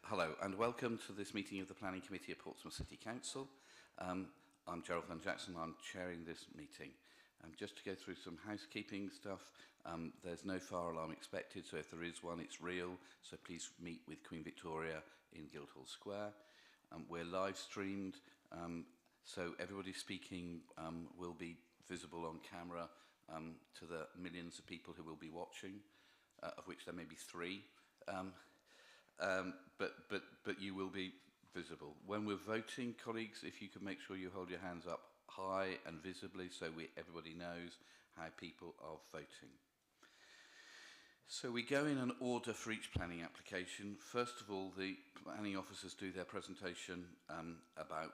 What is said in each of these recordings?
Hello and welcome to this meeting of the Planning Committee of Portsmouth City Council. I'm Gerald Van Jackson, I'm chairing this meeting. Just to go through some housekeeping stuff, there's no fire alarm expected, so if there is one, it's real, so please meet with Queen Victoria in Guildhall Square. We're live streamed, so everybody speaking will be visible on camera to the millions of people who will be watching, of which there may be 3. But you will be visible. When we're voting, colleagues, if you could make sure you hold your hands up high and visibly so everybody knows how people are voting. So we go in an order for each planning application. First of all, the planning officers do their presentation about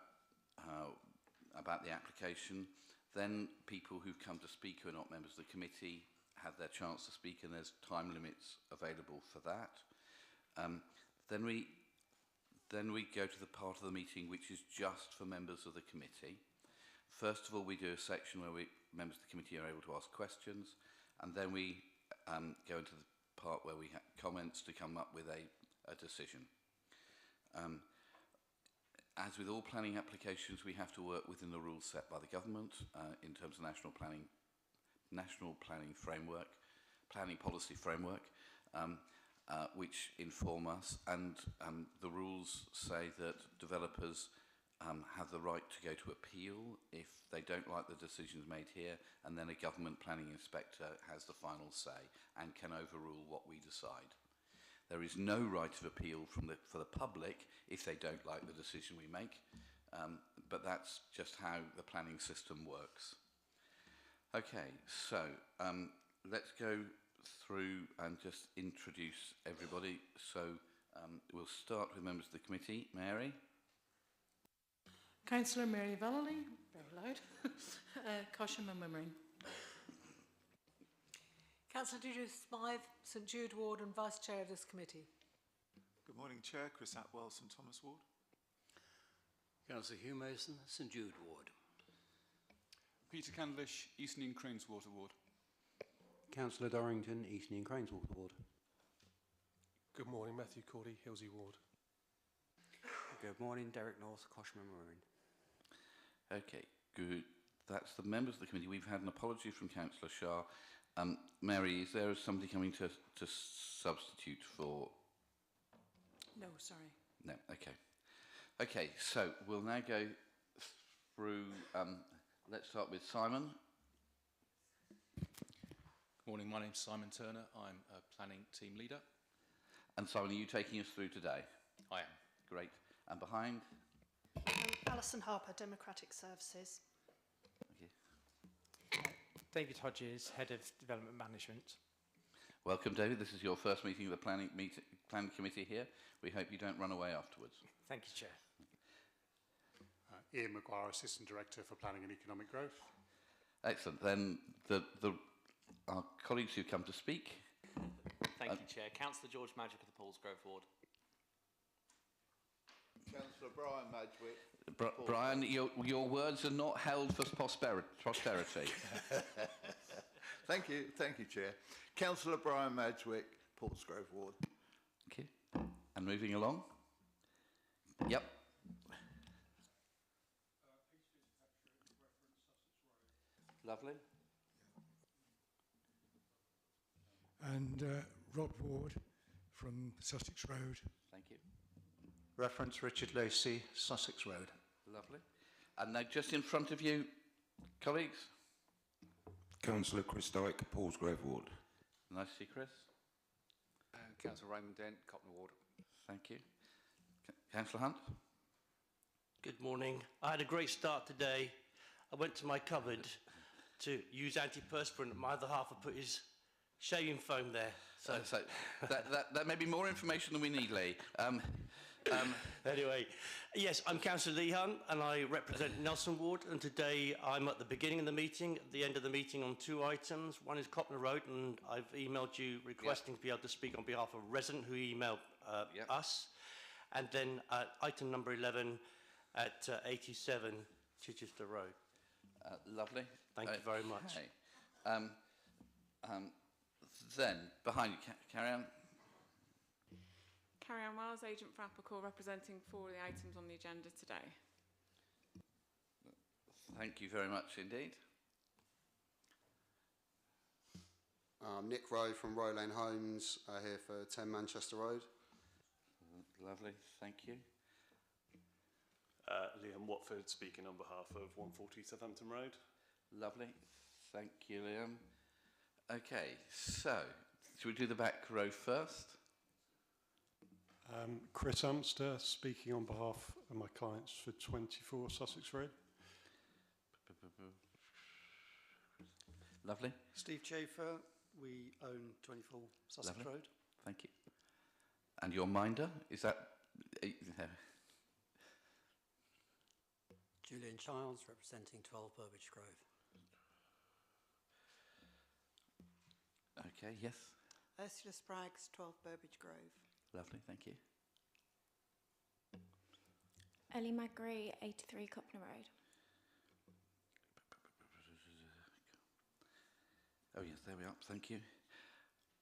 the application. Then people who've come to speak who are not members of the committee have their chance to speak, and there's time limits available for that. Then we go to the part of the meeting which is just for members of the committee. First of all, we do a section where members of the committee are able to ask questions, and then we go into the part where we have comments to come up with a decision. As with all planning applications, we have to work within the rules set by the government in terms of national planning framework, planning policy framework. Which inform us, and the rules say that developers have the right to go to appeal if they don't like the decisions made here, and then a government planning inspector has the final say and can overrule what we decide. There is no right of appeal for the public if they don't like the decision we make, but that's just how the planning system works. Okay, so let's go through and just introduce everybody. So we'll start with members of the committee. Mary? Councillor Mary Vallely, very loud. Cosham and Wimmering. Councillor Judith Smythe, St Jude Ward and Vice Chair of this committee. Good morning, Chair. Chris Atwell, St Thomas Ward. Councillor Hugh Mason, St Jude Ward. Peter Candlish, Eastern and Craneswater Ward. Councillor Dorrington, Eastney and Craneswater Ward. Good morning, Matthew Cordy, Hilsey Ward. Good morning, Derek North, Cosham and Marine. Okay, good. That's the members of the committee. We've had an apology from Councillor Shah. Mary, is there somebody coming to substitute for? No, sorry. No, okay. Okay, so we'll now go through, let's start with Simon. Good morning, my name's Simon Turner. I'm a planning team leader. And Simon, are you taking us through today? I am. Great. And behind? Alison Harper, Democratic Services. Okay. David Hodges, Head of Development Management. Welcome, David. This is your first meeting of the planning committee here. We hope you don't run away afterwards. Thank you, Chair. Ian Maguire, Assistant Director for Planning and Economic Growth. Excellent. Then our colleagues who come to speak. Thank you, Chair. Councillor George Magic of the Paulsgrove Ward. Councillor Brian Madgwick. Brian, your words are not held for posterity. Thank you, Chair. Councillor Brian Madgwick, Paulsgrove Ward. Okay. And moving along. Yep. Lovely. And Rob Ward from Sussex Road. Thank you. Reference Richard Lacey, Sussex Road. Lovely. And now just in front of you, colleagues. Councillor Chris Dyke, Paulsgrove Ward. Nice to see Chris. Councillor Raymond Dent, Cotton Ward. Thank you. Councillor Hunt. Good morning. I had a great start today. I went to my cupboard to use antiperspirant. My other half had put his shaving foam there. So that may be more information than we need, Lee. Anyway, yes, I'm Councillor Lee Hunt and I represent Nelson Ward, and today I'm at the beginning of the meeting, at the end of the meeting on 2 items. One is Copner Road, and I've emailed you requesting to be able to speak on behalf of a resident who emailed us. And then item number 11 at 87 Chichester Road. Lovely. Thank you very much. Then, behind you, carry on. Carrie-Anne Wells, agent for Applecore, representing 4 of the items on the agenda today. Thank you very much indeed. Nick Rowe from Row Lane Homes, here for 10 Manchester Road. Lovely, thank you. Liam Watford, speaking on behalf of 140 Southampton Road. Lovely, thank you, Liam. Okay, so, should we do the back row first? Chris Amster, speaking on behalf of my clients for 24 Sussex Road. Lovely. Steve Chafer, we own 24 Sussex Lovely. Road. Thank you. And your minder, is that... Julian Childs, representing 12 Burbage Grove. Okay, yes. Ursula Spraggs, 12 Burbage Grove. Lovely, thank you. Ellie Magri, 83 Copner Road. Oh yes, there we are, thank you.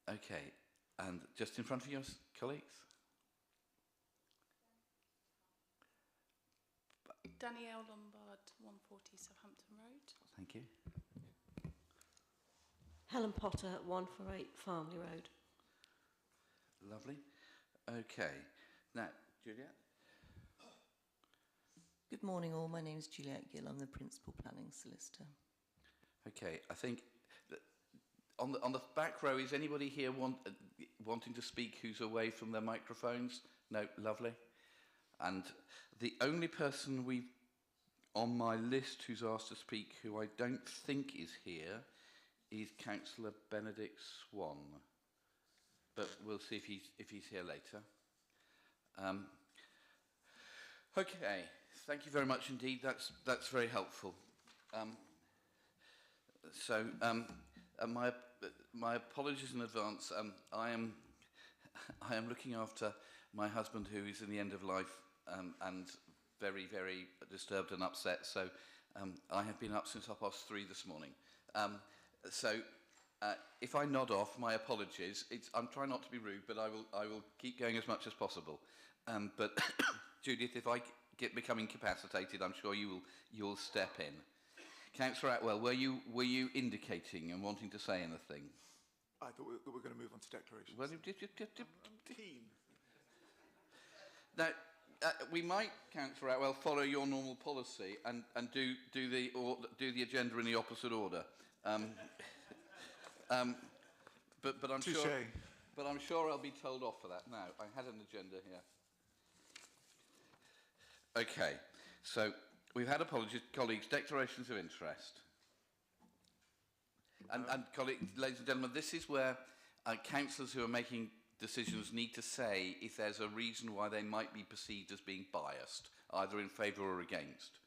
Okay, and just in front of you, colleagues? Danielle Lombard, 140 Southampton Road. Thank you. Helen Potter, 148 Farmley Road. Lovely. Okay, now, Juliet? Good morning all, my name is Juliet Gill, I'm the Principal Planning Solicitor. Okay, I think that on the back row, is anybody here wanting to speak who's away from their microphones? No, lovely. And the only person we've on my list who's asked to speak, who I don't think is here, is Councillor Benedict Swan. But we'll see if he's here later. Okay, thank you very much indeed. That's very helpful. My apologies in advance. I am looking after my husband, who is in the end of life and very, very disturbed and upset. So I have been up since 3:30 this morning. If I nod off, my apologies. I'm trying not to be rude, but I will keep going as much as possible. But Judith, if I become incapacitated, I'm sure you'll step in. Councillor Atwell, were you indicating and wanting to say anything? I thought we were going to move on to declarations. Well, I'm keen. Now, we might, Councillor Atwell, follow your normal policy and do the agenda in the opposite order. But I'm sure I'll be told off for that. Now, I had an agenda here. Okay, so we've had apologies, colleagues, declarations of interest. And colleagues, ladies and gentlemen, this is where councillors who are making decisions need to say if there's a reason why they might be perceived as being biased, either in favour or against.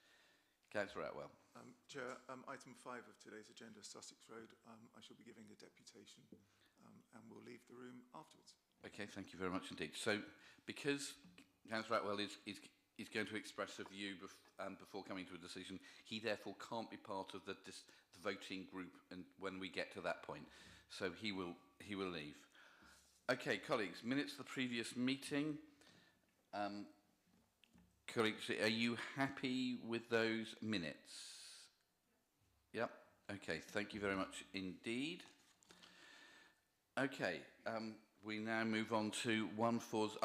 Councillor Atwell. Chair, item 5 of today's agenda, Sussex Road, I shall be giving a deputation and we'll leave the room afterwards. Okay, thank you very much indeed. So, because Councillor Atwell is going to express a view before coming to a decision, he therefore can't be part of the voting group and when we get to that point. So he will leave. Okay, colleagues, minutes of the previous meeting. Colleagues, are you happy with those minutes? Yep. Okay, thank you very much indeed. Okay, we now move on to 1/4.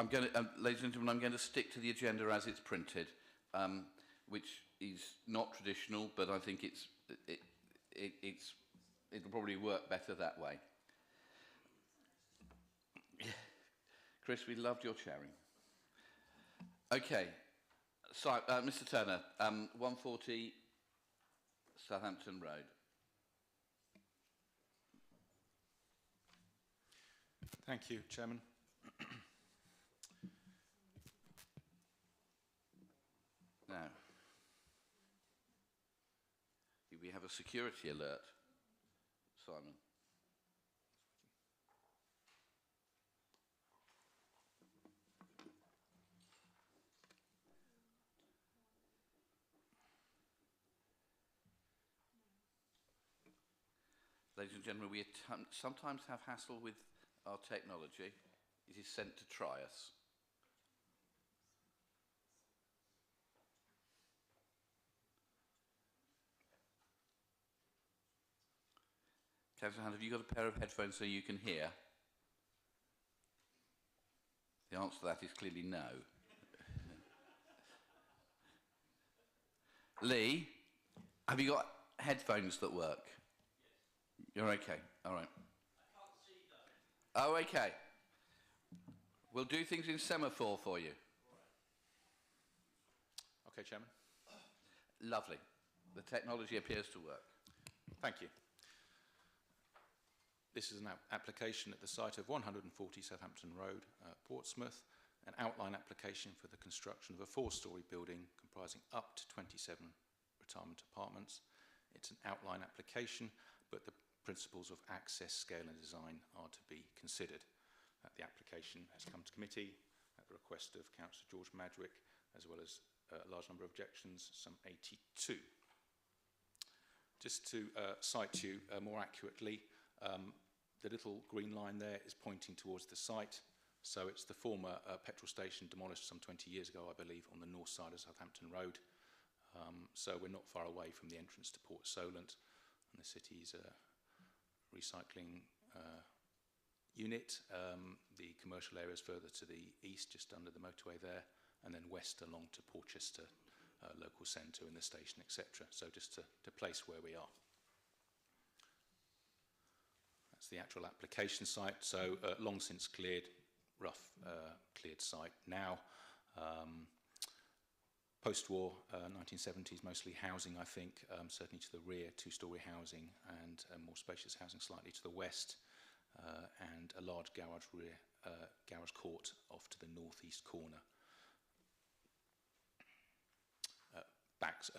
Ladies and gentlemen, I'm going to stick to the agenda as it's printed, which is not traditional, but I think it'll probably work better that way. Chris, we loved your chairing. Okay, so Mr. Turner, 140 Southampton Road. Thank you, Chairman. Now, we have a security alert, Simon. Ladies and gentlemen, we sometimes have hassle with our technology. It is sent to try us. Councillor Hunt, have you got a pair of headphones so you can hear? The answer to that is clearly no. Lee, have you got headphones that work? You're okay. All right. Oh, okay. We'll do things in semaphore for you. Okay, Chairman. Lovely. The technology appears to work. Thank you. This is an application at the site of 140 Southampton Road, Portsmouth, an outline application for the construction of a 4-storey building comprising up to 27 retirement apartments. It's an outline application, but the principles of access, scale and design are to be considered. The application has come to committee at the request of Councillor George Madgwick, as well as a large number of objections, some 82. Just to cite you more accurately, the little green line there is pointing towards the site. So it's the former petrol station demolished some 20 years ago, I believe, on the north side of Southampton Road. So we're not far away from the entrance to Port Solent, and the city's recycling unit. The commercial areas further to the east, just under the motorway there, and then west along to Porchester local centre and the station, etc. So just to place where we are. That's the actual application site. So long since cleared, rough cleared site now. Post-war, 1970s, mostly housing, I think, certainly to the rear, 2-storey housing, and more spacious housing slightly to the west, and a large garage rear, garage court off to the northeast corner.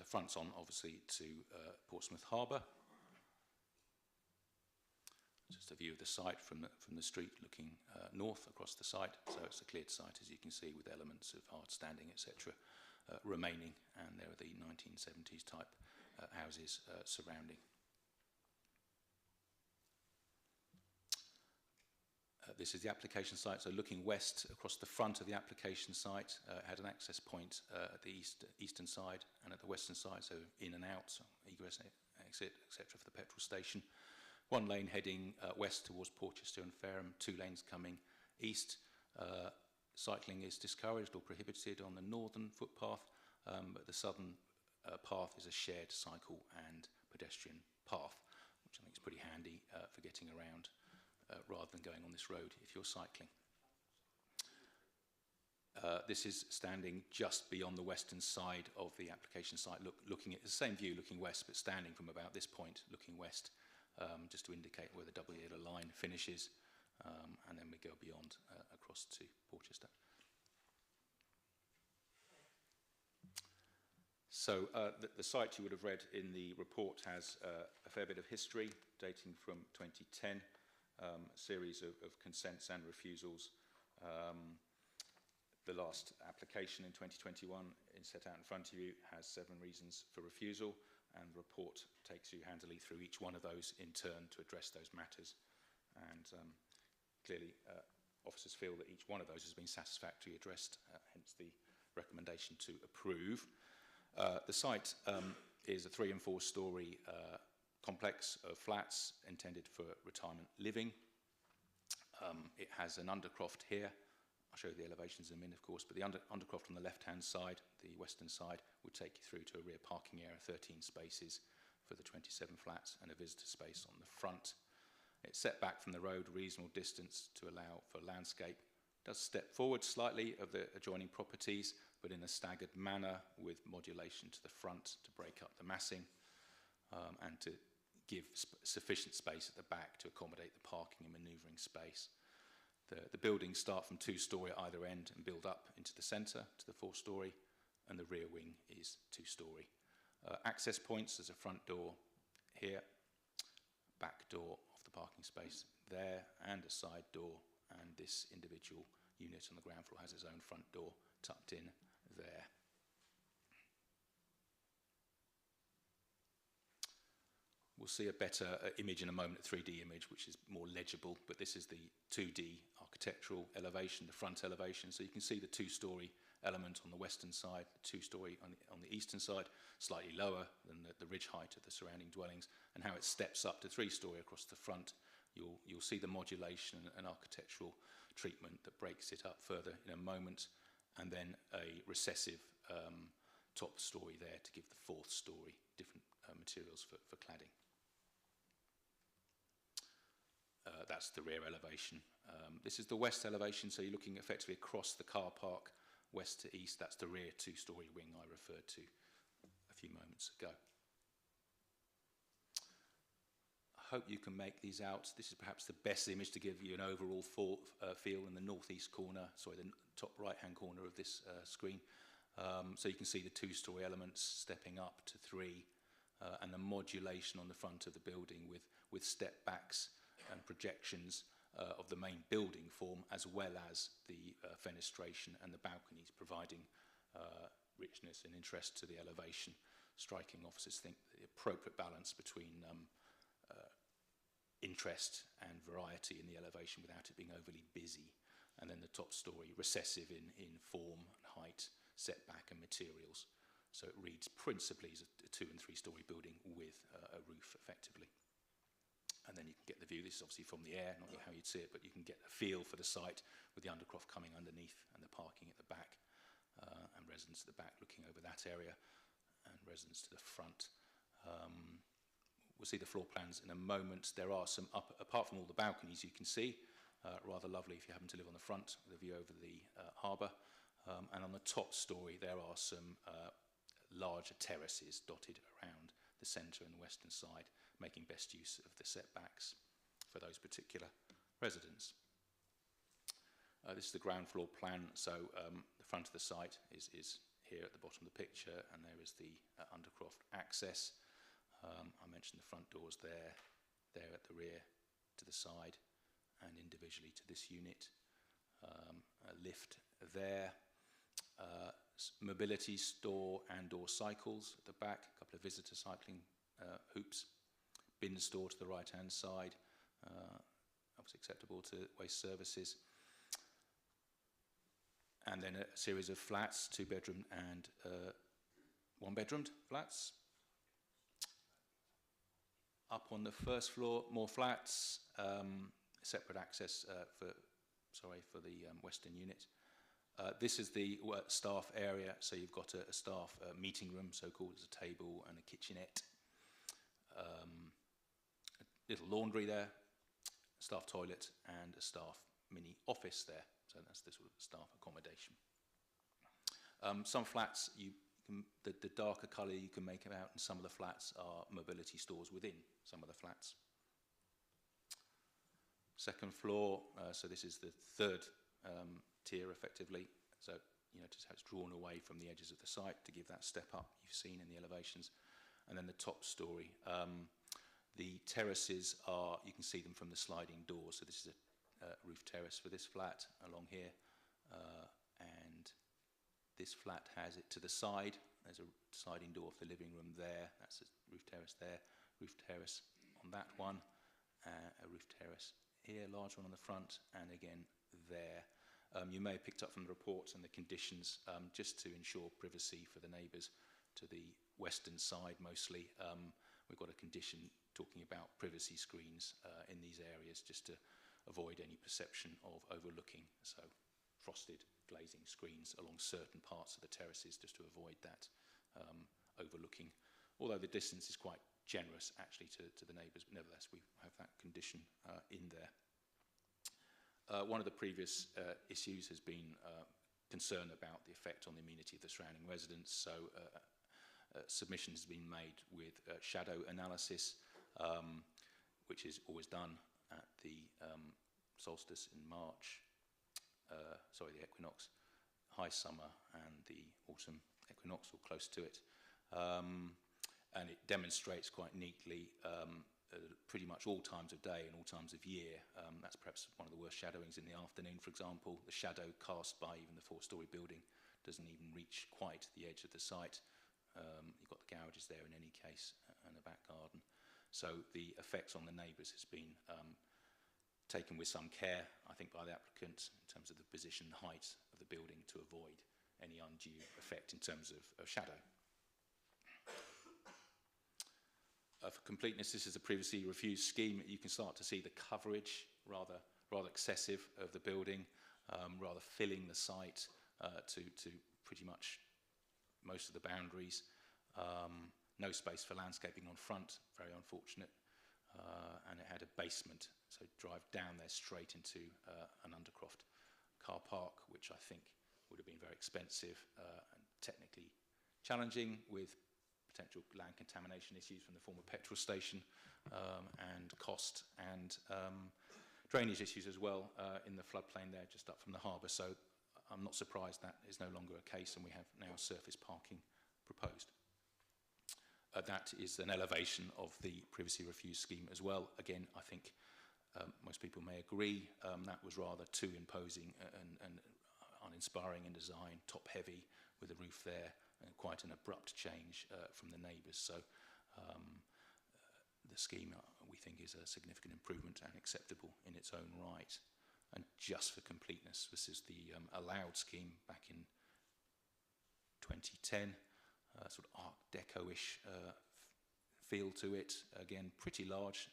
Fronts on, obviously, to Portsmouth Harbour. Just a view of the site from the street looking north across the site. So it's a cleared site, as you can see, with elements of hard standing, etc. Remaining, and there are the 1970s type houses surrounding. This is the application site, so looking west across the front of the application site, had an access point at the eastern side and at the western side, so in and out, so egress, exit, etc. for the petrol station. 1 lane heading west towards Porchester and Fareham, 2 lanes coming east. Cycling is discouraged or prohibited on the northern footpath, but the southern path is a shared cycle and pedestrian path, which I think is pretty handy for getting around rather than going on this road if you're cycling. This is standing just beyond the western side of the application site, looking at the same view, looking west, but standing from about this point, looking west, just to indicate where the double yellow line finishes, and then we go beyond across to Porchester. So the site you would have read in the report has a fair bit of history dating from 2010, a series of consents and refusals. The last application in 2021 set out in front of you has 7 reasons for refusal, and the report takes you handily through each one of those in turn to address those matters. And clearly officers feel that each one of those has been satisfactorily addressed, hence the recommendation to approve. The site is a 3- and 4-storey complex of flats intended for retirement living. It has an undercroft here. I'll show you the elevations in a minute, of course, but the undercroft on the left-hand side, the western side, would take you through to a rear parking area, 13 spaces for the 27 flats, and a visitor space on the front. It's set back from the road, reasonable distance to allow for landscape. It does step forward slightly of the adjoining properties, but in a staggered manner with modulation to the front to break up the massing, and to give sufficient space at the back to accommodate the parking and manoeuvring space. The buildings start from 2-storey at either end and build up into the centre to the 4-storey, and the rear wing is 2-storey. Access points, there's a front door here, back door off the parking space there, and a side door, and this individual unit on the ground floor has its own front door tucked in there. We'll see a better image in a moment, a 3D image, which is more legible, but this is the 2D architectural elevation, the front elevation. So you can see the 2-storey element on the western side, the two-storey on the eastern side, slightly lower than the ridge height of the surrounding dwellings, and how it steps up to three-storey across the front. You'll see the modulation and architectural treatment that breaks it up further in a moment, and then a recessive top story there to give the fourth story different materials for cladding. That's the rear elevation. This is the west elevation, so you're looking effectively across the car park, west to east. That's the rear two-storey wing I referred to a few moments ago. I hope you can make these out. This is perhaps the best image to give you an overall feel in the northeast corner, sorry, the top right-hand corner of this screen. So you can see the two-storey elements stepping up to three, and the modulation on the front of the building with step backs and projections of the main building form, as well as the fenestration and the balconies, providing richness and interest to the elevation, striking officers think the appropriate balance between interest and variety in the elevation without it being overly busy. And then the top story, recessive in form and height, setback and materials. So it reads principally as a 2- and 3-storey building with a roof effectively. And then you can get the view. This is obviously from the air, not how you'd see it, but you can get a feel for the site with the Undercroft coming underneath and the parking at the back, and residents at the back looking over that area, and residents to the front. We'll see the floor plans in a moment. There are some, apart from all the balconies you can see, rather lovely if you happen to live on the front, with a view over the harbour. And on the top story, there are some larger terraces dotted around the centre and the western side, making best use of the setbacks for those particular residents. This is the ground floor plan. So the front of the site is here at the bottom of the picture, and there is the Undercroft access. I mentioned the front doors there at the rear, to the side, and individually to this unit. A lift there. Mobility store and/or cycles at the back, a couple of visitor cycling hoops, bin store to the right-hand side, obviously acceptable to waste services, and then a series of flats, 2-bedroom and 1-bedroomed flats. Up on the first floor, more flats, separate access for the western unit. This is the staff area, so you've got a staff meeting room, so-called, as a table and a kitchenette. A little laundry there, staff toilet, and a staff mini office there. So that's the sort of staff accommodation. Some flats, the darker colour you can make out in some of the flats are mobility stores within some of the flats. Second floor, so this is the third tier effectively, so you notice how it's drawn away from the edges of the site to give that step up you've seen in the elevations. And then the top story. The terraces are, you can see them from the sliding doors, so this is a roof terrace for this flat along here, and this flat has it to the side. There's a sliding door off the living room there, that's a roof terrace there, roof terrace on that one, a roof terrace here, large one on the front, and again there. You may have picked up from the reports and the conditions, just to ensure privacy for the neighbours to the western side mostly. We've got a condition talking about privacy screens in these areas, just to avoid any perception of overlooking. So frosted glazing screens along certain parts of the terraces, just to avoid that overlooking. Although the distance is quite generous actually to the neighbours, but nevertheless we have that condition in there. One of the previous issues has been concern about the effect on the amenity of the surrounding residents, so submissions have been made with shadow analysis, which is always done at the solstice in March, the equinox, high summer and the autumn equinox, or close to it. And it demonstrates quite neatly pretty much all times of day and all times of year. That's perhaps one of the worst shadowings in the afternoon, for example. The shadow cast by even the 4-storey building doesn't even reach quite the edge of the site. You've got the garages there in any case, and a back garden. So the effects on the neighbours has been taken with some care, I think, by the applicant in terms of the position and height of the building to avoid any undue effect in terms of shadow. For completeness, this is a previously refused scheme. You can start to see the coverage, rather excessive, of the building, rather filling the site to pretty much most of the boundaries. No space for landscaping on front, very unfortunate. And it had a basement, so drive down there straight into an Undercroft car park, which I think would have been very expensive and technically challenging, with potential land contamination issues from the former petrol station, and cost and drainage issues as well in the floodplain there just up from the harbour. So I'm not surprised that is no longer a case, and we have now surface parking proposed. That is an elevation of the previously refused scheme as well. Again, I think most people may agree that was rather too imposing and uninspiring in design, top heavy with a roof there, and quite an abrupt change from the neighbours. So the scheme, we think, is a significant improvement and acceptable in its own right. And just for completeness, this is the allowed scheme back in 2010. Sort of Art Deco-ish feel to it. Again, pretty large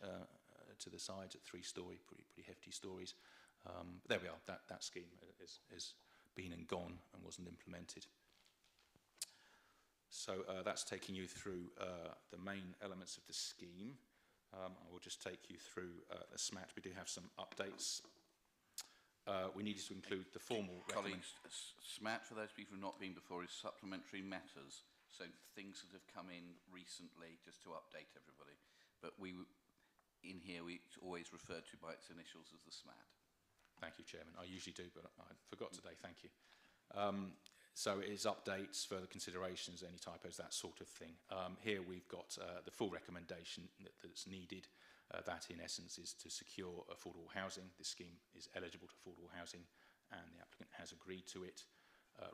to the sides at 3-storey, pretty hefty stories. But there we are. That scheme is been and gone and wasn't implemented. So that's taking you through the main elements of the scheme. I will just take you through the SMAT. We do have some updates. We needed to include the formal colleagues. SMAT, for those people who have not been before, is supplementary matters. So things that have come in recently, just to update everybody. But in here, we always refer to by its initials as the SMAT. Thank you, Chairman. I usually do, but I forgot today. Thank you. So it is updates, further considerations, any typos, that sort of thing. Here we've got the full recommendation that's needed. That, in essence, is to secure affordable housing. This scheme is eligible to affordable housing, and the applicant has agreed to it.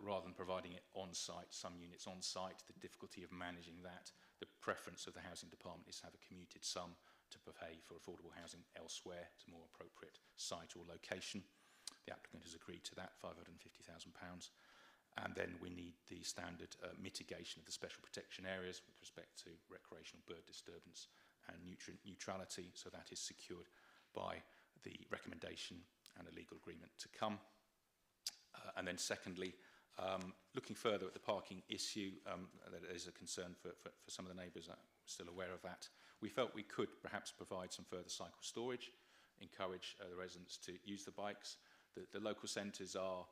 Rather than providing it on-site, some units on-site, the difficulty of managing that, the preference of the housing department is to have a commuted sum to pay for affordable housing elsewhere to more appropriate site or location. The applicant has agreed to that, £550,000. And then we need the standard mitigation of the special protection areas with respect to recreational bird disturbance and nutrient neutrality. So that is secured by the recommendation and a legal agreement to come. And then secondly, looking further at the parking issue, that is a concern for some of the neighbours. I'm still aware of that. We felt we could perhaps provide some further cycle storage, encourage the residents to use the bikes. The local centres are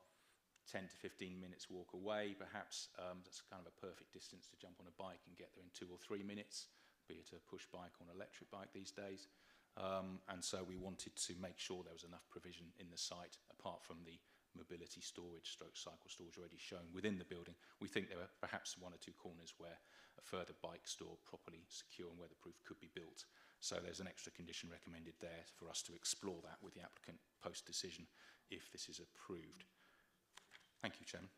10 to 15 minutes walk away, perhaps. That's kind of a perfect distance to jump on a bike and get there in 2 or 3 minutes, be it a push bike or an electric bike these days. And so we wanted to make sure there was enough provision in the site, apart from the mobility storage, stroke cycle storage already shown within the building. We think there are perhaps 1 or 2 corners where a further bike store, properly secure and weatherproof, could be built. So there's an extra condition recommended there for us to explore that with the applicant post-decision if this is approved. Thank you, Chairman.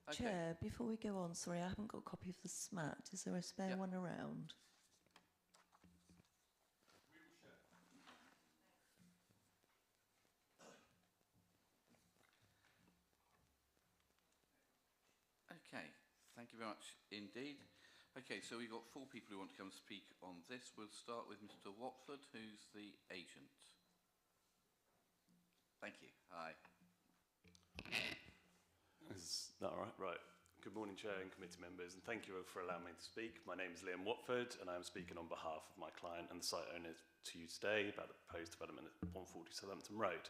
Okay. Chair, before we go on, sorry, I haven't got a copy of the SMAT. Is there a spare one around? Okay, thank you very much indeed. Okay, so we've got 4 people who want to come speak on this. We'll start with Mr. Watford, who's the agent. Thank you. Hi. Is that all right? Right. Good morning, Chair and committee members, and thank you for allowing me to speak. My name is Liam Watford, and I am speaking on behalf of my client and the site owner to you today about the proposed development at 140 Southampton Road.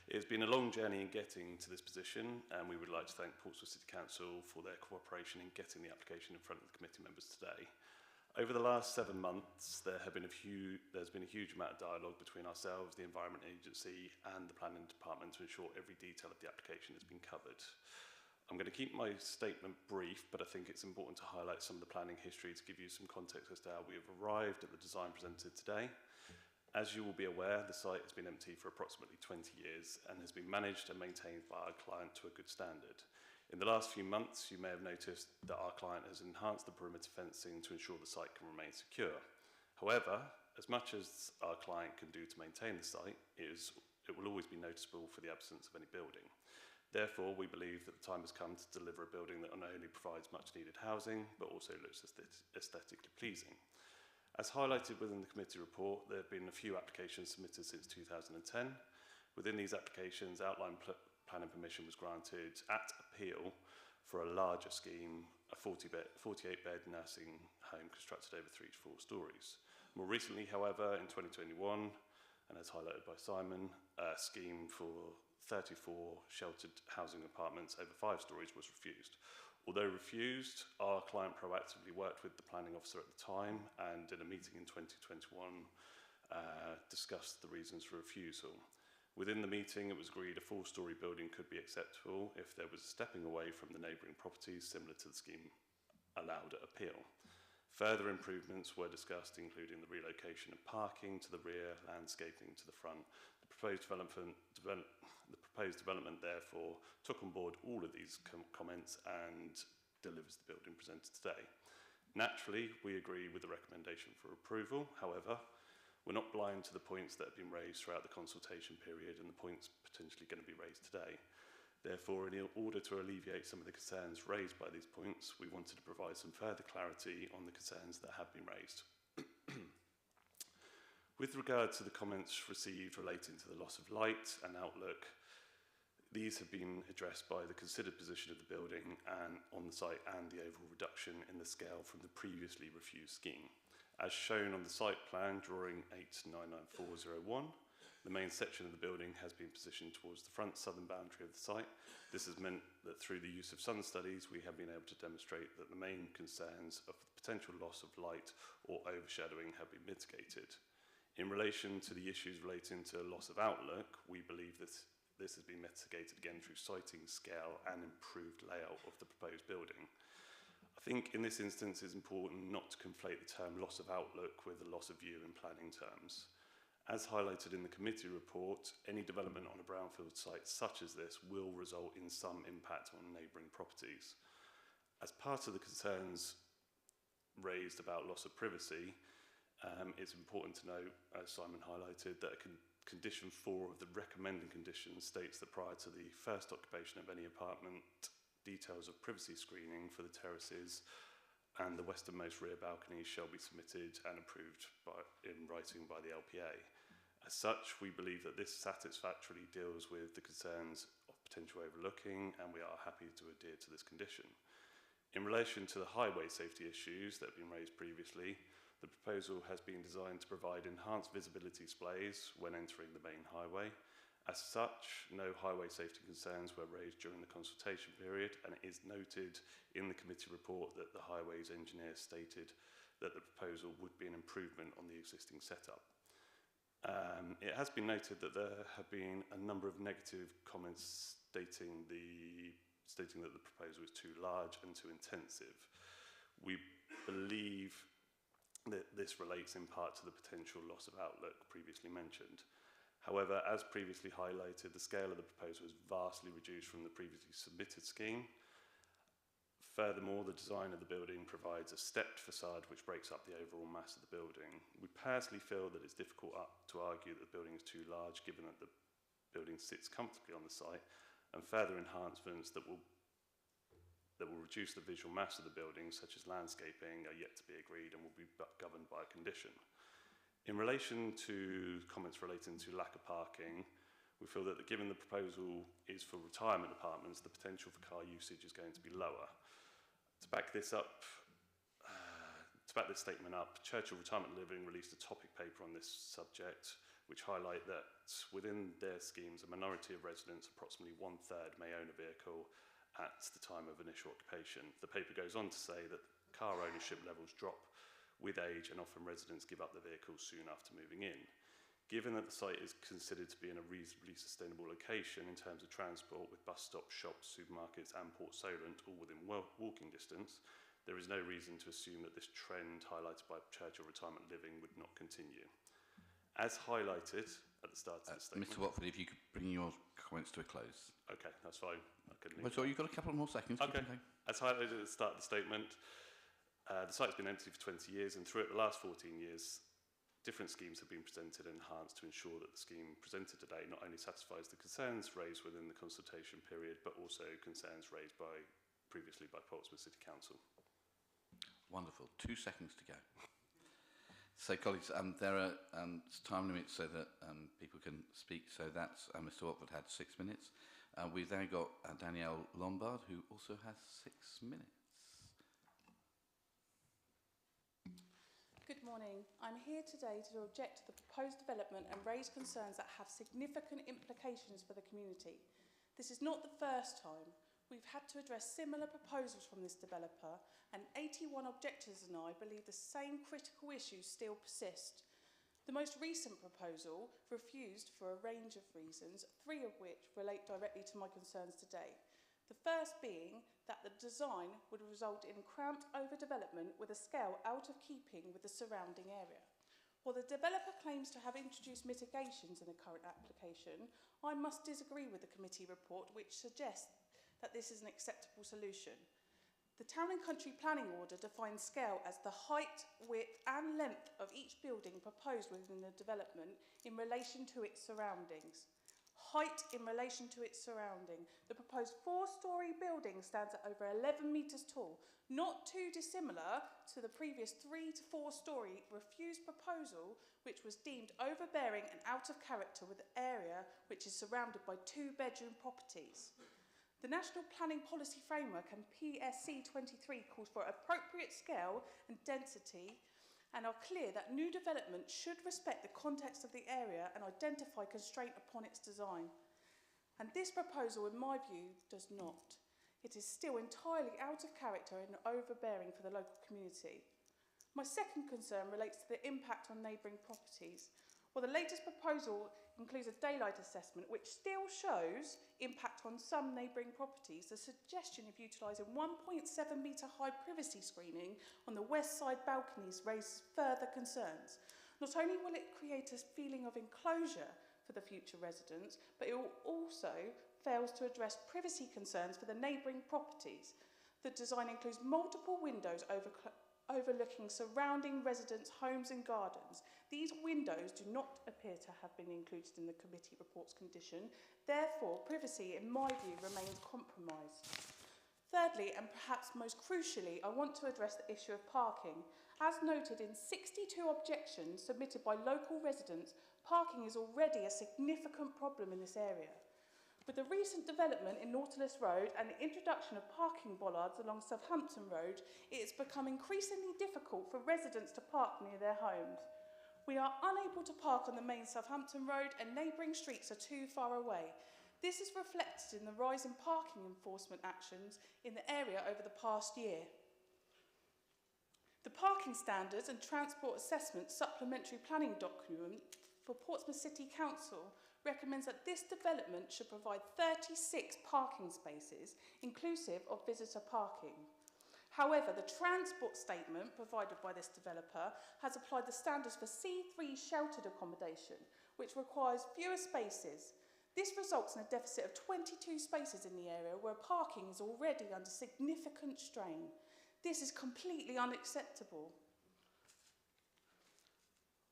It has been a long journey in getting to this position, and we would like to thank Portsmouth City Council for their cooperation in getting the application in front of the committee members today. Over the last 7 months, there's been a huge amount of dialogue between ourselves, the Environment Agency, and the Planning Department to ensure every detail of the application has been covered. I'm going to keep my statement brief, but I think it's important to highlight some of the planning history to give you some context as to how we have arrived at the design presented today. As you will be aware, the site has been empty for approximately 20 years and has been managed and maintained by our client to a good standard. In the last few months, you may have noticed that our client has enhanced the perimeter fencing to ensure the site can remain secure. However, as much as our client can do to maintain the site, it will always be noticeable for the absence of any building. Therefore, we believe that the time has come to deliver a building that not only provides much needed housing, but also looks aesthetically pleasing. As highlighted within the committee report, there have been a few applications submitted since 2010. Within these applications, outline planning permission was granted at appeal for a larger scheme, a 48-bed nursing home constructed over 3 to 4 stories. More recently, however, in 2021, and as highlighted by Simon, a scheme for 34 sheltered housing apartments over 5 stories was refused. Although refused, our client proactively worked with the planning officer at the time, and in a meeting in 2021 discussed the reasons for refusal. Within the meeting, it was agreed a 4-storey building could be acceptable if there was stepping away from the neighbouring properties similar to the scheme allowed at appeal. Further improvements were discussed, including the relocation of parking to the rear, landscaping to the front. The proposed development therefore took on board all of these comments and delivers the building presented today. Naturally, we agree with the recommendation for approval. However, we're not blind to the points that have been raised throughout the consultation period and the points potentially going to be raised today. Therefore, in order to alleviate some of the concerns raised by these points, we wanted to provide some further clarity on the concerns that have been raised. With regard to the comments received relating to the loss of light and outlook, these have been addressed by the considered position of the building and on the site and the overall reduction in the scale from the previously refused scheme. As shown on the site plan, drawing 899401, the main section of the building has been positioned towards the front southern boundary of the site. This has meant that through the use of sun studies, we have been able to demonstrate that the main concerns of the potential loss of light or overshadowing have been mitigated. In relation to the issues relating to loss of outlook, we believe that this has been mitigated again through siting, scale and improved layout of the proposed building. I think in this instance it's important not to conflate the term loss of outlook with the loss of view in planning terms. As highlighted in the committee report, any development on a brownfield site such as this will result in some impact on neighbouring properties. As part of the concerns raised about loss of privacy, it's important to note, as Simon highlighted, that condition 4 of the recommending conditions states that prior to the first occupation of any apartment, details of privacy screening for the terraces and the westernmost rear balconies shall be submitted and approved in writing by the LPA. As such, we believe that this satisfactorily deals with the concerns of potential overlooking, and we are happy to adhere to this condition. In relation to the highway safety issues that have been raised previously, the proposal has been designed to provide enhanced visibility displays when entering the main highway. As such, no highway safety concerns were raised during the consultation period, and it is noted in the committee report that the highways engineer stated that the proposal would be an improvement on the existing setup. It has been noted that there have been a number of negative comments stating that the proposal is too large and too intensive. We believe that this relates in part to the potential loss of outlook previously mentioned. However, as previously highlighted, the scale of the proposal is vastly reduced from the previously submitted scheme. Furthermore, the design of the building provides a stepped facade which breaks up the overall mass of the building. We personally feel that it's difficult to argue that the building is too large, given that the building sits comfortably on the site, and further enhancements that will reduce the visual mass of the building, such as landscaping, are yet to be agreed and will be governed by a condition. In relation to comments relating to lack of parking, we feel that given the proposal is for retirement apartments, the potential for car usage is going to be lower. To back this statement up, Churchill Retirement Living released a topic paper on this subject, which highlight that within their schemes, a minority of residents, approximately 1/3, may own a vehicle at the time of initial occupation. The paper goes on to say that car ownership levels drop with age, and often residents give up their vehicles soon after moving in. Given that the site is considered to be in a reasonably sustainable location in terms of transport, with bus stops, shops, supermarkets and Port Solent all within walking distance, there is no reason to assume that this trend highlighted by Churchill Retirement Living would not continue. As highlighted at the start of the statement... Mr Watford, if you could bring your comments to a close. Okay, that's fine. Well, so you've got a couple more seconds. Okay. As highlighted at the start of the statement, the site's been empty for 20 years, and throughout the last 14 years, Different schemes have been presented and enhanced to ensure that the scheme presented today not only satisfies the concerns raised within the consultation period, but also concerns raised previously by Portsmouth City Council. Wonderful. 2 seconds to go. So, colleagues, there are time limits so that people can speak. So that's Mr. Watford had 6 minutes. We've then got Danielle Lombard, who also has 6 minutes. Good morning. I'm here today to object to the proposed development and raise concerns that have significant implications for the community. This is not the first time. We've had to address similar proposals from this developer, and 81 objectors and I believe the same critical issues still persist. The most recent proposal refused for a range of reasons, 3 of which relate directly to my concerns today. The first being that the design would result in cramped overdevelopment with a scale out of keeping with the surrounding area. While the developer claims to have introduced mitigations in the current application, I must disagree with the committee report, which suggests that this is an acceptable solution. The Town and Country Planning Order defines scale as the height, width and length of each building proposed within the development in relation to its surroundings. Height in relation to its surrounding. The proposed 4-storey building stands at over 11 metres tall, not too dissimilar to the previous 3 to 4-storey refused proposal, which was deemed overbearing and out of character with the area which is surrounded by 2-bedroom properties. The National Planning Policy Framework and PSC 23 calls for appropriate scale and density and are clear that new development should respect the context of the area and identify constraint upon its design. And this proposal, in my view, does not. It is still entirely out of character and overbearing for the local community. My second concern relates to the impact on neighbouring properties. While the latest proposal includes a daylight assessment, which still shows impact on some neighbouring properties, the suggestion of utilising 1.7 metre high privacy screening on the west side balconies raises further concerns. Not only will it create a feeling of enclosure for the future residents, but it will also fails to address privacy concerns for the neighbouring properties. The design includes multiple windows overlooking surrounding residents' homes and gardens. These windows do not appear to have been included in the committee report's condition. Therefore, privacy, in my view, remains compromised. Thirdly, and perhaps most crucially, I want to address the issue of parking. As noted in 62 objections submitted by local residents, parking is already a significant problem in this area. With the recent development in Nautilus Road and the introduction of parking bollards along Southampton Road, it has become increasingly difficult for residents to park near their homes. We are unable to park on the main Southampton Road and neighbouring streets are too far away. This is reflected in the rise in parking enforcement actions in the area over the past year. The Parking Standards and Transport Assessment Supplementary Planning Document for Portsmouth City Council recommends that this development should provide 36 parking spaces, inclusive of visitor parking. However, the transport statement provided by this developer has applied the standards for C3 sheltered accommodation, which requires fewer spaces. This results in a deficit of 22 spaces in the area where parking is already under significant strain. This is completely unacceptable.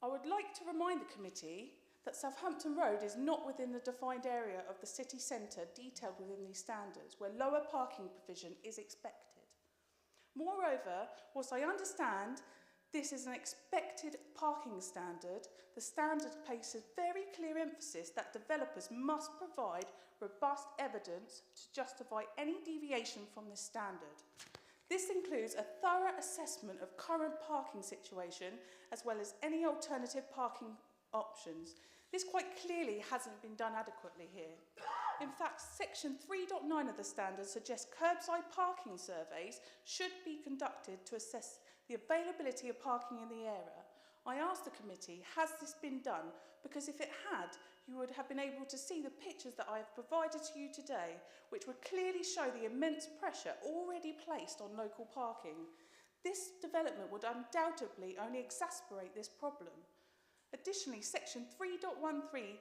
I would like to remind the committee that Southampton Road is not within the defined area of the city centre detailed within these standards, where lower parking provision is expected. Moreover, whilst I understand this is an expected parking standard, the standard places very clear emphasis that developers must provide robust evidence to justify any deviation from this standard. This includes a thorough assessment of current parking situation, as well as any alternative parking options. This quite clearly hasn't been done adequately here. In fact, section 3.9 of the standards suggests curbside parking surveys should be conducted to assess the availability of parking in the area. I asked the committee, has this been done? Because if it had, you would have been able to see the pictures that I have provided to you today, which would clearly show the immense pressure already placed on local parking. This development would undoubtedly only exacerbate this problem. Additionally, section 3.13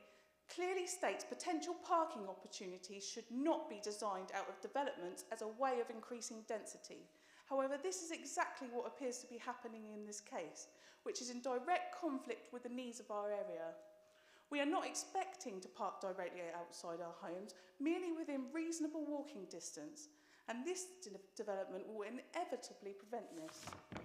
clearly states potential parking opportunities should not be designed out of developments as a way of increasing density. However, this is exactly what appears to be happening in this case, which is in direct conflict with the needs of our area. We are not expecting to park directly outside our homes, merely within reasonable walking distance, and this development will inevitably prevent this.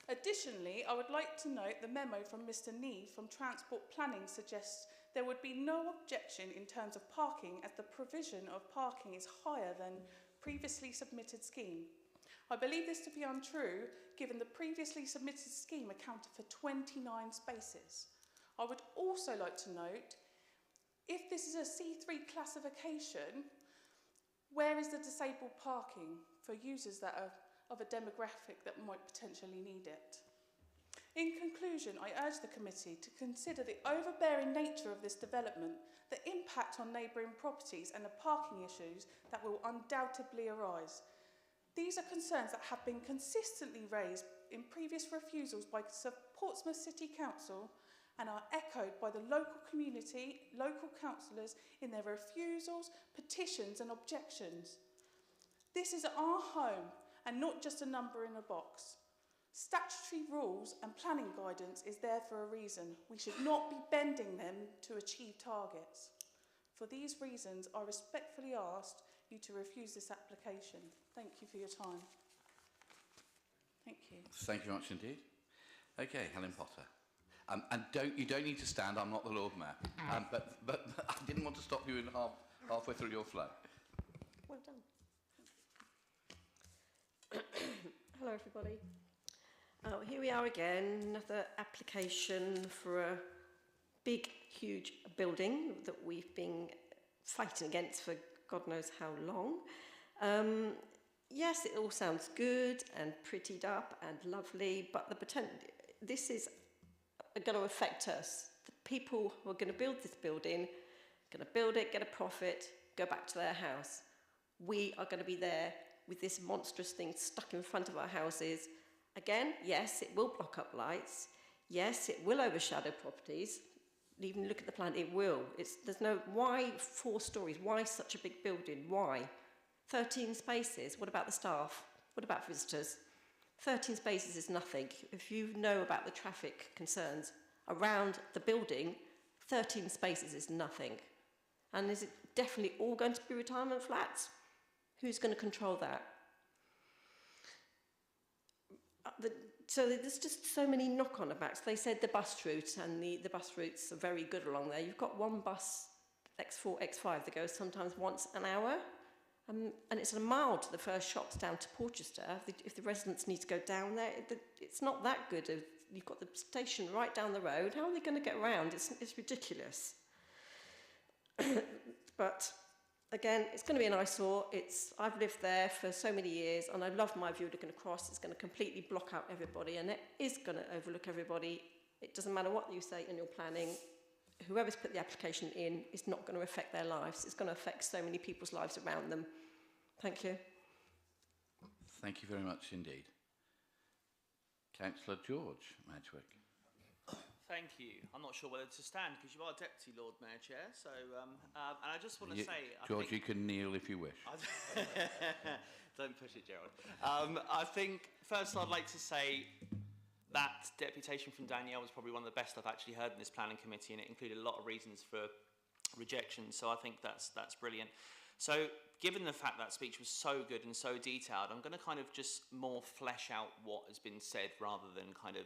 Additionally, I would like to note the memo from Mr. Neve from Transport Planning suggests there would be no objection in terms of parking, as the provision of parking is higher than previously submitted scheme. I believe this to be untrue, given the previously submitted scheme accounted for 29 spaces. I would also like to note, if this is a C3 classification, where is the disabled parking for users that are of a demographic that might potentially need it? In conclusion, I urge the committee to consider the overbearing nature of this development, the impact on neighbouring properties and the parking issues that will undoubtedly arise. These are concerns that have been consistently raised in previous refusals by Portsmouth City Council and are echoed by the local community, local councillors in their refusals, petitions and objections. This is our home and not just a number in a box. Statutory rules and planning guidance is there for a reason. We should not be bending them to achieve targets. For these reasons, I respectfully ask you to refuse this application. Thank you for your time. Thank you. Thank you very much indeed. Okay, Helen Potter. And you don't need to stand, I'm not the Lord Mayor. But I didn't want to stop you in halfway through your flow. Well done. Hello everybody. Here we are again, another application for a big, huge building that we've been fighting against for God knows how long. Yes, it all sounds good and prettied up and lovely, but this is going to affect us. The people who are going to build this building are going to build it, get a profit, go back to their house. We are going to be there with this monstrous thing stuck in front of our houses. Again, yes, it will block up lights. Yes, it will overshadow properties. Even look at the plan, it will. There's no, why 4 stories? Why such a big building? Why? 13 spaces, what about the staff? What about visitors? 13 spaces is nothing. If you know about the traffic concerns around the building, 13 spaces is nothing. And is it definitely all going to be retirement flats? Who's going to control that? So there's just so many knock-on effects. They said the bus route, and the bus routes are very good along there. You've got one bus, X4, X5, that goes sometimes once an hour. And it's a mile to the first shops down to Porchester. If the residents need to go down there, it's not that good. You've got the station right down the road. How are they going to get around? It's ridiculous. But again, it's going to be an eyesore. I've lived there for so many years, and I love my view looking across. It's going to completely block out everybody, and it is going to overlook everybody. It doesn't matter what you say in your planning. Whoever's put the application in is not going to affect their lives. It's going to affect so many people's lives around them. Thank you. Thank you very much indeed. Councillor George Madgwick. Thank you. I'm not sure whether to stand because you are Deputy Lord Mayor Chair. So, and I just want to say, George, you can kneel if you wish. Don't push it, Gerald. I think first I'd like to say that deputation from Danielle was probably one of the best I've actually heard in this planning committee, and it included a lot of reasons for rejection. So I think that's brilliant. So given the fact that speech was so good and so detailed, I'm going to kind of just more flesh out what has been said rather than kind of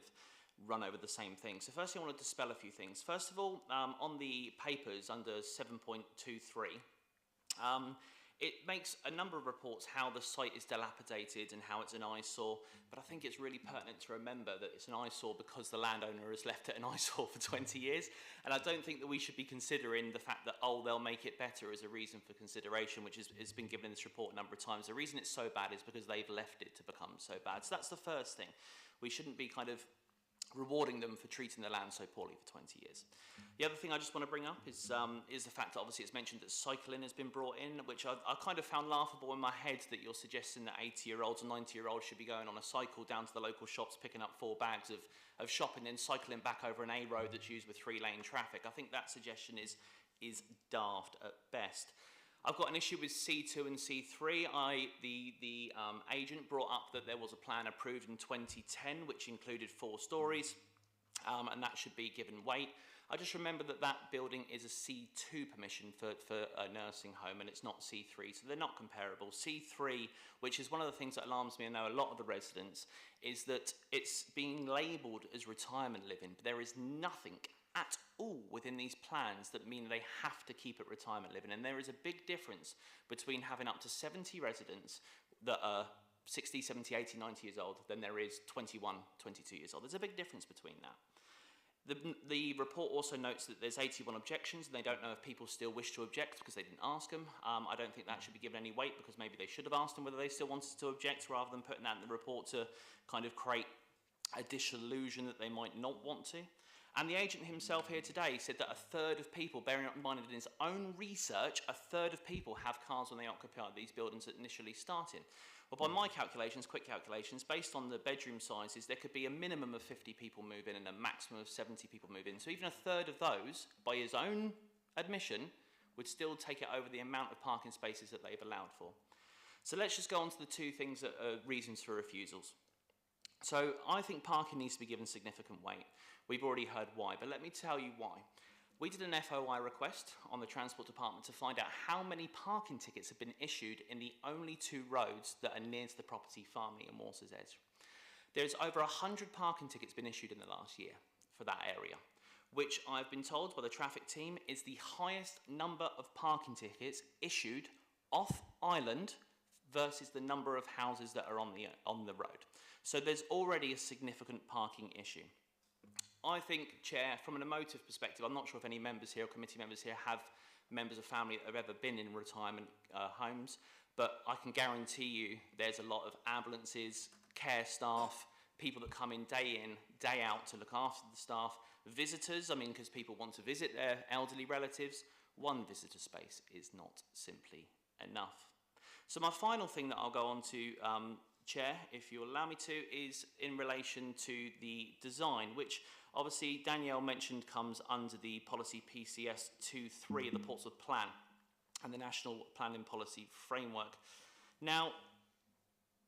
run over the same thing. So firstly, I want to dispel a few things. First of all, on the papers under 7.23, it makes a number of reports how the site is dilapidated and how it's an eyesore, but I think it's really pertinent to remember that it's an eyesore because the landowner has left it an eyesore for 20 years, and I don't think that we should be considering the fact that, oh, they'll make it better as a reason for consideration, which has been given in this report a number of times. The reason it's so bad is because they've left it to become so bad. So that's the first thing. We shouldn't be kind of rewarding them for treating the land so poorly for 20 years. The other thing I just want to bring up is the fact that obviously it's mentioned that cycling has been brought in, which I kind of found laughable in my head, that you're suggesting that 80-year-olds and 90-year-olds should be going on a cycle down to the local shops, picking up 4 bags of shopping, then cycling back over an A road that's used with 3-lane traffic. I think that suggestion is daft at best. I've got an issue with C2 and C3. The agent brought up that there was a plan approved in 2010 which included 4 stories, and that should be given weight. I just remember that that building is a C2 permission for a nursing home, and it's not C3, so they're not comparable. C3, which is one of the things that alarms me, I know a lot of the residents, is that it's being labelled as retirement living, but there is nothing at all within these plans that mean they have to keep it retirement living. And there is a big difference between having up to 70 residents that are 60, 70, 80, 90 years old than there is 21, 22 years old. There's a big difference between that. The report also notes that there's 81 objections, and they don't know if people still wish to object because they didn't ask them. I don't think that should be given any weight, because maybe they should have asked them whether they still wanted to object, rather than putting that in the report to kind of create a disillusion that they might not want to. And the agent himself here today said that a third of people, bearing in mind that in his own research, a third of people have cars when they occupy these buildings that initially started. Well, by my calculations, quick calculations, based on the bedroom sizes, there could be a minimum of 50 people move in and a maximum of 70 people move in. So even a third of those, by his own admission, would still take it over the amount of parking spaces that they've allowed for. So let's just go on to the 2 things that are reasons for refusals. So I think parking needs to be given significant weight. We've already heard why, but let me tell you why. We did an FOI request on the Transport Department to find out how many parking tickets have been issued in the only 2 roads that are near to the property, Farmley and Water's Edge. There's over 100 parking tickets been issued in the last year for that area, which I've been told by the traffic team is the highest number of parking tickets issued off island versus the number of houses that are on the road. So there's already a significant parking issue. I think, Chair, from an emotive perspective, I'm not sure if any members here or committee members here have members of family that have ever been in retirement homes, but I can guarantee you there's a lot of ambulances, care staff, people that come in, day out to look after the staff, visitors, because people want to visit their elderly relatives. One visitor space is not simply enough. So my final thing that I'll go on to, Chair, if you allow me to, is in relation to the design, which obviously Danielle mentioned comes under the policy PCS 2.3 of the Portsmouth Plan and the National Planning Policy Framework. Now,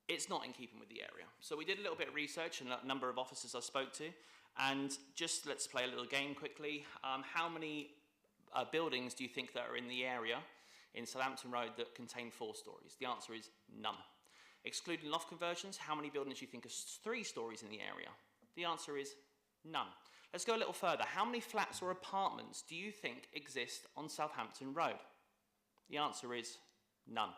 it's not in keeping with the area. So we did a little bit of research, and a number of officers I spoke to, and just let's play a little game quickly. How many buildings do you think that are in the area in Southampton Road that contain 4 stories? The answer is none. Excluding loft conversions, how many buildings do you think are 3 stories in the area? The answer is none. Let's go a little further. How many flats or apartments do you think exist on Southampton Road? The answer is none.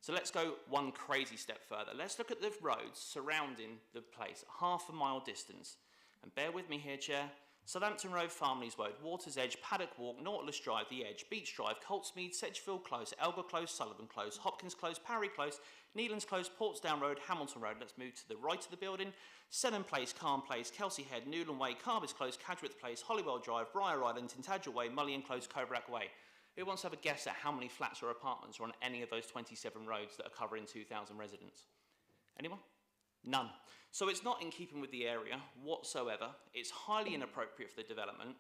So let's go one crazy step further. Let's look at the roads surrounding the place, half a mile distance. And bear with me here, Chair. Southampton Road, Farmley's Road, Water's Edge, Paddock Walk, Nautilus Drive, The Edge, Beach Drive, Coltsmead, Sedgefield Close, Elgar Close, Sullivan Close, Hopkins Close, Parry Close, Neelands Close, Portsdown Road, Hamilton Road. Let's move to the right of the building. Seddon Place, Calm Place, Kelsey Head, Newland Way, Carbis Close, Cadgwith Place, Hollywell Drive, Briar Island, Tintagel Way, Mullion Close, Cobrak Way. Who wants to have a guess at how many flats or apartments are on any of those 27 roads that are covering 2,000 residents? Anyone? None. So it's not in keeping with the area whatsoever. It's highly inappropriate for the development.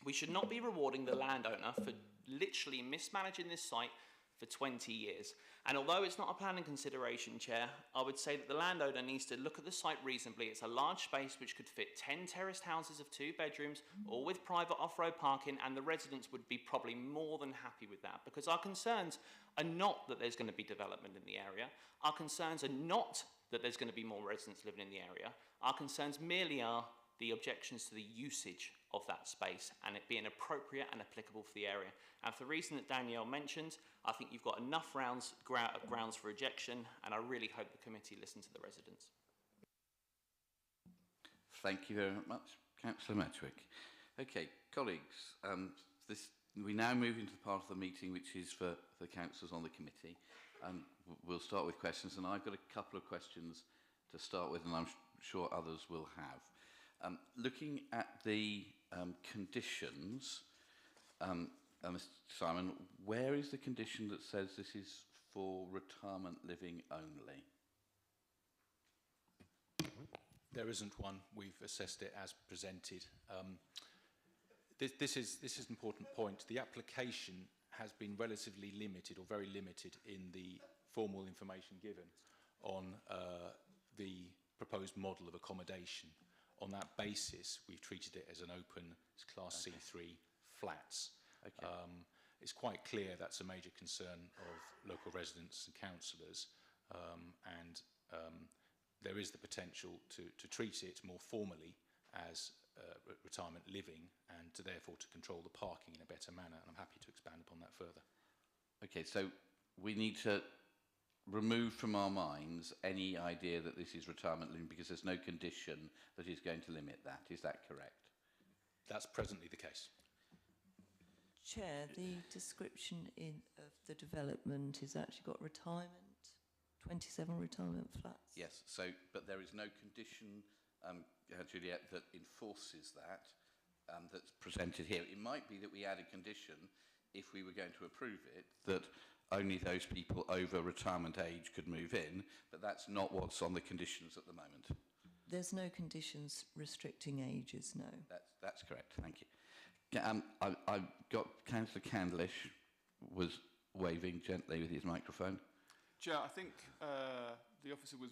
We should not be rewarding the landowner for literally mismanaging this site for 20 years. And although it's not a planning consideration, Chair, I would say that the landowner needs to look at the site reasonably. It's a large space which could fit 10 terraced houses of 2 bedrooms, all with private off-road parking, and the residents would be probably more than happy with that, because our concerns are not that there's going to be development in the area. Our concerns are not that there's going to be more residents living in the area. Our concerns merely are the objections to the usage of that space and it being appropriate and applicable for the area. And for the reason that Danielle mentioned, I think you've got enough grounds for rejection, and I really hope the committee listen to the residents. Thank you very much, Councillor Medwick. Okay, colleagues, we now move into the part of the meeting which is for the councillors on the committee. We'll start with questions, and I've got a couple of questions to start with, and I'm sure others will have. Looking at the conditions, Mr. Simon, where is the condition that says this is for retirement living only? There isn't one. We've assessed it as presented. This is an important point. The application has been relatively limited or very limited in the formal information given on the proposed model of accommodation. On that basis, we've treated it as an open Class C3 flats. Okay. It's quite clear that's a major concern of local residents and councillors, and there is the potential to treat it more formally as retirement living and to therefore to control the parking in a better manner, and I'm happy to expand upon that further. Okay, so we need to remove from our minds any idea that this is retirement living because there's no condition that is going to limit that. Is that correct? That's presently the case. Chair, the description of the development has actually got retirement, 27 retirement flats. Yes, so, but there is no condition, Juliette, that enforces that, that's presented here. It might be that we add a condition, if we were going to approve it, that only those people over retirement age could move in, but that's not what's on the conditions at the moment. There's no conditions restricting ages, no. That's correct, thank you. I got Councillor Candlish was waving gently with his microphone. Chair, I think the officer was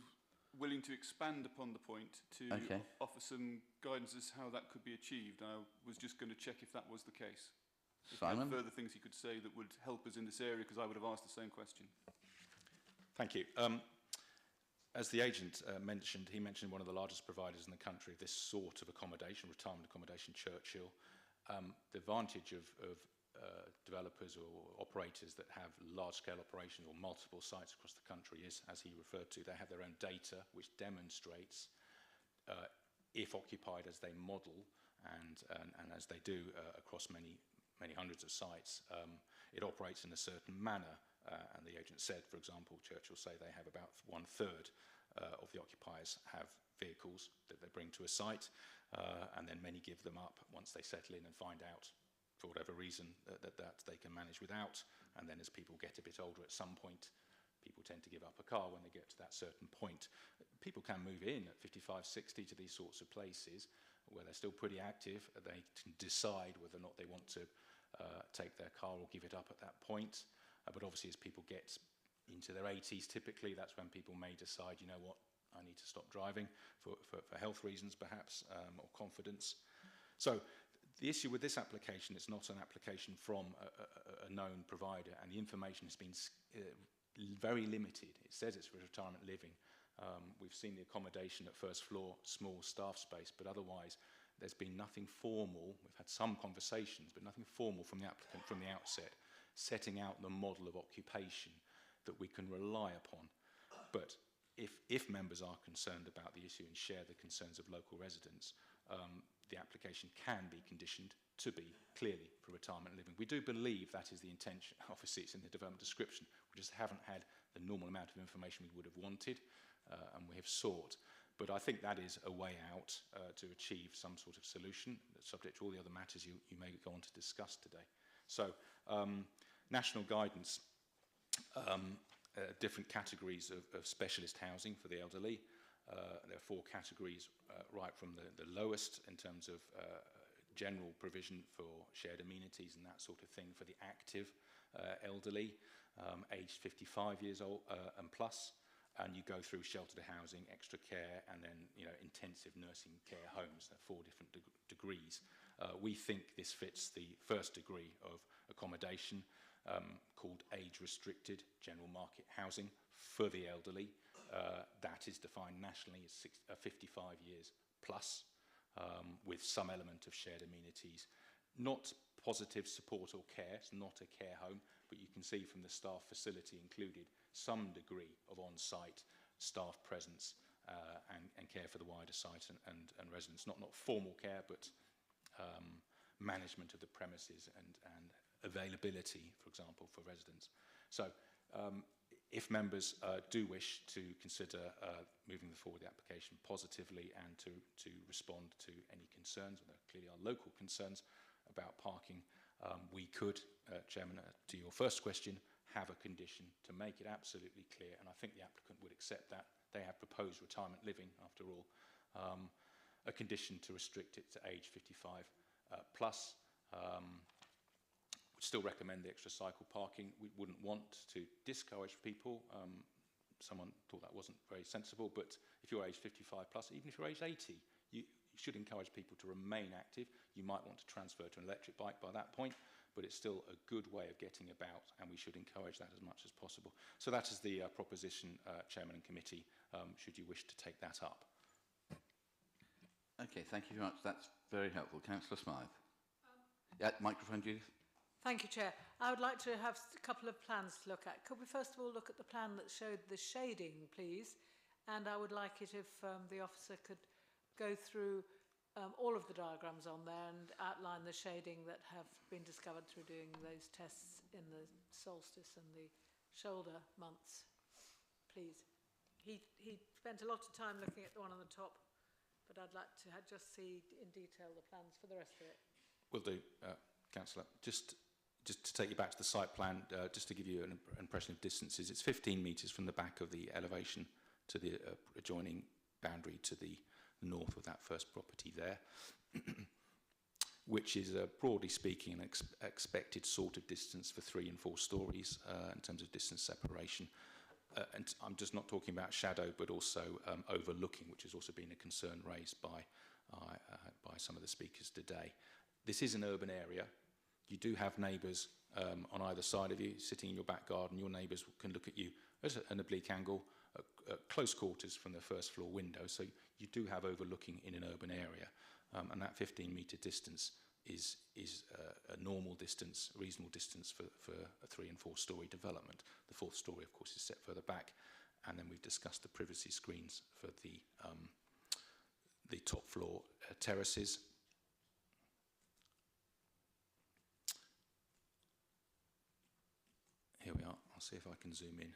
willing to expand upon the point to offer some guidance as how that could be achieved. I was just going to check if that was the case. If Simon? there were further things he could say that would help us in this area, because I would have asked the same question. Thank you. As the agent mentioned, he mentioned one of the largest providers in the country of this sort of accommodation, retirement accommodation, Churchill. The advantage of developers or operators that have large-scale operations or multiple sites across the country is, as he referred to, they have their own data which demonstrates, if occupied as they model and as they do across many hundreds of sites, it operates in a certain manner. And the agent said, for example, Churchill say they have about 1/3 of the occupiers have vehicles that they bring to a site, and then many give them up once they settle in and find out, for whatever reason, that they can manage without. And then as people get a bit older, at some point, people tend to give up a car when they get to that certain point. People can move in at 55, 60 to these sorts of places where they're still pretty active. They can decide whether or not they want to take their car or give it up at that point. But obviously, as people get into their 80s, typically, that's when people may decide, you know what, I need to stop driving for health reasons, perhaps, or confidence. So the issue with this application, it's not an application from a known provider, and the information has been very limited. It says it's for retirement living. We've seen the accommodation at first floor, small staff space, but otherwise there's been nothing formal. We've had some conversations, but nothing formal from the applicant from the outset, setting out the model of occupation that we can rely upon. But if members are concerned about the issue and share the concerns of local residents, the application can be conditioned to be clearly for retirement living. We do believe that is the intention. Obviously, it's in the development description. We just haven't had the normal amount of information we would have wanted, and we have sought. But I think that is a way out to achieve some sort of solution, subject to all the other matters you may go on to discuss today. So, national guidance, different categories of specialist housing for the elderly. There are 4 categories, right from the lowest in terms of general provision for shared amenities and that sort of thing for the active elderly, aged 55 years old and plus, and you go through sheltered housing, extra care, and then intensive nursing care homes. There are 4 different degrees. We think this fits the first degree of accommodation, called age-restricted general market housing for the elderly. That is defined nationally as 55 years plus, with some element of shared amenities. Not positive support or care, it's not a care home, but you can see from the staff facility included some degree of on-site staff presence and care for the wider site and residents. Not formal care, but management of the premises and availability, for example, for residents. So if members do wish to consider moving forward the application positively and to respond to any concerns, and there clearly are local concerns about parking, we could, Chairman, to your first question, have a condition to make it absolutely clear, and I think the applicant would accept that. They have proposed retirement living, after all, a condition to restrict it to age 55 plus, still recommend the extra cycle parking. We wouldn't want to discourage people. Someone thought that wasn't very sensible, but if you're age 55 plus, even if you're age 80, you should encourage people to remain active. You might want to transfer to an electric bike by that point, but it's still a good way of getting about, and we should encourage that as much as possible. So that is the proposition, Chairman and Committee, should you wish to take that up. Okay, thank you very much. That's very helpful. Councillor Smythe. Microphone, Judith. Thank you, Chair. I would like to have a couple of plans to look at. Could we first of all look at the plan that showed the shading, please? And I would like it if the officer could go through all of the diagrams on there and outline the shading that have been discovered through doing those tests in the solstice and the shoulder months, please. He spent a lot of time looking at the one on the top, but I'd like to just see in detail the plans for the rest of it. Will do, Councillor. Just to take you back to the site plan, just to give you an impression of distances, it's 15 metres from the back of the elevation to the adjoining boundary to the north of that first property there, which is, broadly speaking, an expected sort of distance for 3 and 4 stories in terms of distance separation. And I'm just not talking about shadow, but also overlooking, which has also been a concern raised by some of the speakers today. This is an urban area. You do have neighbours on either side of you, sitting in your back garden. Your neighbours can look at you at an oblique angle, at close quarters from the first floor window. So you do have overlooking in an urban area. And that 15-metre distance is a normal distance, a reasonable distance for a 3 and 4 story development. The 4th story, of course, is set further back. And then we've discussed the privacy screens for the top floor terraces. Here we are. I'll see if I can zoom in.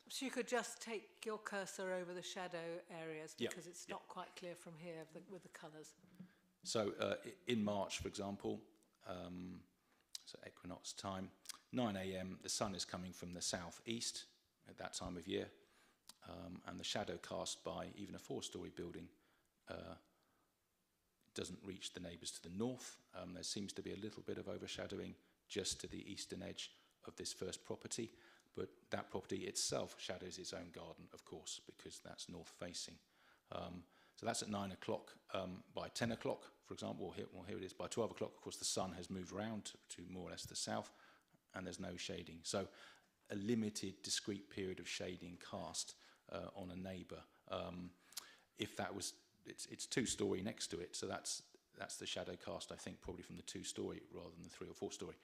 So you could just take your cursor over the shadow areas because it's not quite clear from here with the colours. So in March, for example, so equinox time, 9 a.m, the sun is coming from the southeast at that time of year, and the shadow cast by even a 4-story building doesn't reach the neighbours to the north. There seems to be a little bit of overshadowing just to the eastern edge of this first property, but that property itself shadows its own garden, of course, because that's north facing. So that's at 9 o'clock. By 10 o'clock, for example, here it is, by 12 o'clock, of course, the sun has moved around to more or less the south, and there's no shading. So a limited, discrete period of shading cast on a neighbour. If that was, it's 2-story next to it, so that's the shadow cast, I think, probably from the 2-story rather than the 3 or 4-story.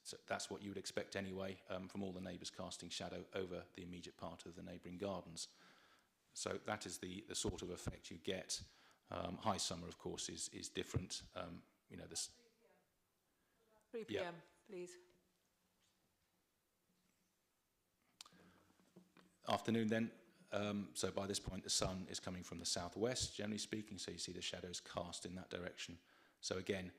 So that's what you would expect anyway from all the neighbours casting shadow over the immediate part of the neighbouring gardens. So that is the sort of effect you get. High summer, of course, is different. You know, this 3 p.m, please. Afternoon then. So by this point, the sun is coming from the southwest, generally speaking, so you see the shadows cast in that direction. So again,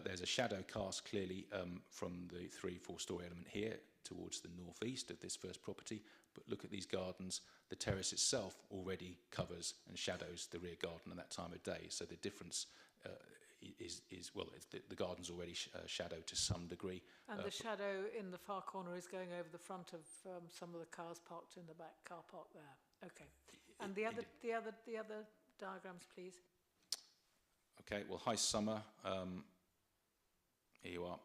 there's a shadow cast clearly from the 3-4 story element here towards the northeast of this first property, but look at these gardens. The terrace itself already covers and shadows the rear garden at that time of day, so the difference is well, the garden's already shadowed to some degree. And the shadow in the far corner is going over the front of some of the cars parked in the back car park there. Okay. And the other diagrams, please. Okay. Well, high summer. Here you are.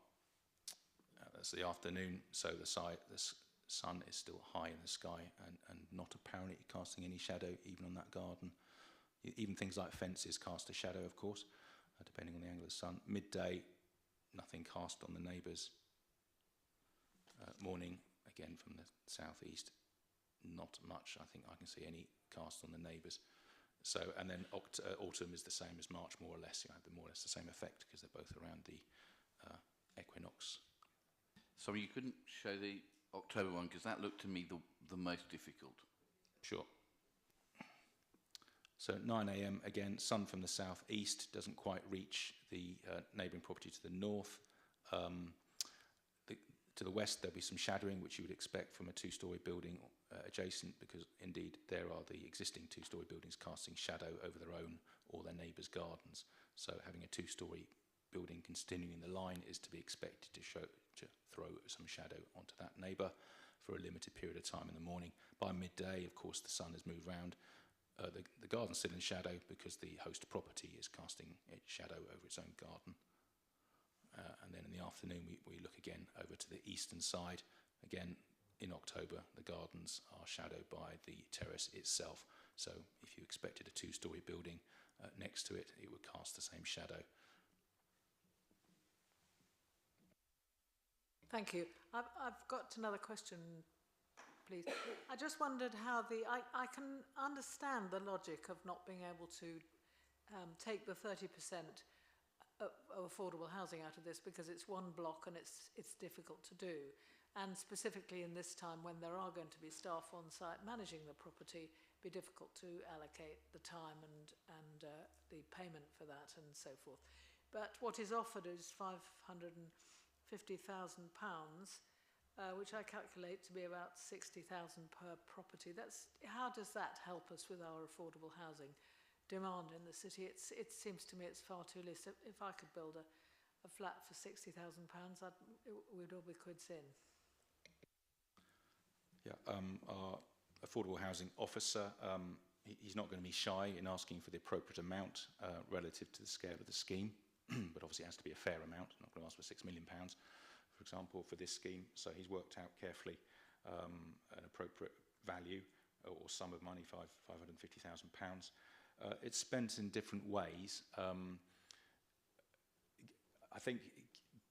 That's the afternoon, so the sun is still high in the sky and not apparently casting any shadow even on that garden. Even things like fences cast a shadow, of course, depending on the angle of the sun. Midday, nothing cast on the neighbours. Morning, again from the southeast, not much. I think I can see any cast on the neighbours. So, and then autumn is the same as March, more or less. You have more or less the same effect because they're both around the equinox. Sorry, you couldn't show the October one because that looked to me the most difficult. Sure. So 9 a.m, again, sun from the southeast, doesn't quite reach the neighbouring property to the north. To the west, there'll be some shadowing, which you would expect from a two-storey building adjacent, because indeed there are the existing two-storey buildings casting shadow over their own or their neighbours' gardens. So having a two-storey building continuing the line is to be expected to throw some shadow onto that neighbour for a limited period of time in the morning. By midday, of course, the sun has moved round. The garden's still in shadow because the host property is casting its shadow over its own garden. And then in the afternoon, we look again over to the eastern side. Again, in October, the gardens are shadowed by the terrace itself. So if you expected a two-storey building next to it, it would cast the same shadow. Thank you. I've got another question, please. I just wondered how I can understand the logic of not being able to take the 30% of affordable housing out of this, because it's one block and it's difficult to do. And specifically in this time when there are going to be staff on site managing the property, be difficult to allocate the time and the payment for that and so forth. But what is offered is £550,000, which I calculate to be about 60,000 per property. How does that help us with our affordable housing demand in the city? It seems to me it's far too little. If I could build a flat for £60,000, we'd all be quids in. Yeah, our affordable housing officer, he's not going to be shy in asking for the appropriate amount relative to the scale of the scheme, but obviously it has to be a fair amount. I'm not going to ask for £6 million, for example, for this scheme. So he's worked out carefully an appropriate value or sum of money, £550,000. It's spent in different ways. I think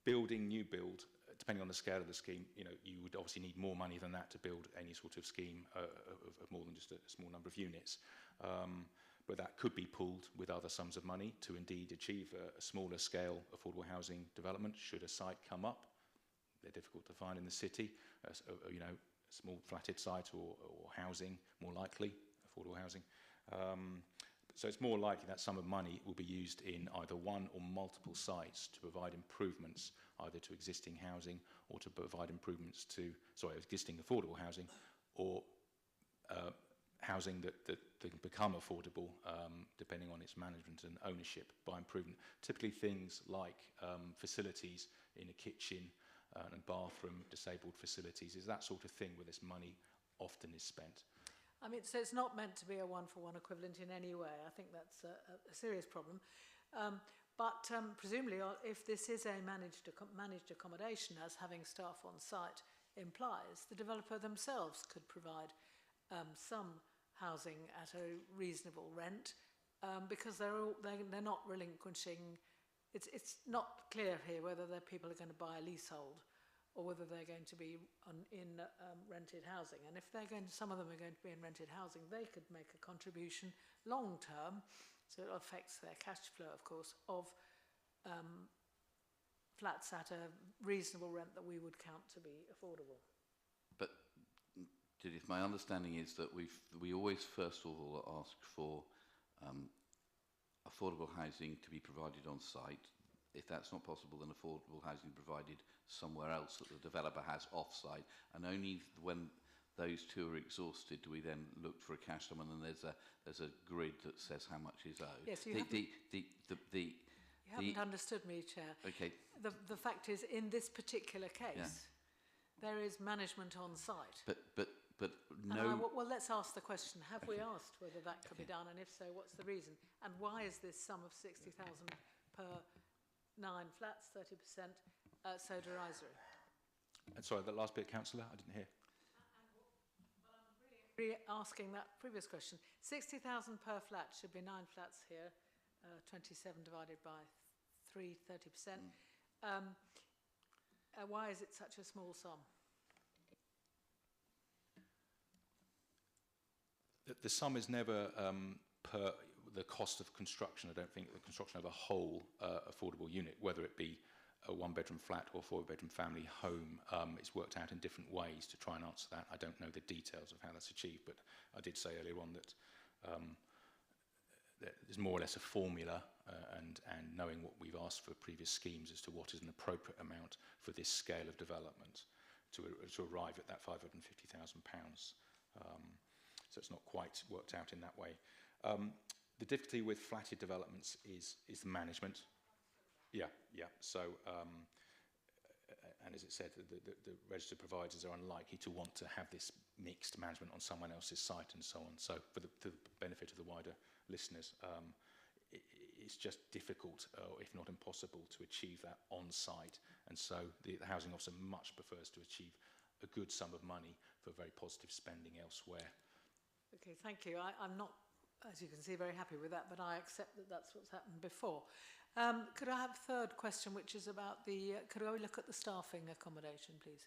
new build, depending on the scale of the scheme, you would obviously need more money than that to build any sort of scheme of more than just a small number of units. But that could be pooled with other sums of money to indeed achieve a smaller scale affordable housing development should a site come up. They're difficult to find in the city. A small flatted site or housing, more likely, affordable housing. So it's more likely that sum of money will be used in either one or multiple sites to provide improvements either to existing housing or to provide improvements to, existing affordable housing, or housing that can become affordable depending on its management and ownership by improvement. Typically things like facilities in a kitchen and bathroom, disabled facilities, is that sort of thing where this money often is spent. I mean, so it's not meant to be a one-for-one equivalent in any way. I think that's a serious problem. But presumably, if this is a managed accommodation, as having staff on site implies, the developer themselves could provide some housing at a reasonable rent, because they're not relinquishing. It's not clear here whether the people are going to buy a leasehold or whether they're going to be in rented housing. And if some of them are going to be in rented housing, they could make a contribution long term, so it affects their cash flow, of course, of flats at a reasonable rent that we would count to be affordable. But Judith, my understanding is that we always first of all ask for affordable housing to be provided on site. If that's not possible, then affordable housing provided somewhere else that the developer has off-site. And only when those two are exhausted do we then look for a cash sum, and then there's a grid that says how much is owed. Yes, you haven't understood me, Chair. Okay. The fact is, in this particular case, there is management on site. But no. Well, let's ask the question: have we asked whether that could be done, and if so, what's the reason? And why is this sum of 60,000 per 9 flats, 30%, so derisory? Sorry, that last bit, Councillor, I didn't hear. Asking that previous question, 60,000 per flat should be 9 flats here, 27 divided by 3, 30%. Why is it such a small sum? The sum is never per the cost of construction. I don't think the construction of a whole affordable unit, whether it be a one-bedroom flat or four-bedroom family home, is worked out in different ways to try and answer that. I don't know the details of how that's achieved, but I did say earlier on that there's more or less a formula and knowing what we've asked for previous schemes as to what is an appropriate amount for this scale of development to arrive at that £550,000. So it's not quite worked out in that way. The difficulty with flatted developments is the management. Yeah. So, and as it said, the registered providers are unlikely to want to have this mixed management on someone else's site and so on. So, for the benefit of the wider listeners, it's just difficult, if not impossible, to achieve that on site. And so, the housing officer much prefers to achieve a good sum of money for very positive spending elsewhere. Okay, thank you. I'm not, as you can see, very happy with that, but I accept that that's what's happened before. Could I have a third question, which is about the, could I look at the staffing accommodation, please?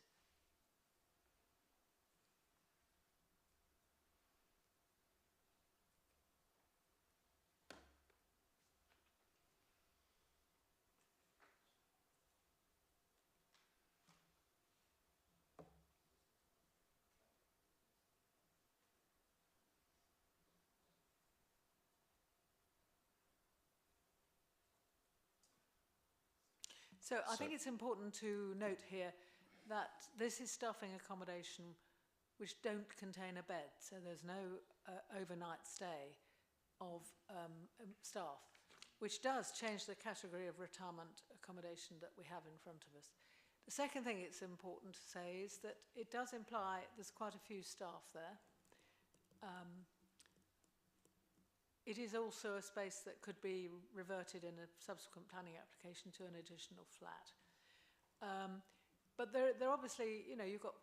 So I think it's important to note here that this is staffing accommodation which don't contain a bed, so there's no overnight stay of staff, which does change the category of retirement accommodation that we have in front of us. The second thing it's important to say is that it does imply there's quite a few staff there. It is also a space that could be reverted in a subsequent planning application to an additional flat. But they're obviously, you know, you've got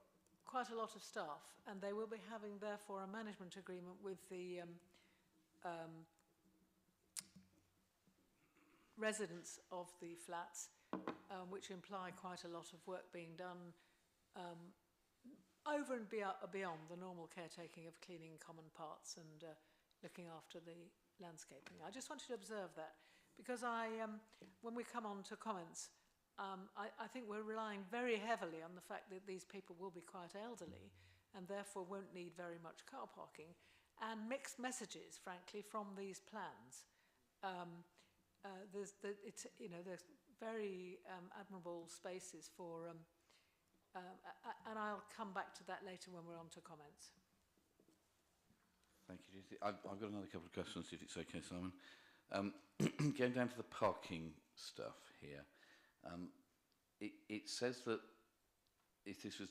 quite a lot of staff, and they will be having, therefore, a management agreement with the residents of the flats, which imply quite a lot of work being done over and beyond the normal caretaking of cleaning common parts and looking after the landscaping. I just wanted to observe that because when we come on to comments, I think we're relying very heavily on the fact that these people will be quite elderly and therefore won't need very much car parking, and mixed messages, frankly, from these plans. There's very admirable spaces for, and I'll come back to that later when we're on to comments. Thank you, Judith. I've got another couple of questions, if it's okay, Simon. Going down to the parking stuff here, it says that if this was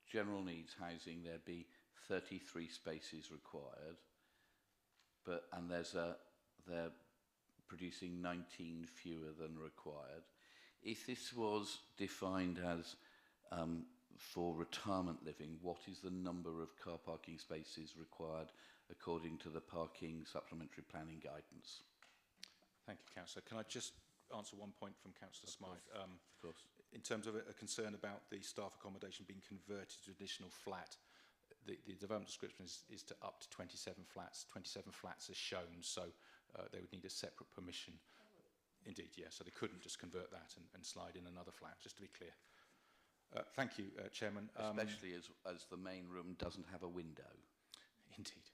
general needs housing, there'd be 33 spaces required, and they're producing 19 fewer than required. If this was defined as for retirement living, what is the number of car parking spaces required according to the parking supplementary planning guidance? Thank you, Councillor. Can I just answer one point from Councillor Smythe? Of course. In terms of a concern about the staff accommodation being converted to additional flat, the development description is to up to 27 flats. 27 flats are shown, so they would need a separate permission. Indeed, yeah. So they couldn't just convert that and slide in another flat, just to be clear. Thank you, Chairman. Especially as the main room doesn't have a window. Indeed.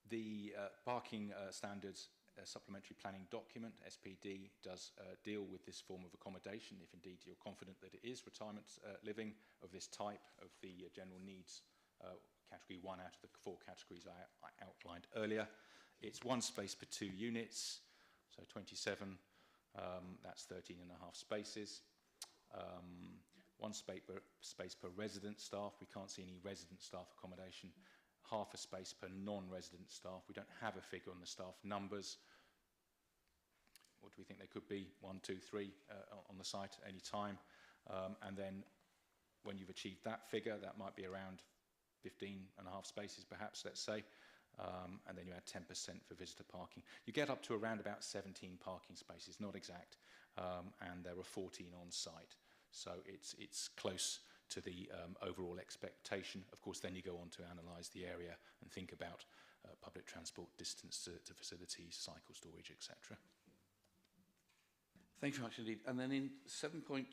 The parking standards supplementary planning document, SPD, does deal with this form of accommodation, if indeed you're confident that it is retirement living of this type of the general needs category 1 out of the 4 categories I outlined earlier. It's 1 space per 2 units, so 27, that's 13 and a half spaces. 1 space per resident staff. We can't see any resident staff accommodation. Half a space per non-resident staff. We don't have a figure on the staff numbers. What do we think they could be? 1, 2, 3 on the site at any time. And then when you've achieved that figure, that might be around 15 and a half spaces perhaps, let's say. And then you add 10% for visitor parking. You get up to around about 17 parking spaces, not exact, and there are 14 on site. So it's close to the overall expectation. Of course, then you go on to analyse the area and think about public transport, distance to facilities, cycle storage, etc. Thank you very much indeed. And then in 7.20,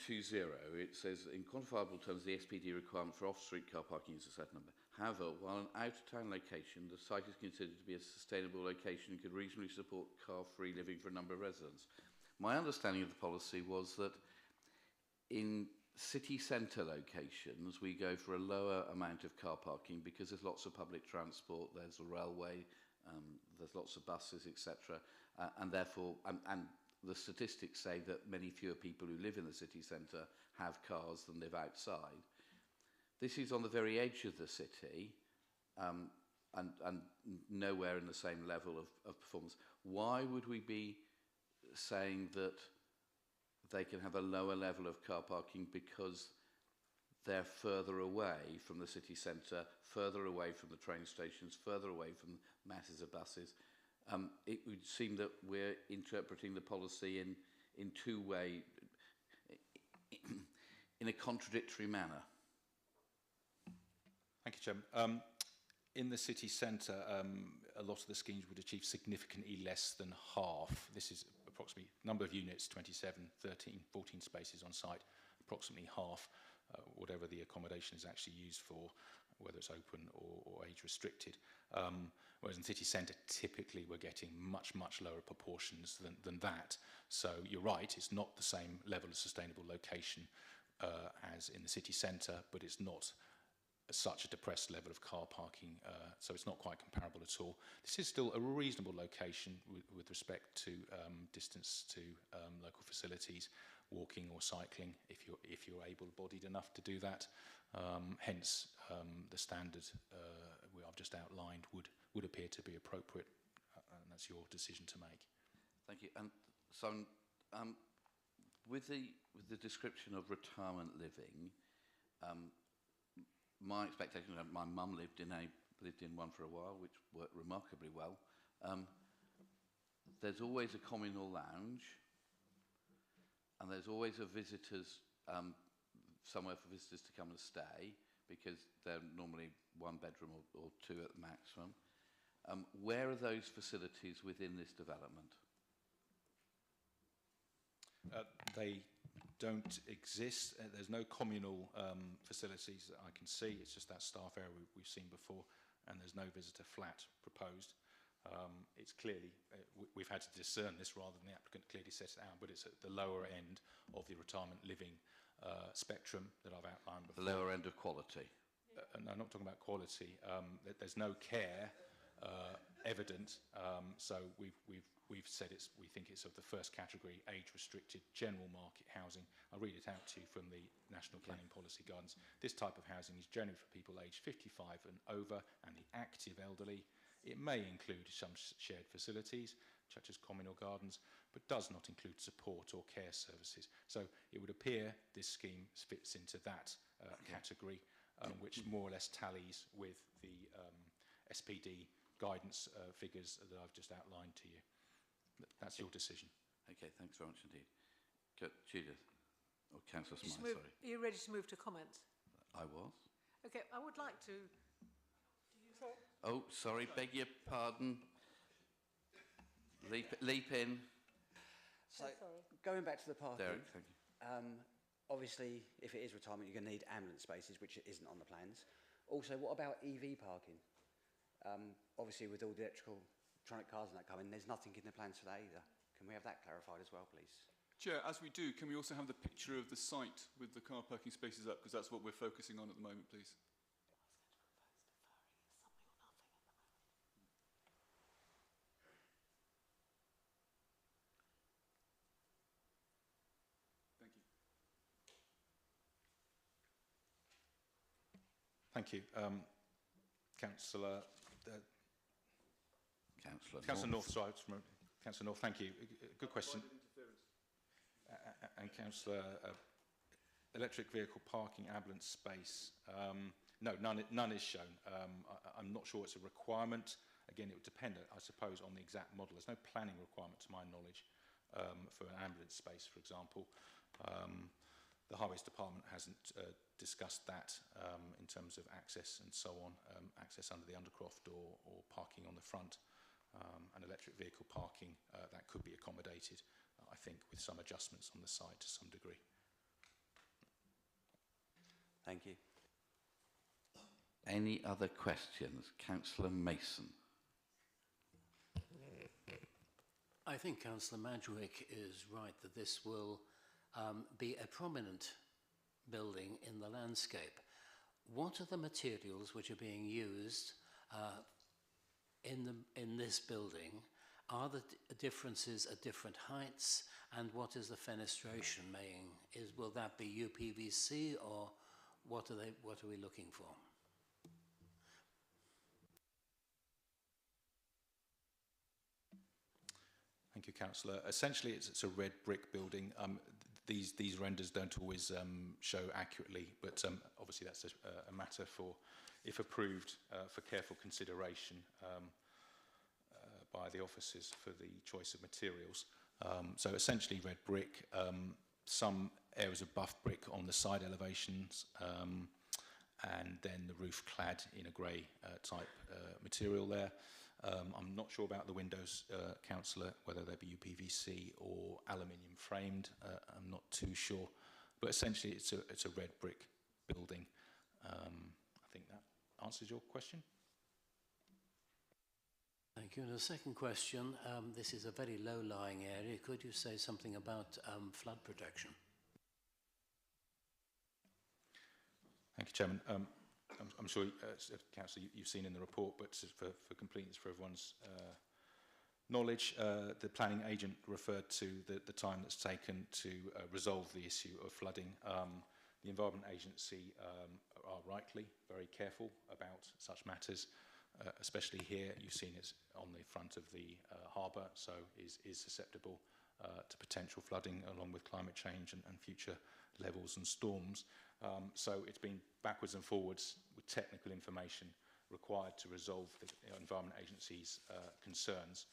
it says, in quantifiable terms, the SPD requirement for off-street car parking is a set number. However, while an out-of-town location, the site is considered to be a sustainable location and could reasonably support car-free living for a number of residents. My understanding of the policy was that in city centre locations, we go for a lower amount of car parking because there's lots of public transport, there's a railway, there's lots of buses, etc. And therefore, and the statistics say that many fewer people who live in the city centre have cars than live outside. This is on the very edge of the city and nowhere in the same level of performance. Why would we be saying that they can have a lower level of car parking because they're further away from the city centre, further away from the train stations, further away from masses of buses? It would seem that we're interpreting the policy in two ways, in a contradictory manner. Thank you, Chairman. In the city centre, a lot of the schemes would achieve significantly less than half. This is approximately number of units, 27, 13, 14 spaces on site, approximately half, whatever the accommodation is actually used for, whether it's open or age restricted. Whereas in city centre, typically we're getting much, much lower proportions than that. So you're right, it's not the same level of sustainable location as in the city centre, but it's not such a depressed level of car parking, so it's not quite comparable at all. This is still a reasonable location with respect to distance to local facilities, walking or cycling, if you're able-bodied enough to do that. Hence, the standard I've just outlined would appear to be appropriate, and that's your decision to make. Thank you. And so, with the description of retirement living, my expectation, my mum lived in one for a while, which worked remarkably well. There's always a communal lounge, and there's always a visitors, somewhere for visitors to come and stay, because they're normally one bedroom or two at the maximum. Where are those facilities within this development? They don't exist. There's no communal facilities that I can see. It's just that staff area we've seen before, and there's no visitor flat proposed. It's clearly, we've had to discern this rather than the applicant clearly set it out, but it's at the lower end of the retirement living spectrum that I've outlined before. The lower end of quality? No, I'm not talking about quality. There's no care evident, so we've said we think it's of the first category, age-restricted, general market housing. I'll read it out to you from the National Planning Policy Guidance. This type of housing is generally for people aged 55 and over and the active elderly. It may include some shared facilities, such as communal gardens, but does not include support or care services. So it would appear this scheme fits into that category, which more or less tallies with the SPD guidance figures that I've just outlined to you. That's your decision. Okay, thanks very much indeed. Judith, or Councillor Smythe, sorry. Are you ready to move to comments? I was. Okay, I would like to... Sorry. Oh, sorry, beg your pardon. Leap in. So, going back to the parking, Derek, thank you. Obviously, if it is retirement, you're going to need ambulance spaces, which isn't on the plans. Also, what about EV parking? Obviously, with all the electronic cars and that coming, there's nothing in the plans for that either. Can we have that clarified as well, please? Chair, as we do, can we also have the picture of the site with the car parking spaces up? Because that's what we're focusing on at the moment, please. Thank you. Councillor North, sorry, Councillor North, thank you. Good question. And Councillor, electric vehicle parking ambulance space. No, none is shown. I'm not sure it's a requirement. Again, it would depend, I suppose, on the exact model. There's no planning requirement, to my knowledge, for an ambulance space, for example. The Highways Department hasn't discussed that in terms of access and so on, access under the undercroft or parking on the front. And electric vehicle parking, that could be accommodated, I think, with some adjustments on the side to some degree. Thank you. Any other questions? Councillor Mason. I think Councillor Madgwick is right that this will be a prominent building in the landscape. What are the materials which are being used in this building? Are the differences at different heights? And what is the fenestration making? Will that be UPVC, or what are we looking for? Thank you, Councillor. Essentially, it's a red brick building. These renders don't always show accurately, but obviously that's a matter for, if approved, for careful consideration by the officers for the choice of materials. So essentially red brick, some areas of buff brick on the side elevations, and then the roof clad in a grey type material there. I'm not sure about the windows, Councillor, whether they be UPVC or aluminium framed. I'm not too sure, but essentially it's a red brick building. I think that answers your question. Thank you. And a second question, this is a very low-lying area. Could you say something about flood protection? Thank you, Chairman. I'm sure, Councillor, you've seen in the report, but for completeness, for everyone's knowledge, the planning agent referred to the time that's taken to resolve the issue of flooding. The Environment Agency are rightly very careful about such matters, especially here. You've seen it on the front of the harbour, so is susceptible to potential flooding along with climate change and future levels and storms. So it's been backwards and forwards with technical information required to resolve the Environment Agency's concerns.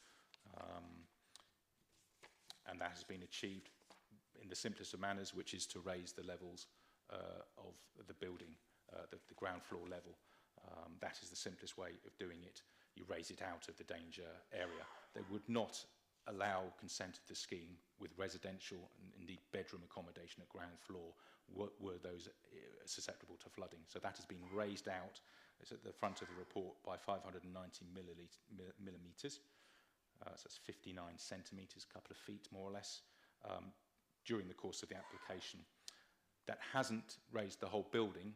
And that has been achieved in the simplest of manners, which is to raise the levels of the building, the ground floor level. That is the simplest way of doing it. You raise it out of the danger area. They would not allow consent of the scheme with residential and indeed bedroom accommodation at ground floor were those susceptible to flooding. So that has been raised out. It's at the front of the report by 590 millimetres. So that's 59 centimetres, a couple of feet more or less, during the course of the application. That hasn't raised the whole building.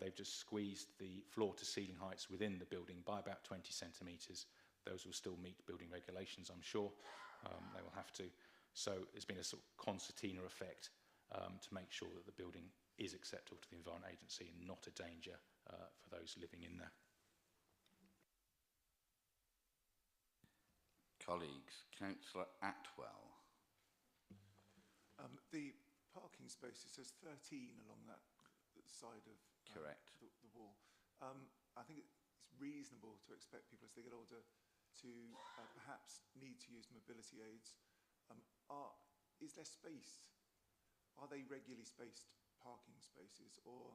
They've just squeezed the floor to ceiling heights within the building by about 20 centimetres. Those will still meet building regulations, I'm sure. They will have to. So there's been a sort of concertina effect to make sure that the building is acceptable to the Environment Agency and not a danger for those living in there. Colleagues, Councillor Atwell. The parking spaces, there's 13 along that side of correct the wall. I think it's reasonable to expect people as they get older to perhaps need to use mobility aids. Is there space? Are they regularly spaced parking spaces, or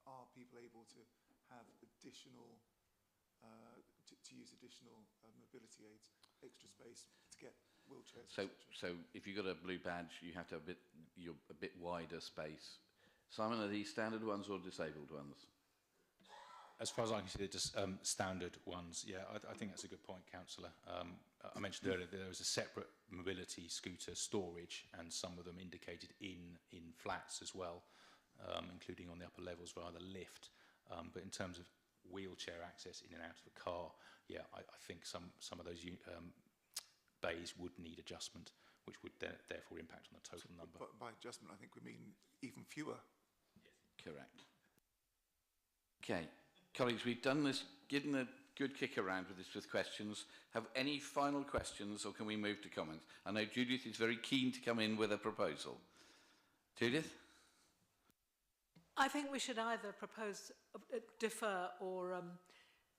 are people able to have additional, to use additional mobility aids, extra space to get wheelchairs? So if you've got a blue badge, you have to have a bit wider space. Simon, are these standard ones or disabled ones? As far as I can see, they're just standard ones. Yeah, I think that's a good point, Councillor. I mentioned earlier there was a separate mobility scooter storage, and some of them indicated in flats as well, including on the upper levels via the lift. But in terms of wheelchair access in and out of a car, yeah, I think some of those bays would need adjustment, which would therefore impact on the total number. But by adjustment, I think we mean even fewer. Yes. Correct. Okay. Colleagues, we've done this, given a good kick around with this with questions. Have any final questions, or can we move to comments? I know Judith is very keen to come in with a proposal. Judith? I think we should either propose, defer or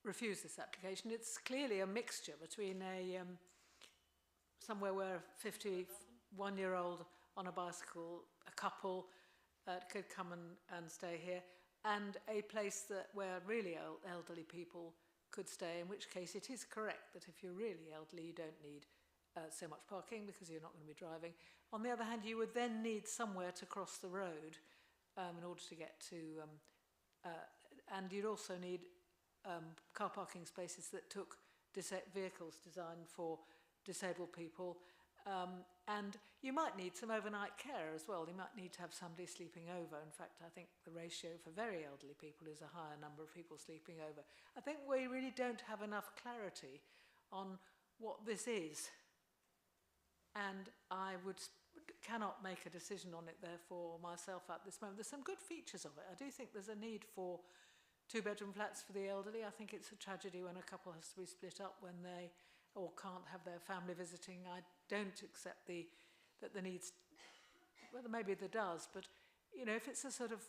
refuse this application. It's clearly a mixture between somewhere where a 51-year-old on a bicycle, a couple could come and stay here, and a place where really elderly people could stay, in which case it is correct that if you're really elderly, you don't need so much parking because you're not going to be driving. On the other hand, you would then need somewhere to cross the road in order to get to and you'd also need car parking spaces that took vehicles designed for disabled people. And you might need some overnight care as well. You might need to have somebody sleeping over. In fact, I think the ratio for very elderly people is a higher number of people sleeping over. I think we really don't have enough clarity on what this is. And I cannot make a decision on it, therefore, myself at this moment. There's some good features of it. I do think there's a need for two-bedroom flats for the elderly. I think it's a tragedy when a couple has to be split up when they or can't have their family visiting. I don't accept that the needs, well, maybe there does, but, you know, if it's a sort of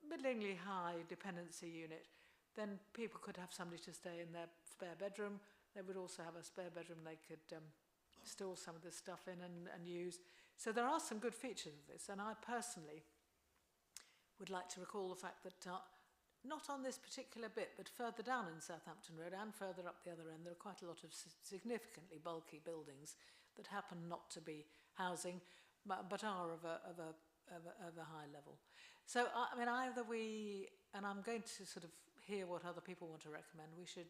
middlingly high dependency unit, then people could have somebody to stay in their spare bedroom. They would also have a spare bedroom they could store some of this stuff in and use. So there are some good features of this, and I personally would like to recall the fact that not on this particular bit, but further down in Southampton Road and further up the other end, there are quite a lot of significantly bulky buildings that happen not to be housing, but are of a high level. So, I mean, either we, and I'm going to sort of hear what other people want to recommend, we should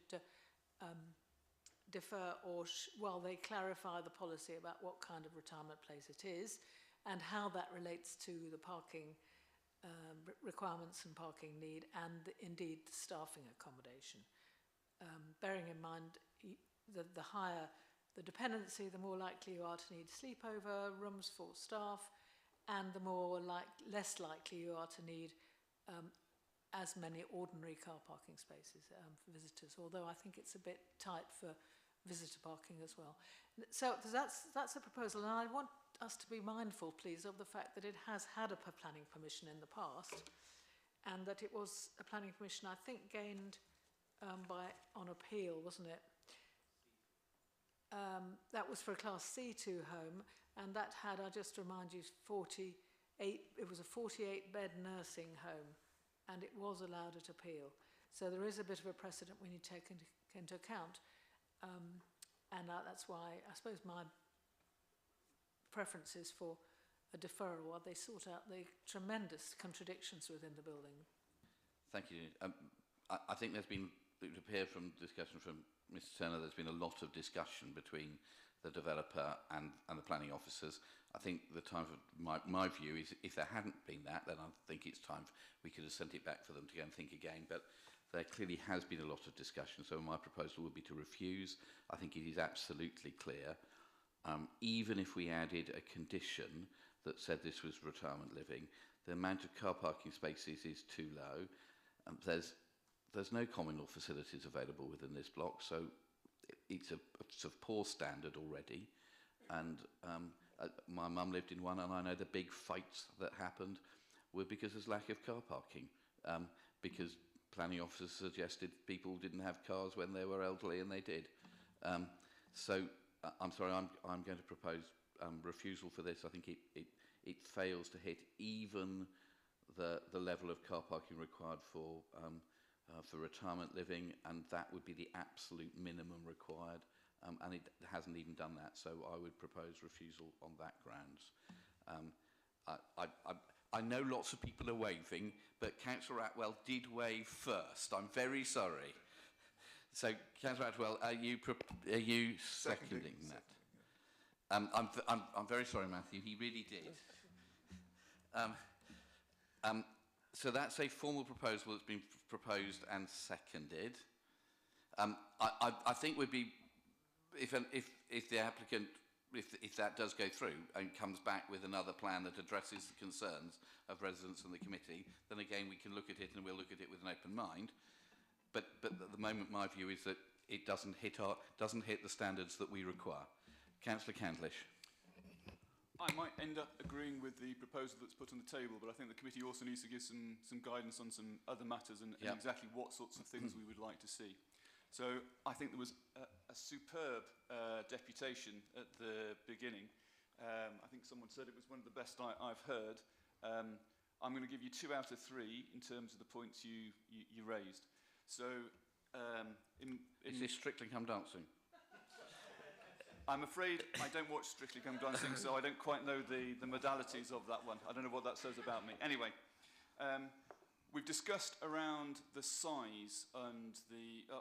defer or, well, they clarify the policy about what kind of retirement place it is and how that relates to the parking requirements and parking need, and indeed the staffing accommodation. Bearing in mind the higher the dependency, the more likely you are to need sleepover rooms for staff, and the less likely you are to need as many ordinary car parking spaces for visitors, although I think it's a bit tight for visitor parking as well. So that's a proposal, and I want us to be mindful, please, of the fact that it has had a planning permission in the past, and that it was a planning permission, I think, gained on appeal, wasn't it? That was for a Class C2 home, and that had, I just remind you, 48. It was a 48-bed nursing home, and it was allowed at appeal. So there is a bit of a precedent we need to take into account, and that's why I suppose my preference is for a deferral while they sort out the tremendous contradictions within the building. Thank you. I think there's been, it would appear from discussion from Mr Turner, there's been a lot of discussion between the developer and the planning officers. I think the time for my view is if there hadn't been that, then I think it's time we could have sent it back for them to go and think again. But there clearly has been a lot of discussion, so my proposal would be to refuse. I think it is absolutely clear. Even if we added a condition that said this was retirement living, the amount of car parking spaces is too low. There's no communal facilities available within this block, so it's a sort of poor standard already. And my mum lived in one, and I know the big fights that happened were because there's lack of car parking, because planning officers suggested people didn't have cars when they were elderly, and they did. So I'm sorry, I'm going to propose refusal for this. I think it fails to hit even the level of car parking required for retirement living, and that would be the absolute minimum required, and it hasn't even done that. So I would propose refusal on that grounds. I know lots of people are waving, but Councillor Atwell did wave first. I'm very sorry. So, Councillor Atwell, are you seconding that? I'm very sorry, Matthew. He really did. So that's a formal proposal that's been proposed and seconded. I think would be if the applicant, if that does go through and comes back with another plan that addresses the concerns of residents and the committee, then again we can look at it, and we'll look at it with an open mind. But at the moment, my view is that it doesn't hit the standards that we require. Councillor Candlish. I might end up agreeing with the proposal that's put on the table, but I think the committee also needs to give some guidance on some other matters and exactly what sorts of things we would like to see. So I think there was a superb deputation at the beginning. I think someone said it was one of the best I've heard. I'm going to give you 2 out of 3 in terms of the points you raised. So, is this Strictly Come Dancing? I'm afraid I don't watch Strictly Come Dancing, so I don't quite know the modalities of that one. I don't know what that says about me. Anyway, We've discussed around the size and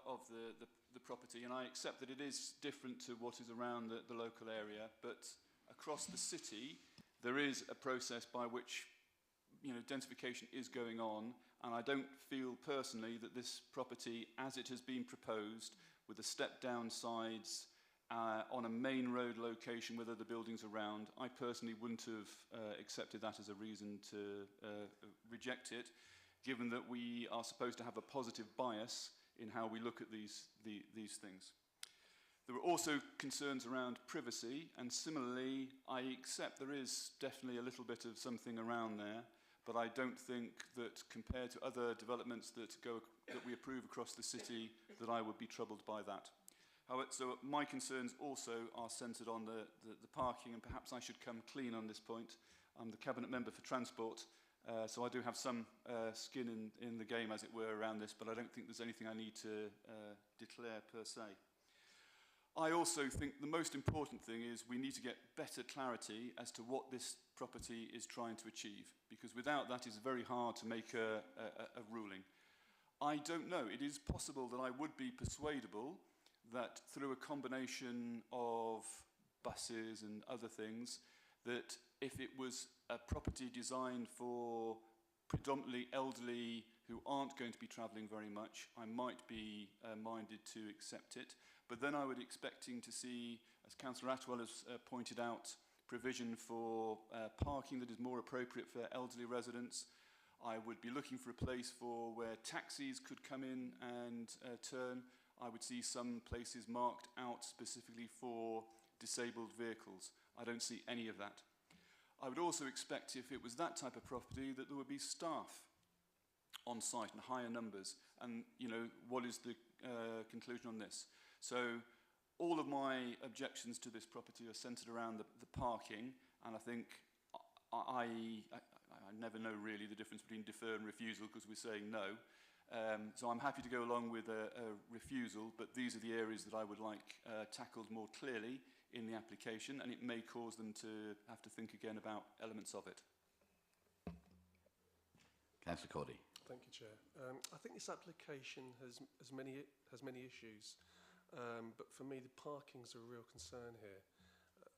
of the property, and I accept that it is different to what is around the local area, but across the city there is a process by which densification is going on, and I don't feel personally that this property, as it has been proposed, with the step-down sides on a main road location with other buildings around, I personally wouldn't have accepted that as a reason to reject it, given that we are supposed to have a positive bias in how we look at these things. There were also concerns around privacy, and similarly, I accept there is definitely a little bit of something around there, but I don't think that compared to other developments that we approve across the city, that I would be troubled by that. However, so my concerns also are centred on the parking, and perhaps I should come clean on this point. I'm the Cabinet Member for Transport, so I do have some skin in the game, as it were, around this, but I don't think there's anything I need to declare per se. I also think the most important thing is we need to get better clarity as to what this property is trying to achieve, because without that it's very hard to make a ruling. I don't know. It is possible that I would be persuadable that through a combination of buses and other things, that if it was a property designed for predominantly elderly who aren't going to be travelling very much, I might be minded to accept it. But then I would expecting to see, as Councillor Atwell has pointed out, provision for parking that is more appropriate for elderly residents. I would be looking for a place for where taxis could come in and turn. I would see some places marked out specifically for disabled vehicles. I don't see any of that. I would also expect, if it was that type of property, that there would be staff on site in higher numbers. And, what is the conclusion on this? So all of my objections to this property are centred around the parking, and I think I never know really the difference between defer and refusal, because we're saying no. So I'm happy to go along with a refusal, but these are the areas that I would like tackled more clearly in the application, and it may cause them to have to think again about elements of it. Councillor Cordy. Thank you, Chair. I think this application has many issues, but for me the parking's a real concern here.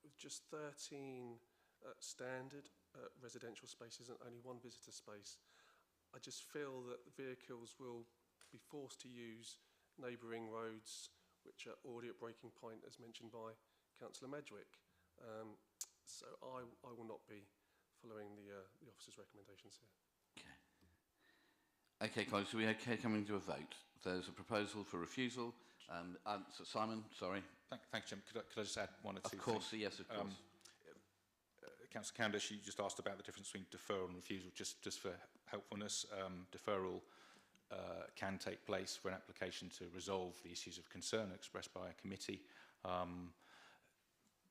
With just 13 standard residential spaces and only one visitor space, I just feel that vehicles will be forced to use neighbouring roads which are already at breaking point, as mentioned by Councillor Medwick. So I will not be following the officer's recommendations here. Okay, colleagues, so we're okay coming to a vote. There's a proposal for refusal. So Simon, sorry. Thank you, Jim. Could I just add one or two things? Of course, yes, of course. Councillor Candice, you just asked about the difference between deferral and refusal. Just for helpfulness, deferral can take place for an application to resolve the issues of concern expressed by a committee,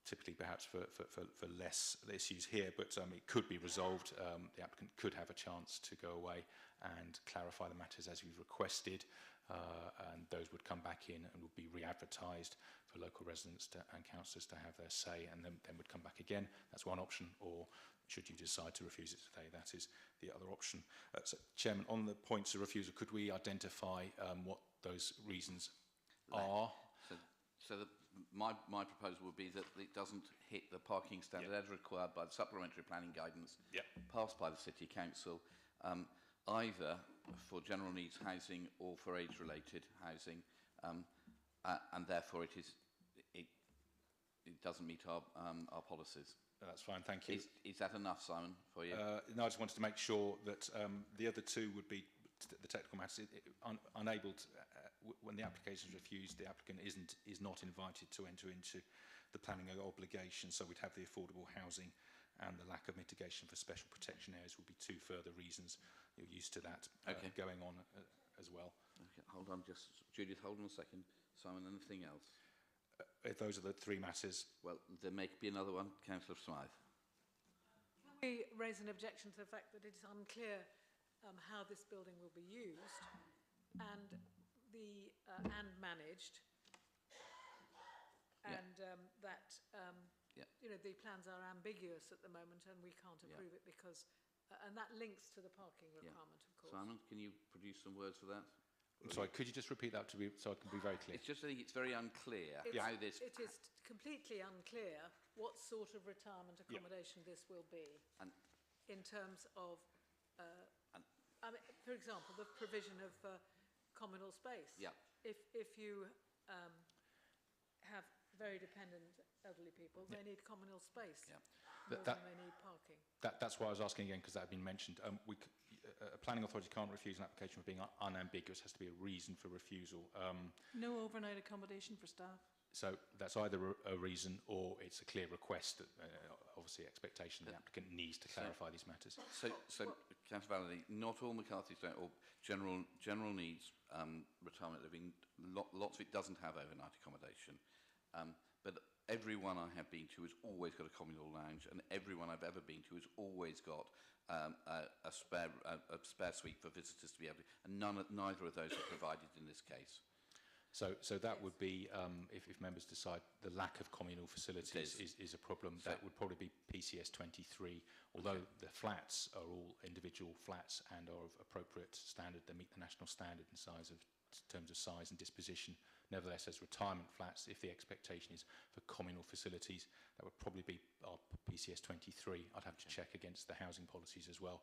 typically perhaps for less issues here, but it could be resolved. The applicant could have a chance to go away and clarify the matters as you've requested, and those would come back in and would be re-advertised for local residents and councillors to have their say, and then would come back again. That's one option, or should you decide to refuse it today, that is the other option. So, Chairman, on the points of refusal, could we identify what those reasons are? So my proposal would be that it doesn't hit the parking standard as required by the supplementary planning guidance passed by the City Council, either for general needs housing or for age-related housing, and therefore it doesn't meet our policies. That's fine, thank you. Is that enough, Simon, for you? No, I just wanted to make sure that the other two would be the technical matters. Unable to, when the application is refused, the applicant is not invited to enter into the planning obligation, so we'd have the affordable housing and the lack of mitigation for special protection areas would be two further reasons. You're used to that going on as well. Okay, hold on, just Judith, hold on a second. Simon, anything else? Those are the three matters. Well, there may be another one. Councillor Smythe. Can we raise an objection to the fact that it's unclear how this building will be used and managed, and that the plans are ambiguous at the moment, and we can't approve it because And that links to the parking requirement, of course. Simon, can you produce some words for that? I'm sorry, could you just repeat that so I can be very clear? It's just I think it's very unclear how this... It is completely unclear what sort of retirement accommodation this will be in terms of, I mean, for example, the provision of communal space. Yeah. If you have very dependent elderly people, they need communal space more than they need parking. That's why I was asking again, because that had been mentioned. A planning authority can't refuse an application for being unambiguous. It has to be a reason for refusal. No overnight accommodation for staff? So that's either a reason or it's a clear request, obviously expectation the applicant needs to clarify these matters. So Councillor Valley, not all McCarthy's don't, or general needs retirement living, lots of it doesn't have overnight accommodation. But everyone I have been to has always got a communal lounge, and everyone I've ever been to has always got a spare suite for visitors to be able to, and neither of those are provided in this case. So that would be, if members decide the lack of communal facilities is a problem, that would probably be PCS 23, although the flats are all individual flats and are of appropriate standard, they meet the national standard in terms of size and disposition. Nevertheless, as retirement flats, if the expectation is for communal facilities, that would probably be our PCS 23. I'd have to check against the housing policies as well.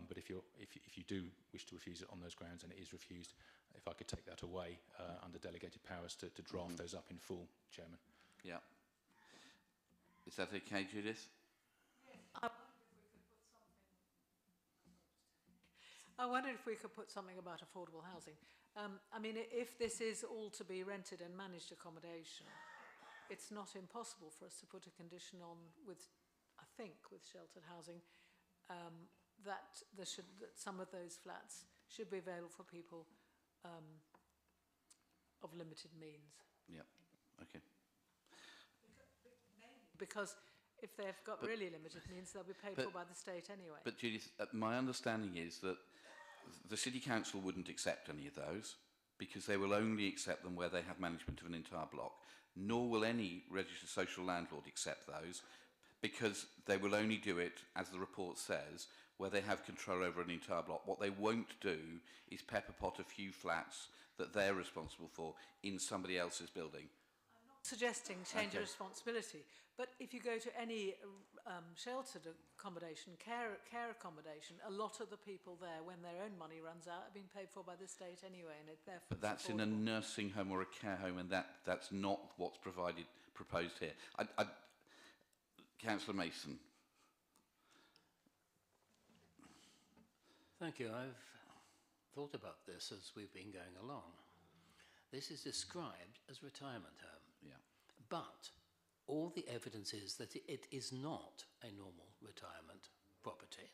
But if you do wish to refuse it on those grounds and it is refused, if I could take that away under delegated powers to draft those up in full, Chairman. Yeah. Is that okay, Judith? I wondered if we could put something about affordable housing. I mean, if this is all to be rented and managed accommodation, it's not impossible for us to put a condition on with sheltered housing, that some of those flats should be available for people of limited means. Yeah. Okay. Because if they've got really limited means, they'll be paid for by the state anyway. But Judith, my understanding is that the City Council wouldn't accept any of those because they will only accept them where they have management of an entire block, nor will any registered social landlord accept those because they will only do it, as the report says, where they have control over an entire block. What they won't do is pepper pot a few flats that they're responsible for in somebody else's building. I'm not suggesting change of responsibility, but if you go to any sheltered accommodation, care accommodation, a lot of the people there, when their own money runs out, are being paid for by the state anyway, and therefore. But that's in a nursing home or a care home, and that's not what's proposed here. Councillor Mason. Thank you. I've thought about this as we've been going along. This is described as retirement home. Yeah. But all the evidence is that it is not a normal retirement property.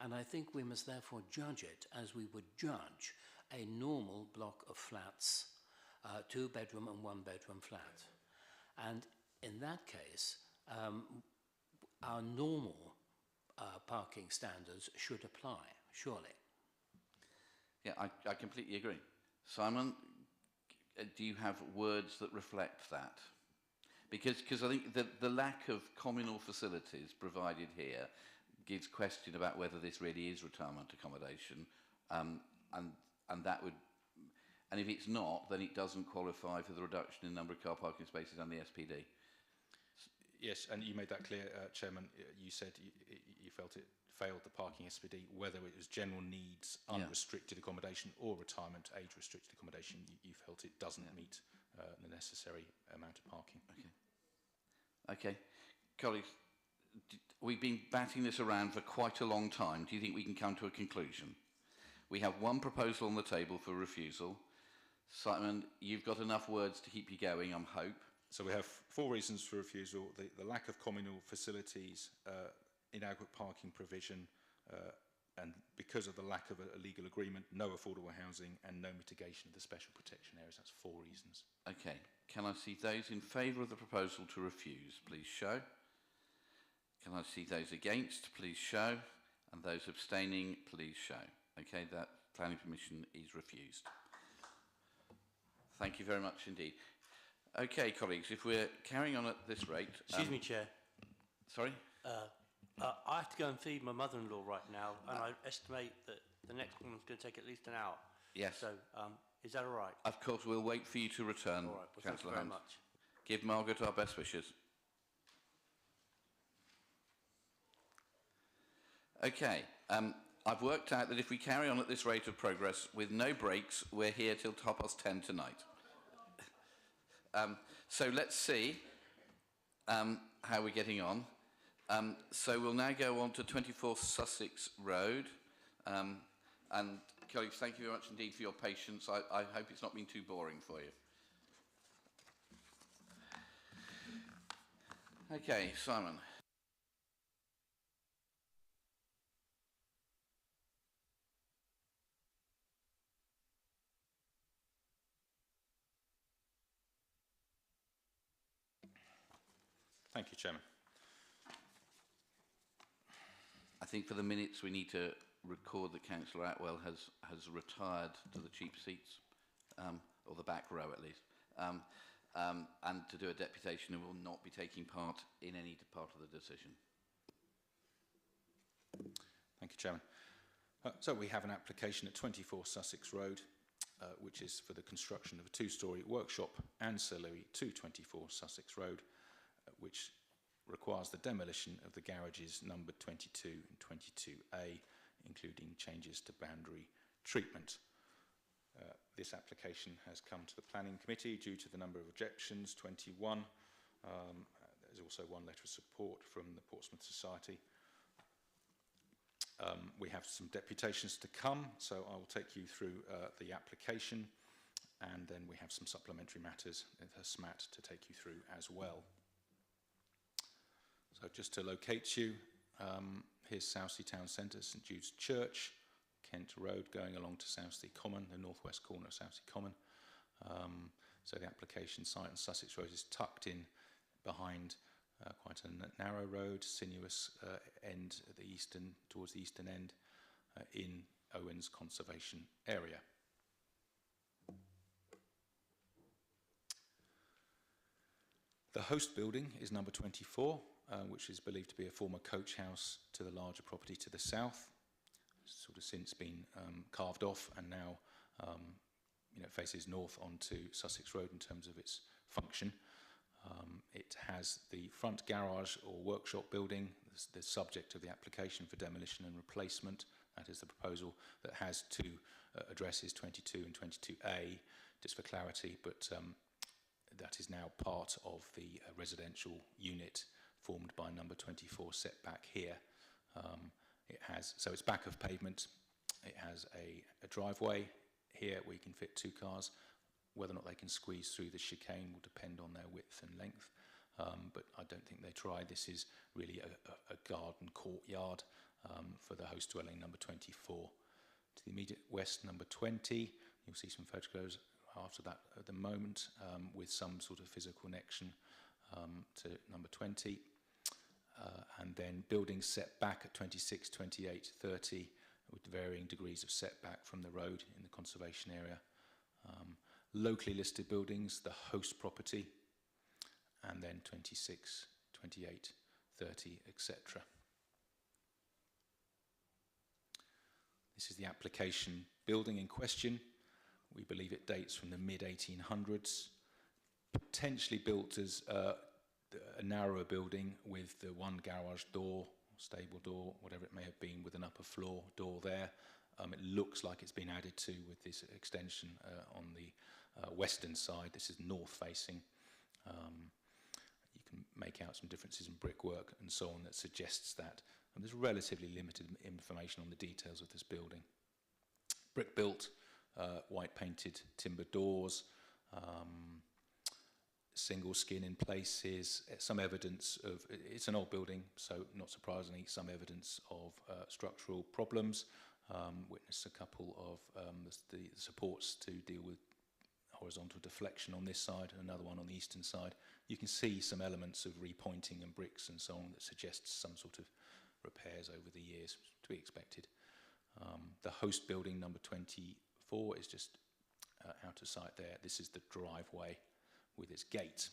And I think we must therefore judge it as we would judge a normal block of flats, 2-bedroom and 1-bedroom flat. And in that case, our normal parking standards should apply, surely. Yeah, I completely agree. Simon, do you have words that reflect that? Because I think the lack of communal facilities provided here gives question about whether this really is retirement accommodation, and that would, and if it's not, then it doesn't qualify for the reduction in number of car parking spaces and the SPD. Yes, and you made that clear, Chairman. You said you felt it failed the parking SPD, whether it was general needs, unrestricted accommodation, or retirement age-restricted accommodation. You felt it doesn't meet the necessary amount of parking. Okay, colleagues, we've been batting this around for quite a long time. Do you think we can come to a conclusion? We have one proposal on the table for refusal. Simon, you've got enough words to keep you going, I hope. So we have 4 reasons for refusal: the lack of communal facilities, inadequate parking provision, and because of the lack of a legal agreement, no affordable housing and no mitigation of the special protection areas. That's 4 reasons. Okay, can I see those in favour of the proposal to refuse, please show. Can I see those against, please show, and those abstaining, please show. Okay, that planning permission is refused. Thank you very much indeed. Okay, colleagues, if we're carrying on at this rate... Excuse me, Chair. Sorry? I have to go and feed my mother-in-law right now, and I estimate that the next one's going to take at least an hour. Yes. So, is that all right? Of course, we'll wait for you to return, All right. Well, thank you Councillor very Hunt. much. Give Margaret our best wishes. Okay. I've worked out that if we carry on at this rate of progress with no breaks, we're here till 10:30 tonight. So let's see how we're getting on. So we'll now go on to 24 Sussex Road. And colleagues, thank you very much indeed for your patience. I hope it's not been too boring for you. Okay, Simon. Thank you, Chairman. I think for the minutes we need to record that Councillor Atwell has retired to the cheap seats, or the back row at least, and to do a deputation and will not be taking part in any part of the decision. Thank you, Chairman. So we have an application at 24 Sussex Road, which is for the construction of a two-storey workshop ancillary to 24 Sussex Road, which requires the demolition of the garages numbered 22 and 22A, including changes to boundary treatment. This application has come to the Planning Committee due to the number of objections, 21. There's also one letter of support from the Portsmouth Society. We have some deputations to come, so I will take you through the application, and then we have some supplementary matters with her SMAT to take you through as well. So just to locate you, here's Southsea Town Centre, St Jude's Church, Kent Road going along to Southsea Common, the northwest corner of Southsea Common. So the application site on Sussex Road is tucked in behind quite a narrow road, sinuous end at the eastern, towards the eastern end in Owens Conservation Area. The host building is number 24, which is believed to be a former coach house to the larger property to the south. It's sort of since been carved off and now faces north onto Sussex Road in terms of its function. It has the front garage or workshop building, the subject of the application for demolition and replacement. That is the proposal that has two addresses, 22 and 22A, just for clarity, but that is now part of the residential unit formed by number 24 setback here. So it's back of pavement. It has a driveway here where you can fit two cars. Whether or not they can squeeze through the chicane will depend on their width and length, but I don't think they try. This is really a garden courtyard for the host dwelling number 24. To the immediate west, number 20, you'll see some photographs after that at the moment with some sort of physical connection to number 20. And then buildings set back at 26, 28, 30 with varying degrees of setback from the road in the conservation area. Locally listed buildings, the host property, and then 26, 28, 30, etc. This is the application building in question. We believe it dates from the mid-1800s, potentially built as a narrower building with the one garage door, stable door, whatever it may have been, with an upper floor door there. It looks like it's been added to with this extension on the western side. This is north facing. You can make out some differences in brickwork and so on that suggests that. And there's relatively limited information on the details of this building. Brick built, white painted timber doors, single skin in places, some evidence of, it's an old building, so not surprisingly, some evidence of structural problems. Witnessed a couple of the supports to deal with horizontal deflection on this side, another one on the eastern side. You can see some elements of repointing and bricks and so on that suggests some sort of repairs over the years, to be expected. The host building, number 24, is just out of sight there. This is the driveway with its gate.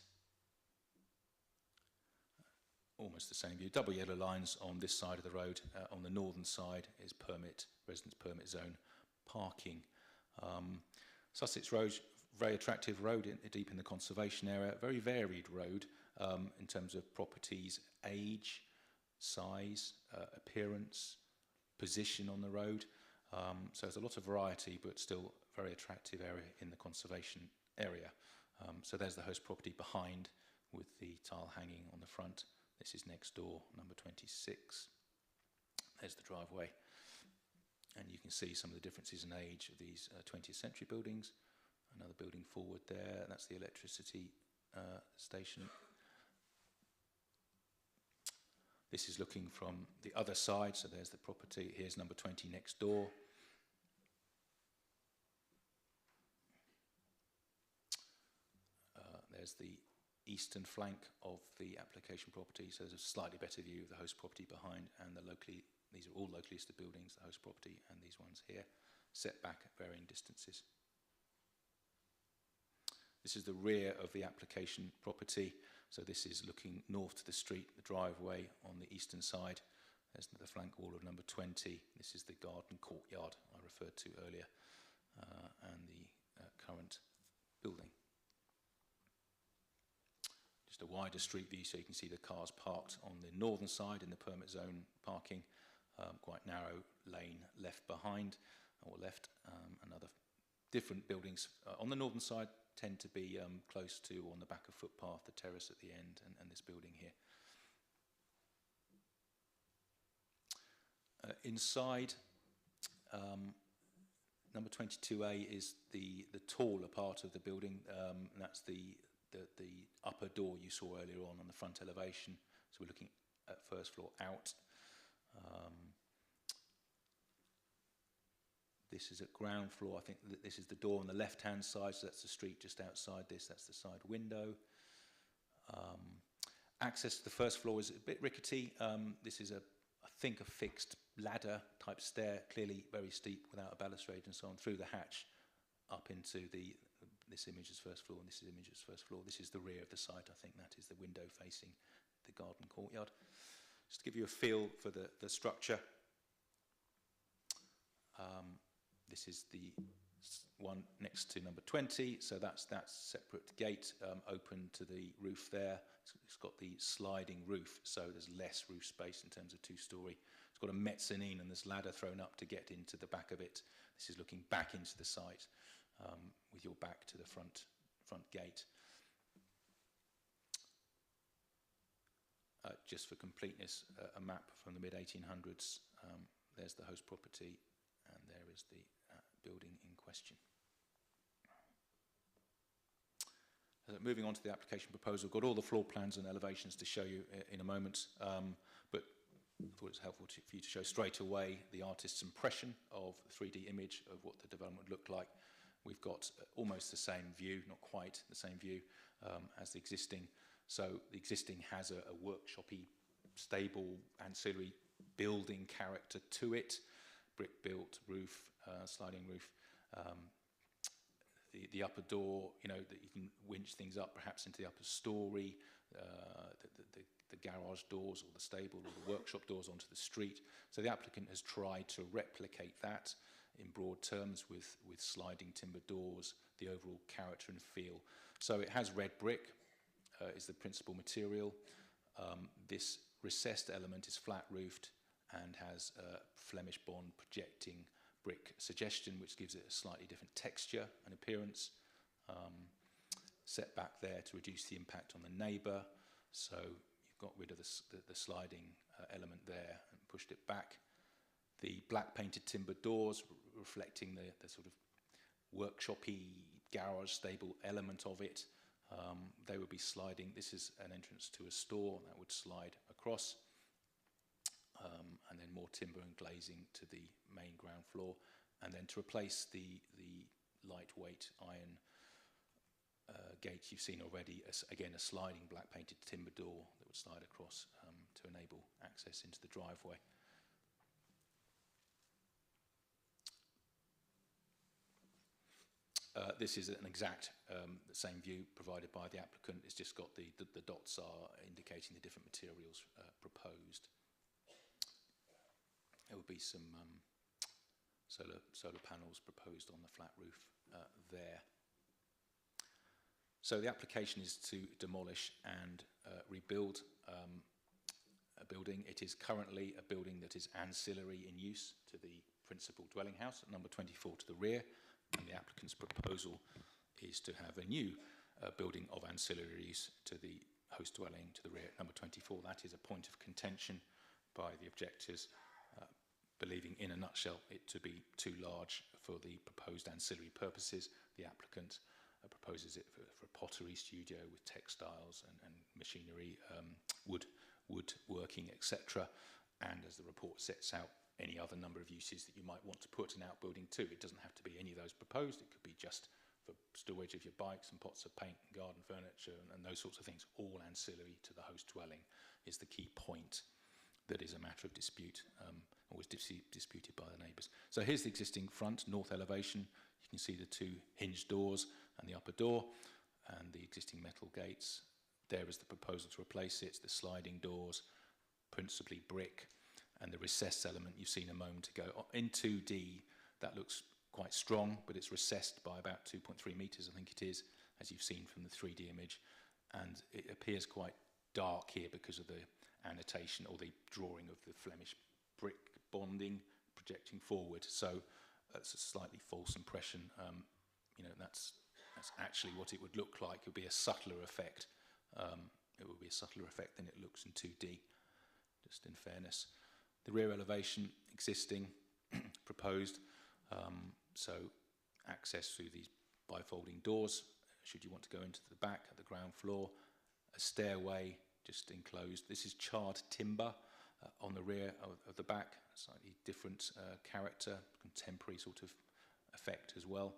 almost the same view. Double yellow lines on this side of the road. On the northern side is residence permit zone parking. Sussex Road, very attractive road deep in the conservation area, very varied road in terms of properties, age, size, appearance, position on the road. So there's a lot of variety, but still very attractive area in the conservation area. So there's the host property behind with the tile hanging on the front. This is next door, number 26. There's the driveway. And you can see some of the differences in age of these 20th century buildings. Another building forward there, that's the electricity station. This is looking from the other side, so there's the property. Here's number 20 next door. There's the eastern flank of the application property, so there's a slightly better view of the host property behind, and these are all locally listed buildings, the host property and these ones here, set back at varying distances. This is the rear of the application property, so this is looking north to the street, the driveway on the eastern side. There's the flank wall of number 20. This is the garden courtyard I referred to earlier, and the current building. Just a wider street view so you can see the cars parked on the northern side in the permit zone parking. Quite narrow lane left behind, or left, and other different buildings on the northern side tend to be close to, on the back of footpath, the terrace at the end, and this building here. Inside, number 22A is the taller part of the building, and that's the upper door you saw earlier on the front elevation. So we're looking at first floor out. This is at ground floor. I think this is the door on the left-hand side, so that's the street just outside this. That's the side window. Access to the first floor is a bit rickety. This is, I think, a fixed ladder-type stair, clearly very steep without a balustrade and so on, through the hatch up into this image is first floor, and this is image is first floor. This is the rear of the site. I think that is the window facing the garden courtyard. Just to give you a feel for the structure. This is the one next to number 20, so that's separate gate open to the roof there. It's got the sliding roof, so there's less roof space in terms of two-storey. It's got a mezzanine and this ladder thrown up to get into the back of it. This is looking back into the site with your back to the front gate. Just for completeness, a map from the mid-1800s. There's the host property, and there is the building in question. Moving on to the application proposal, got all the floor plans and elevations to show you in a moment, but I thought it was helpful for you to show straight away the artist's impression of the 3D image of what the development looked like. We've got almost the same view, not quite the same view as the existing. So the existing has a workshopy, stable, ancillary building character to it. Brick built roof, sliding roof. The upper door, that you can winch things up perhaps into the upper story. The garage doors or the stable or the workshop doors onto the street. So the applicant has tried to replicate that in broad terms with sliding timber doors, the overall character and feel. So it has red brick, is the principal material. This recessed element is flat roofed and has Flemish bond projecting brick suggestion, which gives it a slightly different texture and appearance. Set back there to reduce the impact on the neighbour. So you've got rid of the sliding element there and pushed it back. The black painted timber doors reflecting the sort of workshopy garage stable element of it. They would be sliding. This is an entrance to a store that would slide across. And then more timber and glazing to the main ground floor. And then to replace the lightweight iron gate you've seen already, again a sliding black painted timber door that would slide across to enable access into the driveway. this is an exact the same view provided by the applicant. It's just got the dots are indicating the different materials proposed. There will be some solar panels proposed on the flat roof there. So the application is to demolish and rebuild a building. It is currently a building that is ancillary in use to the principal dwelling house at number 24 to the rear, and the applicant's proposal is to have a new building of ancillary use to the host dwelling to the rear at number 24. That is a point of contention by the objectors, believing in a nutshell it to be too large for the proposed ancillary purposes. The applicant proposes it for a pottery studio with textiles and machinery, woodworking, etc. And as the report sets out, any other number of uses that you might want to put an outbuilding to. It doesn't have to be any of those proposed. It could be just for storage of your bikes and pots of paint and garden furniture and those sorts of things, all ancillary to the host dwelling is the key point that is a matter of dispute, always disputed by the neighbours. So here's the existing front, north elevation. You can see the two hinged doors and the upper door and the existing metal gates. There is the proposal to replace it, the sliding doors, principally brick, and the recessed element you've seen a moment ago. In 2D, that looks quite strong, but it's recessed by about 2.3 metres, I think it is, as you've seen from the 3D image. And it appears quite dark here because of the annotation or the drawing of the Flemish brick bonding projecting forward. So that's a slightly false impression. You know, that's actually what it would look like. It would be a subtler effect. It would be a subtler effect than it looks in 2D, just in fairness. The rear elevation existing, proposed, so access through these bifolding doors, should you want to go into the back at the ground floor, a stairway just enclosed. This is charred timber on the rear of the back, slightly different character, contemporary sort of effect as well.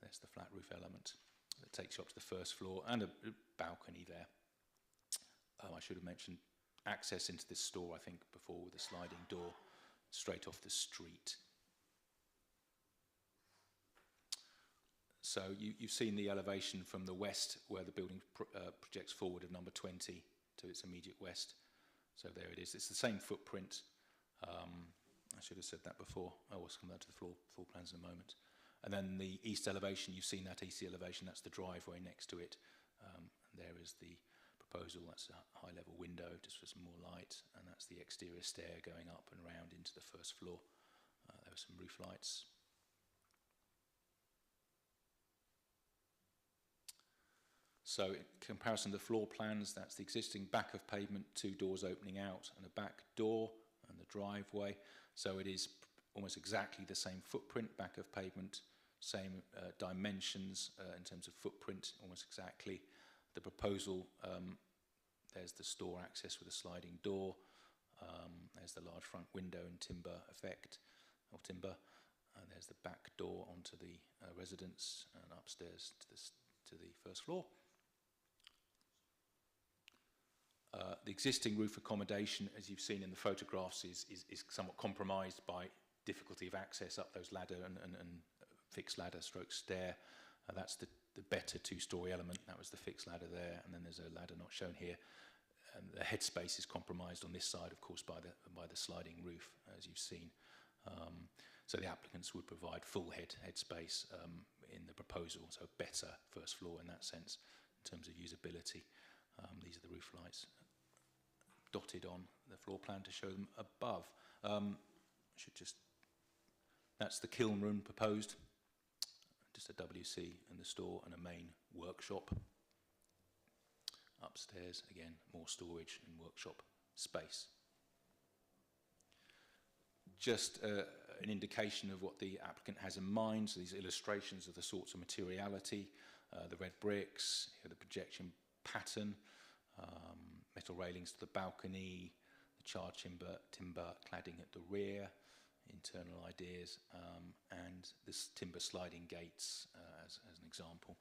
There's the flat roof element that takes you up to the first floor and a balcony there. I should have mentioned access into this store, I think, before, with a sliding door straight off the street. So you've seen the elevation from the west where the building projects forward of number 20 to its immediate west. So there it is. It's the same footprint. I should have said that before. I will come back to the floor plans in a moment. And then the east elevation, you've seen that east elevation, that's the driveway next to it. And there is the proposal, that's a high-level window just for some more light, and that's the exterior stair going up and round into the first floor. There are some roof lights. So in comparison to the floor plans, that's the existing back of pavement, two doors opening out and a back door and the driveway. So it is almost exactly the same footprint, back of pavement, same dimensions in terms of footprint, almost exactly. The proposal, there's the store access with a sliding door. There's the large front window and timber effect, or timber. And there's the back door onto the residence and upstairs to the first floor. The existing roof accommodation, as you've seen in the photographs, is somewhat compromised by difficulty of access up those ladder and fixed ladder stroke stair. That's the better two-storey element. That was the fixed ladder there, and then there's a ladder not shown here. And the headspace is compromised on this side, of course, by the sliding roof, as you've seen. So the applicants would provide full headspace in the proposal, so better first floor in that sense, in terms of usability. These are the roof lights dotted on the floor plan to show them above. That's the kiln room proposed, just a WC in the store and a main workshop. Upstairs, again, more storage and workshop space. Just an indication of what the applicant has in mind, so these illustrations of the sorts of materiality, the red bricks, the projection pattern, metal railings to the balcony, the charred timber cladding at the rear, internal ideas, and this timber sliding gates as an example.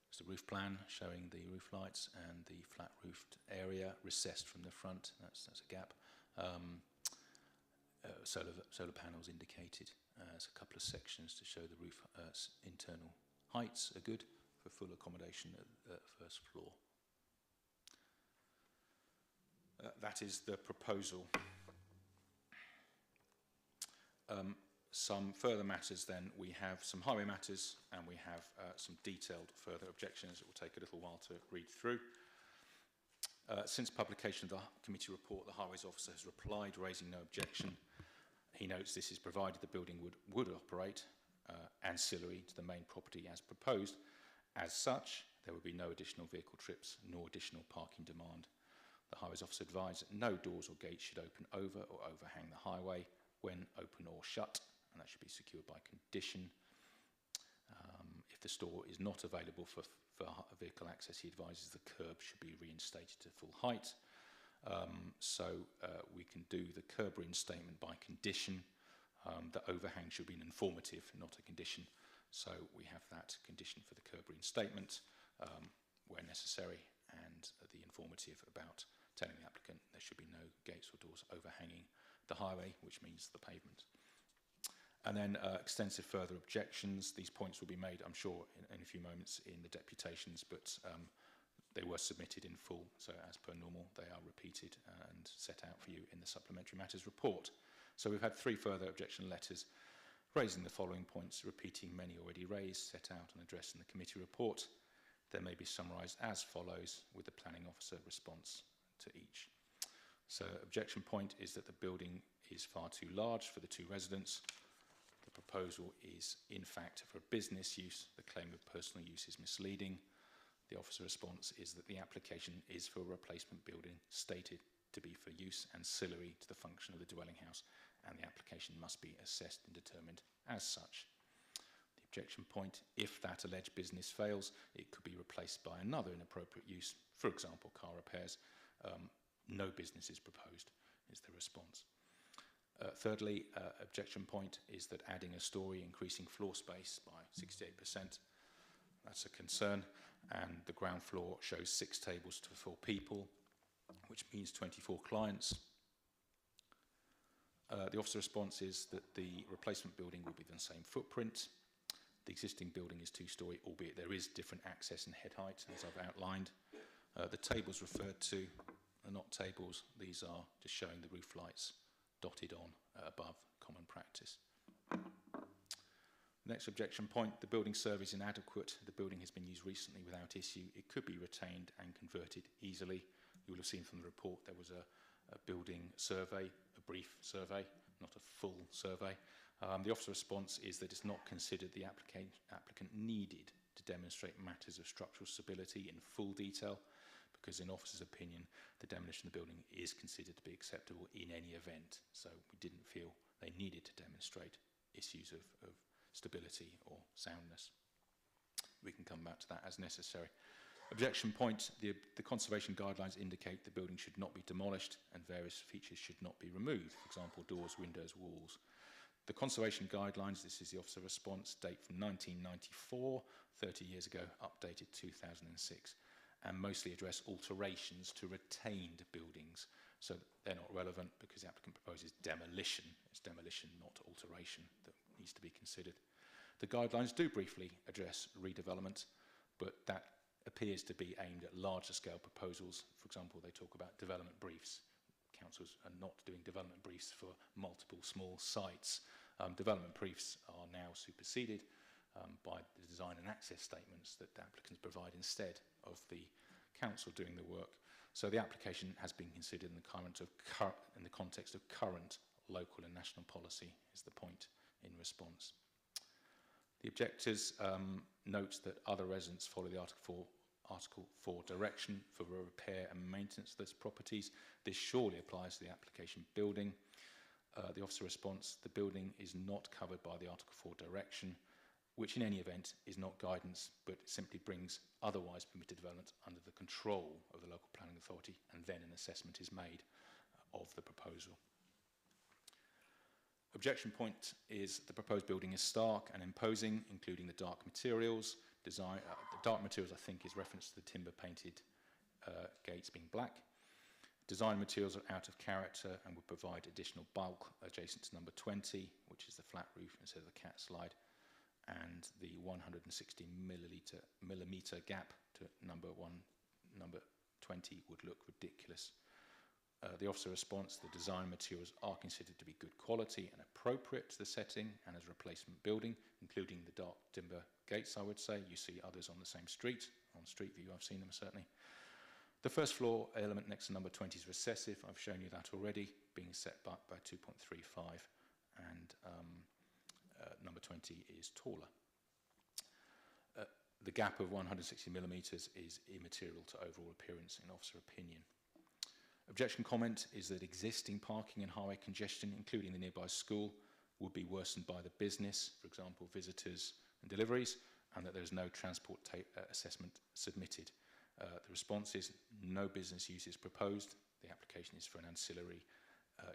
It's the roof plan showing the roof lights and the flat roofed area recessed from the front. That's a gap. solar panels indicated as a couple of sections to show the roof internal heights are good for full accommodation at the first floor. That is the proposal. Some further matters then, we have some highway matters and we have some detailed further objections that will take a little while to read through. Since publication of the committee report, the Highways Officer has replied, raising no objection. He notes this is provided the building would operate ancillary to the main property as proposed. As such, there would be no additional vehicle trips nor additional parking demand. The Highways Officer advised that no doors or gates should open over or overhang the highway when open or shut, and that should be secured by condition. If the store is not available for vehicle access, he advises the curb should be reinstated to full height. We can do the curb reinstatement by condition. The overhang should be an informative, not a condition. So we have that condition for the curb reinstatement where necessary, and the informative about telling the applicant there should be no gates or doors overhanging the highway, which means the pavement. And then extensive further objections. These points will be made, I'm sure, in a few moments in the deputations, but they were submitted in full, so as per normal, they are repeated and set out for you in the Supplementary Matters report. So we've had 3 further objection letters raising the following points, repeating many already raised, set out and addressed in the committee report. They may be summarised as follows, with the planning officer response to each. So objection point is that the building is far too large for the 2 residents. The proposal is in fact for business use. The claim of personal use is misleading. The officer response is that the application is for a replacement building stated to be for use ancillary to the function of the dwelling house, and the application must be assessed and determined as such. The objection point, if that alleged business fails, it could be replaced by another inappropriate use, for example, car repairs. No business is proposed, is the response. Thirdly, objection point is that adding a storey, increasing floor space by 68%. That's a concern, and the ground floor shows 6 tables to 4 people, which means 24 clients. The officer response is that the replacement building will be the same footprint. The existing building is 2-storey, albeit there is different access and head height, as I've outlined. The tables referred to are not tables. These are just showing the roof lights dotted on above common practice. Next objection point, the building survey is inadequate. The building has been used recently without issue. It could be retained and converted easily. You will have seen from the report there was a building survey, a brief survey, not a full survey. The officer response is that it's not considered the applicant needed to demonstrate matters of structural stability in full detail, because in officer's opinion, the demolition of the building is considered to be acceptable in any event. So we didn't feel they needed to demonstrate issues of stability or soundness. We can come back to that as necessary. Objection point, the conservation guidelines indicate the building should not be demolished and various features should not be removed, for example, doors, windows, walls. The conservation guidelines, this is the officer response, date from 1994, 30 years ago, updated 2006. And mostly address alterations to retained buildings. So they're not relevant because the applicant proposes demolition. It's demolition, not alteration, that needs to be considered. The guidelines do briefly address redevelopment, but that appears to be aimed at larger scale proposals. For example, they talk about development briefs. Councils are not doing development briefs for multiple small sites. Development briefs are now superseded by the design and access statements that the applicants provide instead of the council doing the work. So the application has been considered in the context of current local and national policy, is the point in response. The objectors note that other residents follow the Article 4 direction for repair and maintenance of those properties. This surely applies to the application building. The officer response, the building is not covered by the Article 4 direction, which in any event is not guidance, but simply brings otherwise permitted development under the control of the local planning authority, and then an assessment is made of the proposal. Objection point is the proposed building is stark and imposing, including the dark materials. The dark materials, I think, is reference to the timber painted gates being black. Design materials are out of character and would provide additional bulk adjacent to number 20, which is the flat roof instead of the cat slide, and the 160 millimetre gap to number 20 would look ridiculous. The officer response, the design materials are considered to be good quality and appropriate to the setting and as a replacement building, including the dark timber gates, I would say. You see others on the same street. On Street View, I've seen them certainly. The first floor element next to number 20 is recessive. I've shown you that already, being set back by 2.35, and number 20 is taller. The gap of 160 millimetres is immaterial to overall appearance in officer opinion. Objection comment is that existing parking and highway congestion, including the nearby school, would be worsened by the business, for example, visitors and deliveries, and that there is no transport assessment submitted. The response is no business use is proposed. The application is for an ancillary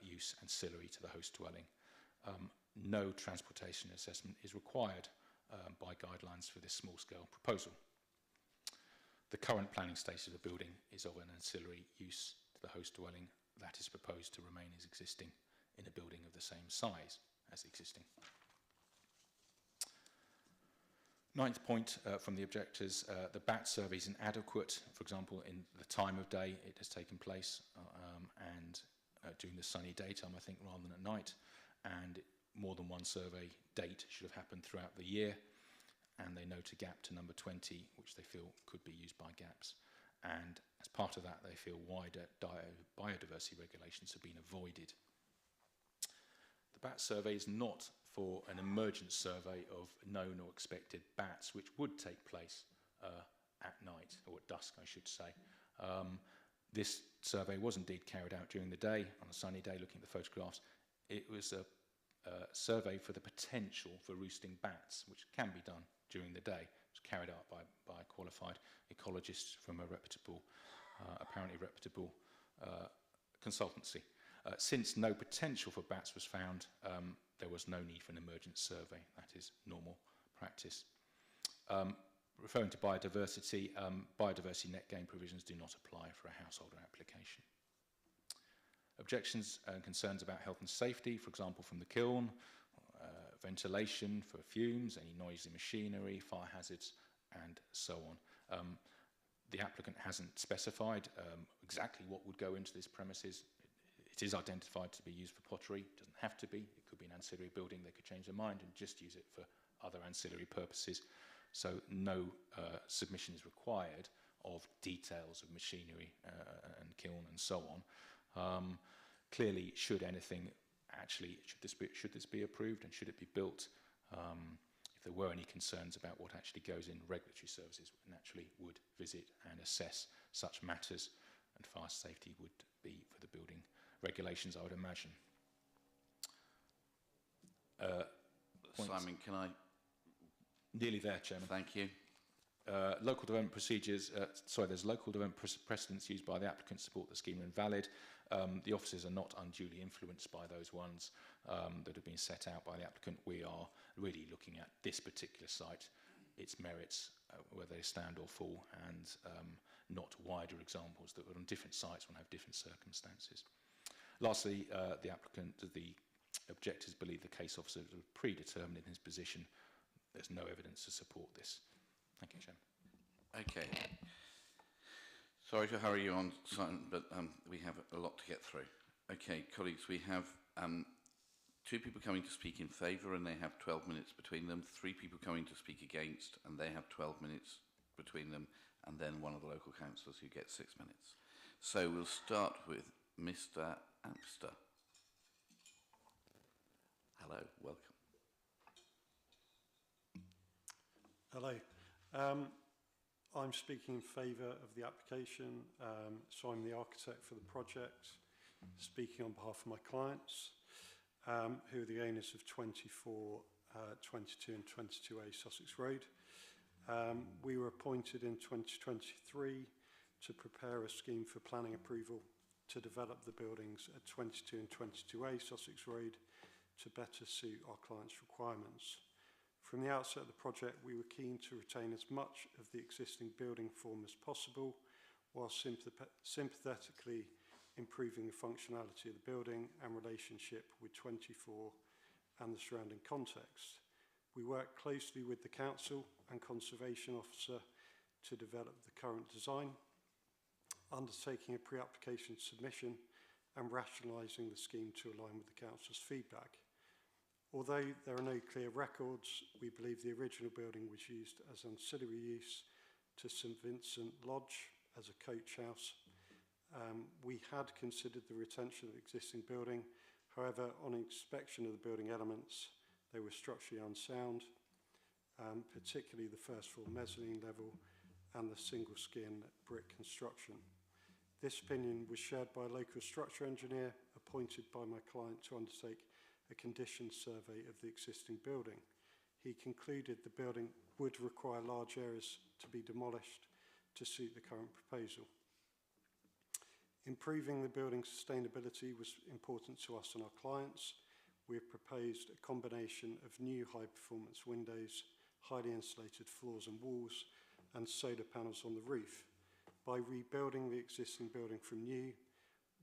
use ancillary to the host dwelling. No transportation assessment is required by guidelines for this small-scale proposal. The current planning status of the building is of an ancillary use to the host dwelling that is proposed to remain as existing in a building of the same size as existing. Ninth point from the objectors, the BAT survey is inadequate. For example, in the time of day it has taken place and during the sunny daytime, I think, rather than at night. And more than one survey date should have happened throughout the year. And they note a gap to number 20, which they feel could be used by gaps. And as part of that, they feel wider biodiversity regulations have been avoided. The BAT survey is not for an emergent survey of known or expected bats, which would take place at night, or at dusk, I should say. This survey was indeed carried out during the day, on a sunny day, looking at the photographs. It was a survey for the potential for roosting bats, which can be done during the day. It was carried out by qualified ecologists from a reputable, apparently reputable consultancy. Since no potential for bats was found, there was no need for an emergent survey. That is normal practice. Referring to biodiversity, biodiversity net gain provisions do not apply for a householder application. Objections and concerns about health and safety, for example, from the kiln, ventilation for fumes, any noisy machinery, fire hazards, and so on. The applicant hasn't specified exactly what would go into this premises. It is identified to be used for pottery. It doesn't have to be. It could be an ancillary building. They could change their mind and just use it for other ancillary purposes. So no submission is required of details of machinery and kiln and so on. Clearly, should anything actually, should this be approved and should it be built, if there were any concerns about what actually goes in, regulatory services naturally would visit and assess such matters, and fire safety would be for the building regulations, I would imagine. Simon, can I? Nearly there, Chairman. Thank you. Local development procedures, there's local development precedents used by the applicant to support the scheme are invalid. The officers are not unduly influenced by those ones that have been set out by the applicant. We are really looking at this particular site, its merits, whether they stand or fall, and not wider examples that on different sites will have different circumstances. Lastly, the objectors believe the case officer was predetermined in his position. There's no evidence to support this. Thank you, Chairman. Okay. Sorry to hurry you on, Simon, but we have a lot to get through. Okay, colleagues, we have 2 people coming to speak in favour, and they have 12 minutes between them. 3 people coming to speak against, and they have 12 minutes between them, and then one of the local councillors who gets 6 minutes. So we'll start with Mr. Amster. Hello, welcome. Hello. I'm speaking in favour of the application, so I'm the architect for the project, speaking on behalf of my clients, who are the owners of 24, 22 and 22A Sussex Road. We were appointed in 2023 to prepare a scheme for planning approval to develop the buildings at 22 and 22A Sussex Road to better suit our clients' requirements. From the outset of the project, we were keen to retain as much of the existing building form as possible, while sympathetically improving the functionality of the building and relationship with 24 and the surrounding context. We work closely with the Council and Conservation Officer to develop the current design, undertaking a pre-application submission and rationalising the scheme to align with the Council's feedback. Although there are no clear records, we believe the original building was used as ancillary use to St Vincent Lodge as a coach house. We had considered the retention of the existing building. However, on inspection of the building elements, they were structurally unsound, particularly the first floor mezzanine level and the single skin brick construction. This opinion was shared by a local structure engineer appointed by my client to undertake a condition survey of the existing building. He concluded the building would require large areas to be demolished to suit the current proposal. Improving the building's sustainability was important to us and our clients. We have proposed a combination of new high-performance windows, highly insulated floors and walls, and solar panels on the roof. By rebuilding the existing building from new,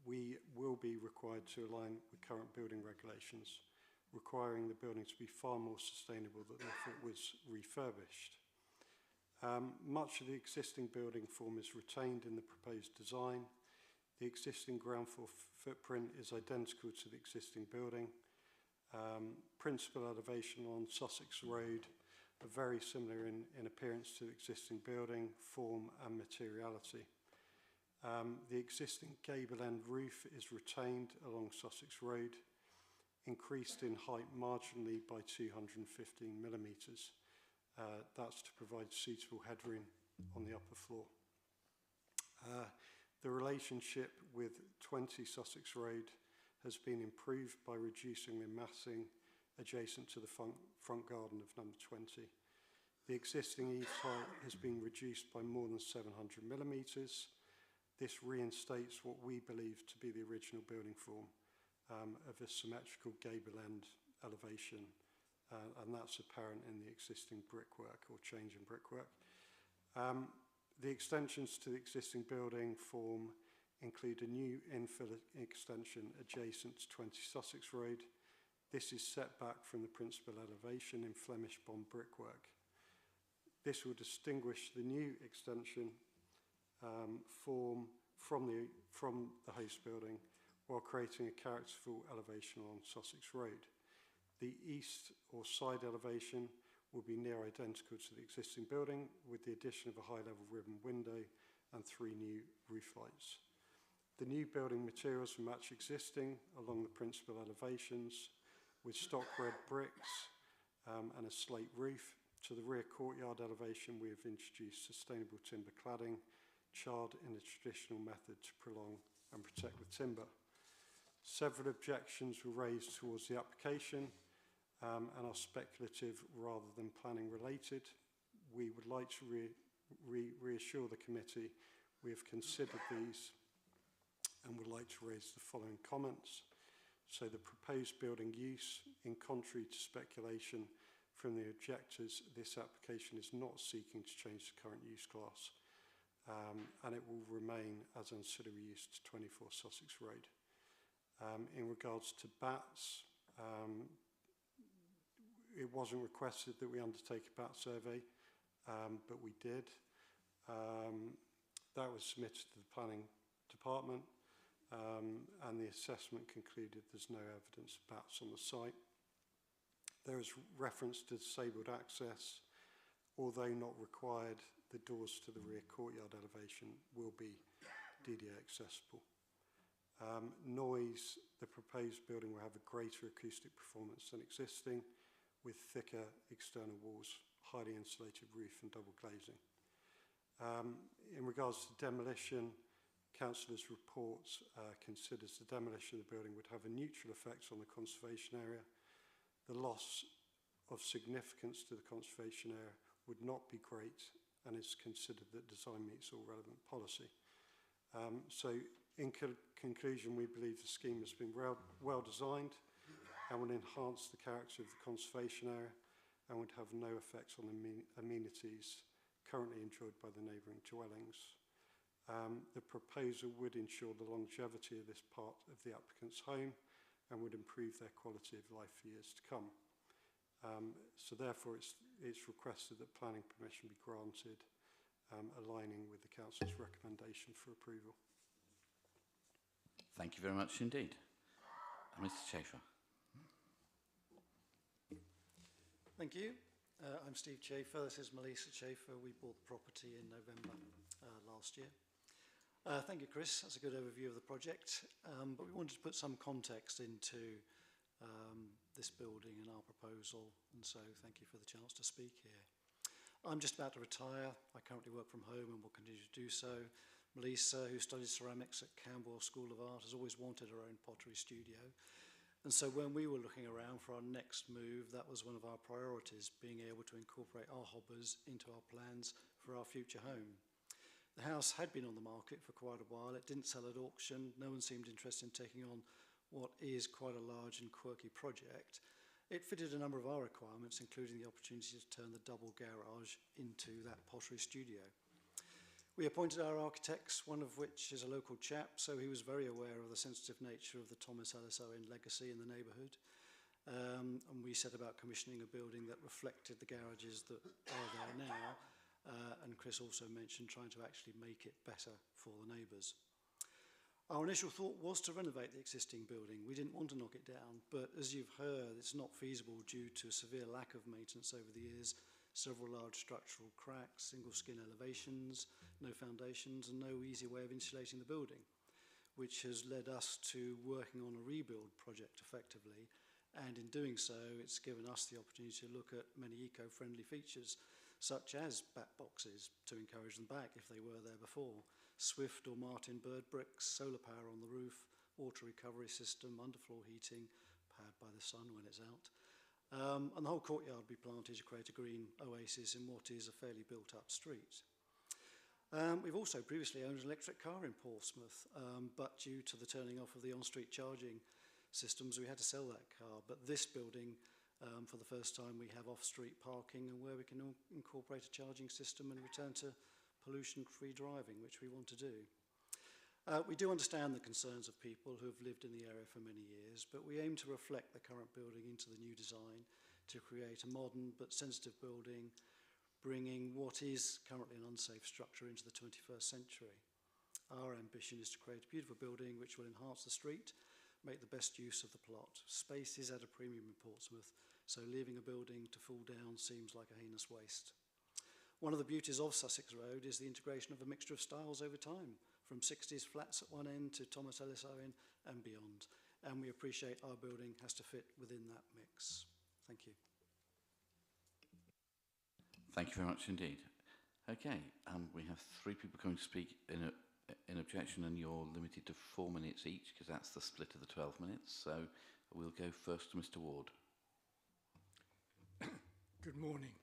we will be required to align with current building regulations, requiring the building to be far more sustainable than if it was refurbished. Much of the existing building form is retained in the proposed design. The existing ground floor footprint is identical to the existing building. Principal elevation on Sussex Road are very similar in appearance to the existing building, form and materiality. The existing gable end roof is retained along Sussex Road, increased in height marginally by 215 millimetres. That's to provide suitable headroom on the upper floor. The relationship with 20 Sussex Road has been improved by reducing the massing adjacent to the front garden of number 20. The existing eaves height has been reduced by more than 700 millimetres. This reinstates what we believe to be the original building form of a symmetrical gable end elevation, and that's apparent in the existing brickwork or change in brickwork. The extensions to the existing building form include a new infill extension adjacent to 20 Sussex Road. This is set back from the principal elevation in Flemish bond brickwork. This will distinguish the new extension form from the host building while creating a characterful elevation on Sussex Road. The east or side elevation will be near identical to the existing building with the addition of a high-level ribbon window and 3 new roof lights. The new building materials will match existing along the principal elevations with stock red bricks and a slate roof. To the rear courtyard elevation, we have introduced sustainable timber cladding, charred in a traditional method to prolong and protect the timber. Several objections were raised towards the application and are speculative rather than planning related. We would like to reassure the committee we have considered these and would like to raise the following comments. So the proposed building use, in contrary to speculation from the objectors, this application is not seeking to change the current use class, and it will remain as ancillary use to 24 Sussex Road. In regards to bats, it wasn't requested that we undertake a bat survey, but we did. That was submitted to the planning department, and the assessment concluded there's no evidence of bats on the site. There is reference to disabled access. Although not required, the doors to the rear courtyard elevation will be DDA accessible. Noise, the proposed building will have a greater acoustic performance than existing, with thicker external walls, highly insulated roof and double glazing. In regards to demolition, Councillor's report considers the demolition of the building would have a neutral effect on the conservation area. The loss of significance to the conservation area would not be great and is considered that design meets all relevant policy. So in conclusion, we believe the scheme has been well designed and will enhance the character of the conservation area and would have no effect on the amenities currently enjoyed by the neighbouring dwellings. The proposal would ensure the longevity of this part of the applicant's home and would improve their quality of life for years to come. So therefore it's requested that planning permission be granted, aligning with the Council's recommendation for approval. Thank you very much indeed. Mr. Schaefer. Thank you. I'm Steve Schaefer. This is Melissa Schaefer. We bought the property in November last year. Thank you, Chris. That's a good overview of the project. But we wanted to put some context into this building and our proposal, and so thank you for the chance to speak here. I'm just about to retire. I currently work from home and will continue to do so. Melissa, who studied ceramics at Camberwell School of Art, has always wanted her own pottery studio. And so when we were looking around for our next move, that was one of our priorities, being able to incorporate our hobbies into our plans for our future home. The house had been on the market for quite a while. It didn't sell at auction. No one seemed interested in taking on what is quite a large and quirky project. It fitted a number of our requirements, including the opportunity to turn the double garage into that pottery studio. We appointed our architects, one of which is a local chap, so he was very aware of the sensitive nature of the Thomas Ellis Owen legacy in the neighbourhood. And we set about commissioning a building that reflected the garages that are there now. And Chris also mentioned trying to actually make it better for the neighbours. Our initial thought was to renovate the existing building. We didn't want to knock it down, but as you've heard, it's not feasible due to a severe lack of maintenance over the years, several large structural cracks, single skin elevations, no foundations, and no easy way of insulating the building, which has led us to working on a rebuild project effectively. And in doing so, it's given us the opportunity to look at many eco-friendly features, such as bat boxes to encourage them back if they were there before, Swift or Martin bird bricks, solar power on the roof, water recovery system, underfloor heating, powered by the sun when it's out. And the whole courtyard will be planted to create a green oasis in what is a fairly built-up street. We've also previously owned an electric car in Portsmouth, but due to the turning off of the on-street charging systems, we had to sell that car. But this building, for the first time, we have off-street parking and where we can incorporate a charging system and return to pollution-free driving, which we want to do. We do understand the concerns of people who have lived in the area for many years, but we aim to reflect the current building into the new design to create a modern but sensitive building, bringing what is currently an unsafe structure into the 21st century. Our ambition is to create a beautiful building which will enhance the street, make the best use of the plot. Space is at a premium in Portsmouth, so leaving a building to fall down seems like a heinous waste. One of the beauties of Sussex Road is the integration of a mixture of styles over time, from 60s flats at one end to Thomas Ellis Owen and beyond. And we appreciate our building has to fit within that mix. Thank you. Thank you very much indeed. Okay, we have 3 people coming to speak in objection, and you're limited to 4 minutes each because that's the split of the 12 minutes. So we'll go first to Mr. Ward. Good morning.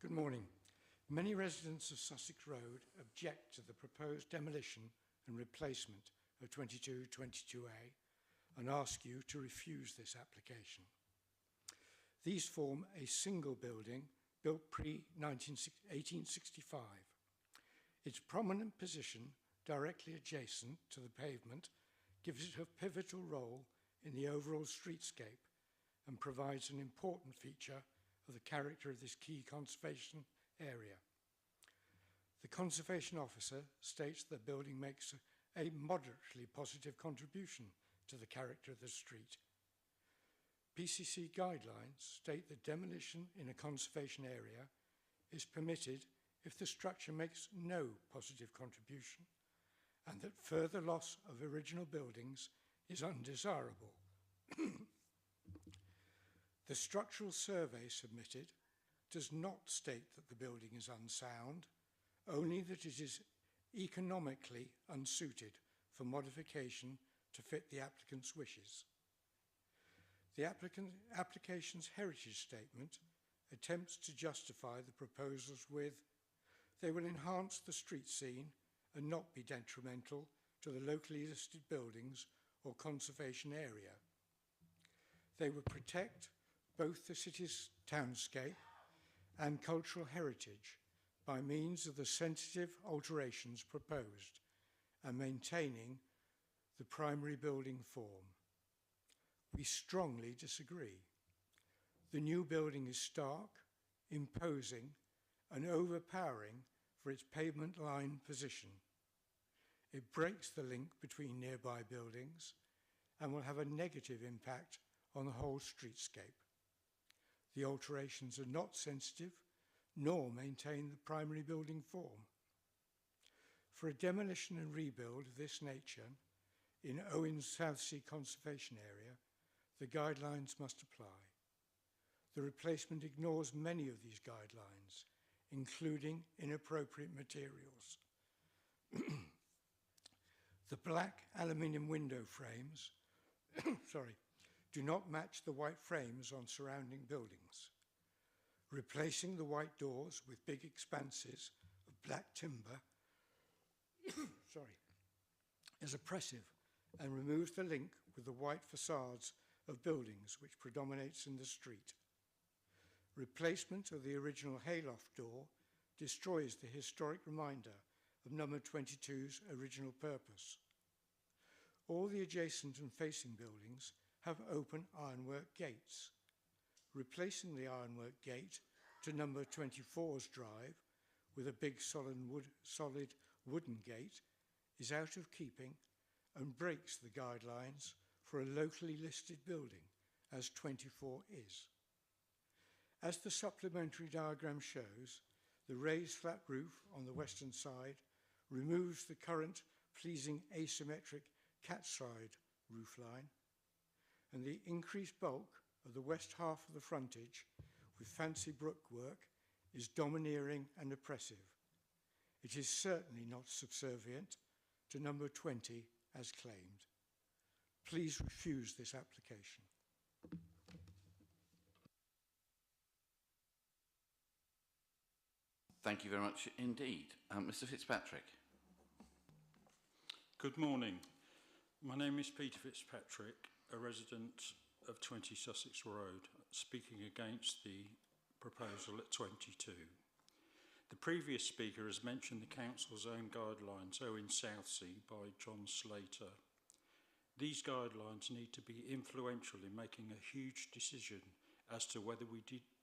Good morning. Many residents of Sussex Road object to the proposed demolition and replacement of 2222A and ask you to refuse this application. These form a single building built pre-1865. Its prominent position directly adjacent to the pavement gives it a pivotal role in the overall streetscape and provides an important feature of the character of this key conservation area. The conservation officer states the building makes a moderately positive contribution to the character of the street. PCC guidelines state that demolition in a conservation area is permitted if the structure makes no positive contribution and that further loss of original buildings is undesirable. The structural survey submitted does not state that the building is unsound, only that it is economically unsuited for modification to fit the applicant's wishes. The application's heritage statement attempts to justify the proposals with, they will enhance the street scene and not be detrimental to the locally listed buildings or conservation area. They will protect both the city's townscape and cultural heritage by means of the sensitive alterations proposed and maintaining the primary building form. We strongly disagree. The new building is stark, imposing, and overpowering for its pavement line position. It breaks the link between nearby buildings and will have a negative impact on the whole streetscape. The alterations are not sensitive, nor maintain the primary building form. For a demolition and rebuild of this nature in Owen's Southsea Conservation Area, the guidelines must apply. The replacement ignores many of these guidelines, including inappropriate materials. The black aluminium window frames do not match the white frames on surrounding buildings. Replacing the white doors with big expanses of black timber is oppressive and removes the link with the white facades of buildings which predominates in the street. Replacement of the original hayloft door destroys the historic reminder of number 22's original purpose. All the adjacent and facing buildings have open ironwork gates. Replacing the ironwork gate to number 24's drive with a big solid wooden gate is out of keeping and breaks the guidelines for a locally listed building, as 24 is. As the supplementary diagram shows, the raised flat roof on the western side removes the current pleasing asymmetric cat-side roofline, and the increased bulk of the west half of the frontage with fancy brickwork is domineering and oppressive. It is certainly not subservient to number 20 as claimed. Please refuse this application. Thank you very much indeed. Mr. Fitzpatrick. Good morning. My name is Peter Fitzpatrick, a resident of 20 Sussex Road, speaking against the proposal at 22. The previous speaker has mentioned the Council's own guidelines, Owen Southsea by John Slater. These guidelines need to be influential in making a huge decision as to whether we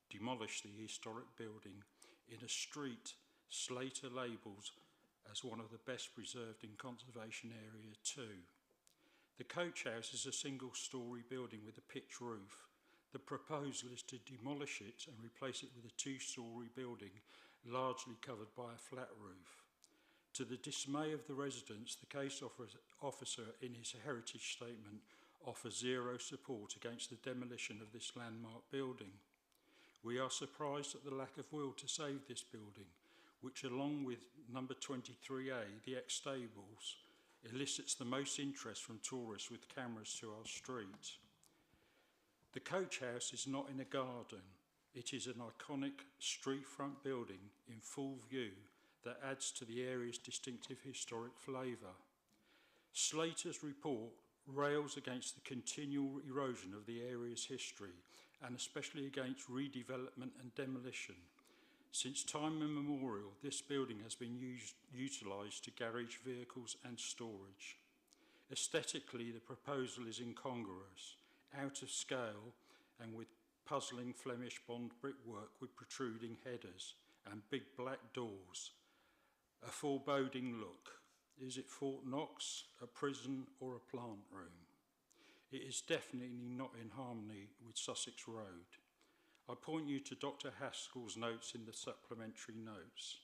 demolish the historic building in a street Slater labels as one of the best preserved in Conservation Area 2. The coach house is a single-storey building with a pitch roof. The proposal is to demolish it and replace it with a two-storey building largely covered by a flat roof. To the dismay of the residents, the case officer in his heritage statement offers zero support against the demolition of this landmark building. We are surprised at the lack of will to save this building, which along with number 23A, the ex-stables, elicits the most interest from tourists with cameras to our street. The coach house is not in a garden. It is an iconic street front building in full view that adds to the area's distinctive historic flavour. Slater's report rails against the continual erosion of the area's history and especially against redevelopment and demolition. Since time immemorial, this building has been utilised to garage vehicles and storage. Aesthetically, the proposal is incongruous, out of scale, and with puzzling Flemish bond brickwork with protruding headers and big black doors. A foreboding look. Is it Fort Knox, a prison, or a plant room? It is definitely not in harmony with Sussex Road. I point you to Dr. Haskell's notes in the supplementary notes.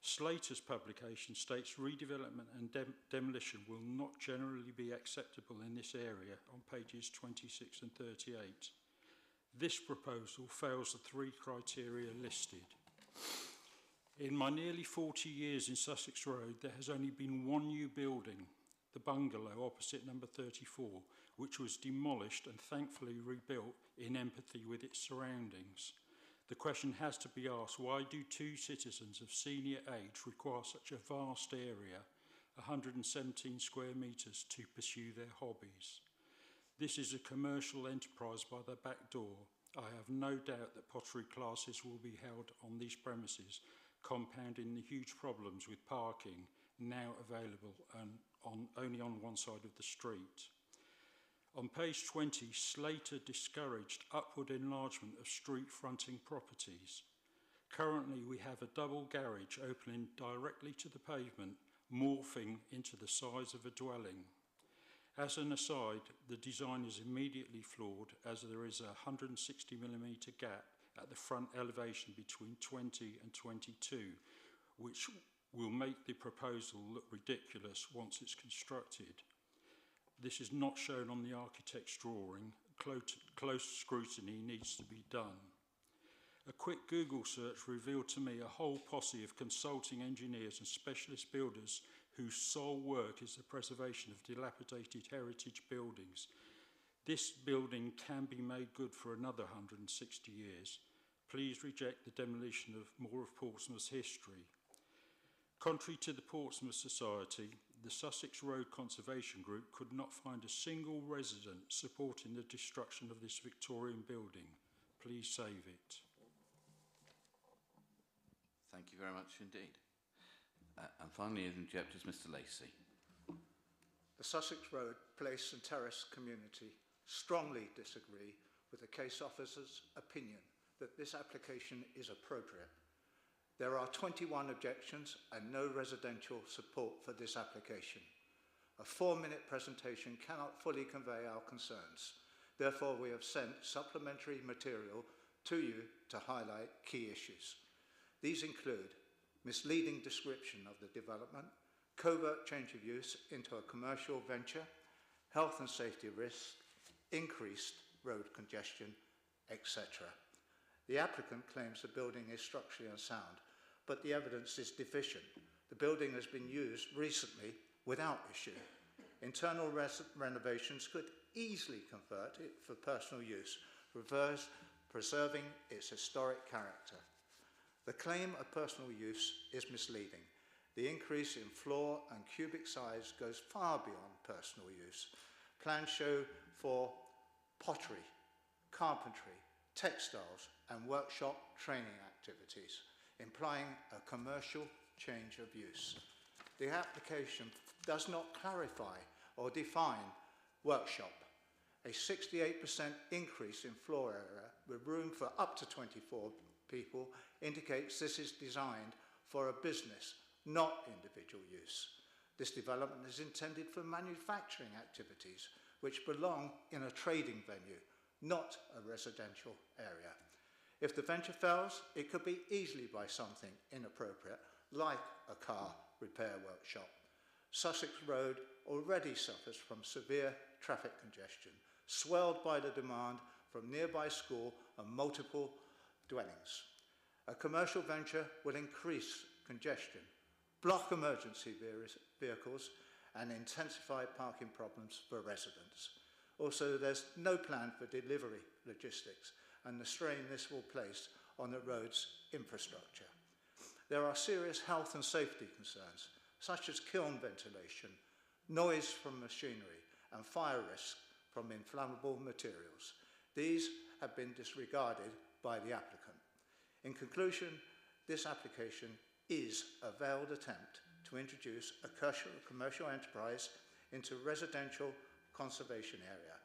Slater's publication states redevelopment and demolition will not generally be acceptable in this area on pages 26 and 38. This proposal fails the three criteria listed. In my nearly 40 years in Sussex Road, there has only been one new building, the bungalow opposite number 34, which was demolished and thankfully rebuilt in empathy with its surroundings. The question has to be asked, why do two citizens of senior age require such a vast area, 117 square metres, to pursue their hobbies? This is a commercial enterprise by the back door. I have no doubt that pottery classes will be held on these premises, compounding the huge problems with parking now available only on one side of the street. On page 20, Slater discouraged upward enlargement of street-fronting properties. Currently, we have a double garage opening directly to the pavement, morphing into the size of a dwelling. As an aside, the design is immediately flawed as there is a 160mm gap at the front elevation between 20 and 22, which will make the proposal look ridiculous once it's constructed. This is not shown on the architect's drawing. Close scrutiny needs to be done. A quick Google search revealed to me a whole posse of consulting engineers and specialist builders whose sole work is the preservation of dilapidated heritage buildings. This building can be made good for another 160 years. Please reject the demolition of more of Portsmouth's history. Contrary to the Portsmouth Society, the Sussex Road Conservation Group could not find a single resident supporting the destruction of this Victorian building. Please save it. Thank you very much indeed. And finally, in the is Mr. Lacey. The Sussex Road Place and Terrace community strongly disagree with the case officer's opinion that this application is appropriate. There are 21 objections and no residential support for this application. A 4-minute presentation cannot fully convey our concerns. Therefore, we have sent supplementary material to you to highlight key issues. These include misleading description of the development, covert change of use into a commercial venture, health and safety risks, increased road congestion, etc. The applicant claims the building is structurally unsound, but the evidence is deficient. The building has been used recently without issue. Internal renovations could easily convert it for personal use, preserving its historic character. The claim of personal use is misleading. The increase in floor and cubic size goes far beyond personal use. Plans show for pottery, carpentry, textiles, and workshop training activities, implying a commercial change of use. The application does not clarify or define workshop. A 68% increase in floor area with room for up to 24 people indicates this is designed for a business, not individual use. This development is intended for manufacturing activities which belong in a trading venue, not a residential area. If the venture fails, it could be easily by something inappropriate, like a car repair workshop. Sussex Road already suffers from severe traffic congestion, swelled by the demand from nearby school and multiple dwellings. A commercial venture will increase congestion, block emergency vehicles, and intensify parking problems for residents. Also, there's no plan for delivery logistics and the strain this will place on the road's infrastructure. There are serious health and safety concerns, such as kiln ventilation, noise from machinery, and fire risk from inflammable materials. These have been disregarded by the applicant. In conclusion, this application is a veiled attempt to introduce a commercial enterprise into residential conservation area,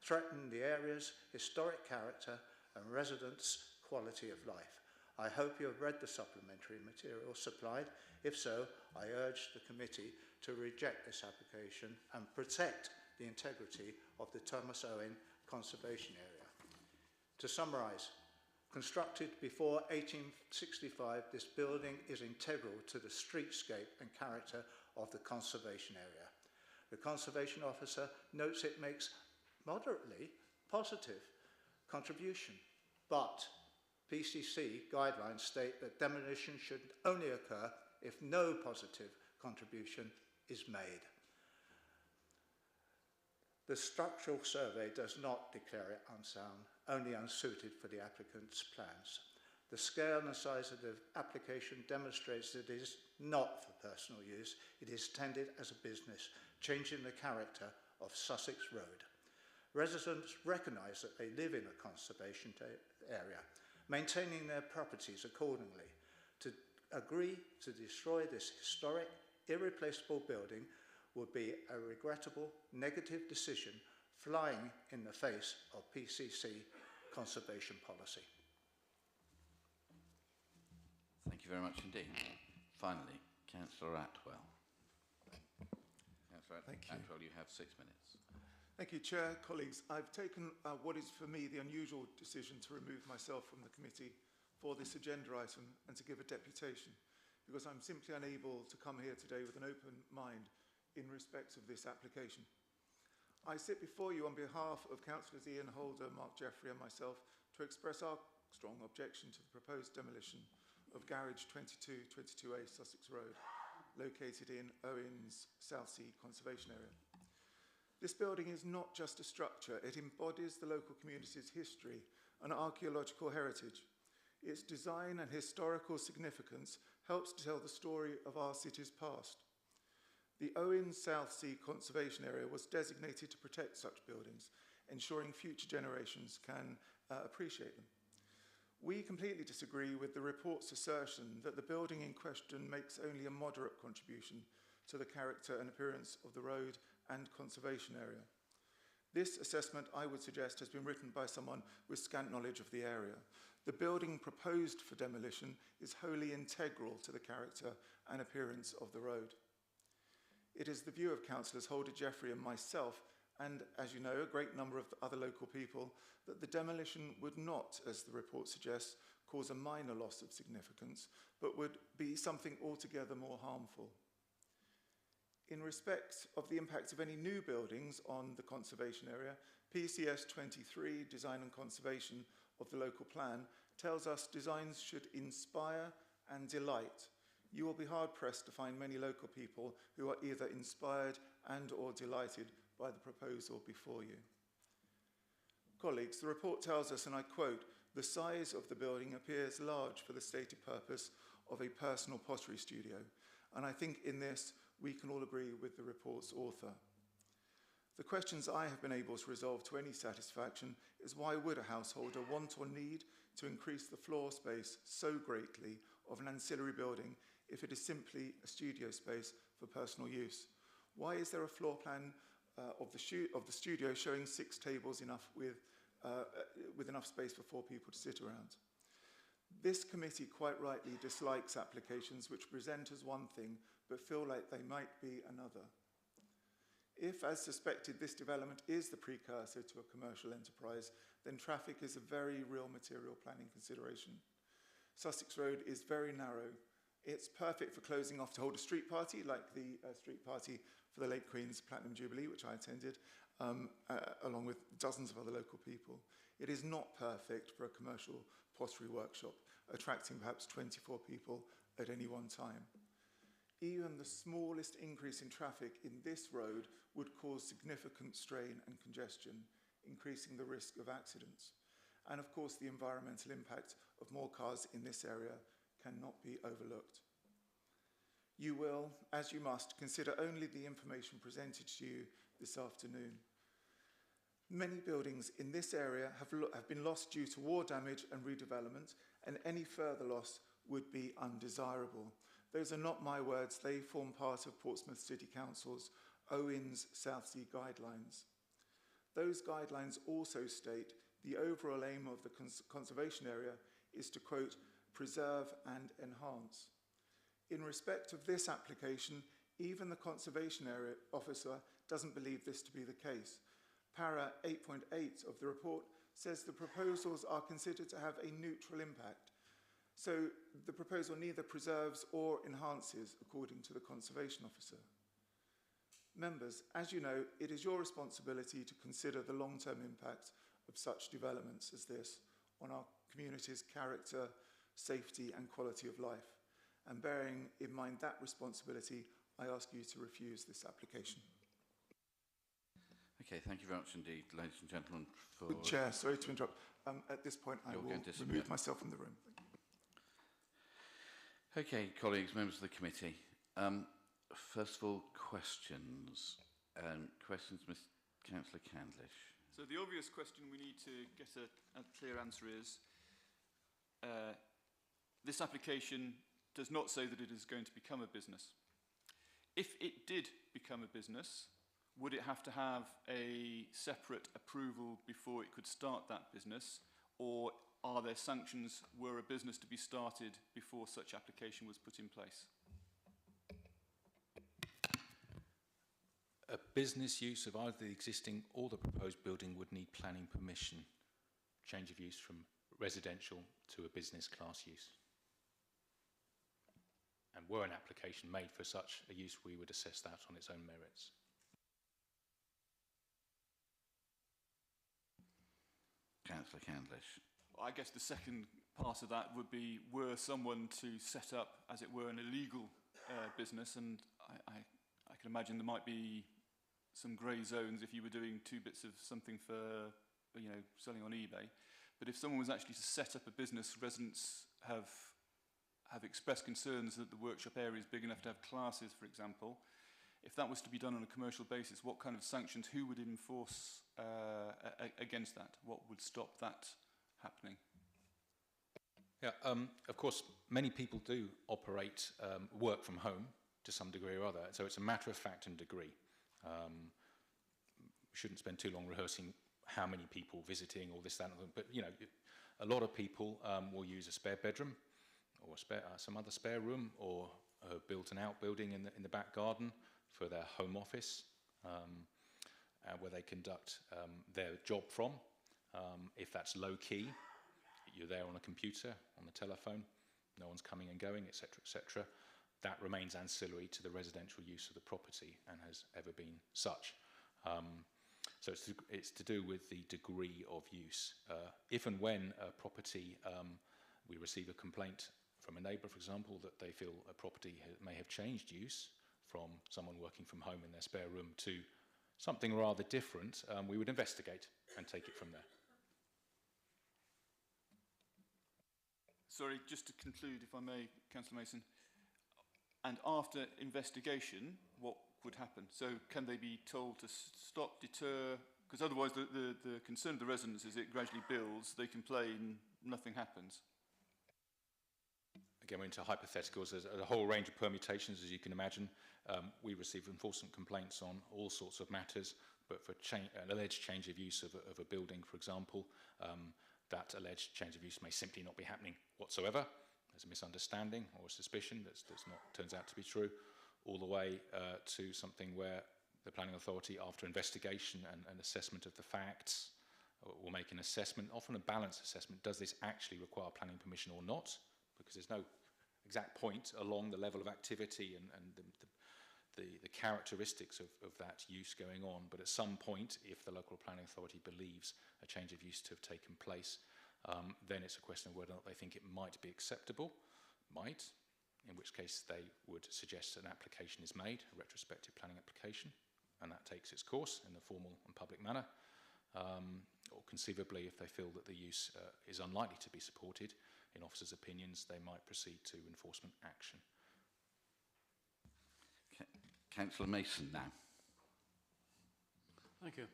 threatening the area's historic character and residents' quality of life. I hope you have read the supplementary material supplied. If so, I urge the committee to reject this application and protect the integrity of the Thomas Owen Conservation Area. To summarise, constructed before 1865, this building is integral to the streetscape and character of the conservation area. The Conservation Officer notes it makes moderately positive contribution, but PCC guidelines state that demolition should only occur if no positive contribution is made. The structural survey does not declare it unsound, only unsuited for the applicant's plans. The scale and size of the application demonstrates that it is not for personal use. It is intended as a business, changing the character of Sussex Road. Residents recognise that they live in a conservation area, maintaining their properties accordingly to agree to destroy this historic, irreplaceable building would be a regrettable, negative decision flying in the face of PCC conservation policy. Thank you very much indeed. Finally, Councillor Atwell. Councillor Atwell, you have 6 minutes. Thank you, Chair. Colleagues, I've taken what is for me the unusual decision to remove myself from the committee for this agenda item and to give a deputation, because I'm simply unable to come here today with an open mind in respect of this application. I sit before you on behalf of Councillors Ian Holder, Mark Jeffrey and myself to express our strong objection to the proposed demolition of Garage 22A Sussex Road, located in Owens Southsea Conservation Area. This building is not just a structure, it embodies the local community's history and archaeological heritage. Its design and historical significance helps to tell the story of our city's past. The Owens Southsea Conservation Area was designated to protect such buildings, ensuring future generations can appreciate them. We completely disagree with the report's assertion that the building in question makes only a moderate contribution to the character and appearance of the road and conservation area. This assessment, I would suggest, has been written by someone with scant knowledge of the area. The building proposed for demolition is wholly integral to the character and appearance of the road. It is the view of Councillors Holder, Jeffrey and myself, and as you know, a great number of other local people, that the demolition would not, as the report suggests, cause a minor loss of significance, but would be something altogether more harmful. In respect of the impact of any new buildings on the conservation area, PCS 23, Design and Conservation of the Local Plan, tells us designs should inspire and delight. You will be hard-pressed to find many local people who are either inspired and or delighted by the proposal before you. Colleagues, the report tells us, and I quote, "The size of the building appears large for the stated purpose of a personal pottery studio." And I think in this, we can all agree with the report's author. The questions I have been able to resolve to any satisfaction is why would a householder want or need to increase the floor space so greatly of an ancillary building if it is simply a studio space for personal use? Why is there a floor plan of the studio showing 6 tables with enough space for 4 people to sit around? This committee quite rightly dislikes applications which present as one thing but feel like they might be another. If, as suspected, this development is the precursor to a commercial enterprise, then traffic is a very real material planning consideration. Sussex Road is very narrow. It's perfect for closing off to hold a street party, like the street party for the late Queen's Platinum Jubilee, which I attended, along with dozens of other local people. It is not perfect for a commercial pottery workshop, attracting perhaps 24 people at any one time. Even the smallest increase in traffic in this road would cause significant strain and congestion, increasing the risk of accidents. And of course, the environmental impact of more cars in this area cannot be overlooked. You will, as you must, consider only the information presented to you this afternoon. Many buildings in this area have been lost due to war damage and redevelopment, and any further loss would be undesirable. Those are not my words, they form part of Portsmouth City Council's Owens Southsea Guidelines. Those guidelines also state the overall aim of the conservation area is to, quote, preserve and enhance. In respect of this application, even the conservation area officer doesn't believe this to be the case. Para 8.8 of the report says the proposals are considered to have a neutral impact. So the proposal neither preserves or enhances, according to the conservation officer. Members, as you know, it is your responsibility to consider the long-term impact of such developments as this on our community's character, safety and quality of life. And bearing in mind that responsibility, I ask you to refuse this application. Okay, thank you very much indeed, ladies and gentlemen. For Chair, sorry to interrupt. At this point, I will remove myself from the room. Okay, colleagues, members of the committee. First of all, questions. Questions, Ms. Councillor Candlish. So the obvious question we need to get a clear answer is, this application does not say that it is going to become a business. If it did become a business, would it have to have a separate approval before it could start that business, or are there sanctions were a business to be started before such application was put in place? A business use of either the existing or the proposed building would need planning permission. Change of use from residential to a business class use. And were an application made for such a use, we would assess that on its own merits. Councillor Candlish. I guess the second part of that would be, were someone to set up, as it were, an illegal business, and I can imagine there might be some grey zones if you were doing 2 bits of something for, you know, selling on eBay. But if someone was actually to set up a business, residents have expressed concerns that the workshop area is big enough to have classes, for example. If that was to be done on a commercial basis, what kind of sanctions, who would enforce against that? What would stop that happening? Yeah, of course, many people do operate, work from home to some degree or other, so it's a matter of fact and degree. We shouldn't spend too long rehearsing how many people visiting or this, that, and the other, but you know, a lot of people will use a spare bedroom or some other spare room, or build an outbuilding in the back garden for their home office, where they conduct their job from. If that's low key, you're there on a computer, on the telephone, no one's coming and going, etc., etc. That remains ancillary to the residential use of the property and has ever been such. So it's to do with the degree of use. If and when a property, we receive a complaint from a neighbour, for example, that they feel a property may have changed use from someone working from home in their spare room to something rather different, we would investigate and take it from there. Sorry, just to conclude, if I may, Councillor Mason. And after investigation, what would happen? So can they be told to stop, deter? Because otherwise the concern of the residents is it gradually builds, they complain, nothing happens. Again, we're into hypotheticals. There's a whole range of permutations, as you can imagine. We receive enforcement complaints on all sorts of matters, but for an alleged change of use of a building, for example, that alleged change of use may simply not be happening whatsoever. There's a misunderstanding or a suspicion that turns out to be true, all the way to something where the planning authority, after investigation and assessment of the facts, will make an assessment, often a balanced assessment. Does this actually require planning permission or not? Because there's no exact point along the level of activity and the characteristics of that use going on. But at some point, if the local planning authority believes a change of use to have taken place, then it's a question of whether or not they think it might be acceptable. Might, in which case they would suggest an application is made, a retrospective planning application, and that takes its course in a formal and public manner. Or conceivably, if they feel that the use is unlikely to be supported, in officers' opinions, they might proceed to enforcement action. Councillor Mason now. Thank you.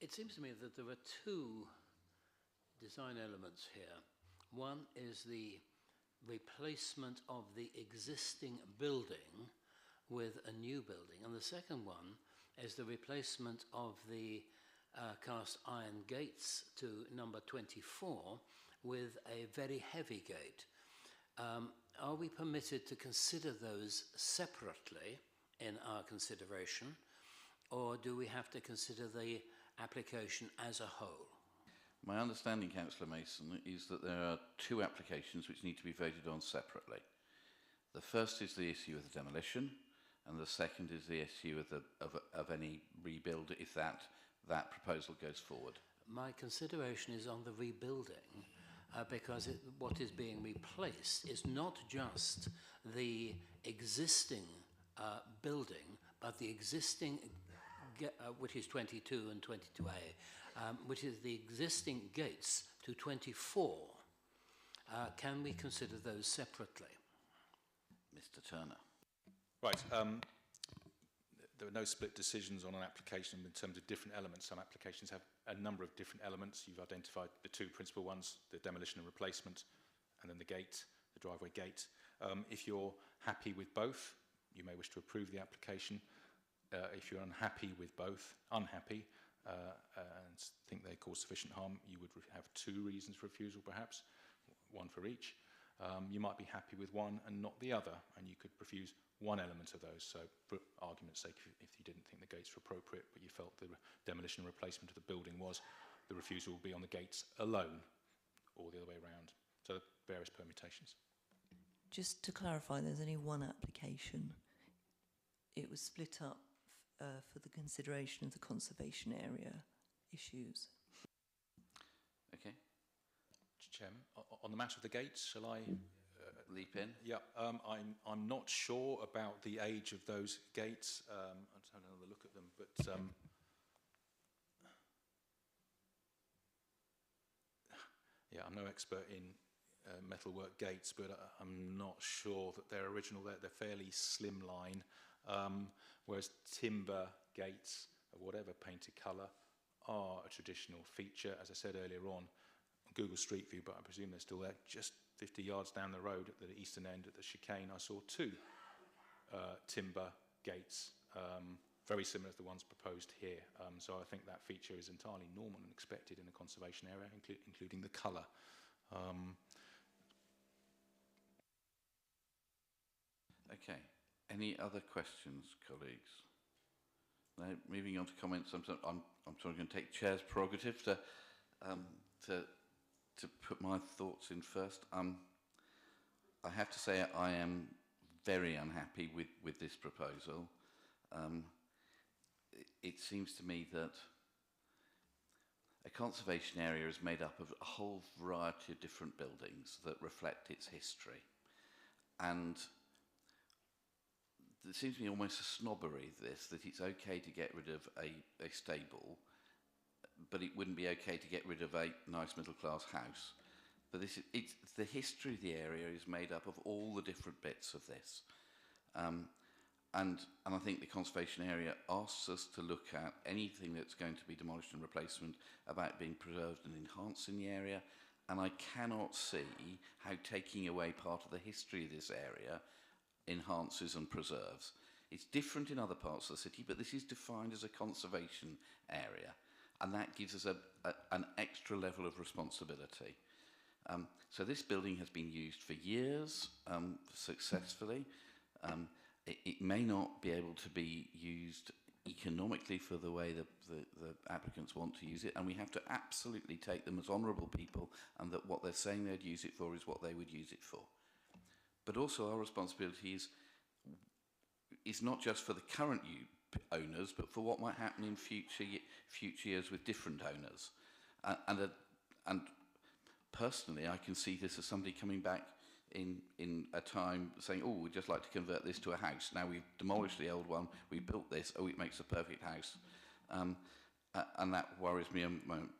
It seems to me that there are 2 design elements here. One is the replacement of the existing building with a new building, and the second one is the replacement of the cast iron gates to number 24 with a very heavy gate. Are we permitted to consider those separately in our consideration, or do we have to consider the application as a whole? My understanding, Councillor Mason, is that there are 2 applications which need to be voted on separately. The first is the issue of the demolition, and the second is the issue of any rebuild if that proposal goes forward. My consideration is on the rebuilding, because what is being replaced is not just the existing building, but the existing, which is 22 and 22A, which is the existing gates to 24. Can we consider those separately? Mr. Turner. Right. There are no split decisions on an application in terms of different elements. Some applications have a number of different elements. You've identified the 2 principal ones, the demolition and replacement, and then the gate. the driveway gate. If you're happy with both, you may wish to approve the application. If you're unhappy with both, and think they cause sufficient harm, you would have 2 reasons for refusal perhaps, one for each. You might be happy with one and not the other, and you could refuse one element of those. So for argument's sake, if you didn't think the gates were appropriate, but you felt the demolition and replacement of the building was, the refusal will be on the gates alone, or the other way around. So various permutations. Just to clarify, there's only one application. It was split up for the consideration of the conservation area issues. Okay. Chairman, on the matter of the gates, shall I leap in? Yeah, I'm not sure about the age of those gates. I'll just have another look at them, but yeah, I'm no expert in metalwork gates, but I'm not sure that they're original. They're fairly slimline, whereas timber gates of whatever painted colour are a traditional feature. As I said earlier on Google Street View, but I presume they're still there. Just 50 yards down the road at the eastern end at the chicane, I saw 2 timber gates, very similar to the ones proposed here. So I think that feature is entirely normal and expected in a conservation area, including the colour. Okay. Any other questions, colleagues? No, moving on to comments. I'm sort of going to take Chair's prerogative to put my thoughts in first. I have to say I am very unhappy with this proposal. It seems to me that a conservation area is made up of a whole variety of different buildings that reflect its history. And there seems to me almost a snobbery, that it's okay to get rid of a stable, but it wouldn't be okay to get rid of a nice middle-class house. But it's the history of the area is made up of all the different bits of this. And I think the conservation area asks us to look at anything that's going to be demolished and replacement about being preserved and enhanced in the area. And I cannot see how taking away part of the history of this area enhances and preserves. It's different in other parts of the city, but this is defined as a conservation area. And that gives us an extra level of responsibility. So this building has been used for years successfully. It may not be able to be used economically for the way the applicants want to use it, and we have to absolutely take them as honourable people, and that what they're saying they'd use it for is what they would use it for. But also our responsibility is not just for the current owners, but for what might happen in future years with different owners. And personally, I can see this as somebody coming back in a time saying, oh, we'd just like to convert this to a house. Now we've demolished the old one, we built this, oh, it makes a perfect house. And that worries me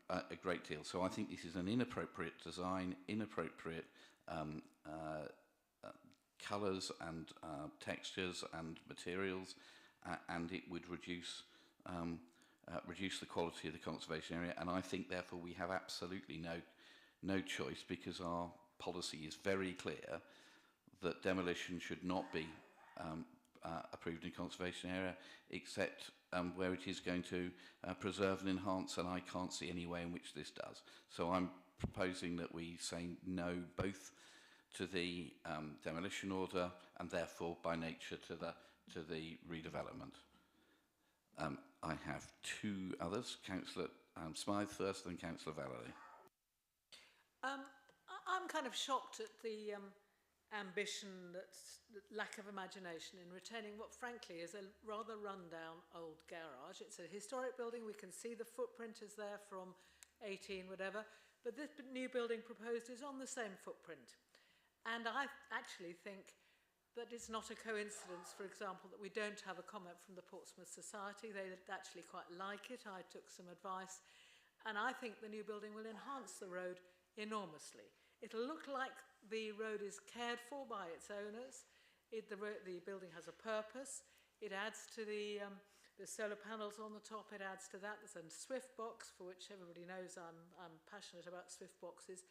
a great deal. So I think this is an inappropriate design, inappropriate colours and textures and materials, and it would reduce the quality of the conservation area. And I think, therefore, we have absolutely no choice, because our policy is very clear that demolition should not be approved in conservation area, except where it is going to preserve and enhance, and I can't see any way in which this does. So I'm proposing that we say no both to the demolition order and therefore by nature to the redevelopment. I have 2 others, Councillor Smythe first, then Councillor Vallely. I'm kind of shocked at the ambition, the lack of imagination in retaining what frankly is a rather rundown old garage. It's a historic building, we can see the footprint is there from 18 whatever, but this new building proposed is on the same footprint. And I actually think that it's not a coincidence, for example, that we don't have a comment from the Portsmouth Society. They actually quite like it. I took some advice. And I think the new building will enhance the road enormously. It'll look like the road is cared for by its owners. The building has a purpose. It adds to the solar panels on the top. It adds to that. There's a Swift box, for which everybody knows I'm passionate about Swift boxes.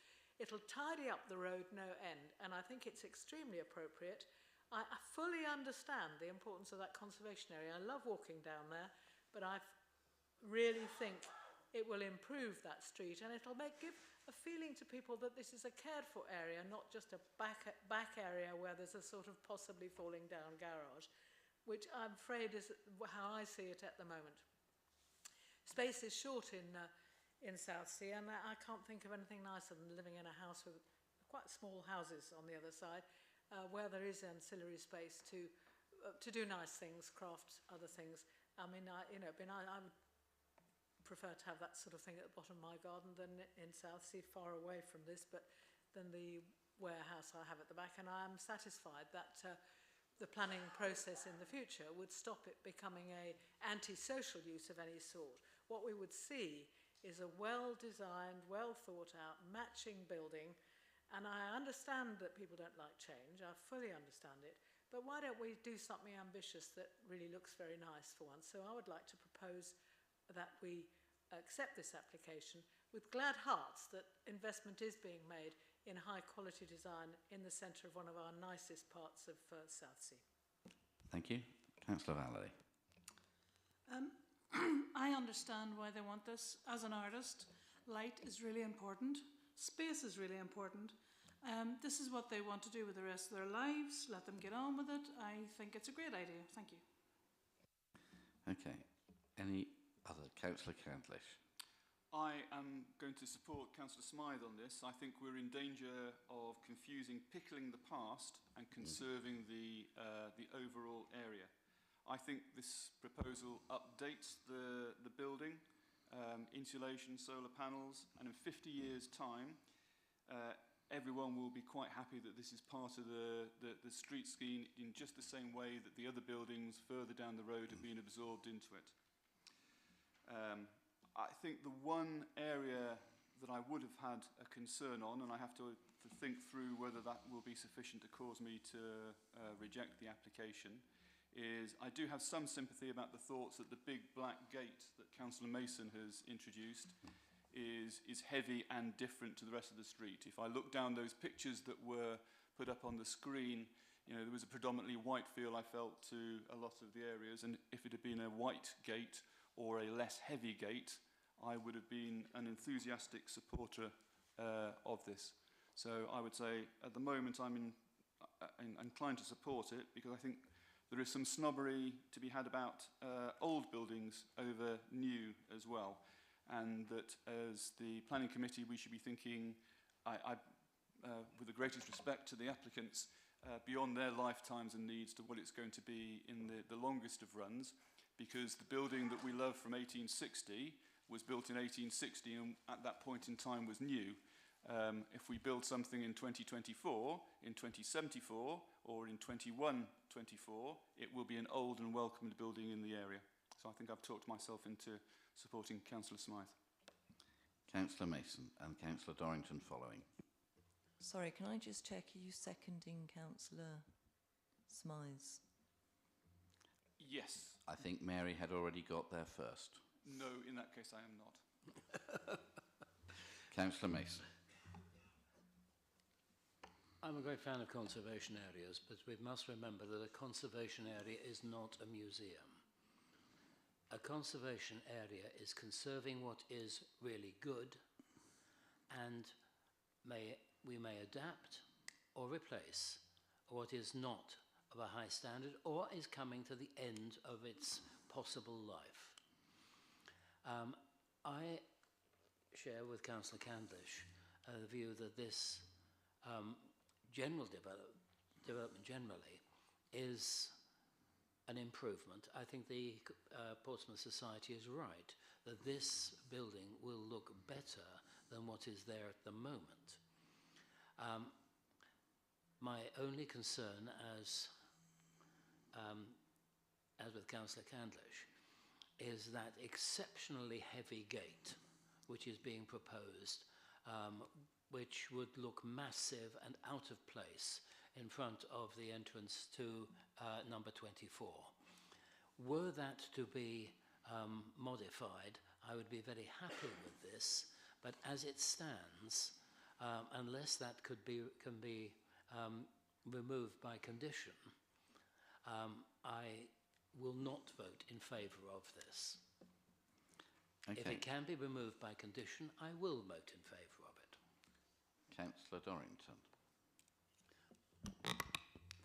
It'll tidy up the road no end, and I think it's extremely appropriate. I fully understand the importance of that conservation area. I love walking down there, but I really think it will improve that street, and it'll give a feeling to people that this is a cared-for area, not just a back area where there's a sort of possibly falling down garage, which I'm afraid is how I see it at the moment. Space is short in Southsea, and I can't think of anything nicer than living in a house with quite small houses on the other side, where there is ancillary space to do nice things, craft other things. I mean, I would prefer to have that sort of thing at the bottom of my garden than in Southsea, far away from this, but than the warehouse I have at the back. And I am satisfied that the planning process in the future would stop it becoming a anti-social use of any sort. What we would see is a well-designed, well-thought-out, matching building. And I understand that people don't like change. I fully understand it. But why don't we do something ambitious that really looks very nice for once? So I would like to propose that we accept this application with glad hearts that investment is being made in high-quality design in the centre of one of our nicest parts of Southsea. Thank you. Councillor Valley. I understand why they want this. As an artist, light is really important. Space is really important. This is what they want to do with the rest of their lives. Let them get on with it. I think it's a great idea. Thank you. Okay. Any other? Councillor Candlish. I am going to support Councillor Smythe on this. I think we're in danger of confusing pickling the past and conserving the overall area. I think this proposal updates the building, insulation, solar panels, and in 50 years' time, everyone will be quite happy that this is part of the street scheme in just the same way that the other buildings further down the road have been absorbed into it. I think the one area that I would have had a concern on, and I have to think through whether that will be sufficient to cause me to reject the application, is I do have some sympathy about the thoughts that the big black gate that Councillor Mason has introduced is heavy and different to the rest of the street. If I look down those pictures that were put up on the screen, you know, there was a predominantly white feel I felt to a lot of the areas, and if it had been a white gate or a less heavy gate, I would have been an enthusiastic supporter of this. So I would say at the moment I'm inclined to support it because I think there is some snobbery to be had about old buildings over new as well, and that as the planning committee we should be thinking, with the greatest respect to the applicants, beyond their lifetimes and needs to what it's going to be in the longest of runs, because the building that we love from 1860 was built in 1860 and at that point in time was new. If we build something in 2024, in 2074, or in 2124, it will be an old and welcomed building in the area. So I think I've talked myself into supporting Councillor Smythe. Councillor Mason and Councillor Dorrington following. Sorry, can I just check, are you seconding Councillor Smythe's? Yes. I think Mary had already got there first. No, in that case I am not. Councillor Mason. I'm a great fan of conservation areas, but we must remember that a conservation area is not a museum. A conservation area is conserving what is really good, and we may adapt or replace what is not of a high standard or is coming to the end of its possible life. I share with Councillor Candlish the view that this general development generally is an improvement. I think the Portsmouth Society is right that this building will look better than what is there at the moment. My only concern, as with Councillor Candlish, is that exceptionally heavy gate which is being proposed, which would look massive and out of place in front of the entrance to number 24. Were that to be modified, I would be very happy with this, but as it stands, unless that can be removed by condition, I will not vote in favour of this. Okay. If it can be removed by condition, I will vote in favour of it. Councillor Dorrington.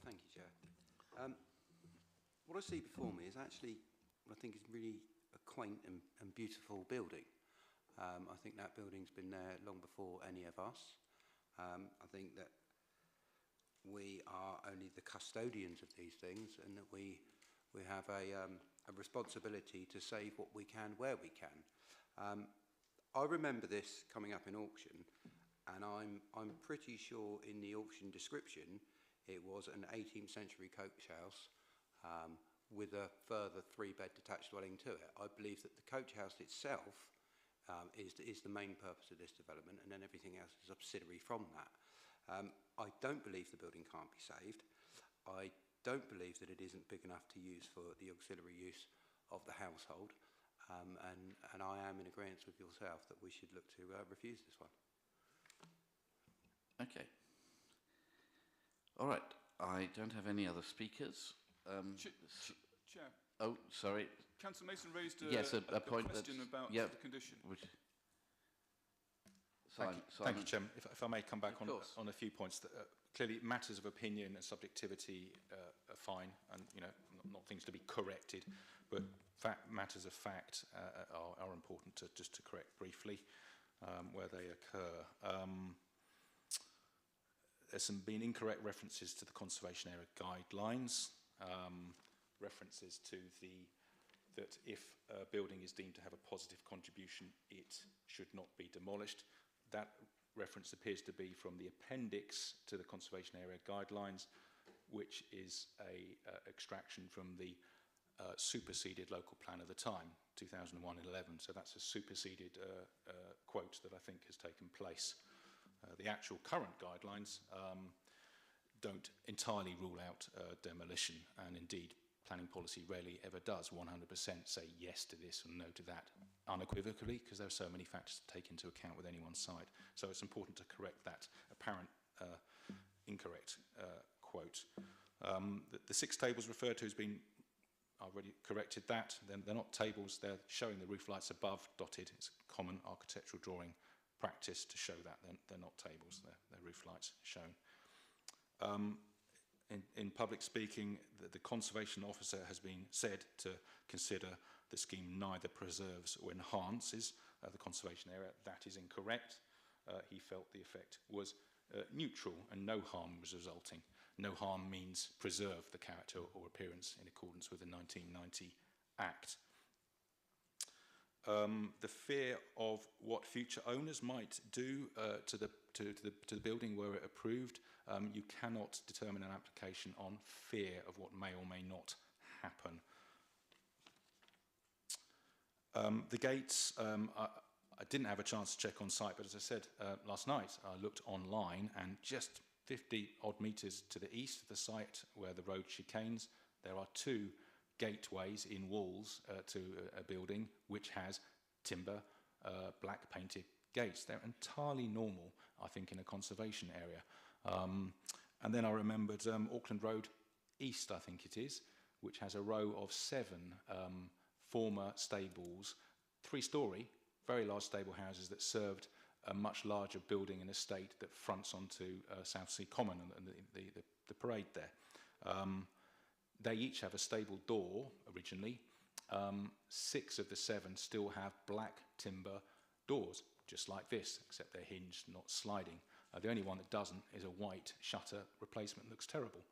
Thank you, Chair. What I see before me is actually what I think is really a quaint and beautiful building. I think that building's been there long before any of us. I think that we are only the custodians of these things, and that we have a responsibility to save what we can where we can. I remember this coming up in auction, and I'm pretty sure in the auction description it was an 18th century coach house with a further 3-bed detached dwelling to it. I believe that the coach house itself is the main purpose of this development, and then everything else is subsidiary from that. I don't believe the building can't be saved. I don't believe that it isn't big enough to use for the auxiliary use of the household, and I am in agreement with yourself that we should look to refuse this one. Okay. All right. I don't have any other speakers. Chair. Oh, sorry. Councillor Mason raised a, yes, a point question about yeah, the condition. Thank you, Chairman. If I may come back on a few points. That, clearly, matters of opinion and subjectivity are fine, and not things to be corrected, but matters of fact are important just to correct briefly where they occur. There's been incorrect references to the conservation area guidelines, references to that if a building is deemed to have a positive contribution, it should not be demolished. That reference appears to be from the appendix to the conservation area guidelines, which is a extraction from the superseded local plan of the time, 2001-11. So that's a superseded quote that I think has taken place. The actual current guidelines don't entirely rule out demolition, and indeed planning policy rarely ever does 100% say yes to this and no to that unequivocally, because there are so many factors to take into account with any one side. So it's important to correct that apparent incorrect quote. The 6 tables referred to has been already corrected that. They're not tables, they're showing the roof lights above dotted. It's a common architectural drawing practice to show that. They're not tables, they're roof lights shown. In public speaking, the conservation officer has been said to consider the scheme neither preserves or enhances the conservation area. That is incorrect. He felt the effect was neutral and no harm was resulting. No harm means preserve the character or appearance in accordance with the 1990 Act. The fear of what future owners might do to the building were it approved, you cannot determine an application on fear of what may or may not happen. The gates, I didn't have a chance to check on site, but as I said last night, I looked online, and just 50 odd metres to the east of the site where the road chicanes, there are 2 gateways in walls to a building which has timber, black painted gates. They're entirely normal, I think, in a conservation area. And then I remembered Auckland Road East, I think it is, which has a row of 7 former stables, 3-storey, very large stable houses that served a much larger building and estate that fronts onto South Sea Common and the parade there. They each have a stable door originally. 6 of the 7 still have black timber doors, just like this, except they're hinged, not sliding. The only one that doesn't is a white shutter replacement. Looks terrible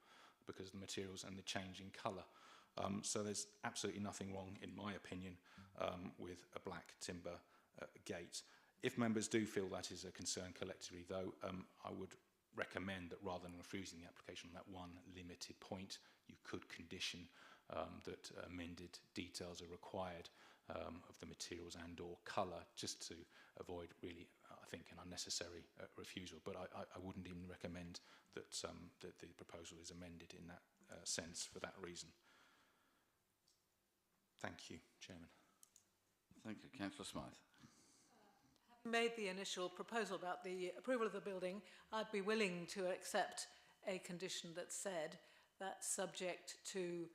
because of the materials and the change in colour. So there's absolutely nothing wrong, in my opinion, with a black timber gate. If members do feel that is a concern collectively, though, I would recommend that rather than refusing the application on that one limited point, you could condition that amended details are required of the materials and or colour, just to avoid really, I think, an unnecessary refusal. But I wouldn't even recommend that, that the proposal is amended in that sense for that reason. Thank you, Chairman. Thank you. Councillor Smythe. made the initial proposal about the approval of the building, I'd be willing to accept a condition that said that subject to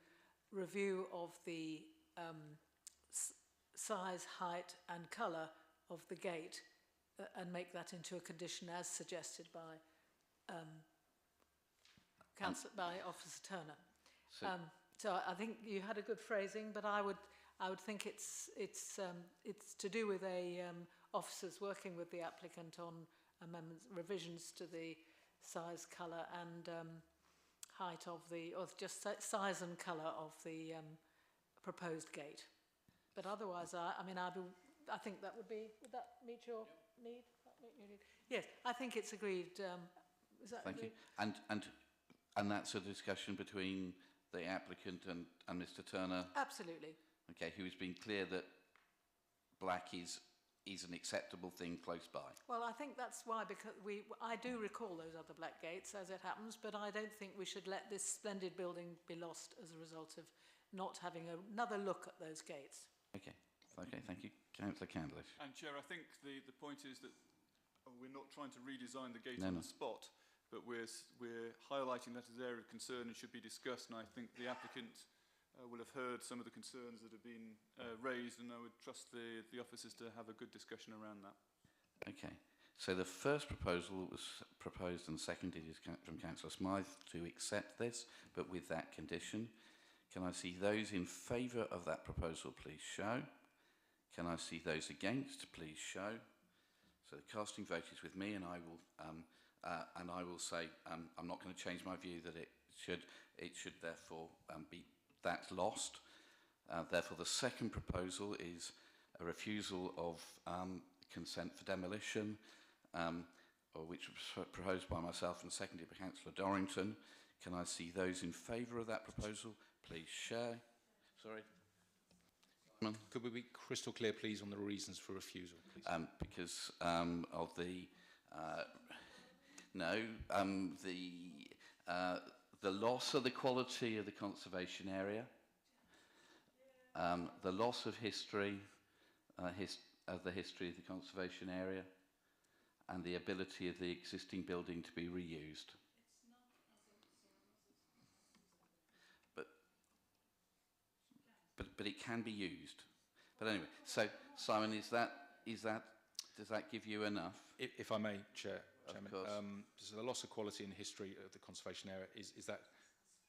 review of the size, height and colour of the gate and make that into a condition as suggested by by Officer Turner. So I think you had a good phrasing, but I would think it's to do with officers working with the applicant on amendments, revisions to the size, colour and height of or just size and colour of the proposed gate. But otherwise, I think that would meet your need? That meet your need? Yes, I think it's agreed. Is that Thank agreed? you. And that's a discussion between the applicant and Mr. Turner? Absolutely. Okay, who has been clear that black is an acceptable thing close by. Well, I think that's why, because I do recall those other black gates as it happens, but I don't think we should let this splendid building be lost as a result of not having another look at those gates. Okay, thank you. Councillor Candlish. And Chair, I think the point is that we're not trying to redesign the gate No, on no. the spot, but we're highlighting that as an area of concern and should be discussed, and I think the applicant will have heard some of the concerns that have been raised, and I would trust the officers to have a good discussion around that. Okay, so the first proposal that was proposed and seconded is from Councillor Smythe to accept this, but with that condition. Can I see those in favour of that proposal, please show. Can I see those against, please show. So the casting vote is with me, and I will say I'm not going to change my view that it should therefore be that lost. Therefore, the second proposal is a refusal of consent for demolition, which was proposed by myself and seconded by Councillor Dorrington. Can I see those in favour of that proposal? Please share. Sorry. Could we be crystal clear, please, on the reasons for refusal, please? Because of the the loss of the quality of the conservation area, the loss of history, of the history of the conservation area, and the ability of the existing building to be reused. But it can be used. But anyway, so Simon, does that give you enough? If I may, Chairman, of course. So the loss of quality and history of the conservation area, is that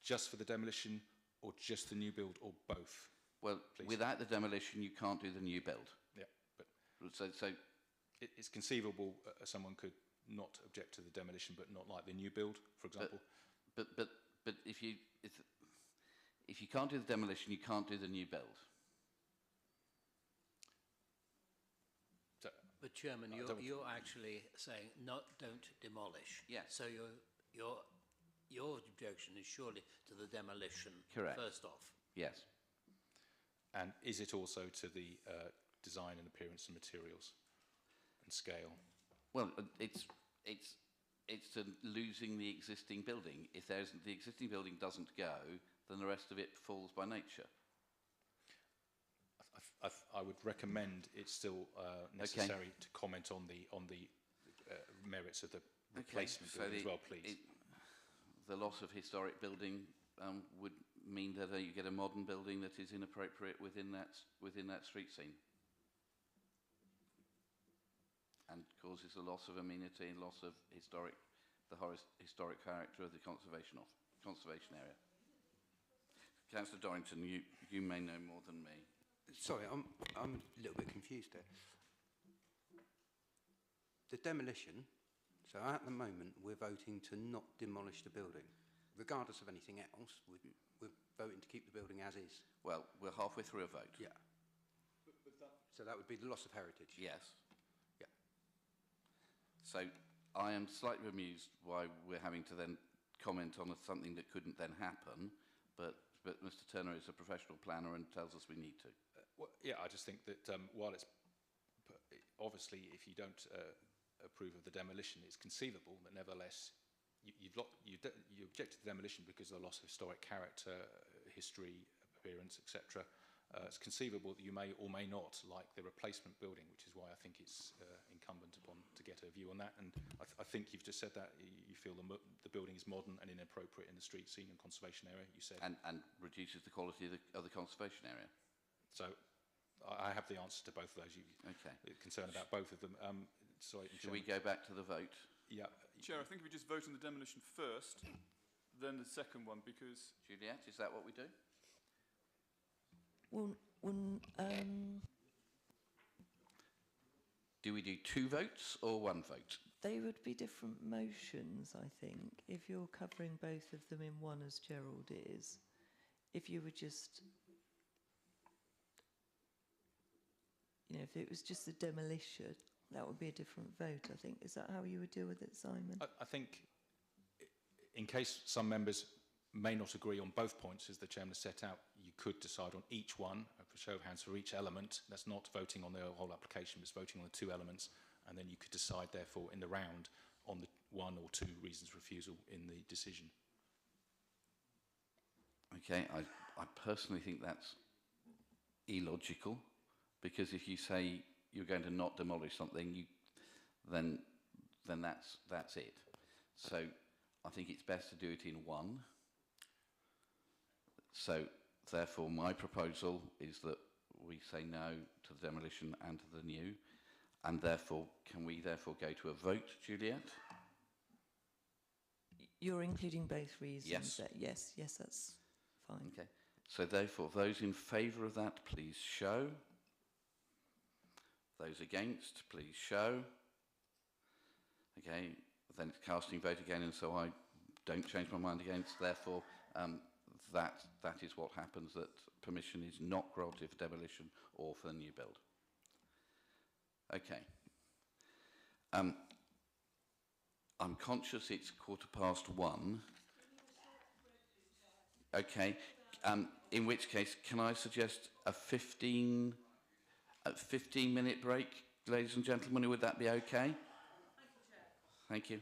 just for the demolition or just the new build or both? Well, please? Without the demolition, you can't do the new build. Yeah, but so it's conceivable someone could not object to the demolition but not like the new build, for example. But if you can't do the demolition, you can't do the new build. But Chairman, you're actually saying don't demolish. Yes. So your objection is surely to the demolition. Correct. First off. Yes. And is it also to the design and appearance and materials and scale? Well, it's to losing the existing building. If the existing building doesn't go, then the rest of it falls by nature. I would recommend it's still necessary to comment on the merits of the replacement building as well, please. The loss of historic building would mean that you get a modern building that is inappropriate within that street scene, and causes a loss of amenity and loss of historic character of the conservation area. Councillor Dorrington, you may know more than me. Sorry, I'm a little bit confused there. The demolition, so at the moment we're voting to not demolish the building. Regardless of anything else, we're voting to keep the building as is. Well, we're halfway through a vote. Yeah. So that would be the loss of heritage. Yes. Yeah. So I am slightly amused why we're having to then comment on something that couldn't then happen, but Mr. Turner is a professional planner and tells us we need to. Well, yeah, I just think that while it's obviously, if you don't approve of the demolition, it's conceivable, but nevertheless, you object to the demolition because of the loss of historic character, history, appearance, etc. It's conceivable that you may or may not like the replacement building, which is why I think it's incumbent upon to get a view on that. And I think you've just said that you feel the building is modern and inappropriate in the street scene and conservation area, you said. And reduces the quality of the conservation area. So I have the answer to both of those. Okay. Concerned about both of them. Sorry, Shall we go back to the vote? Yeah. Chair, I think if we just vote on the demolition first, then the second one, because... Juliet, is that what we do? Well, do we do 2 votes or 1 vote? they would be different motions, I think, if you're covering both of them in one, as Gerald is. If you were just, you know, if it was just a demolition, that would be a different vote, I think. Is that how you would deal with it, Simon? I think in case some members may not agree on both points, as the chairman has set out, you could decide on each one, for show of hands for each element. That's not voting on the whole application, it's voting on the 2 elements, and then you could decide, therefore, in the round on the 1 or 2 reasons for refusal in the decision. Okay, I personally think that's illogical, because if you say you're going to not demolish something, then that's it. So I think it's best to do it in 1. So therefore my proposal is that we say no to the demolition and to the new, and therefore can we therefore go to a vote, Juliet? You're including both reasons? Yes. Yes, that's fine. Okay, so therefore those in favour of that, please show. Those against, please show. Okay, then it's casting vote again, and so I don't change my mind against. Therefore, that is what happens, that permission is not granted for demolition or for the new build. Okay. I'm conscious it's 1:15. Okay, in which case, can I suggest a 15-minute break, ladies and gentlemen? Would that be okay? Thank you.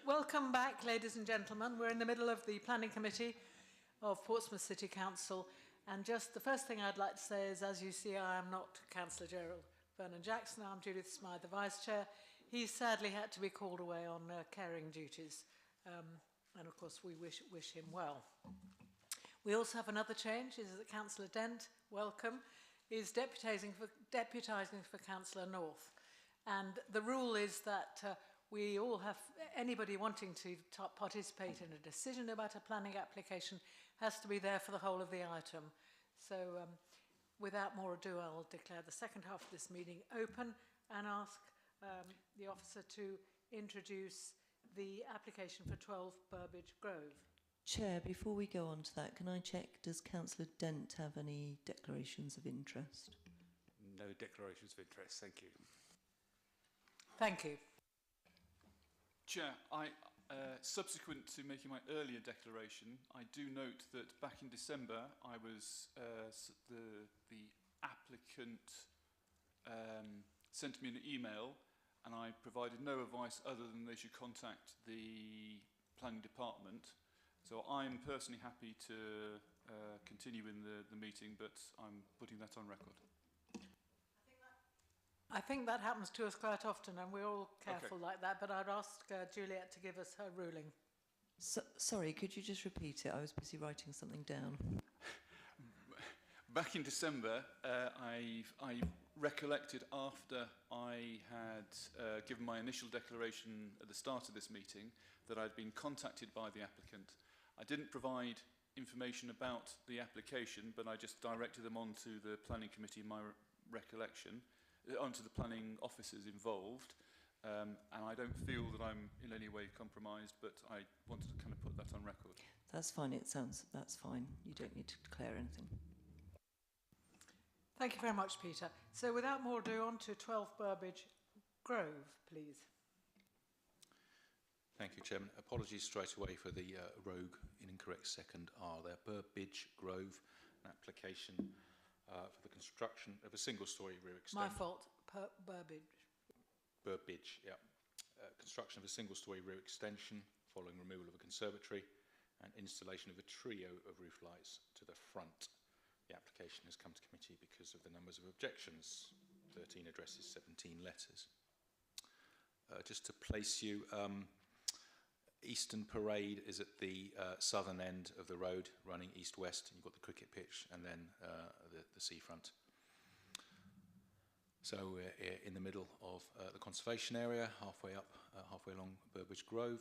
Welcome back, ladies and gentlemen. We're in the middle of the Planning Committee of Portsmouth City Council. And just the first thing I'd like to say is, as you see, I am not Councillor Gerald Vernon-Jackson. I'm Judith Smythe, the Vice Chair. He sadly had to be called away on caring duties. And of course, we wish him well. We also have another change, is that Councillor Dent, welcome, is deputising for Councillor North. And the rule is that we all have, anybody wanting to participate in a decision about a planning application has to be there for the whole of the item. So without more ado, I'll declare the second half of this meeting open and ask the officer to introduce the application for 12 Burbage Grove. Chair, before we go on to that, can I check, does Councillor Dent have any declarations of interest? No declarations of interest, thank you. Thank you. Chair, subsequent to making my earlier declaration, I do note that back in December, I was the applicant sent me an email, and I provided no advice other than they should contact the planning department. So I'm personally happy to continue in the meeting, but I'm putting that on record. I think that happens to us quite often, and we're all careful like that, but I'd ask Juliet to give us her ruling. Sorry, could you just repeat it? I was busy writing something down. Back in December, I recollected after I had given my initial declaration at the start of this meeting that I'd been contacted by the applicant. I didn't provide information about the application, but I just directed them on to the planning committee in my recollection, onto the planning officers involved, and I don't feel that I'm in any way compromised, but I wanted to kind of put that on record. That's fine, that's fine. You don't need to declare anything. Thank you very much, Peter. So without more ado, on to 12 Burbage Grove, please. Thank you, Chairman. Apologies straight away for the rogue and incorrect second R there. Burbage Grove, an application for the construction of a single-storey rear extension. My fault. Burbage. Burbage, yeah. Construction of a single-storey rear extension following removal of a conservatory and installation of a trio of roof lights to the front. The application has come to committee because of the numbers of objections, 13 addresses, 17 letters. Just to place you, Eastern Parade is at the southern end of the road, running east-west. You've got the cricket pitch and then the seafront. So we're in the middle of the conservation area, halfway up, halfway along Burbage Grove.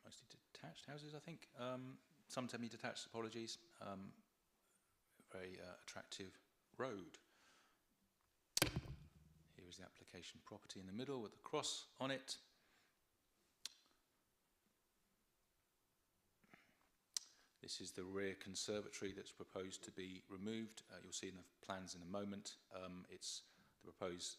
Mostly detached houses, I think. Some semi-detached, apologies. Very attractive road. Here is the application property in the middle with the cross on it. This is the rear conservatory that's proposed to be removed. You'll see in the plans in a moment. The proposed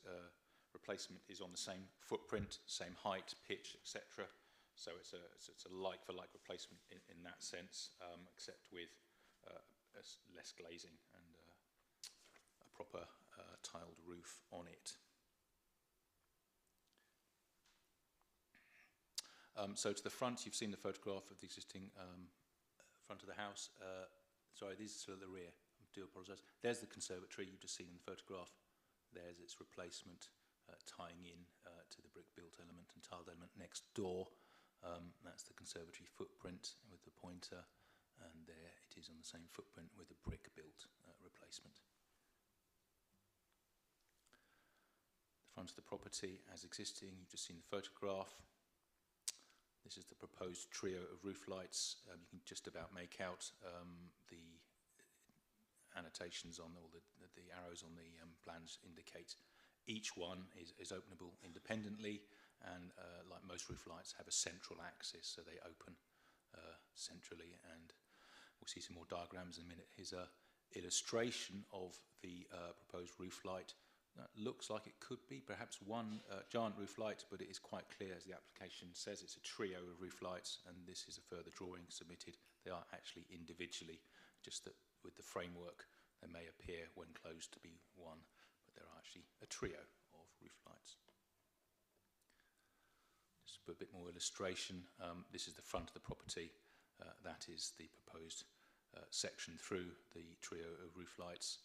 replacement is on the same footprint, same height, pitch, etc. So it's a like-for-like replacement in that sense, except with less glazing and a proper tiled roof on it. So to the front, you've seen the photograph of the existing front of the house. Sorry, these are still at the rear. I do apologise. There's the conservatory you've just seen in the photograph. There's its replacement, tying in to the brick-built element and tiled element next door. That's the conservatory footprint with the pointer, and there it is on the same footprint with the brick-built replacement. The front of the property as existing, you've just seen the photograph. This is the proposed trio of roof lights. You can just about make out the annotations on all the arrows on the plans indicate each one is openable independently, and like most roof lights have a central axis, so they open centrally, and we'll see some more diagrams in a minute. Here's a illustration of the proposed roof light. That looks like it could be perhaps one giant roof light, but it is quite clear, as the application says, it's a trio of roof lights, and this is a further drawing submitted. They are actually individually, just that with the framework they may appear when closed to be one, but they're actually a trio of roof lights. Just for a bit more illustration, this is the front of the property. That is the proposed section through the trio of roof lights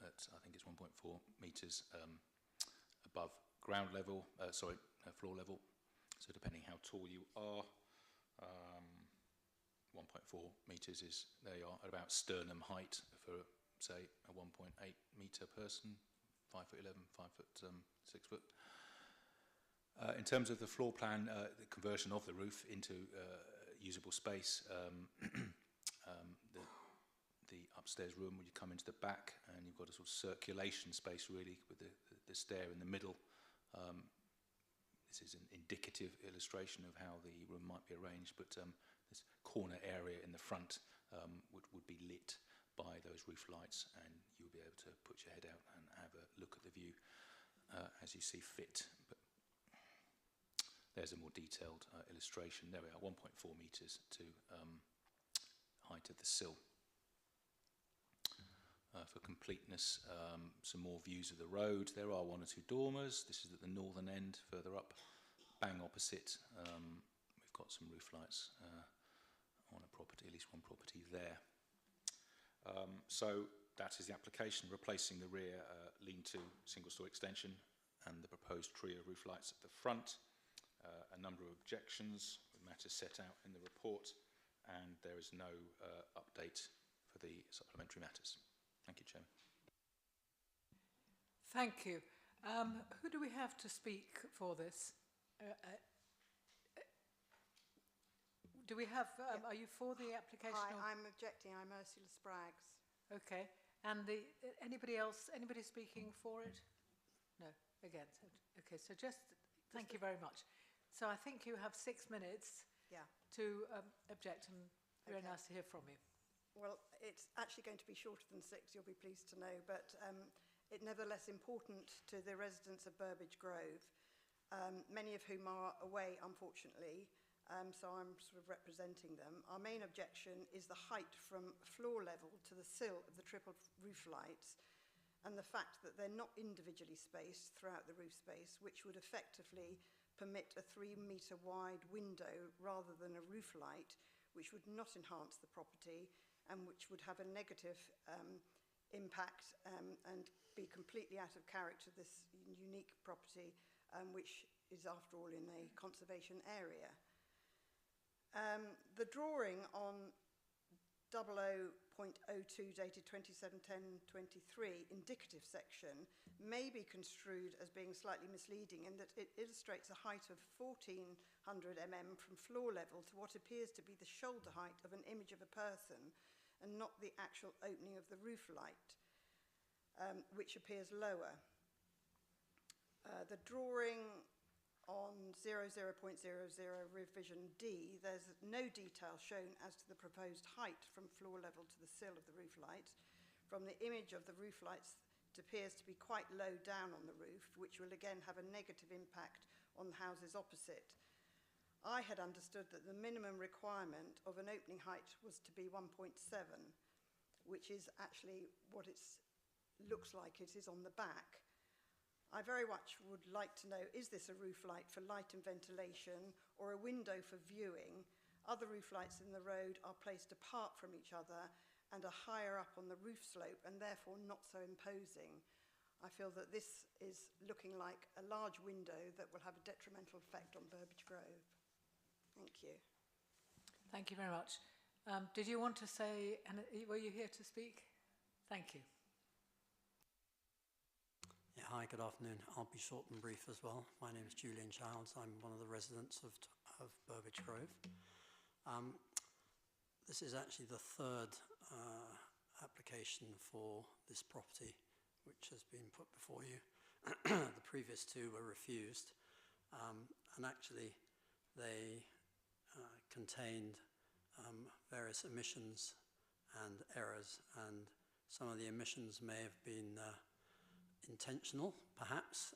at, I think it's 1.4 metres above ground level, floor level. So depending how tall you are, 1.4 metres is, there you are, at about sternum height for, say, a 1.8 metre person, 5'11", 6 foot. In terms of the floor plan, the conversion of the roof into usable space, the upstairs room, when you come into the back, and you've got a sort of circulation space really with the stair in the middle. This is an indicative illustration of how the room might be arranged, but this corner area in the front would be lit by those roof lights, and you'll be able to put your head out and have a look at the view as you see fit. But there's a more detailed illustration. There we are, 1.4 metres to height of the sill. For completeness, some more views of the road. There are 1 or 2 dormers. This is at the northern end, further up, bang opposite. We've got some roof lights on a property, at least one property there. So that is the application, replacing the rear lean-to single-story extension and the proposed trio of roof lights at the front. A number of objections, with matters set out in the report, and there is no update for the supplementary matters. Thank you, Chairman. Thank you. Who do we have to speak for this? Do we have, are you for the application? Hi, I'm objecting. I'm Ursula Spraggs. Okay. And anybody else, anybody speaking for it? No, against it. Okay, so thank you very much. So I think you have 6 minutes to object, and very nice to hear from you. Well, it's actually going to be shorter than 6, you'll be pleased to know, but it's nevertheless important to the residents of Burbage Grove, many of whom are away, unfortunately, so I'm sort of representing them. Our main objection is the height from floor level to the sill of the triple roof lights, and the fact that they're not individually spaced throughout the roof space, which would effectively permit a 3-metre wide window rather than a roof light, which would not enhance the property and which would have a negative impact and be completely out of character, this unique property, which is after all in a conservation area. The drawing on 00.02 dated 27/10/23 indicative section may be construed as being slightly misleading in that it illustrates a height of 1400 mm from floor level to what appears to be the shoulder height of an image of a person and not the actual opening of the roof light, which appears lower. The drawing on 00.00 revision D, there's no detail shown as to the proposed height from floor level to the sill of the roof lights. From the image of the roof lights, it appears to be quite low down on the roof, which will again have a negative impact on the houses opposite. I had understood that the minimum requirement of an opening height was to be 1.7, which is actually what it looks like it is on the back. I very much would like to know, is this a roof light for light and ventilation or a window for viewing? Other roof lights in the road are placed apart from each other and are higher up on the roof slope and therefore not so imposing. I feel that this is looking like a large window that will have a detrimental effect on Burbage Grove. Thank you. Thank you very much. Did you want to say, and were you here to speak? Thank you. Yeah, hi, good afternoon. I'll be short and brief as well. My name is Julian Childs. I'm one of the residents of Burbage Grove. This is actually the 3rd application for this property which has been put before you. The previous 2 were refused, and actually they contained various omissions and errors, and some of the omissions may have been intentional, perhaps,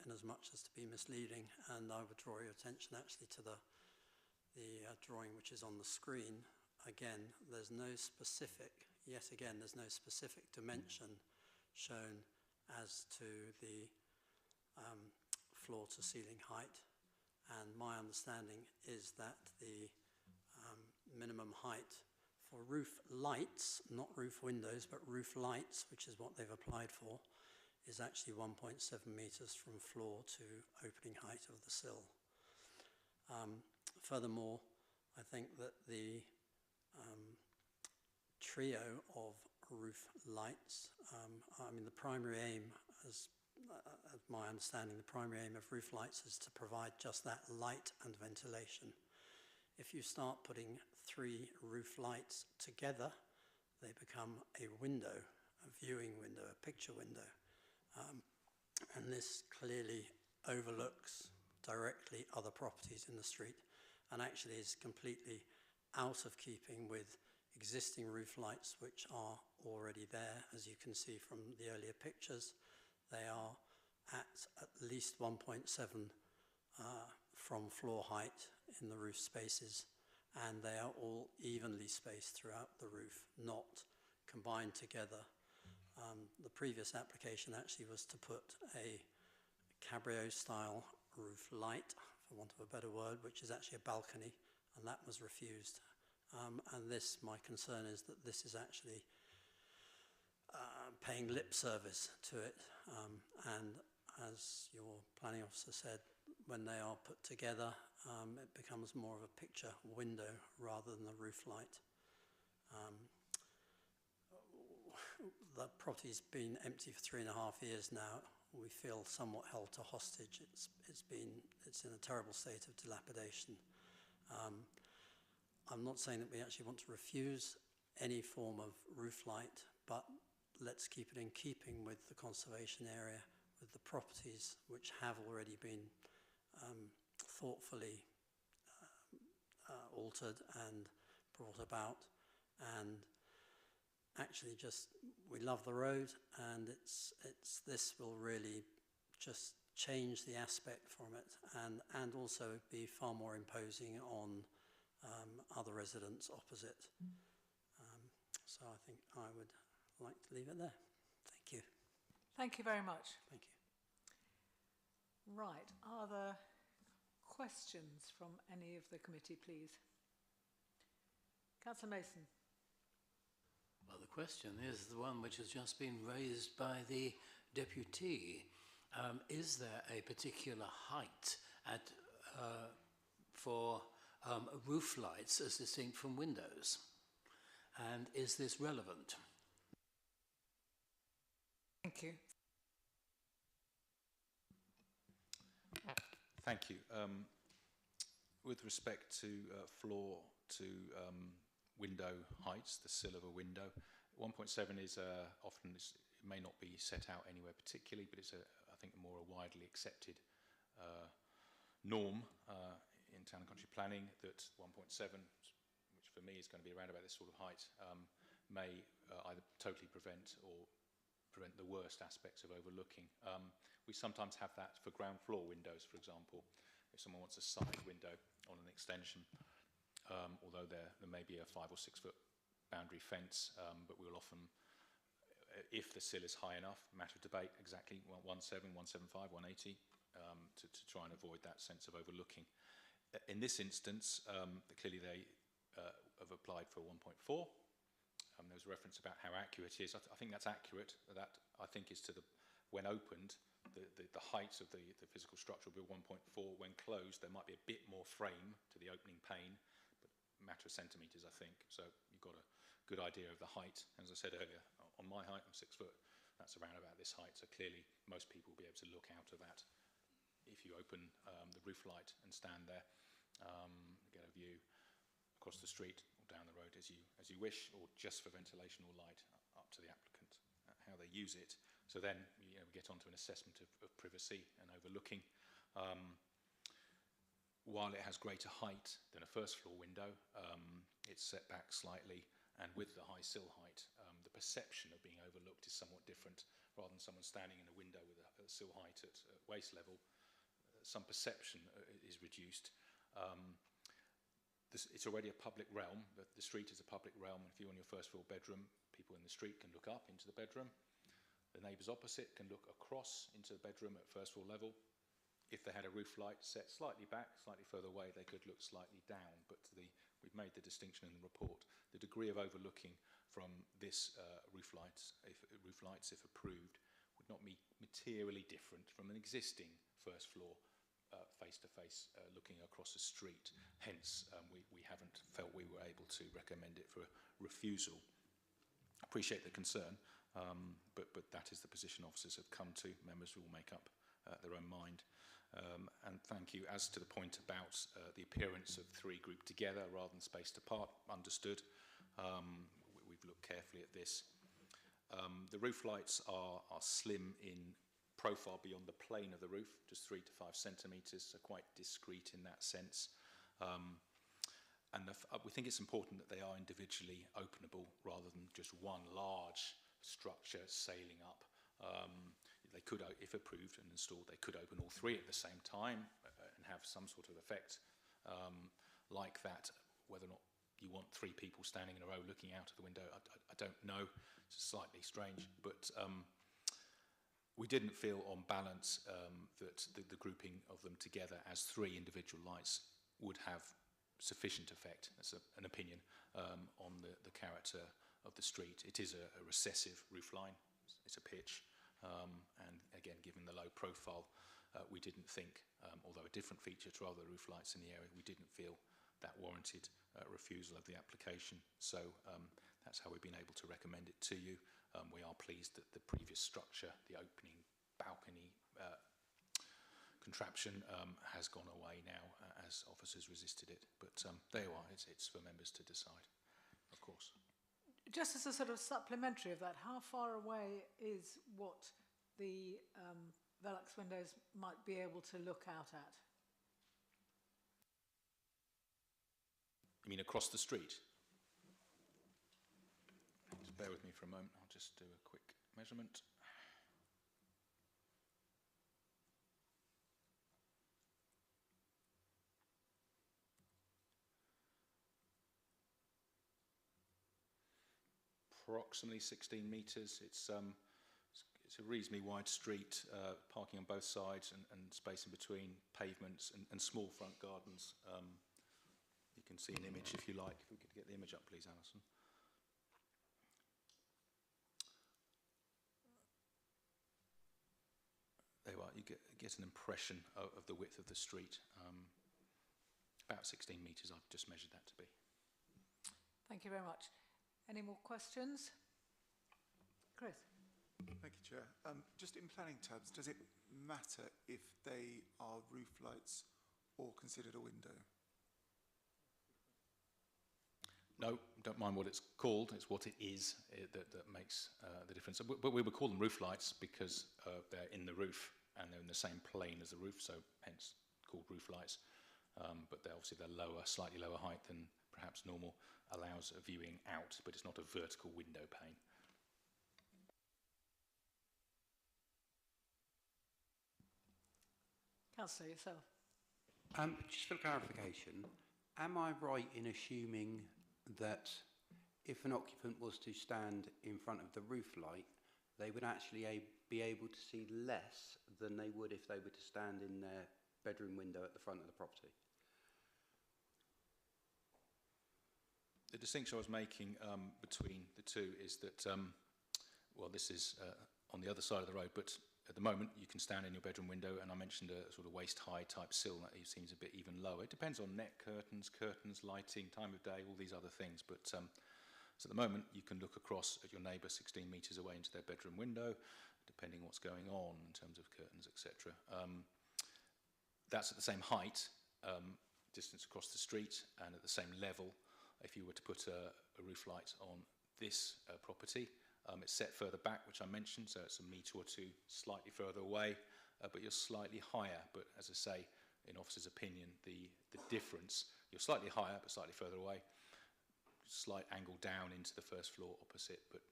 in as much as to be misleading, and I would draw your attention actually to the drawing which is on the screen. Again, there's no specific, yet again, there's no specific dimension shown as to the floor to ceiling height. And my understanding is that the minimum height for roof lights, not roof windows, but roof lights, which is what they've applied for, is actually 1.7 metres from floor to opening height of the sill. Furthermore, I think that the trio of roof lights, I mean the primary aim, as my understanding, the primary aim of roof lights is to provide just that light and ventilation. If you start putting 3 roof lights together, they become a window, a viewing window, a picture window. And this clearly overlooks directly other properties in the street and actually is completely out of keeping with existing roof lights which are already there. As you can see from the earlier pictures, they are at least 1.7 from floor height in the roof spaces, and they are all evenly spaced throughout the roof, not combined together. The previous application actually was to put a cabriole-style roof light, for want of a better word, which is actually a balcony, and that was refused. And this, my concern is that this is actually paying lip service to it. And as your planning officer said, when they are put together, it becomes more of a picture window rather than a roof light. The property's been empty for 3.5 years now. We feel somewhat held to hostage. It's in a terrible state of dilapidation. I'm not saying that we actually want to refuse any form of roof light, but let's keep it in keeping with the conservation area, with the properties which have already been thoughtfully altered and brought about. And actually just, we love the road, and this will really just change the aspect from it and also be far more imposing on other residents opposite. So I think I would like to leave it there. Thank you. Thank you very much. Thank you. Right, are there questions from any of the committee, please? Councillor Mason. Well, the question is the one which has just been raised by the deputy. Is there a particular height for roof lights as distinct from windows? And is this relevant? Thank you. Thank you. With respect to floor to window heights, the sill of a window, 1.7 is often, it may not be set out anywhere particularly, but it's I think a more widely accepted norm in town and country planning that 1.7, which for me is going to be around about this sort of height, may either totally prevent or prevent the worst aspects of overlooking. We sometimes have that for ground floor windows, for example. If someone wants a side window on an extension, although there may be a 5 or 6 foot boundary fence, but we'll often, if the sill is high enough, matter of debate, exactly 1.7, 1.75, 1.80, to try and avoid that sense of overlooking. In this instance, clearly they have applied for 1.4. There was a reference about how accurate it is. I think that's accurate. That, I think, is to the, when opened, the height of the physical structure will be 1.4. When closed, there might be a bit more frame to the opening pane, but a matter of centimetres, I think. So you've got a good idea of the height. As I said earlier, on my height, I'm 6 foot. That's around about this height. So clearly, most people will be able to look out of that. If you open the roof light and stand there, get a view across the street or down the road as you wish, or just for ventilation or light, up to the applicant, how they use it. So then we get onto an assessment of privacy and overlooking. While it has greater height than a first floor window, it's set back slightly, and with the high sill height, the perception of being overlooked is somewhat different. Rather than someone standing in a window with a sill height at waist level, some perception is reduced. It's already a public realm. The street is a public realm. If you're in your first floor bedroom, people in the street can look up into the bedroom. The neighbours opposite can look across into the bedroom at first floor level. if they had a roof light set slightly back, slightly further away, they could look slightly down. But we've made the distinction in the report. The degree of overlooking from this roof lights, if approved, would not be materially different from an existing first floor face-to-face looking across a street. Hence, we haven't felt we were able to recommend it for refusal. Appreciate the concern, but that is the position officers have come to. Members will make up their own mind. And thank you. As to the point about the appearance of three grouped together rather than spaced apart, understood. We've looked carefully at this. The roof lights are slim in profile beyond the plane of the roof, just 3 to 5 centimetres, so quite discreet in that sense. And we think it's important that they are individually openable rather than just one large structure sailing up. They could, if approved and installed, they could open all three at the same time and have some sort of effect like that. Whether or not you want 3 people standing in a row looking out of the window, I don't know. It's slightly strange, but we didn't feel on balance that the grouping of them together as 3 individual lights would have sufficient effect, that's an opinion, on the character of the street. It is a recessive roof line, it's a pitch, and again, given the low profile, we didn't think, although a different feature to other roof lights in the area, we didn't feel that warranted refusal of the application. So that's how we've been able to recommend it to you. We are pleased that the previous structure, the opening balcony contraption, has gone away now as officers resisted it. But there you are, it's for members to decide, of course. Just as a sort of supplementary of that, how far away is what the Velux windows might be able to look out at? You mean across the street? Just bear with me for a moment, I'll just do a quick measurement. Approximately 16 metres. It's a reasonably wide street, parking on both sides and space in between pavements and small front gardens. You can see an image if you like. If we could get the image up, please, Alison. There you are. You get an impression of the width of the street. About 16 metres, I've just measured that to be. Thank you very much. Any more questions? Chris. Thank you, Chair. Just in planning terms, does it matter if they are roof lights or considered a window? No, don't mind what it's called. It's what it is that makes the difference. But we would call them roof lights because they're in the roof and they're in the same plane as the roof, so hence called roof lights. But they're obviously lower, slightly lower height than perhaps normal, allows a viewing out, but it's not a vertical window pane. Councillor, yourself. Just for clarification, am I right in assuming that if an occupant was to stand in front of the roof light, they would actually be able to see less than they would if they were to stand in their bedroom window at the front of the property? The distinction I was making between the two is that, well, this is on the other side of the road, but at the moment you can stand in your bedroom window, and I mentioned a sort of waist-high type sill that seems a bit even lower. It depends on net curtains, lighting, time of day, all these other things. But so at the moment you can look across at your neighbour 16 metres away into their bedroom window, depending on what's going on in terms of curtains, etc. That's at the same height, distance across the street, and at the same level. If you were to put a roof light on this property, it's set further back, which I mentioned, so it's a metre or two slightly further away, but you're slightly higher. But as I say, in officer's opinion, the difference, you're slightly higher but slightly further away, slight angle down into the first floor opposite, but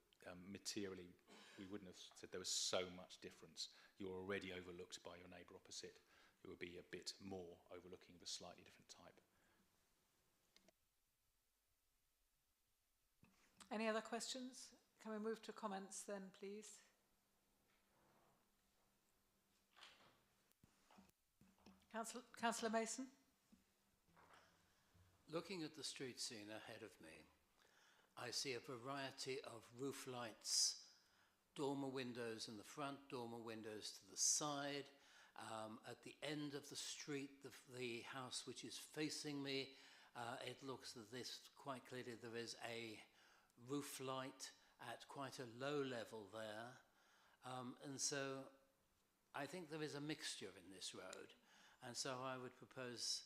materially we wouldn't have said there was so much difference. You're already overlooked by your neighbour opposite. It would be a bit more overlooking of a slightly different type. Any other questions? Can we move to comments then, please? Councillor Mason? Looking at the street scene ahead of me, I see a variety of roof lights, dormer windows in the front, dormer windows to the side. At the end of the street, the house which is facing me, it looks that this quite clearly there is a roof light at quite a low level there. And so I think there is a mixture in this road. And so I would propose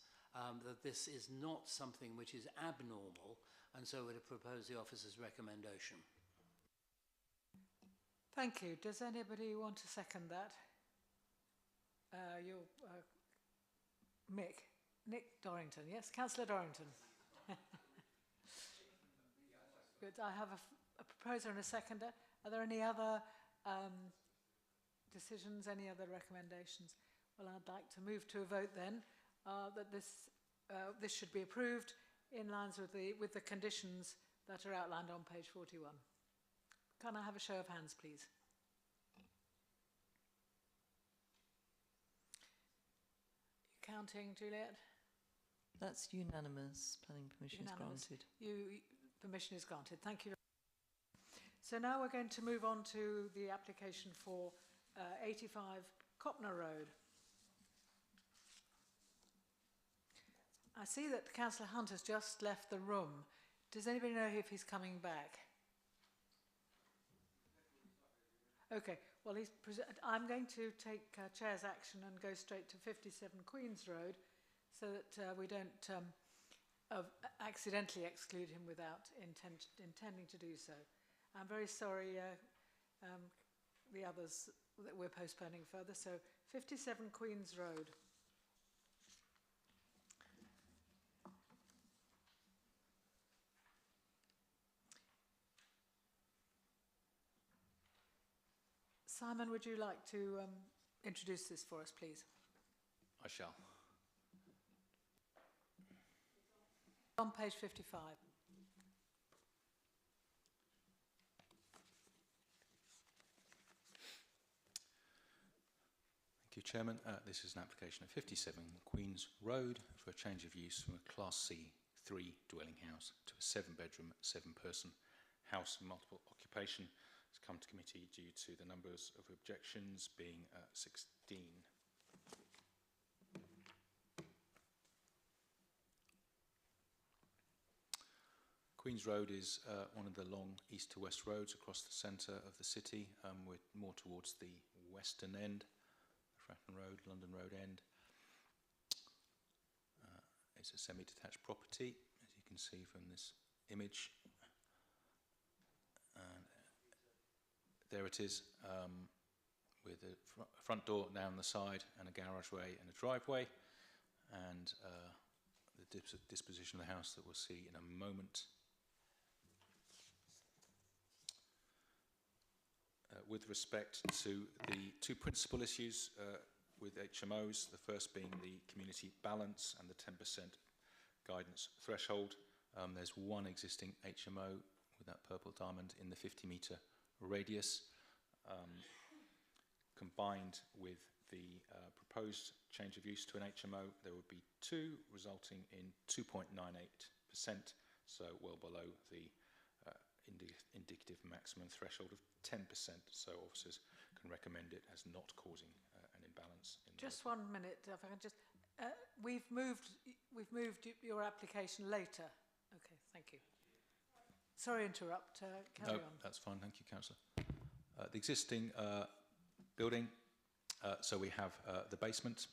that this is not something which is abnormal, and so would propose the officer's recommendation. Thank you. Does anybody want to second that? Nick Dorrington. Yes, Councillor Dorrington. Good. I have a proposer and a seconder. Are there any other decisions, any other recommendations? Well, I'd like to move to a vote then that this should be approved in lines with the conditions that are outlined on page 41. Can I have a show of hands, please? Counting, Juliet? That's unanimous. Planning permission Unanimous. is granted. Permission is granted. Thank you. So now we're going to move on to the application for 85 Copner Road. I see that Councillor Hunt has just left the room. Does anybody know if he's coming back? Okay, well, I'm going to take Chair's action and go straight to 57 Queen's Road so that we don't accidentally exclude him without intending to do so. I'm very sorry, the others that we're postponing further. So 57 Queen's Road. Simon, would you like to introduce this for us, please? I shall. On page 55. Thank you, Chairman. This is an application of 57 Queen's Road for a change of use from a Class C3 dwelling house to a 7-bedroom, 7-person house of multiple occupation. It's come to committee due to the numbers of objections being 16. Queen's Road is one of the long east to west roads across the centre of the city. We're more towards the western end, Fratton Road, London Road end. It's a semi-detached property, as you can see from this image. And there it is, with a front door down the side and a garageway and a driveway, and the disposition of the house that we'll see in a moment. With respect to the two principal issues with HMOs, the first being the community balance and the 10% guidance threshold. There's one existing HMO with that purple diamond in the 50-metre radius. Combined with the proposed change of use to an HMO, there would be two, resulting in 2.98%, so well below the indicative maximum threshold of 10%, so officers can recommend it as not causing an imbalance. Just 1 minute, if I can just. We've moved your application later. Okay, thank you. Sorry to interrupt. Carry on. That's fine. Thank you, Councillor. The existing building, so we have the basement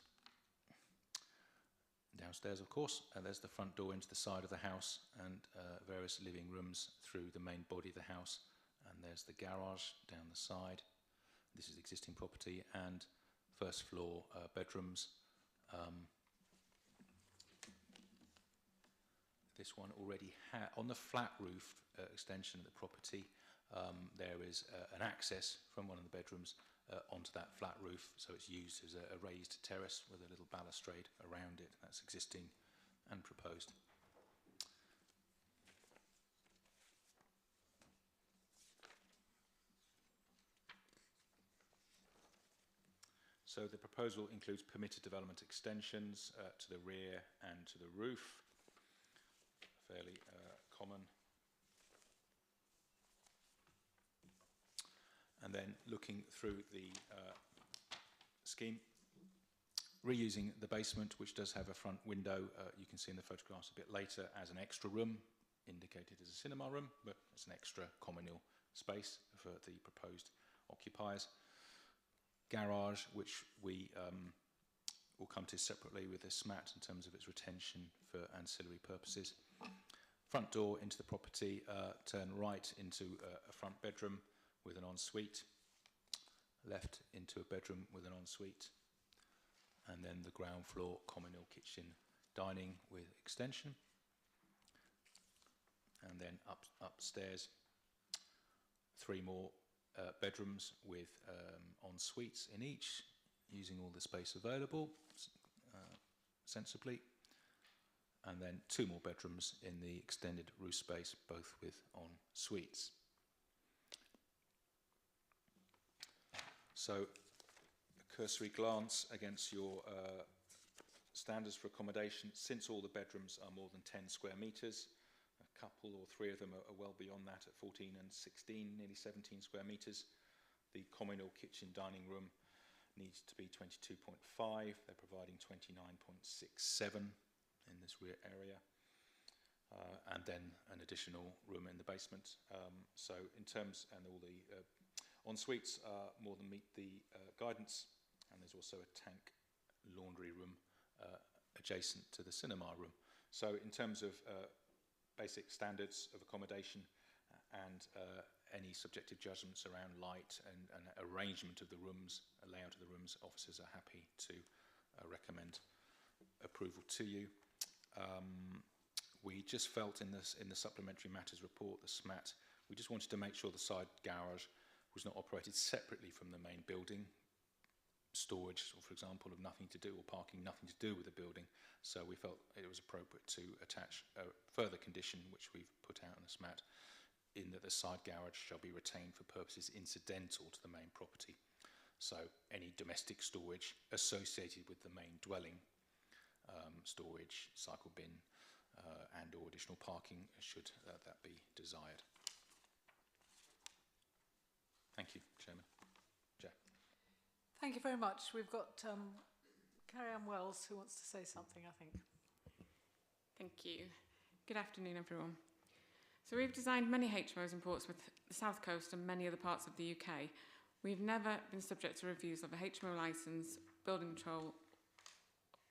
downstairs, of course, and there's the front door into the side of the house, and various living rooms through the main body of the house, and there's the garage down the side. This is existing property, and first floor bedrooms. This one already on the flat roof extension of the property, there is an access from one of the bedrooms onto that flat roof, so it's used as a raised terrace with a little balustrade around it. That's existing and proposed. So the proposal includes permitted development extensions to the rear and to the roof, fairly common. And then looking through the scheme, reusing the basement, which does have a front window, you can see in the photographs a bit later, as an extra room, indicated as a cinema room, but it's an extra communal space for the proposed occupiers. Garage, which we will come to separately with this SMAT in terms of its retention for ancillary purposes. Front door into the property, turn right into a front bedroom with an ensuite, left into a bedroom with an ensuite, and then the ground floor communal kitchen dining with extension, and then upstairs 3 more bedrooms with en-suites in each, using all the space available sensibly, and then 2 more bedrooms in the extended roof space, both with en-suites. So, a cursory glance against your standards for accommodation. Since all the bedrooms are more than 10 square metres, a couple or 3 of them are well beyond that at 14 and 16, nearly 17 square metres. The communal kitchen dining room needs to be 22.5. They're providing 29.67 in this rear area. And then an additional room in the basement. So in terms, and all the en-suites more than meet the guidance, and there's also a tank laundry room adjacent to the cinema room. So in terms of basic standards of accommodation and any subjective judgments around light and arrangement of the rooms, layout of the rooms, officers are happy to recommend approval to you. We just felt in the supplementary matters report, the SMAT, we just wanted to make sure the side garage was not operated separately from the main building. Storage, for example, of nothing to do, or parking, nothing to do with the building. So we felt it was appropriate to attach a further condition, which we've put out in the SMAT, in that the side garage shall be retained for purposes incidental to the main property. So any domestic storage associated with the main dwelling, storage, cycle bin, and or additional parking, should that be desired. Thank you, Chairman. Jack. Thank you very much. We've got Carrie-Anne Wells who wants to say something, I think. Thank you. Good afternoon, everyone. So we've designed many HMOs in Portsmouth, the South Coast and many other parts of the UK. We've never been subject to reviews of a HMO licence, building control,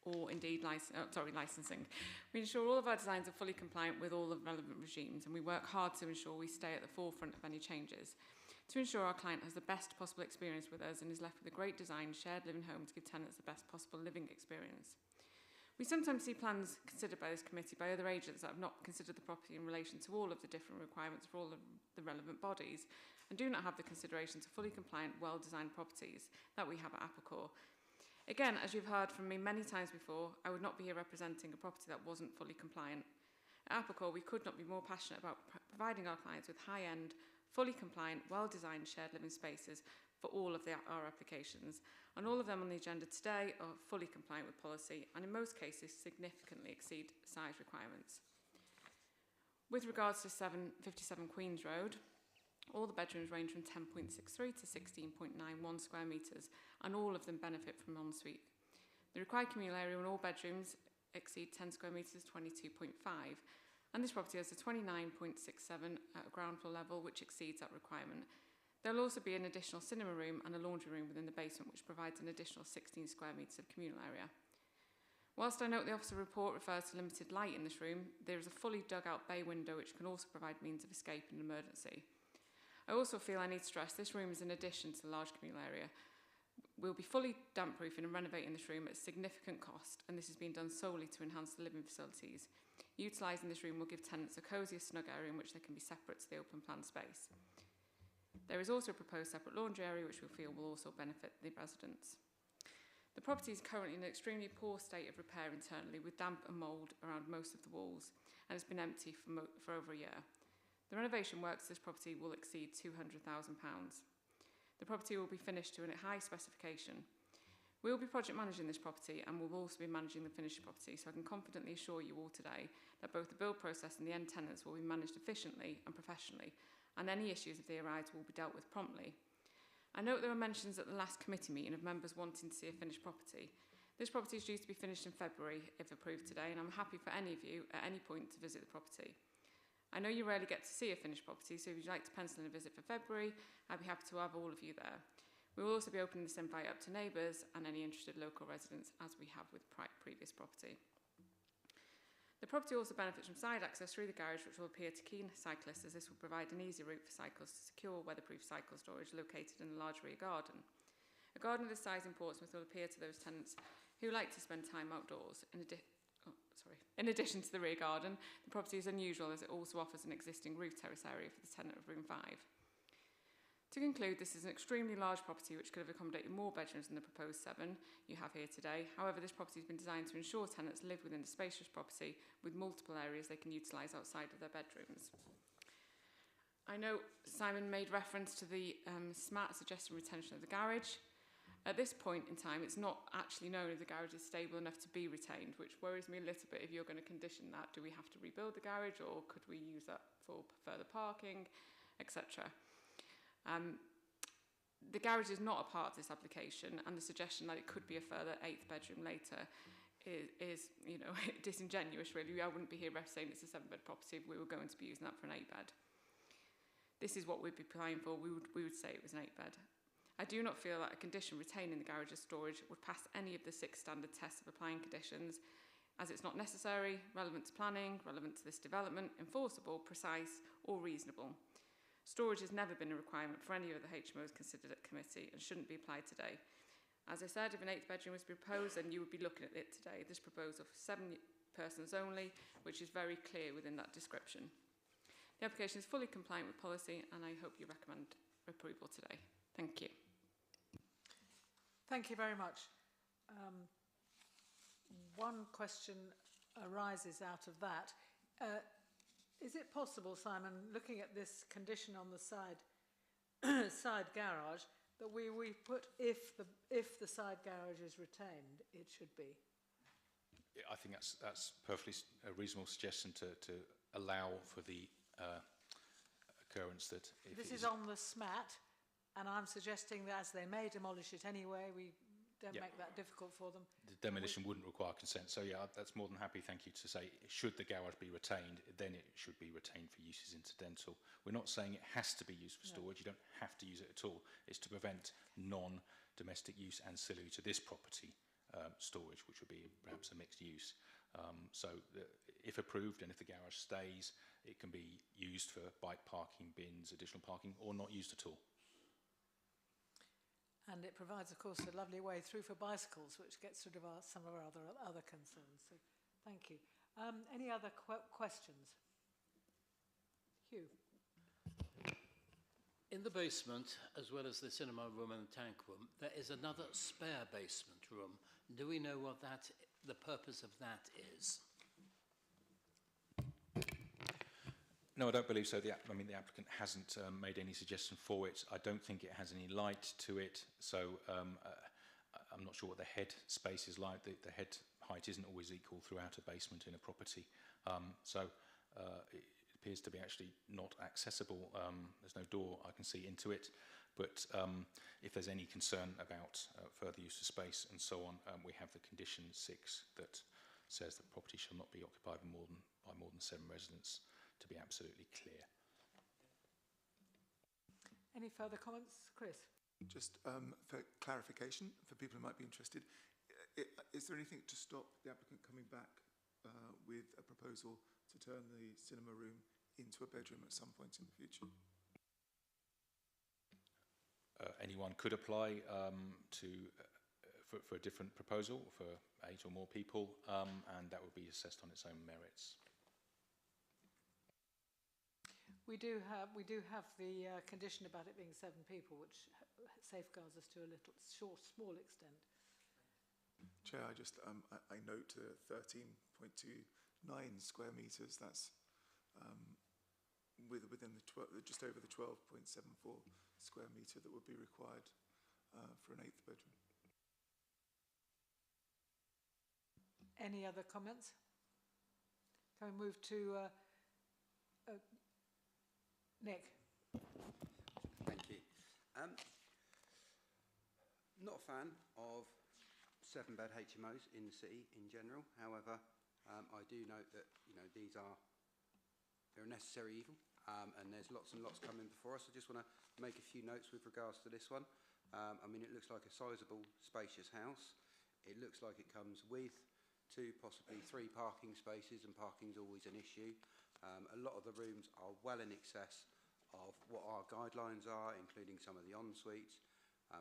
or indeed licensing. We ensure all of our designs are fully compliant with all the relevant regimes, and we work hard to ensure we stay at the forefront of any changes, to ensure our client has the best possible experience with us and is left with a great design, shared living home to give tenants the best possible living experience. We sometimes see plans considered by this committee by other agents that have not considered the property in relation to all of the different requirements for all of the relevant bodies, and do not have the consideration to fully compliant, well-designed properties that we have at Applecor. Again, as you've heard from me many times before, I would not be here representing a property that wasn't fully compliant. At Applecor, we could not be more passionate about providing our clients with high-end, fully compliant, well-designed shared living spaces for all of our applications. And all of them on the agenda today are fully compliant with policy and in most cases significantly exceed size requirements. With regards to 757 Queen's Road, all the bedrooms range from 10.63 to 16.91 square metres, and all of them benefit from ensuite. The required communal area in all bedrooms exceed 10 square metres, 22.5, and this property has a 29.67 at a ground floor level, which exceeds that requirement. There will also be an additional cinema room and a laundry room within the basement, which provides an additional 16 square metres of communal area. Whilst I note the officer report refers to limited light in this room, there is a fully dug out bay window which can also provide means of escape in an emergency. I also feel I need to stress this room is in addition to the large communal area. We'll be fully damp proofing and renovating this room at significant cost, and this has been done solely to enhance the living facilities. Utilising this room will give tenants a cosy, snug area in which they can be separate to the open plan space. There is also a proposed separate laundry area which we feel will also benefit the residents. The property is currently in an extremely poor state of repair internally, with damp and mould around most of the walls, and it's been empty for over a year. The renovation works of this property will exceed £200,000. The property will be finished to a high specification. We will be project managing this property and will also be managing the finished property, so I can confidently assure you all today that both the build process and the end tenants will be managed efficiently and professionally, and any issues if they arise will be dealt with promptly. I note there were mentions at the last committee meeting of members wanting to see a finished property. This property is due to be finished in February if approved today, and I'm happy for any of you at any point to visit the property. I know you rarely get to see a finished property, so if you'd like to pencil in a visit for February, I'd be happy to have all of you there. We will also be opening this invite up to neighbours and any interested local residents, as we have with previous property. The property also benefits from side access through the garage, which will appeal to keen cyclists, as this will provide an easy route for cycles to secure weatherproof cycle storage located in a large rear garden. A garden of this size in Portsmouth will appeal to those tenants who like to spend time outdoors. In addition to the rear garden, the property is unusual as it also offers an existing roof terrace area for the tenant of room 5. To conclude, this is an extremely large property which could have accommodated more bedrooms than the proposed 7 you have here today. However, this property has been designed to ensure tenants live within a spacious property with multiple areas they can utilise outside of their bedrooms. I know Simon made reference to the SMAT suggesting retention of the garage. At this point in time, it's not actually known if the garage is stable enough to be retained, which worries me a little bit if you're going to condition that. Do we have to rebuild the garage, or could we use that for further parking, etc.? The garage is not a part of this application, and the suggestion that it could be a further 8th bedroom later is you know, disingenuous, really. I wouldn't be here saying it's a 7-bed property if we were going to be using that for an 8-bed. This is what we'd be applying for. We would say it was an 8-bed. I do not feel that a condition retaining the garage as storage would pass any of the 6 standard tests of applying conditions, as it's not necessary, relevant to planning, relevant to this development, enforceable, precise or reasonable. Storage has never been a requirement for any of the HMOs considered at committee and shouldn't be applied today. As I said, if an 8th bedroom was proposed, then you would be looking at it today. This proposal for 7 persons only, which is very clear within that description. The application is fully compliant with policy, and I hope you recommend approval today. Thank you. Thank you very much. One question arises out of that. Is it possible, Simon, looking at this condition on the side side garage, that we put if the side garage is retained, it should be? I think that's perfectly a reasonable suggestion to allow for the occurrence that if this is on the SMAT, and I'm suggesting that as they may demolish it anyway, we don't make that difficult for them. The demolition wouldn't require consent. So yeah, that's more than happy, thank you, to say should the garage be retained, then it should be retained for use as incidental. We're not saying it has to be used for storage. You don't have to use it at all. It's to prevent non-domestic use ancillary to this property storage, which would be perhaps a mixed use. If approved and if the garage stays, it can be used for bike parking, bins, additional parking, or not used at all. And it provides, of course, a lovely way through for bicycles, which gets rid of some of our other concerns. So, thank you. Any other questions? Hugh. In the basement, as well as the cinema room and the tank room, there is another spare basement room. Do we know what the purpose of that is? No, I don't believe so. The applicant hasn't made any suggestion for it. I don't think it has any light to it, so I'm not sure what the head space is like. The head height isn't always equal throughout a basement in a property, it appears to be actually not accessible. There's no door I can see into it, but if there's any concern about further use of space and so on, we have the condition 6 that says the property shall not be occupied by more than 7 residents, to be absolutely clear. Any further comments, Chris? Just for clarification, for people who might be interested, is there anything to stop the applicant coming back with a proposal to turn the cinema room into a bedroom at some point in the future? Anyone could apply for a different proposal for 8 or more people, and that would be assessed on its own merits. We do have the condition about it being 7 people, which safeguards us to a small extent. Chair, I note 13.29 square metres. That's within the just over the 12.74 square metre that would be required for an 8th bedroom. any other comments? Can we move to Nick? Thank you. Not a fan of 7-bed HMOs in the city in general. However, I do note that they're a necessary evil, and there's lots and lots coming before us. I just want to make a few notes with regards to this one. I mean, it looks like a sizable, spacious house. It looks like it comes with 2, possibly 3 parking spaces, and parking's always an issue. A lot of the rooms are well in excess of what our guidelines are, including some of the en-suites.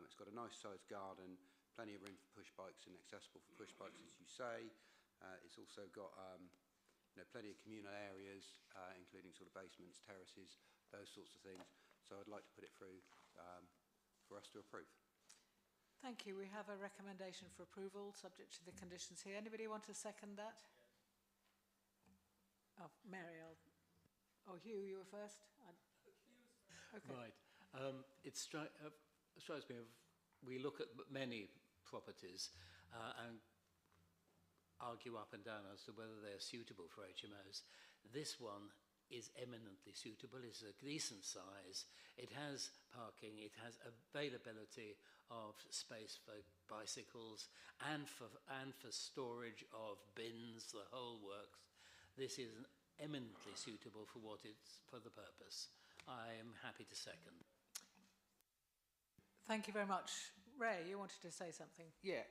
It's got a nice sized garden, plenty of room for push bikes and accessible for push bikes, as you say. It's also got plenty of communal areas, including sort of basements, terraces, those sorts of things. So I'd like to put it through for us to approve. Thank you. We have a recommendation for approval, subject to the conditions here. Anybody want to second that? Oh, Mary, Hugh, you were first. Okay. Right. It strikes me, we look at many properties and argue up and down as to whether they're suitable for HMOs. This one is eminently suitable. It's a decent size. It has parking. It has availability of space for bicycles and for storage of bins, the whole works. This is eminently suitable for what it's for the purpose. I am happy to second. Thank you very much. Ray, you wanted to say something? Yeah,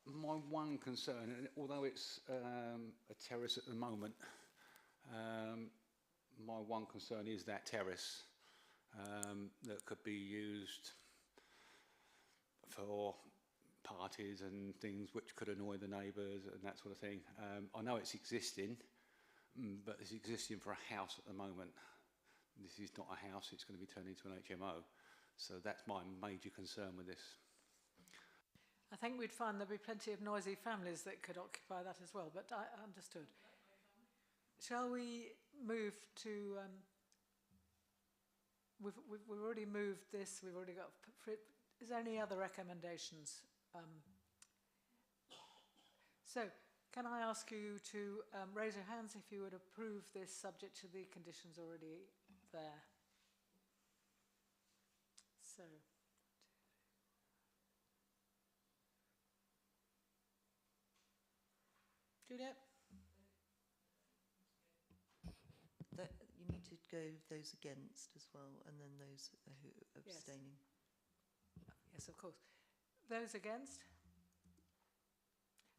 my one concern, and although it's a terrace at the moment, my one concern is that terrace that could be used for parties and things which could annoy the neighbours and that sort of thing. I know it's existing, but it's existing for a house at the moment. This is not a house, it's going to be turned into an HMO. So that's my major concern with this. I think we'd find there'd be plenty of noisy families that could occupy that as well, but I understood. Shall we move to... We've already moved this, we've already got... Is there any other recommendations? So, can I ask you to raise your hands if you would approve this subject to the conditions already there? So... Juliet? You need to go those against as well, and then those who are abstaining. Yes, of course. Those against?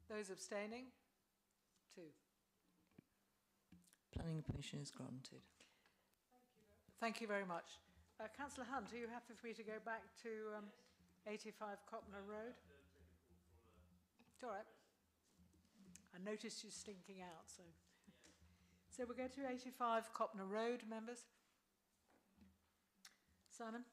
Those abstaining? 2. Planning permission is granted. Thank you very much. Councillor Hunt, are you happy for me to go back to 85 Copner Road? It's all right. I noticed you slinking out, so... So we'll go to 85 Copner Road, members. Simon?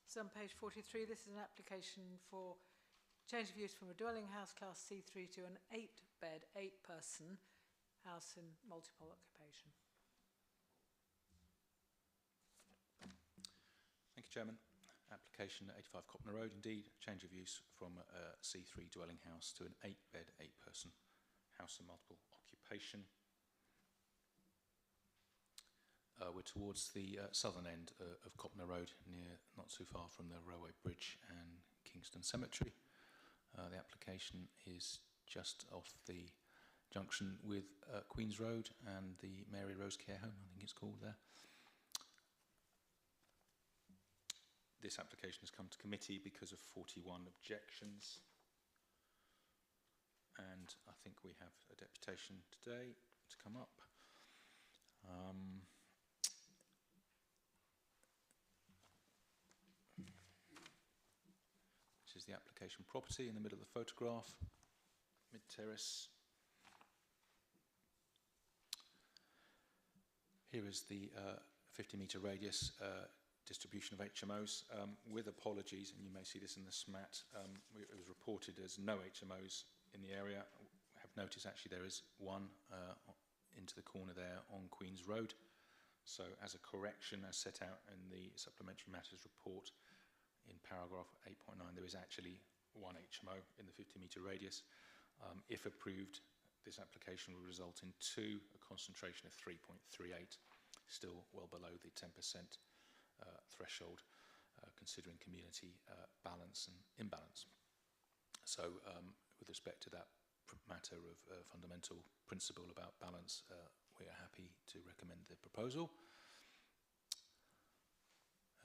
So on page 43, this is an application for change of use from a dwelling house class C3 to an 8-bed, 8-person house in multiple occupation. Thank you, Chairman. Application at 85 Copner Road, indeed, change of use from a C3 dwelling house to an 8-bed, 8-person house in multiple occupation. We're towards the southern end of Copner Road, not too far from the railway bridge and Kingston Cemetery. The application is just off the junction with Queen's Road and the Mary Rose Care Home, I think it's called there. This application has come to committee because of 41 objections, and I think we have a deputation today to come up. This is the application property in the middle of the photograph, mid-terrace. Here is the 50-metre radius distribution of HMOs. With apologies, and you may see this in the SMAT, it was reported as no HMOs in the area. I have noticed actually there is one into the corner there on Queen's Road. So as a correction, as set out in the Supplementary Matters report in paragraph 8.9, there is actually one HMO in the 50-metre radius. If approved, this application will result in a concentration of 3.38, still well below the 10% threshold, considering community balance and imbalance. So with respect to that matter of fundamental principle about balance, we are happy to recommend the proposal.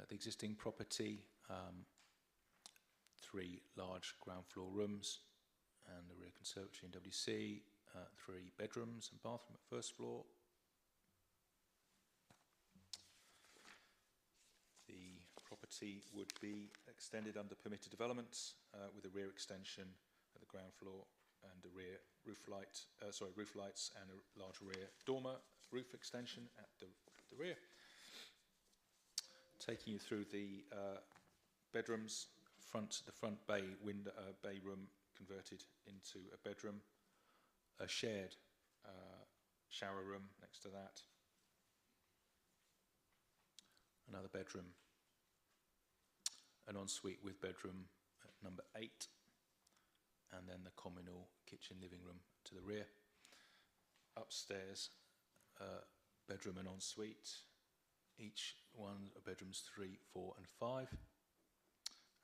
The existing property, 3 large ground floor rooms and a rear conservatory and WC, 3 bedrooms and bathroom at first floor. The property would be extended under permitted developments with a rear extension at the ground floor and a rear roof lights and a large rear dormer roof extension at the rear. Taking you through the bedrooms, the front bay window, bay room converted into a bedroom, a shared shower room next to that, another bedroom, an ensuite with bedroom at number 8, and then the communal kitchen living room to the rear. Upstairs, bedroom and ensuite, each one of bedrooms 3, 4 and 5.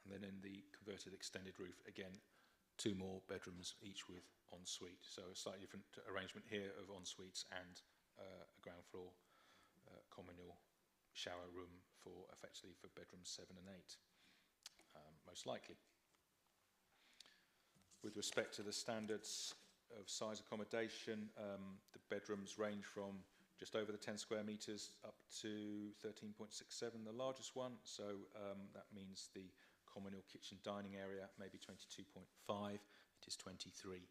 And then in the converted extended roof, again, 2 more bedrooms, each with ensuite. So a slightly different arrangement here of ensuites and a ground floor communal shower room effectively for bedrooms 7 and 8, most likely. With respect to the standards of size accommodation, the bedrooms range from just over the 10 square metres up to 13.67, the largest one. So that means the communal kitchen dining area may be 22.5, it is 23.12,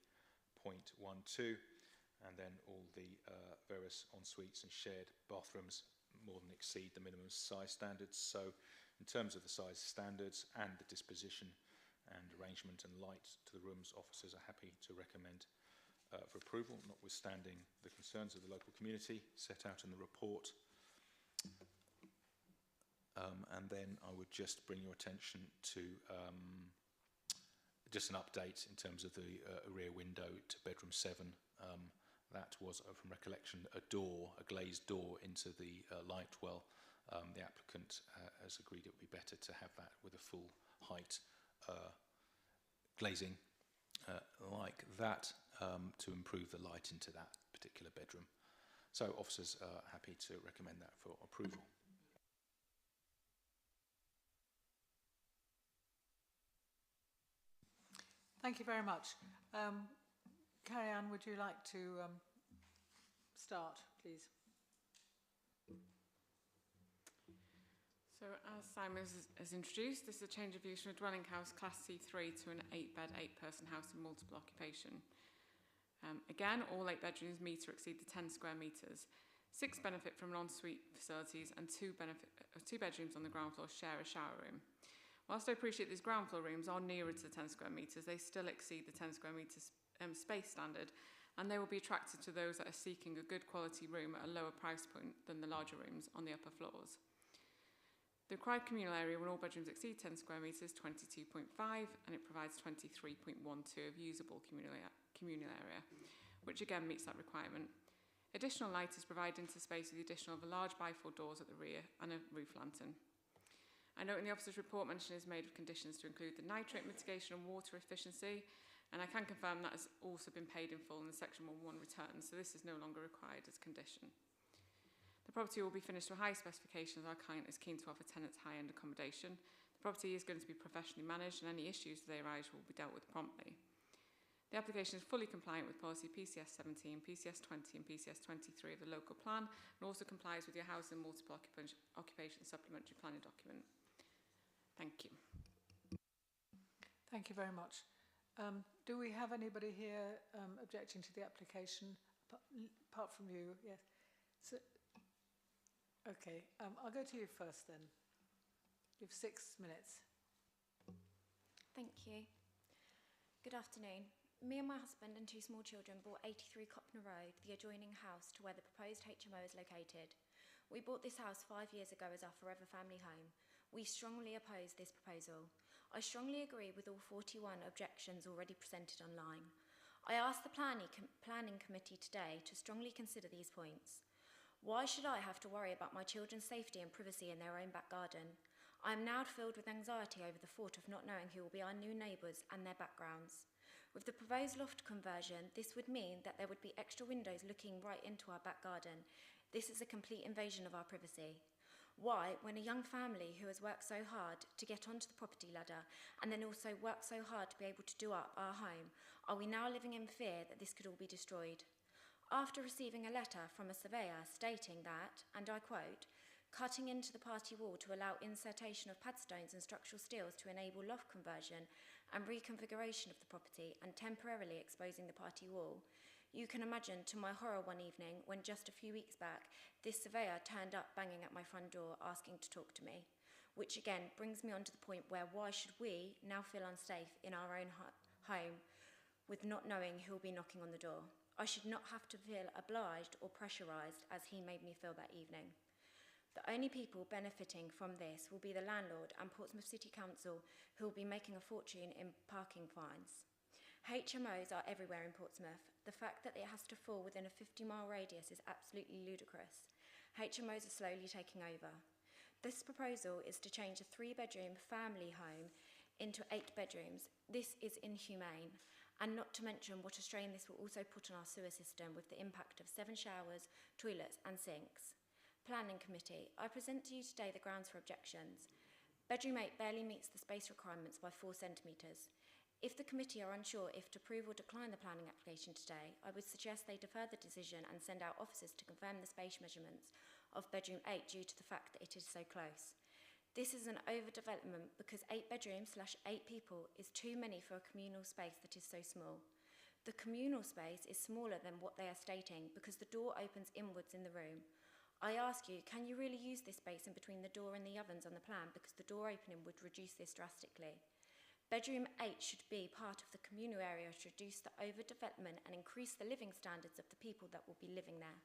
and then all the various ensuites and shared bathrooms more than exceed the minimum size standards. So in terms of the size standards and the disposition and arrangement and light to the rooms, officers are happy to recommend for approval, notwithstanding the concerns of the local community set out in the report. And then I would just bring your attention to just an update in terms of the rear window to bedroom 7. That was, from recollection, a glazed door into the light well. The applicant has agreed it would be better to have that with a full height glazing like that to improve the light into that particular bedroom. So officers are happy to recommend that for approval. Thank you very much. Carrie Ann, would you like to start, please? So as Simon has introduced, this is a change of use from a dwelling house class C3 to an 8-bed, 8-person house in multiple occupation. Again, all 8 bedrooms meet or exceed the 10 square metres. 6 benefit from en-suite facilities and 2 bedrooms on the ground floor share a shower room. Whilst I appreciate these ground floor rooms are nearer to the 10 square metres, they still exceed the 10 square metres space standard, and they will be attracted to those that are seeking a good quality room at a lower price point than the larger rooms on the upper floors. The required communal area when all bedrooms exceed 10 square metres is 22.5, and it provides 23.12 of usable communal area, which again meets that requirement. Additional light is provided into space with the addition of a large bifold doors at the rear and a roof lantern. I note in the officer's report mention is made of conditions to include the nitrate mitigation and water efficiency, and I can confirm that has also been paid in full in the Section 1.1 return, so this is no longer required as a condition. The property will be finished to a high specification as our client is keen to offer tenants high-end accommodation. The property is going to be professionally managed and any issues that arise will be dealt with promptly. The application is fully compliant with policy PCS 17, PCS 20 and PCS 23 of the local plan and also complies with your housing multiple occupation supplementary planning document. Thank you. Thank you very much. Do we have anybody here objecting to the application, apart from you? Yes. So, okay, I'll go to you first then. Give 6 minutes. Thank you. Good afternoon. Me and my husband and 2 small children bought 83 Copner Road, the adjoining house to where the proposed HMO is located. We bought this house 5 years ago as our forever family home. We strongly oppose this proposal. I strongly agree with all 41 objections already presented online. I ask the planning committee today to strongly consider these points. Why should I have to worry about my children's safety and privacy in their own back garden? I am now filled with anxiety over the thought of not knowing who will be our new neighbours and their backgrounds. With the proposed loft conversion, this would mean that there would be extra windows looking right into our back garden. This is a complete invasion of our privacy. Why, when a young family who has worked so hard to get onto the property ladder and then also worked so hard to be able to do up our home, are we now living in fear that this could all be destroyed? After receiving a letter from a surveyor stating that, and I quote, cutting into the party wall to allow insertion of padstones and structural steels to enable loft conversion and reconfiguration of the property and temporarily exposing the party wall. You can imagine to my horror one evening when just a few weeks back this surveyor turned up banging at my front door asking to talk to me, which again brings me on to the point where why should we now feel unsafe in our own home with not knowing who will be knocking on the door? I should not have to feel obliged or pressurised as he made me feel that evening. The only people benefiting from this will be the landlord and Portsmouth City Council, who will be making a fortune in parking fines. HMOs are everywhere in Portsmouth. The fact that it has to fall within a 50-mile radius is absolutely ludicrous. HMOs are slowly taking over. This proposal is to change a 3-bedroom family home into 8 bedrooms. This is inhumane, and not to mention what a strain this will also put on our sewer system with the impact of 7 showers, toilets and sinks. Planning Committee, I present to you today the grounds for objections. Bedroom 8 barely meets the space requirements by 4 centimetres. If the committee are unsure if to approve or decline the planning application today, I would suggest they defer the decision and send out officers to confirm the space measurements of bedroom 8 due to the fact that it is so close. This is an overdevelopment because 8 bedrooms / 8 people is too many for a communal space that is so small. The communal space is smaller than what they are stating because the door opens inwards in the room. I ask you, can you really use this space in between the door and the ovens on the plan because the door opening would reduce this drastically? Bedroom 8 should be part of the communal area to reduce the overdevelopment and increase the living standards of the people that will be living there.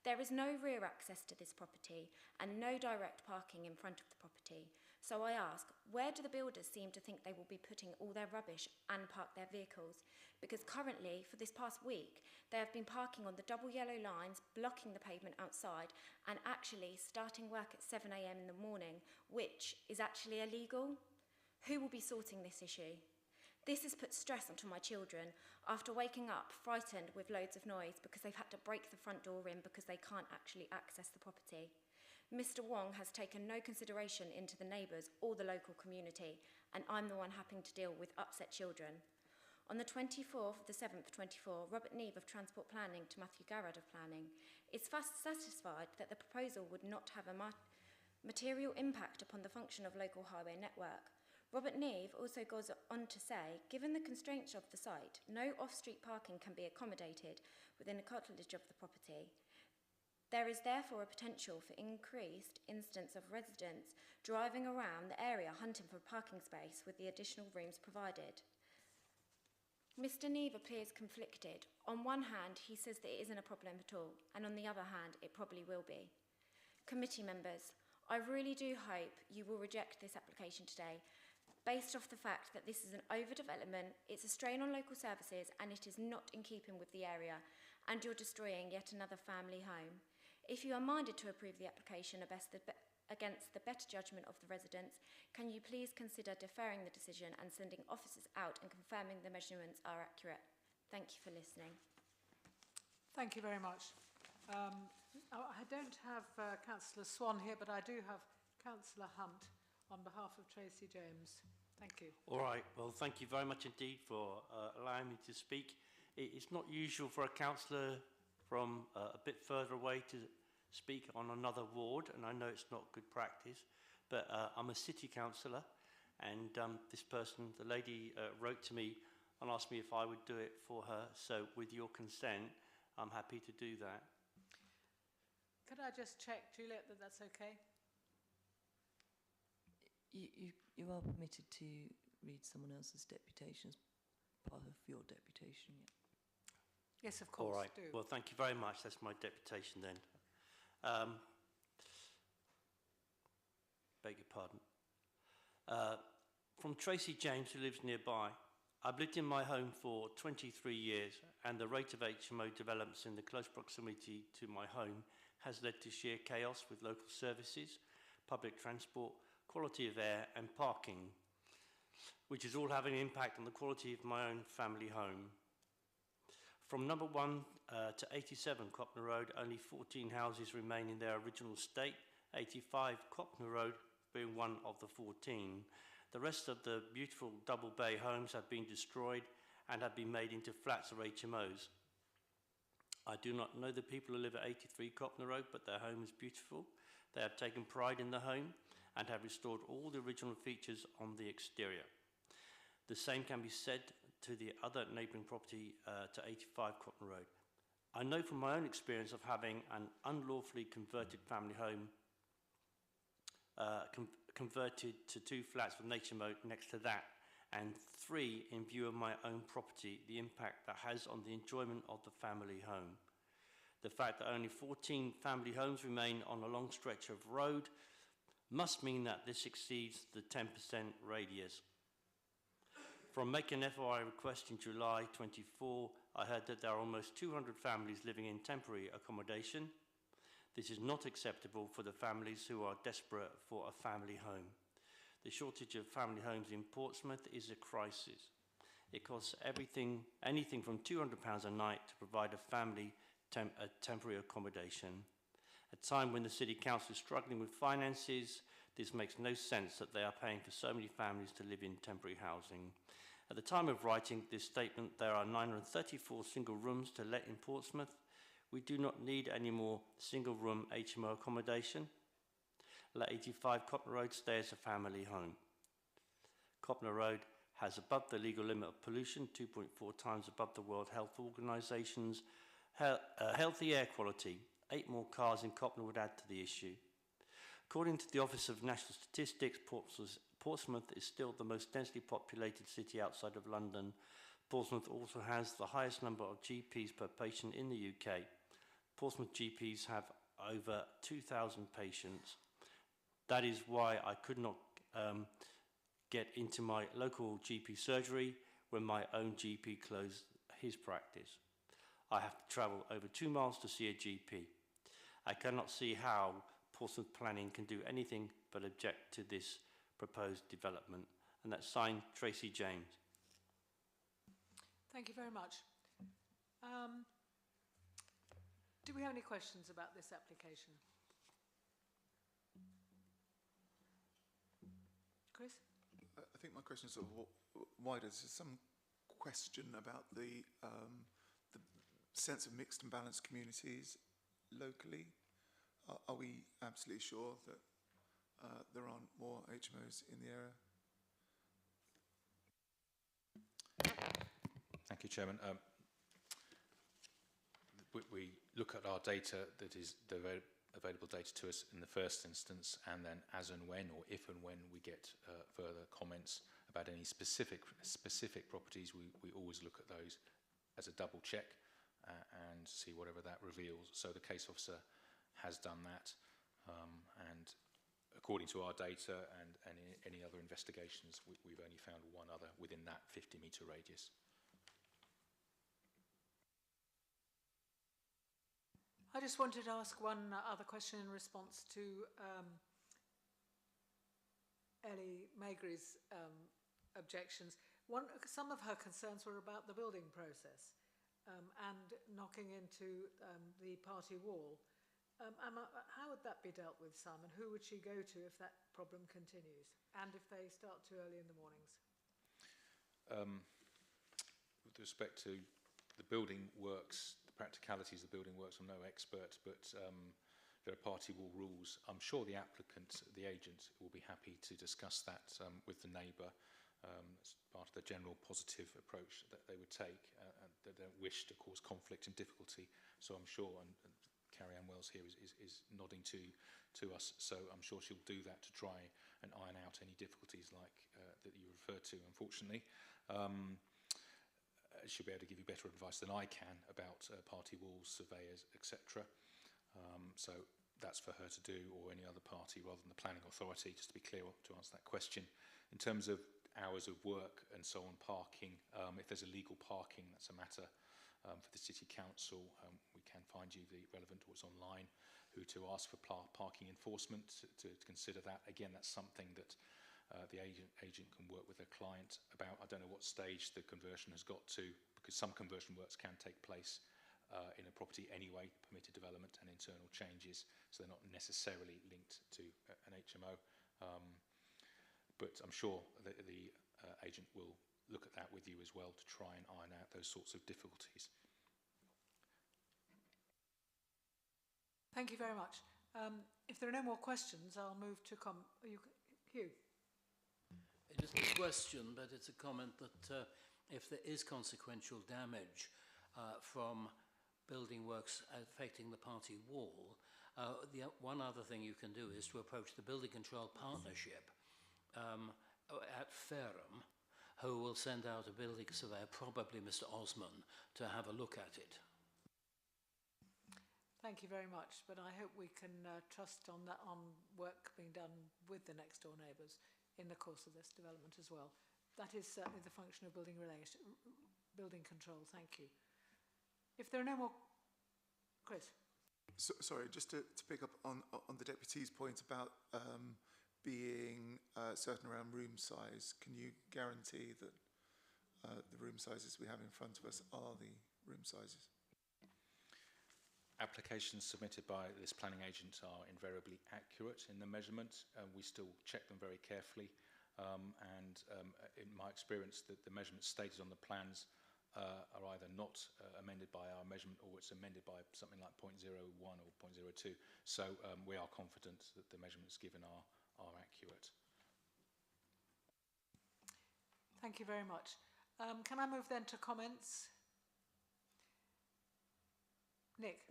There is no rear access to this property and no direct parking in front of the property. So I ask, where do the builders seem to think they will be putting all their rubbish and park their vehicles? Because currently, for this past week, they have been parking on the double yellow lines, blocking the pavement outside, and actually starting work at 7 AM in the morning, which is actually illegal. Who will be sorting this issue? This has put stress onto my children after waking up frightened with loads of noise because they've had to break the front door in because they can't actually access the property. Mr. Wong has taken no consideration into the neighbours or the local community, and I'm the one having to deal with upset children. On the 24th of the 7th, 24, Robert Neve of Transport Planning to Matthew Garrard of Planning is fast satisfied that the proposal would not have a material impact upon the function of local highway network. Robert Neve also goes on to say, given the constraints of the site, no off-street parking can be accommodated within the curtilage of the property. There is therefore a potential for increased instance of residents driving around the area hunting for a parking space with the additional rooms provided. Mr. Neve appears conflicted. On one hand, he says that it isn't a problem at all, and on the other hand, it probably will be. Committee members, I really do hope you will reject this application today, based off the fact that this is an overdevelopment, it's a strain on local services, and it is not in keeping with the area, and you're destroying yet another family home. If you are minded to approve the application against the better judgment of the residents, can you please consider deferring the decision and sending officers out and confirming the measurements are accurate? Thank you for listening. Thank you very much. I don't have Councillor Swan here, but I do have Councillor Hunt on behalf of Tracy James. Thank you. All right. Well, thank you very much indeed for allowing me to speak. It's not usual for a councillor from a bit further away to speak on another ward, and I know it's not good practice, but I'm a city councillor, and this person, the lady, wrote to me and asked me if I would do it for her. So with your consent, I'm happy to do that. Could I just check, Juliet, that that's okay? You are permitted to read someone else's deputation as part of your deputation, yeah. Yes, of course. All right. Do. Well, thank you very much. That's my deputation then. Beg your pardon. From Tracy James, who lives nearby. I've lived in my home for 23 years, and the rate of HMO developments in the close proximity to my home has led to sheer chaos with local services, public transport, quality of air and parking, which is all having an impact on the quality of my own family home. From number 1 to 87 Copner Road, only 14 houses remain in their original state, 85 Copner Road being one of the 14. The rest of the beautiful double bay homes have been destroyed and have been made into flats or HMOs. I do not know the people who live at 83 Copner Road, but their home is beautiful. They have taken pride in the home and have restored all the original features on the exterior. The same can be said to the other neighbouring property to 85 Copner Road. I know from my own experience of having an unlawfully converted family home converted to 2 flats with nature mode next to that, and 3 in view of my own property, the impact that has on the enjoyment of the family home. The fact that only 14 family homes remain on a long stretch of road must mean that this exceeds the 10% radius. From making an FOI request in July 24, I heard that there are almost 200 families living in temporary accommodation. This is not acceptable for the families who are desperate for a family home. The shortage of family homes in Portsmouth is a crisis. It costs anything from £200 a night to provide a family a temporary accommodation. At a time when the City Council is struggling with finances, this makes no sense that they are paying for so many families to live in temporary housing. At the time of writing this statement, there are 934 single rooms to let in Portsmouth. We do not need any more single-room HMO accommodation. Let 85 Copner Road stay as a family home. Copner Road has above the legal limit of pollution, 2.4 times above the World Health Organisation's healthy air quality. 8 more cars in Copner would add to the issue. According to the Office of National Statistics, Portsmouth is still the most densely populated city outside of London. Portsmouth also has the highest number of GPs per patient in the UK. Portsmouth GPs have over 2,000 patients. That is why I could not get into my local GP surgery when my own GP closed his practice. I have to travel over 2 miles to see a GP. I cannot see how Portsmouth Planning can do anything but object to this proposed development. And that's signed Tracy James. Thank you very much. Do we have any questions about this application? Chris? I think my question is sort of wider. There's some question about the sense of mixed and balanced communities locally. Are we absolutely sure that there aren't more HMOs in the area? Thank you, Chairman. We look at our data that is the available data to us in the first instance, and then as and when, or if and when we get further comments about any specific properties, we always look at those as a double check and see whatever that reveals. So the case officer has done that, and according to our data and any other investigations, we've only found one other within that 50-metre radius. I just wanted to ask one other question in response to Ellie Maygrie's objections. Some of her concerns were about the building process and knocking into the party wall. How would that be dealt with, Simon? Who would she go to if that problem continues, and if they start too early in the mornings? With respect to the building works, the practicalities of the building works, I'm no expert, but there are party wall rules. I'm sure the applicant, the agent, will be happy to discuss that with the neighbour as part of the general positive approach that they would take, and they don't wish to cause conflict and difficulty. So I'm sure, and Carrie Ann Wells here is nodding to us, so I'm sure she'll do that to try and iron out any difficulties like that you referred to, unfortunately. She'll be able to give you better advice than I can about party walls, surveyors, etc. So that's for her to do, or any other party rather than the planning authority, just to be clear to answer that question. In terms of hours of work and so on, parking, if there's illegal parking, that's a matter for the City Council. We can find you the relevant, or it's online, who to ask for parking enforcement, to consider that. Again, that's something that the agent can work with their client about. I don't know what stage the conversion has got to, because some conversion works can take place in a property anyway, permitted development and internal changes, so they're not necessarily linked to an HMO. But I'm sure that the agent will look at that with you as well to try and iron out those sorts of difficulties. Thank you very much. If there are no more questions, I'll move to Hugh. Just a question, but it's a comment that if there is consequential damage from building works affecting the party wall, the one other thing you can do is to approach the Building Control Partnership at Fareham, who will send out a building surveyor, probably Mr. Osman, to have a look at it. Thank you very much, but I hope we can trust on work being done with the next door neighbours in the course of this development as well. That is certainly the function of building control. Thank you. If there are no more, Chris. Sorry, just to pick up on the deputy's point about being certain around room size, can you guarantee that the room sizes we have in front of us are the room sizes? Applications submitted by this planning agent are invariably accurate in the measurement. We still check them very carefully, and in my experience, the measurements stated on the plans are either not amended by our measurement, or it's amended by something like 0.01 or 0.02. So we are confident that the measurements given are accurate. Thank you very much. Can I move then to comments? Nick.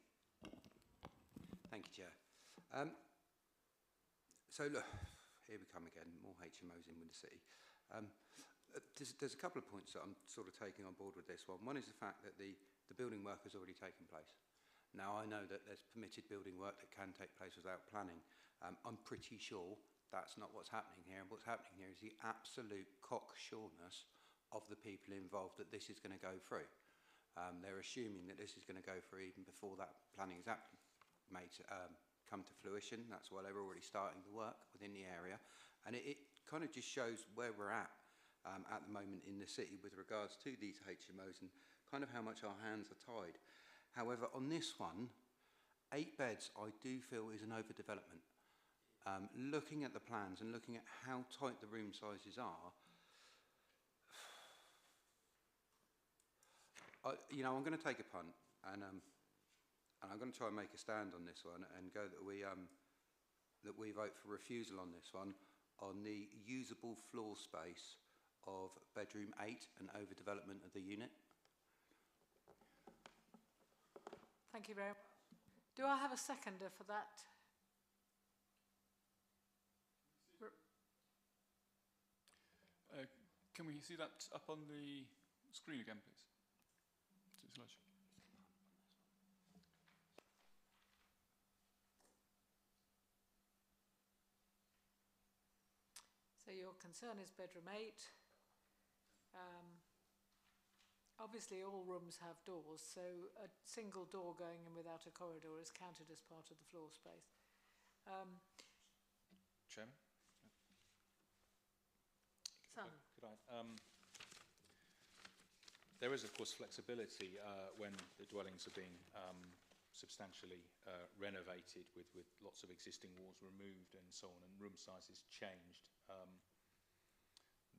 Thank you, Chair. So look, here we come again, more HMOs in with the city. There's a couple of points that I'm sort of taking on board with this one. One is the fact that the building work has already taken place. Now, I know that there's permitted building work that can take place without planning. I'm pretty sure that's not what's happening here. And what's happening here is the absolute cocksureness of the people involved that this is going to go through. They're assuming that this is going to go through even before that planning is come to fruition. That's why they're already starting the work within the area. And it kind of just shows where we're at the moment in the city with regards to these HMOs and kind of how much our hands are tied. However, on this one, 8 beds I do feel is an overdevelopment. Looking at the plans and looking at how tight the room sizes are, I'm going to take a punt, and I'm going to try and make a stand on this one and go that we vote for refusal on this one, on the usable floor space of bedroom 8 and overdevelopment of the unit. Thank you very much. Do I have a seconder for that? Can we see that up on the screen again, please? So your concern is bedroom 8. Obviously all rooms have doors, so a single door going in without a corridor is counted as part of the floor space. Chairman? Could I? There is, of course, flexibility when the dwellings are being substantially renovated with lots of existing walls removed and so on, and room sizes changed.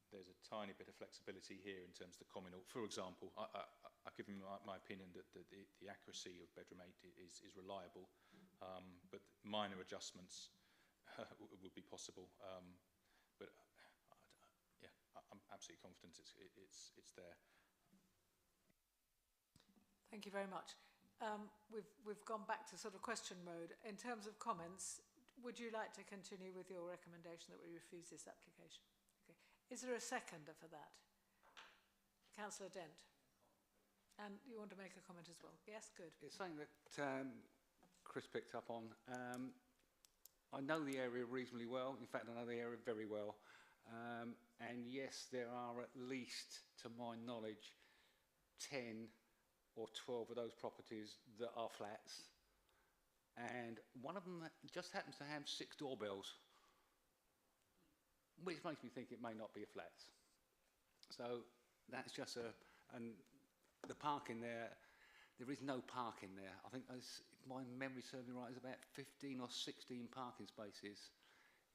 There's a tiny bit of flexibility here in terms of the communal. For example, I've given my opinion that the accuracy of bedroom 8 is reliable, but minor adjustments would be possible. But yeah, I'm absolutely confident it's there. Thank you very much. we've gone back to sort of question mode. In terms of comments, would you like to continue with your recommendation that we refuse this application? Okay. Is there a seconder for that? Councillor Dent. And you want to make a comment as well? Yes, good. It's something that Chris picked up on. I know the area reasonably well. In fact, I know the area very well. And yes, there are at least, to my knowledge, 10 or 12 of those properties that are flats. And one of them just happens to have 6 doorbells, which makes me think it may not be a flat. So that's just and the parking there is no parking there. I think, if my memory serves me right, there's about 15 or 16 parking spaces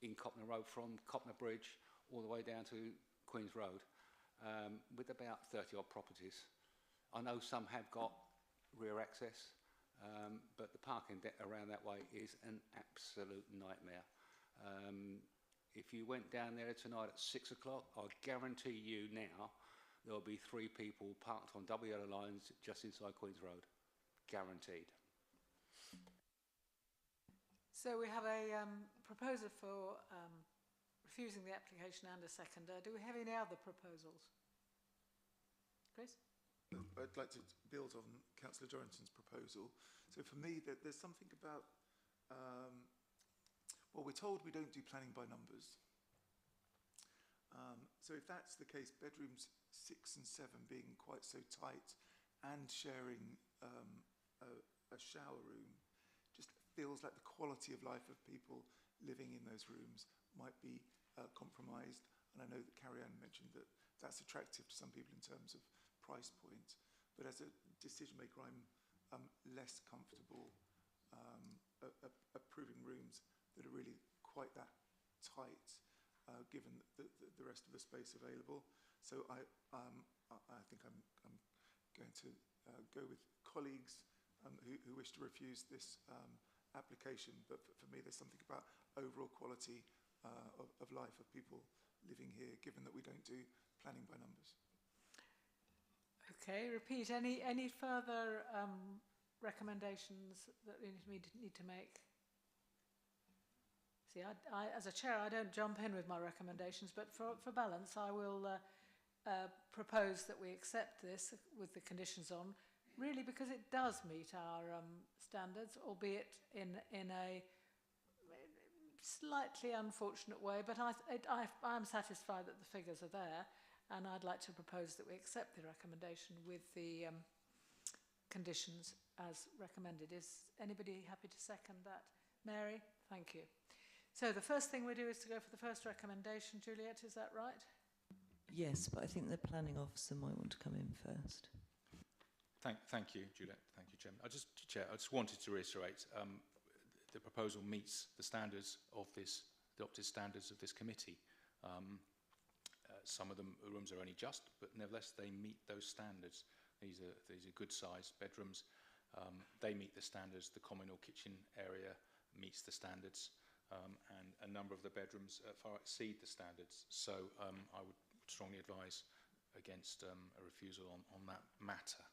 in Copner Road from Copner Bridge all the way down to Queen's Road, with about 30 odd properties. I know some have got rear access, but the parking around that way is an absolute nightmare. If you went down there tonight at 6 o'clock, I guarantee you now there'll be 3 people parked on double yellow lines just inside Queen's Road. Guaranteed. So we have a proposer for refusing the application and a seconder. Do we have any other proposals? Chris? I'd like to build on Councillor Dorrington's proposal. So for me, there's something about, well, we're told we don't do planning by numbers. So if that's the case, bedrooms 6 and 7 being quite so tight and sharing a shower room just feels like the quality of life of people living in those rooms might be compromised. And I know that Carrie-Anne mentioned that that's attractive to some people in terms of price point, but as a decision maker, I'm less comfortable approving rooms that are really quite that tight, given the rest of the space available. So I think I'm going to go with colleagues who wish to refuse this application, but for me there's something about overall quality of life of people living here, given that we don't do planning by numbers. Okay, repeat. Any further recommendations that we need to make? See, I, as a chair, I don't jump in with my recommendations, but for balance, I will propose that we accept this with the conditions on, really because it does meet our standards, albeit in a slightly unfortunate way, but I'm satisfied that the figures are there. And I'd like to propose that we accept the recommendation with the conditions as recommended. Is anybody happy to second that? Mary? Thank you. So the first thing we do is to go for the first recommendation. Juliet, is that right? Yes, but I think the planning officer might want to come in first. Thank you, Juliet. Thank you, Chairman. Chair, I just wanted to reiterate the proposal meets the standards of this, the adopted standards of this committee. Some of the rooms are only just, but nevertheless they meet those standards. These are good sized bedrooms. They meet the standards. The communal kitchen area meets the standards, and a number of the bedrooms far exceed the standards. So I would strongly advise against a refusal on that matter.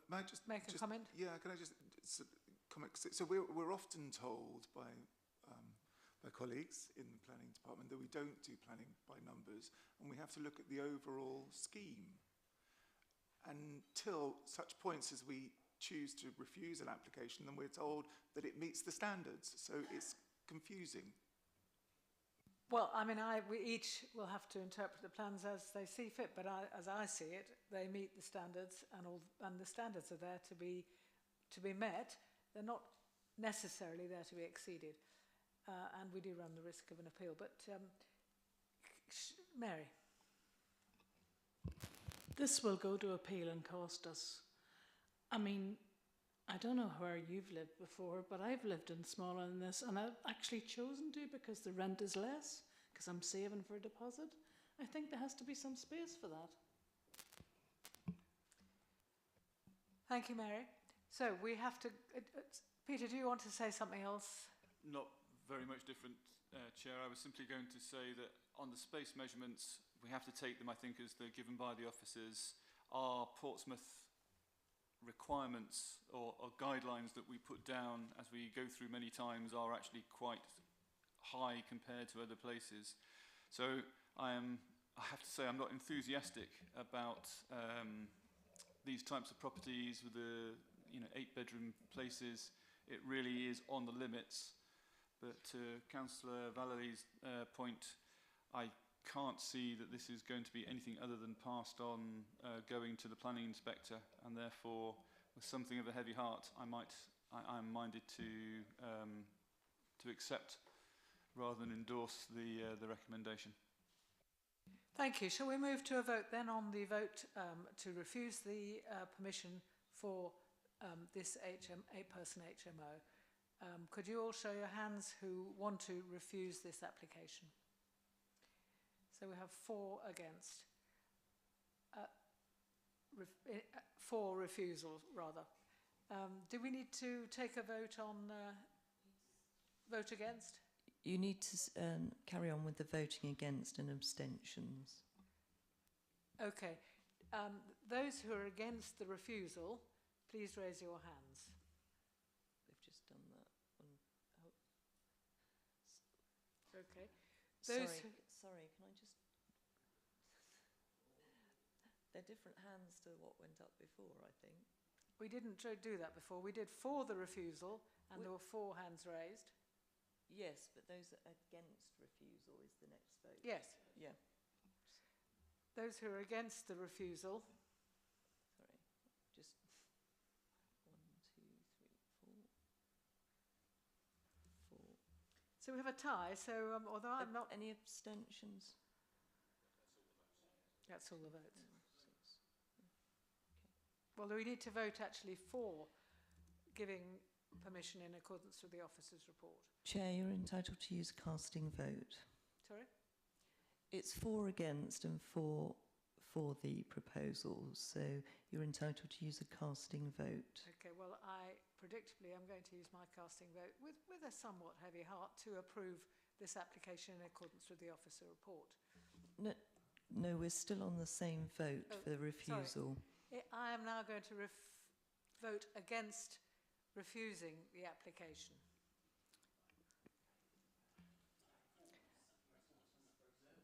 May I just make a comment? Yeah, can I just comment? So we're often told by colleagues in the planning department that we don't do planning by numbers, and we have to look at the overall scheme. Until such points as we choose to refuse an application, then we're told that it meets the standards. So it's confusing. Well, I mean, we each will have to interpret the plans as they see fit, but as I see it, they meet the standards, and the standards are there to be met. They're not necessarily there to be exceeded. And we do run the risk of an appeal. But Mary. This will go to appeal and cost us. I mean, I don't know where you've lived before, but I've lived in smaller than this, and I've actually chosen to because the rent is less, because I'm saving for a deposit. I think there has to be some space for that. Thank you, Mary. So we have to... Peter, do you want to say something else? Not very much different, Chair. I was simply going to say that on the space measurements, we have to take them, I think, as they're given by the officers. our Portsmouth requirements or guidelines that we put down as we go through many times are actually quite high compared to other places. So I have to say I'm not enthusiastic about these types of properties with the 8-bedroom places. It really is on the limits. But to Councillor Valerie's point, I can't see that this is going to be anything other than passed on going to the planning inspector, and therefore, with something of a heavy heart, I'm minded to accept rather than endorse the recommendation. Thank you. Shall we move to a vote then on the vote to refuse the permission for this 8-person HMO? Could you all show your hands who want to refuse this application? So we have 4 against. 4 refusals, rather. Do we need to take a vote on vote against? You need to carry on with the voting against and abstentions. Okay. Those who are against the refusal, please raise your hands. They've just done that. Okay. Sorry, can I just... They're different hands to what went up before, I think. We didn't do that before. We did for the refusal, and there were 4 hands raised. Yes, but those against refusal is the next vote. Yes. Yeah. Those who are against the refusal. Sorry, just 1, 2, 3, 4. 4. So we have a tie. So although I'm not any abstentions. That's all the votes. Well, we need to vote actually for giving permission in accordance with the officer's report. Chair, you're entitled to use a casting vote. Sorry? It's 4 against and 4 for the proposals, so you're entitled to use a casting vote. Okay, well, predictably I'm going to use my casting vote with a somewhat heavy heart to approve this application in accordance with the officer report. No, we're still on the same vote for the refusal. Sorry. I am now going to vote against refusing the application.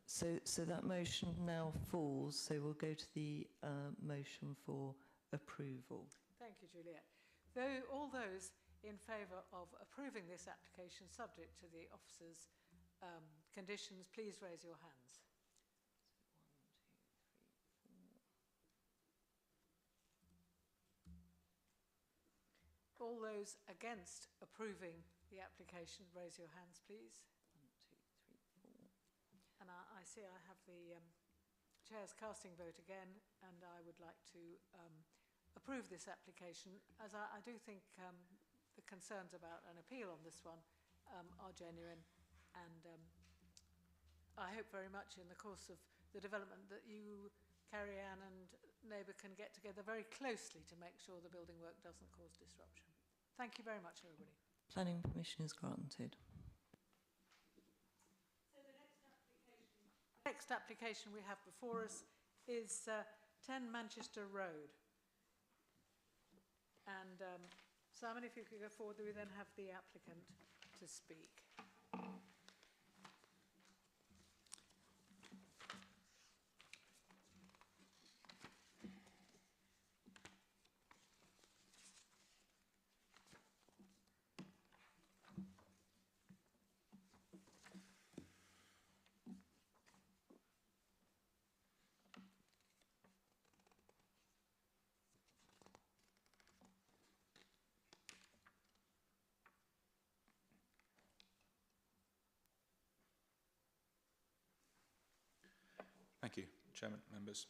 So that motion now falls, so we'll go to the motion for approval. Thank you, Juliet. All those in favour of approving this application subject to the officer's conditions, please raise your hands. All those against approving the application, raise your hands, please. 1, 2, 3, 4. And I see I have the Chair's casting vote again, and I would like to approve this application, as I do think the concerns about an appeal on this one are genuine, and I hope very much in the course of the development that you, Carrie Ann and Neighbour, can get together very closely to make sure the building work doesn't cause disruption. Thank you very much, everybody. Planning permission is granted. So the next application we have before us is 10 Manchester Road. And Simon, if you could go forward, we then have the applicant to speak. Thank you, Chairman, members.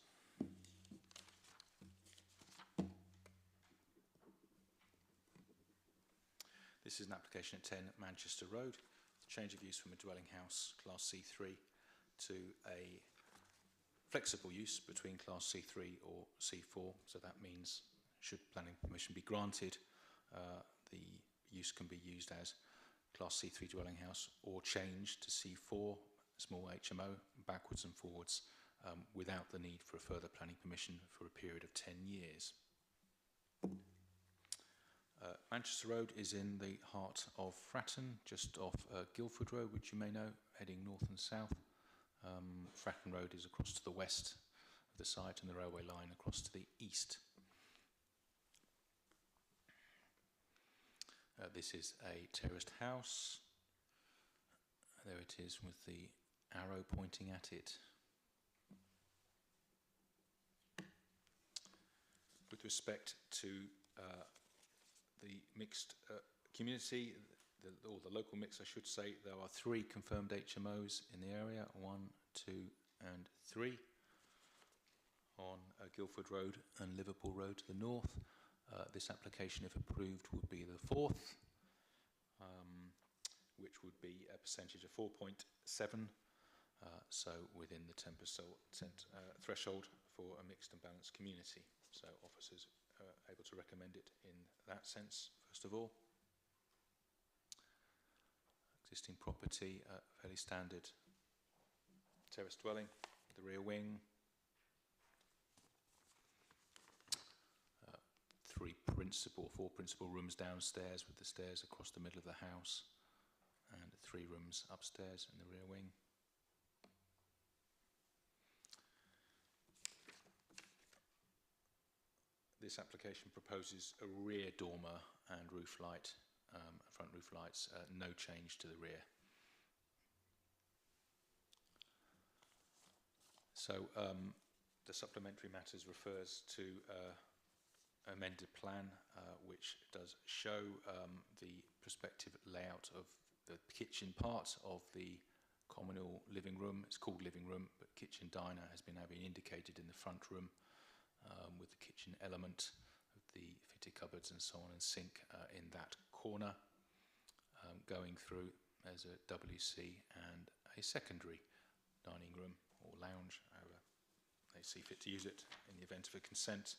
This is an application at 10 Manchester Road, change of use from a dwelling house Class C3 to a flexible use between Class C3 or C4. So that means, should planning permission be granted, the use can be used as Class C3 dwelling house or changed to C4, small HMO, backwards and forwards without the need for a further planning permission for a period of 10 years. Manchester Road is in the heart of Fratton, just off Guildford Road, which you may know, heading north and south. Fratton Road is across to the west of the site and the railway line across to the east. This is a terraced house. There it is with the arrow pointing at it. With respect to the mixed community, or the local mix, I should say, there are 3 confirmed HMOs in the area, 1, 2 and 3, on Guildford Road and Liverpool Road to the north. This application, if approved, would be the 4th, which would be a percentage of 4.7, so within the 10% threshold for a mixed and balanced community. So officers are able to recommend it in that sense, first of all. Existing property, fairly standard terrace dwelling, the rear wing. 4 principal rooms downstairs with the stairs across the middle of the house, and 3 rooms upstairs in the rear wing. This application proposes a rear dormer and roof light, front roof lights, no change to the rear. So the supplementary matters refers to amended plan, which does show the prospective layout of the kitchen part of the communal living room. It's called living room, but kitchen diner has now been indicated in the front room, with the kitchen element of the fitted cupboards and so on, and sink in that corner. Going through, there's a WC and a secondary dining room or lounge, however they see fit to use it in the event of a consent.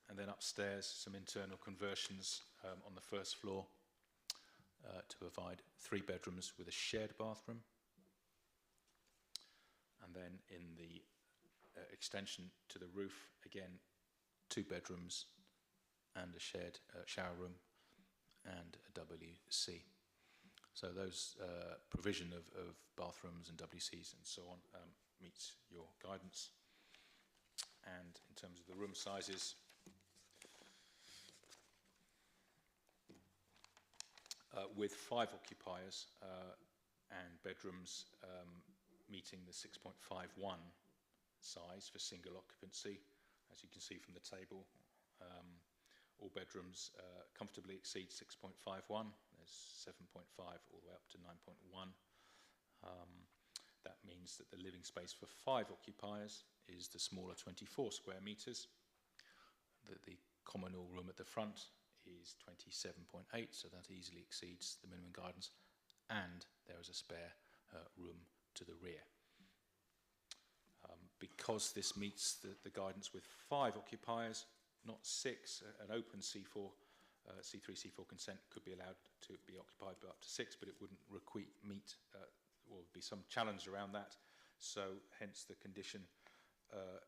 And then upstairs, some internal conversions on the first floor to provide 3 bedrooms with a shared bathroom. And then in the extension to the roof, again, 2 bedrooms and a shared shower room and a WC. So those provision of bathrooms and WCs and so on meets your guidance. And in terms of the room sizes, with 5 occupiers and bedrooms meeting the 6.51 size for single occupancy, as you can see from the table, all bedrooms comfortably exceed 6.51. There's 7.5 all the way up to 9.1. That means that the living space for 5 occupiers is the smaller 24 square metres. The communal room at the front is 27.8, so that easily exceeds the minimum guidance, and there is a spare room to the rear. Because this meets the guidance with 5 occupiers, not 6, an open C4, C3, C4 consent could be allowed to be occupied by up to 6, but it wouldn't meet, or be some challenge around that. So hence the condition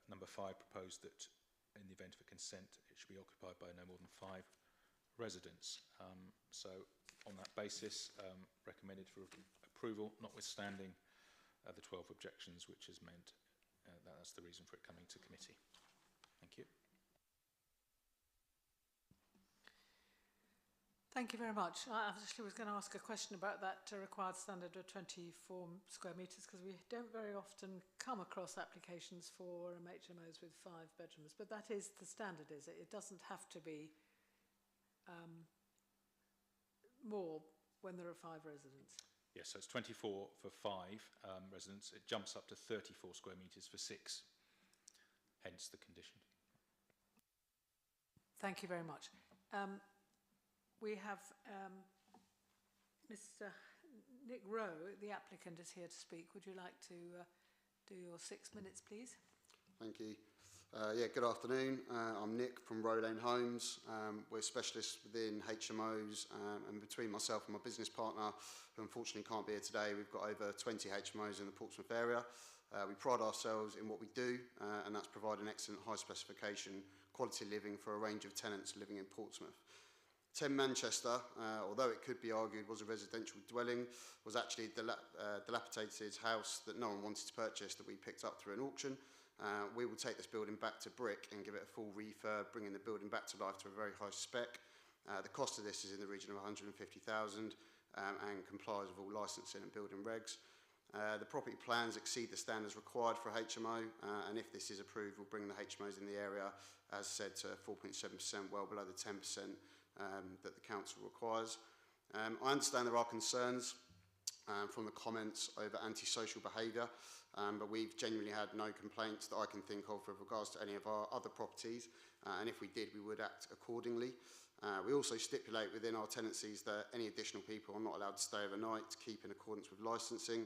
number 5 proposed that in the event of a consent, it should be occupied by no more than 5 residents. So on that basis, recommended for approval, notwithstanding the 12 objections, which has meant that's the reason for it coming to committee. Thank you. Thank you very much. I actually was going to ask a question about that required standard of 24 square metres, because we don't very often come across applications for HMOs with 5 bedrooms, but that is the standard, is it? It doesn't have to be more when there are 5 residents. Yes, so it's 24 for 5 residents. It jumps up to 34 square metres for 6, hence the condition. Thank you very much. We have Mr. Nick Rowe, the applicant, is here to speak. Would you like to do your 6 minutes, please? Thank you. Good afternoon. I'm Nick from Row Lane Homes. We're specialists within HMOs, and between myself and my business partner, who unfortunately can't be here today, we've got over 20 HMOs in the Portsmouth area. We pride ourselves in what we do, and that's providing excellent high specification quality living for a range of tenants living in Portsmouth. 10 Manchester, although it could be argued was a residential dwelling, was actually a dilapidated house that no one wanted to purchase that we picked up through an auction. We will take this building back to brick and give it a full refurb, bringing the building back to life to a very high spec. The cost of this is in the region of 150,000 and complies with all licensing and building regs. The property plans exceed the standards required for a HMO, and if this is approved, we'll bring the HMOs in the area, as said, to 4.7%, well below the 10% that the council requires. I understand there are concerns from the comments over antisocial behaviour, but we've genuinely had no complaints that I can think of with regards to any of our other properties, and if we did, we would act accordingly. We also stipulate within our tenancies that any additional people are not allowed to stay overnight to keep in accordance with licensing.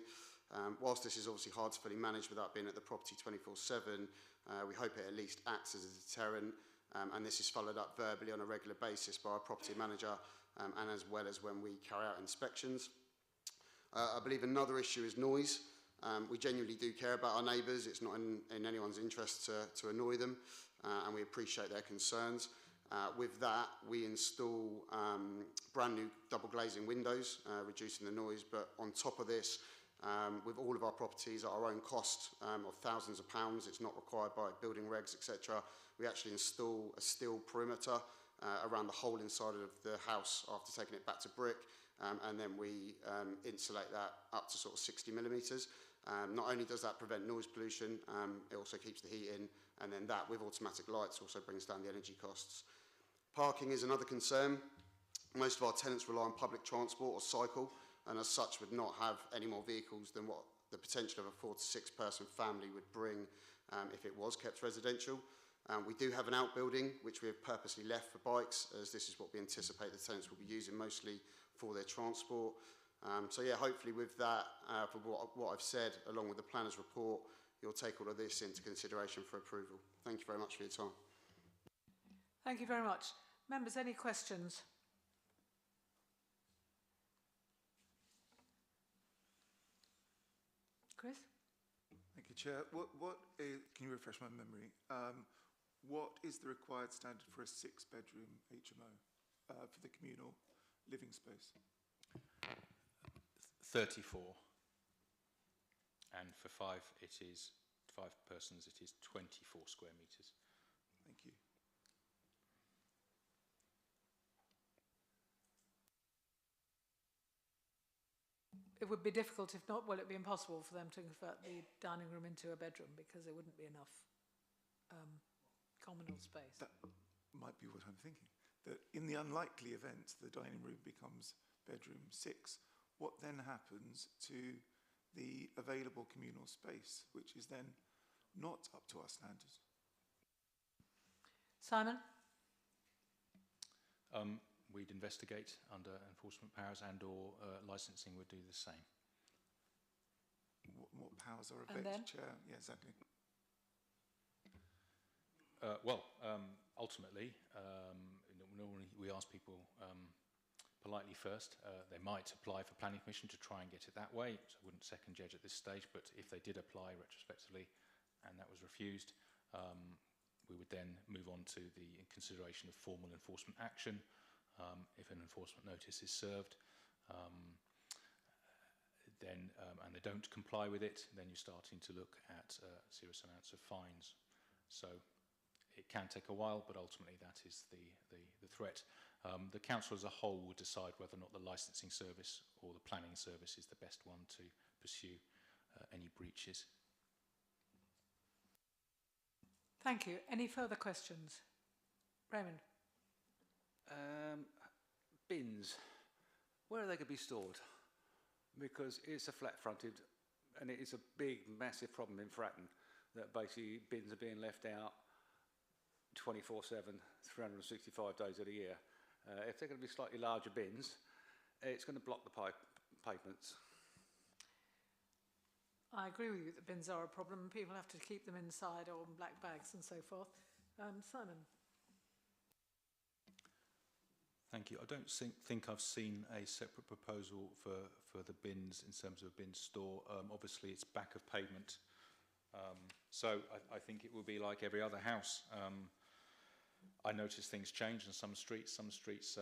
Whilst this is obviously hard to fully manage without being at the property 24/7, we hope it at least acts as a deterrent, and this is followed up verbally on a regular basis by our property manager, and as well as when we carry out inspections. I believe another issue is noise. We genuinely do care about our neighbours. It's not in anyone's interest to annoy them, and we appreciate their concerns. With that, we install brand new double glazing windows, reducing the noise, but on top of this, with all of our properties at our own cost of thousands of pounds, it's not required by building regs, etc. We actually install a steel perimeter around the whole inside of the house after taking it back to brick, and then we insulate that up to sort of 60 millimetres. Not only does that prevent noise pollution, it also keeps the heat in, and then that with automatic lights also brings down the energy costs. Parking is another concern. Most of our tenants rely on public transport or cycle, and as such would not have any more vehicles than what the potential of a 4 to 6 person family would bring if it was kept residential. We do have an outbuilding which we have purposely left for bikes, as this is what we anticipate the tenants will be using mostly for their transport. So yeah, hopefully with that, for what I've said, along with the planner's report, you'll take all of this into consideration for approval. Thank you very much for your time. Thank you very much. Members, any questions? Chris? Thank you, Chair. Can you refresh my memory? What is the required standard for a 6-bedroom HMO for the communal living space? 34. And for 5 persons, it is 24 square metres. Thank you. It would be difficult, if not, will it be impossible for them to convert the dining room into a bedroom because there wouldn't be enough communal space? That might be what I'm thinking. That in the unlikely event the dining room becomes bedroom 6, what then happens to the available communal space, which is then not up to our standards? Simon? We'd investigate under enforcement powers, and or licensing would do the same. What powers are available, Chair? Yeah, exactly. Ultimately, normally we ask people politely first. They might apply for planning permission to try and get it that way. So I wouldn't second judge at this stage, but if they did apply retrospectively and that was refused, we would then move on to the consideration of formal enforcement action. If an enforcement notice is served, and they don't comply with it, then you're starting to look at serious amounts of fines. So it can take a while, but ultimately that is the threat. The council as a whole will decide whether or not the licensing service or the planning service is the best one to pursue any breaches. Thank you. Any further questions? Raymond? Bins, where are they going to be stored? Because it's a flat fronted and it is a big, massive problem in Fratton that basically bins are being left out 24/7, 365 days of the year. If they're going to be slightly larger bins, it's going to block the pavements. I agree with you that bins are a problem and people have to keep them inside or in black bags and so forth. Simon. Thank you. I don't think I've seen a separate proposal for the bins in terms of a bin store. Obviously, it's back of pavement. So I think it will be like every other house. I notice things change in some streets. Some streets,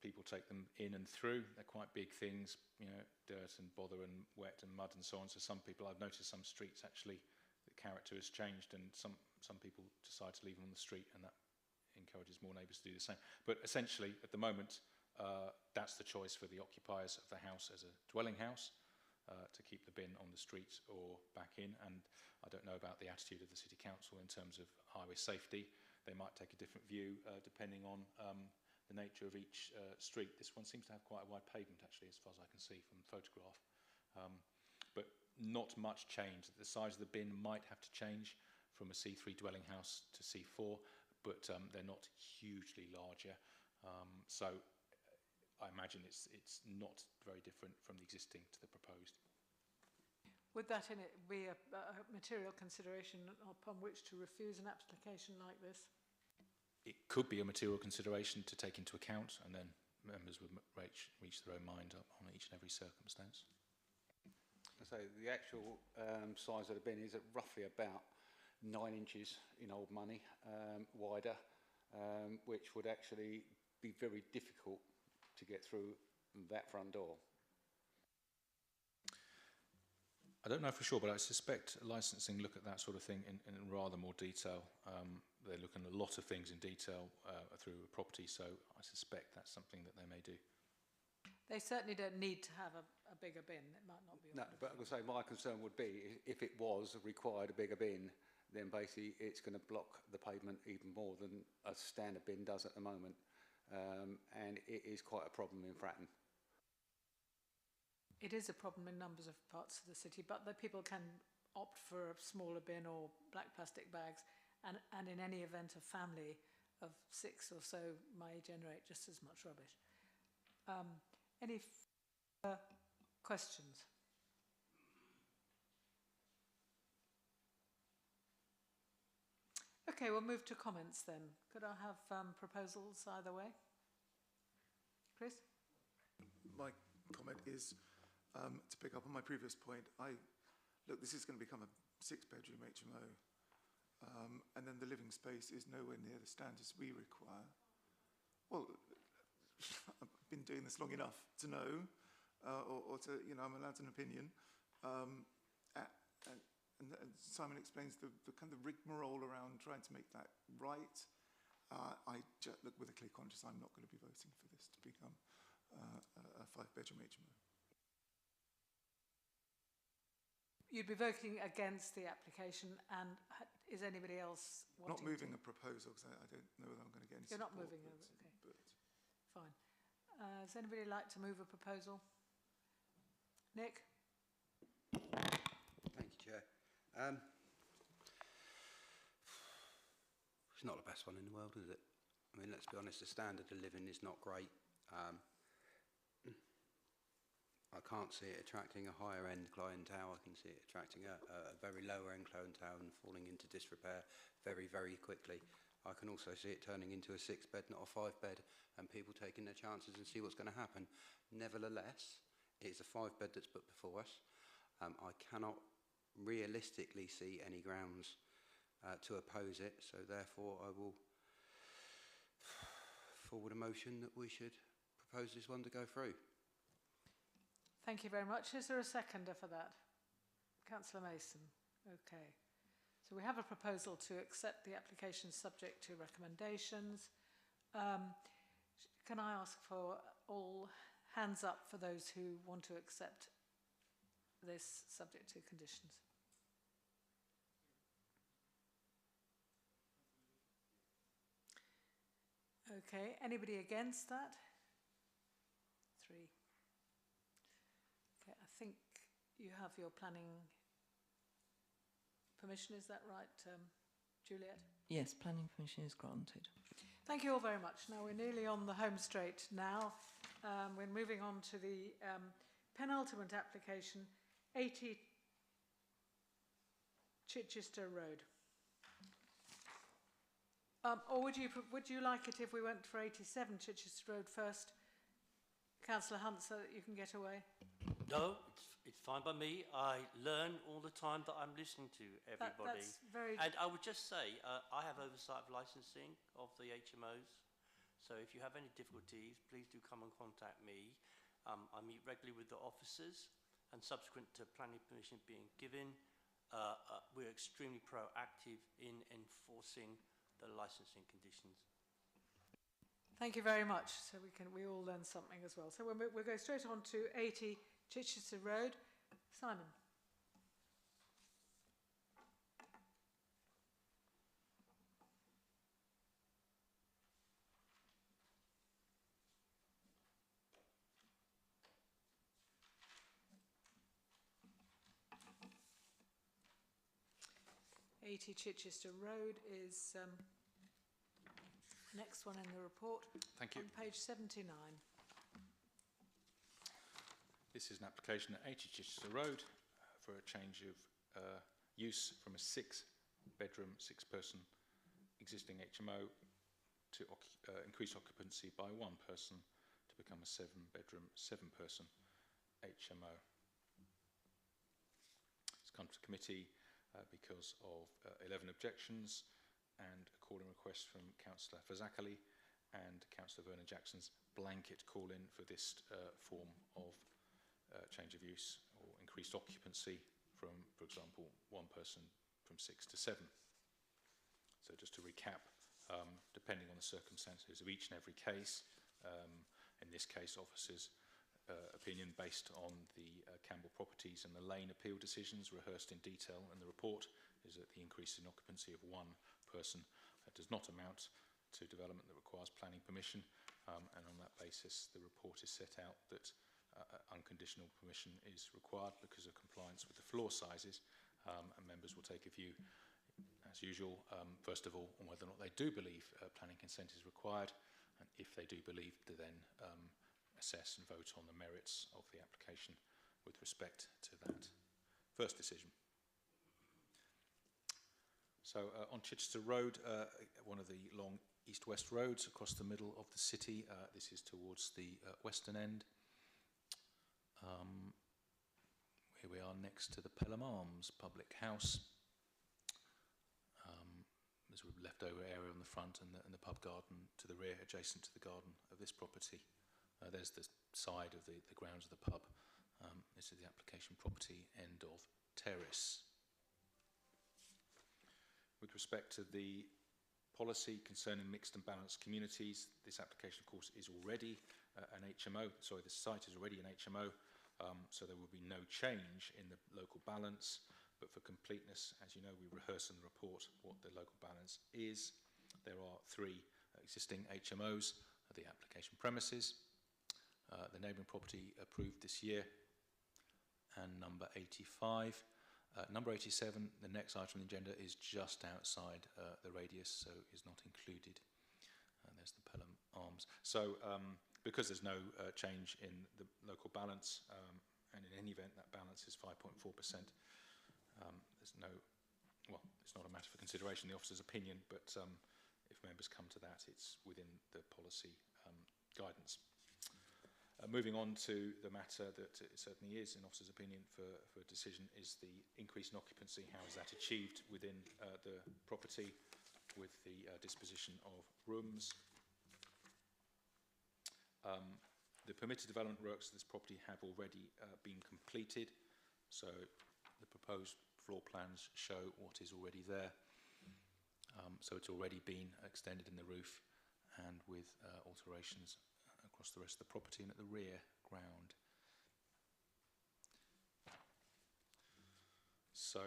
people take them in and through. They're quite big things, you know, dirt and bother and wet and mud and so on. So some people, I've noticed some streets actually, the character has changed, and some people decide to leave them on the street, and that encourages more neighbours to do the same. But essentially, at the moment, that's the choice for the occupiers of the house as a dwelling house, to keep the bin on the street or back in. And I don't know about the attitude of the City Council in terms of highway safety. They might take a different view depending on the nature of each street. This one seems to have quite a wide pavement, actually, as far as I can see from the photograph. But not much change. The size of the bin might have to change from a C3 dwelling house to C4, but they're not hugely larger. So I imagine it's not very different from the existing to the proposed. Would that in it be a material consideration upon which to refuse an application like this? It could be a material consideration to take into account, and then members would reach their own mind up on each and every circumstance. So the actual size of the bin is at roughly about 9 inches in old money, wider, which would actually be very difficult to get through that front door. I don't know for sure, but I suspect licensing look at that sort of thing in rather more detail. They look at a lot of things in detail through a property, so I suspect that's something that they may do. They certainly don't need to have a bigger bin. It might not be. No, but I would say my concern would be if it was required a bigger bin, then basically it's going to block the pavement even more than a standard bin does at the moment. And it is quite a problem in Fratton. It is a problem in numbers of parts of the city, but the people can opt for a smaller bin or black plastic bags, and in any event, a family of 6 or so may generate just as much rubbish. Any questions? Okay, we'll move to comments then. Could I have proposals either way? Chris? My comment is, to pick up on my previous point, look, this is going to become a 6-bedroom HMO, and then the living space is nowhere near the standards we require. Well, I've been doing this long enough to know, or to, you know, I'm allowed an opinion. And Simon explains the kind of rigmarole around trying to make that right. Look, with a clear conscience, I'm not going to be voting for this to become a 5-bedroom HMO. You'd be voting against the application, and is anybody else wanting Not moving a proposal, because I don't know whether I'm going to get any You're support. not moving, okay. Fine. Does anybody like to move a proposal? Nick? Thank you, Chair. It's not the best one in the world, is it? I mean, let's be honest, the standard of living is not great. I can't see it attracting a higher-end clientele. I can see it attracting a very lower-end clientele and falling into disrepair very, very quickly. I can also see it turning into a 6-bed, not a 5-bed, and people taking their chances and see what's going to happen. Nevertheless, it's a 5-bed that's put before us. I cannot realistically see any grounds to oppose it, so therefore I will forward a motion that we should propose this one to go through. Thank you very much. Is there a seconder for that? Councillor Mason. Okay. So we have a proposal to accept the application subject to recommendations. Can I ask for all hands up for those who want to accept this subject to conditions? Okay. Anybody against that? 3. Okay, I think you have your planning permission, is that right, Juliet? Yes, planning permission is granted. Thank you all very much. Now we're nearly on the home straight now. We're moving on to the penultimate application, 80 Chichester Road. Or would you like it if we went for 87 Chichester Road first, Councillor Hunt, so that you can get away? No, it's fine by me. I learn all the time that I'm listening to everybody. That's very... And I would just say, I have oversight of licensing of the HMOs. So if you have any difficulties, please do come and contact me. I meet regularly with the officers, and subsequent to planning permission being given, we're extremely proactive in enforcing the licensing conditions. Thank you very much. So we all learn something as well. So we'll go straight on to 80 Chichester Road. Simon. Chichester Road is next one in the report. Thank you. On page 79. This is an application at 80 Chichester Road for a change of use from a 6-bedroom, 6-person existing HMO to increase occupancy by 1 person to become a 7-bedroom, 7-person HMO. It's come to committee because of 11 objections and a call-in request from Councillor Fazakerley and Councillor Vernon Jackson's blanket call-in for this form of change of use or increased occupancy from, for example, 1 person from 6 to 7. So just to recap, depending on the circumstances of each and every case, in this case, officers' opinion based on the Campbell Properties and the Lane appeal decisions rehearsed in detail in the report is that the increase in occupancy of 1 person does not amount to development that requires planning permission, and on that basis the report is set out that unconditional permission is required because of compliance with the floor sizes, and members will take a view as usual, first of all on whether or not they do believe planning consent is required, and if they do believe to then assess and vote on the merits of the application with respect to that first decision. So on Chichester Road, one of the long east-west roads across the middle of the city, this is towards the western end. Here we are next to the Pelham Arms public house. There's a leftover area on the front and the pub garden to the rear adjacent to the garden of this property. There's the side of the grounds of the pub. This is the application property end of terrace. With respect to the policy concerning mixed and balanced communities, this application, of course, is already an HMO. Sorry, the site is already an HMO, so there will be no change in the local balance. But for completeness, as you know, we rehearse in the report what the local balance is. There are 3 existing HMOs at the application premises. The neighbouring property approved this year, and number 85. Number 87, the next item on the agenda, is just outside the radius, so is not included. There's the Pelham Arms. So because there's no change in the local balance, and in any event that balance is 5.4%, there's no, well, it's not a matter for consideration, the officer's opinion, but if members come to that, it's within the policy guidance. Moving on to the matter that it certainly is, in officer's opinion, for a decision, is the increase in occupancy. How is that achieved within the property with the disposition of rooms? The permitted development works of this property have already been completed, so the proposed floor plans show what is already there. So it's already been extended in the roof and with alterations across the rest of the property and at the rear ground. So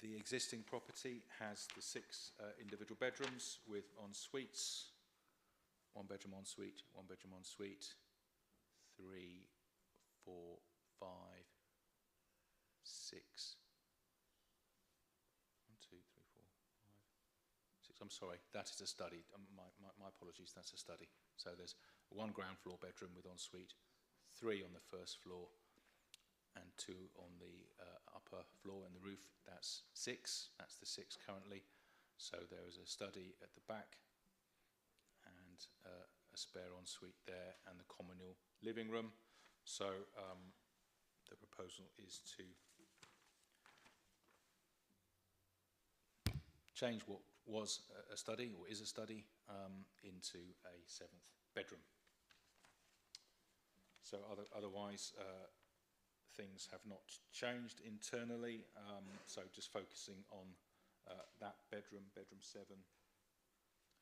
the existing property has the 6 individual bedrooms with en-suites, 1 bedroom ensuite, 1 bedroom ensuite, 3, 4, 5, 6. 1, 2, 3, 4, 5, 6. I'm sorry, that is a study. My apologies, that's a study. So there's 1 ground floor bedroom with ensuite, 3 on the first floor, and 2 on the upper floor and the roof. That's 6. That's the 6 currently. So there is a study at the back and a spare ensuite there and the communal living room. So the proposal is to change what was a study, or is a study, into a 7th bedroom. So otherwise, things have not changed internally. So just focusing on that bedroom, bedroom 7,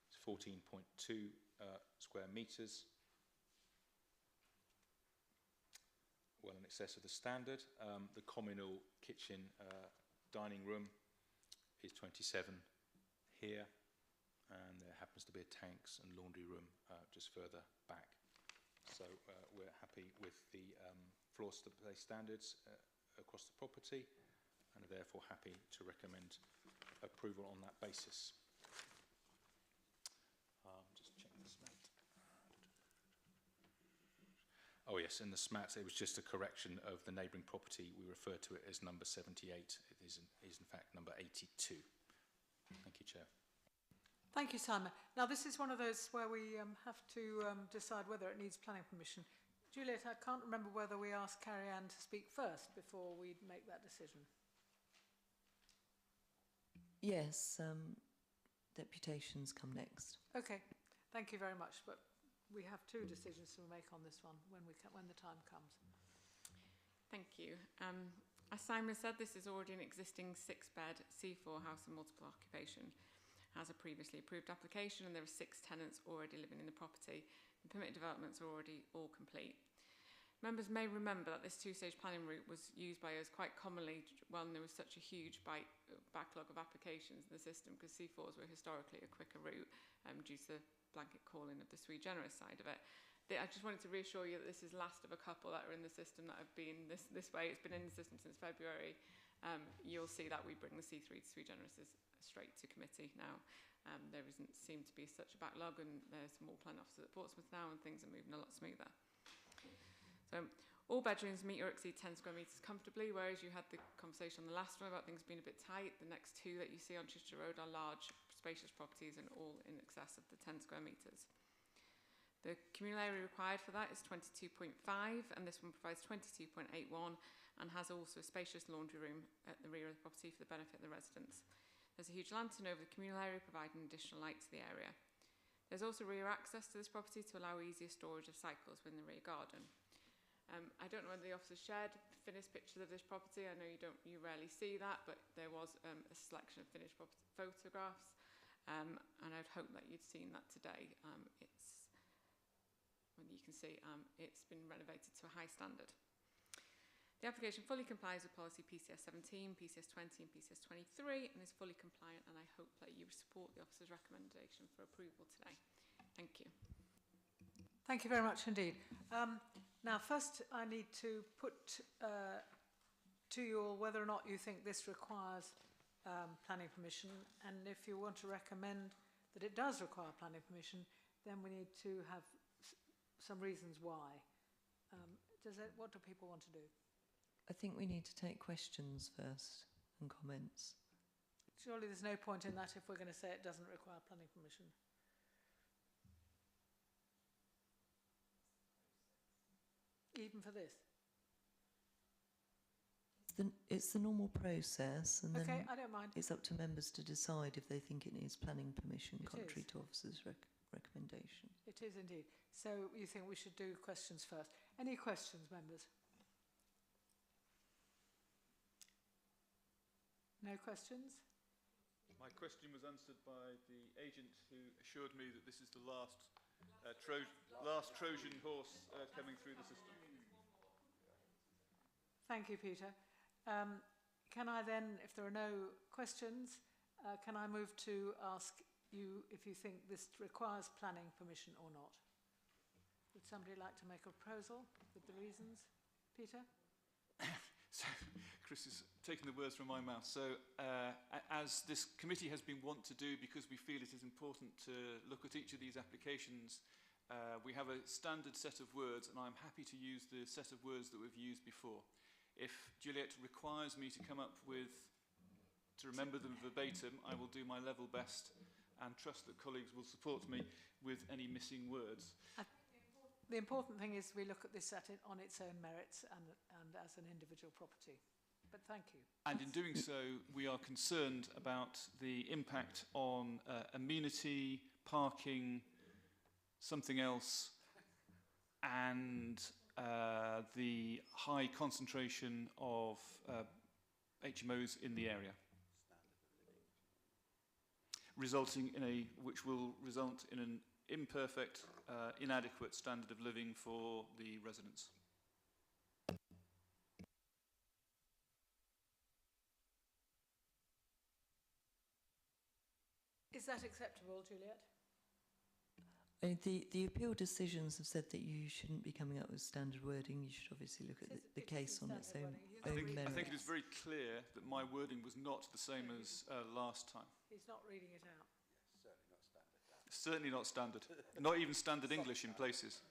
it's 14.2 square metres, well in excess of the standard. The communal kitchen dining room is 27 here, and there happens to be a tanks and laundry room just further back. So we're happy with the floor space standards across the property, and are therefore happy to recommend approval on that basis. Just check the SMAT. Oh yes, in the SMAT it was just a correction of the neighbouring property. We refer to it as number 78. It is in fact number 82. Thank you, Chair. Thank you, Simon. Now, this is one of those where we have to decide whether it needs planning permission. Juliet, I can't remember whether we asked Carrie-Anne to speak first before we make that decision. Yes, deputations come next. Okay, thank you very much. But we have 2 decisions to make on this one when the time comes. Thank you. As Simon said, this is already an existing 6-bed C4 house of multiple occupation. Has a previously approved application, and there are 6 tenants already living in the property. The permitted developments are already all complete. Members may remember that this 2-stage planning route was used by us quite commonly when there was such a huge backlog of applications in the system, because C4s were historically a quicker route due to the blanket calling of the sui generis side of it. I just wanted to reassure you that this is last of a couple that are in the system that have been this way. It's been in the system since February. You'll see that we bring the C3 to sui generis straight to committee now. There doesn't seem to be such a backlog, and there's more planning officers at Portsmouth now, and things are moving a lot smoother. So all bedrooms meet or exceed 10 square metres comfortably, whereas you had the conversation on the last one about things being a bit tight. The next 2 that you see on Chichester Road are large, spacious properties and all in excess of the 10 square metres. The communal area required for that is 22.5, and this one provides 22.81 and has also a spacious laundry room at the rear of the property for the benefit of the residents. There's a huge lantern over the communal area providing additional light to the area. There's also rear access to this property to allow easier storage of cycles within the rear garden. I don't know whether the officers shared finished pictures of this property. I know you rarely see that, but there was a selection of finished photographs, and I'd hope that you'd seen that today. You can see it's been renovated to a high standard. The application fully complies with policy PCS 17, PCS 20 and PCS 23 and is fully compliant, and I hope that you support the officer's recommendation for approval today. Thank you. Thank you very much indeed. Now, first I need to put to you all whether or not you think this requires planning permission, and if you want to recommend that it does require planning permission, then we need to have some reasons why. What do people want to do? I think we need to take questions first and comments. Surely there's no point in that if we're going to say it doesn't require planning permission. Even for this? It's the normal process, and okay, then I don't mind. It's up to members to decide if they think it needs planning permission, contrary to officers' recommendation. It is indeed. So you think we should do questions first. Any questions, members? No questions? My question was answered by the agent who assured me that this is the last Trojan horse coming through the system. Thank you, Peter. Can I then, if there are no questions, can I move to ask you if you think this requires planning permission or not? Would somebody like to make a proposal with the reasons? Peter? So, Chris is taking the words from my mouth. So, as this committee has been wont to do, because we feel it is important to look at each of these applications, we have a standard set of words, and I'm happy to use the set of words that we've used before. If Juliet requires me to come up with, to remember them verbatim, I will do my level best and trust that colleagues will support me with any missing words. The important thing is we look at this on its own merits and as an individual property. But thank you. And in doing so, we are concerned about the impact on amenity, parking, something else, and the high concentration of HMOs in the area, which will result in an imperfect, inadequate standard of living for the residents. Is that acceptable, Juliet? The appeal decisions have said that you shouldn't be coming up with standard wording. You should obviously look at the case on its own merits. I think it is very clear that my wording was not the same as last time. He's not reading it out. Certainly not standard. Not even standard English in places.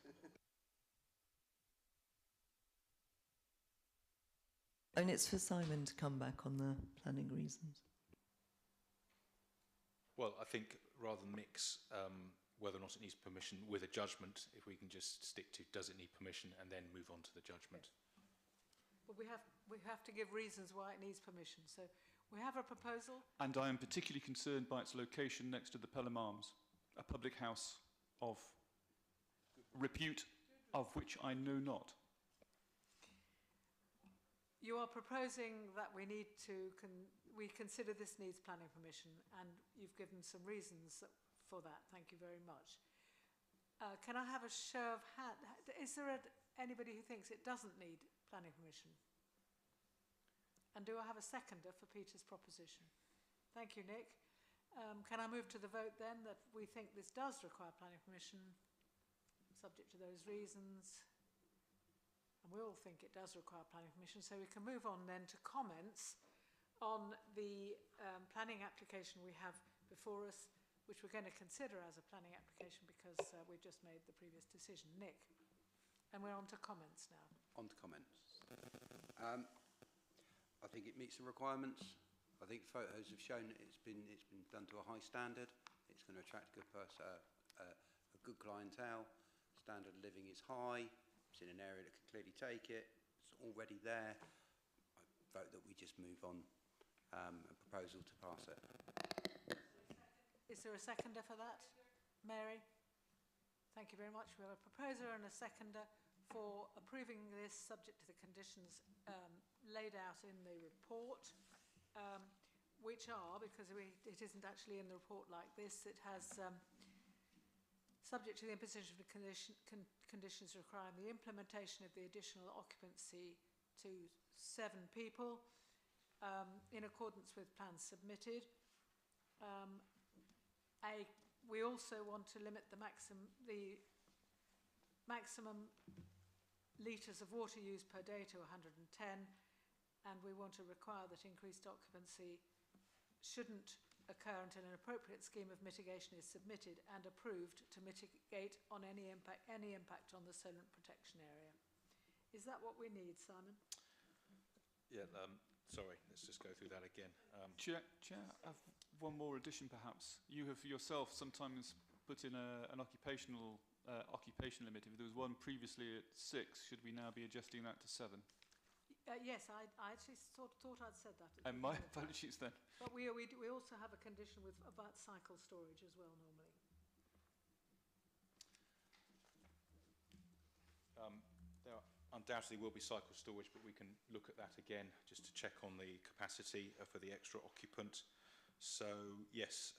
I mean, it's for Simon to come back on the planning reasons. Well, I think rather than mix whether or not it needs permission with a judgment, if we can just stick to does it need permission and then move on to the judgment. Well, we have to give reasons why it needs permission. So we have a proposal. And I am particularly concerned by its location next to the Pelham Arms, a public house of repute of which I know not. You are proposing that we need to we consider this needs planning permission, and you've given some reasons for that. Thank you very much. Can I have a show of hands? Is there anybody who thinks it doesn't need planning permission? And do I have a seconder for Peter's proposition? Thank you, Nick. Can I move to the vote then, that we think this does require planning permission, subject to those reasons? And we all think it does require planning permission, so we can move on then to comments on the planning application we have before us, which we're going to consider as a planning application because we've just made the previous decision. Nick, and we're on to comments now. On to comments. I think it meets the requirements. I think photos have shown it's been done to a high standard. It's going to attract a good clientele. Standard of living is high. It's in an area that can clearly take it. It's already there. I vote that we just move on a proposal to pass it. Is there a seconder for that? Mary? Thank you very much. We have a proposer and a seconder for approving this subject to the conditions laid out in the report, which are, because it isn't actually in the report like this, it has subject to the imposition of conditions requiring the implementation of the additional occupancy to 7 people in accordance with plans submitted. We also want to limit the maximum litres of water used per day to 110, and we want to require that increased occupancy shouldn't occur until an appropriate scheme of mitigation is submitted and approved to mitigate on any impact on the solent protection area. Is that what we need, Simon? Yeah, sorry, let's just go through that again. Chair, I have one more addition perhaps. You have yourself sometimes put in an occupation limit. If there was one previously at 6, should we now be adjusting that to 7? Yes, I actually thought I'd said that. My apologies then. But we also have a condition about cycle storage as well normally. There undoubtedly will be cycle storage, but we can look at that again just to check on the capacity for the extra occupant. So yes,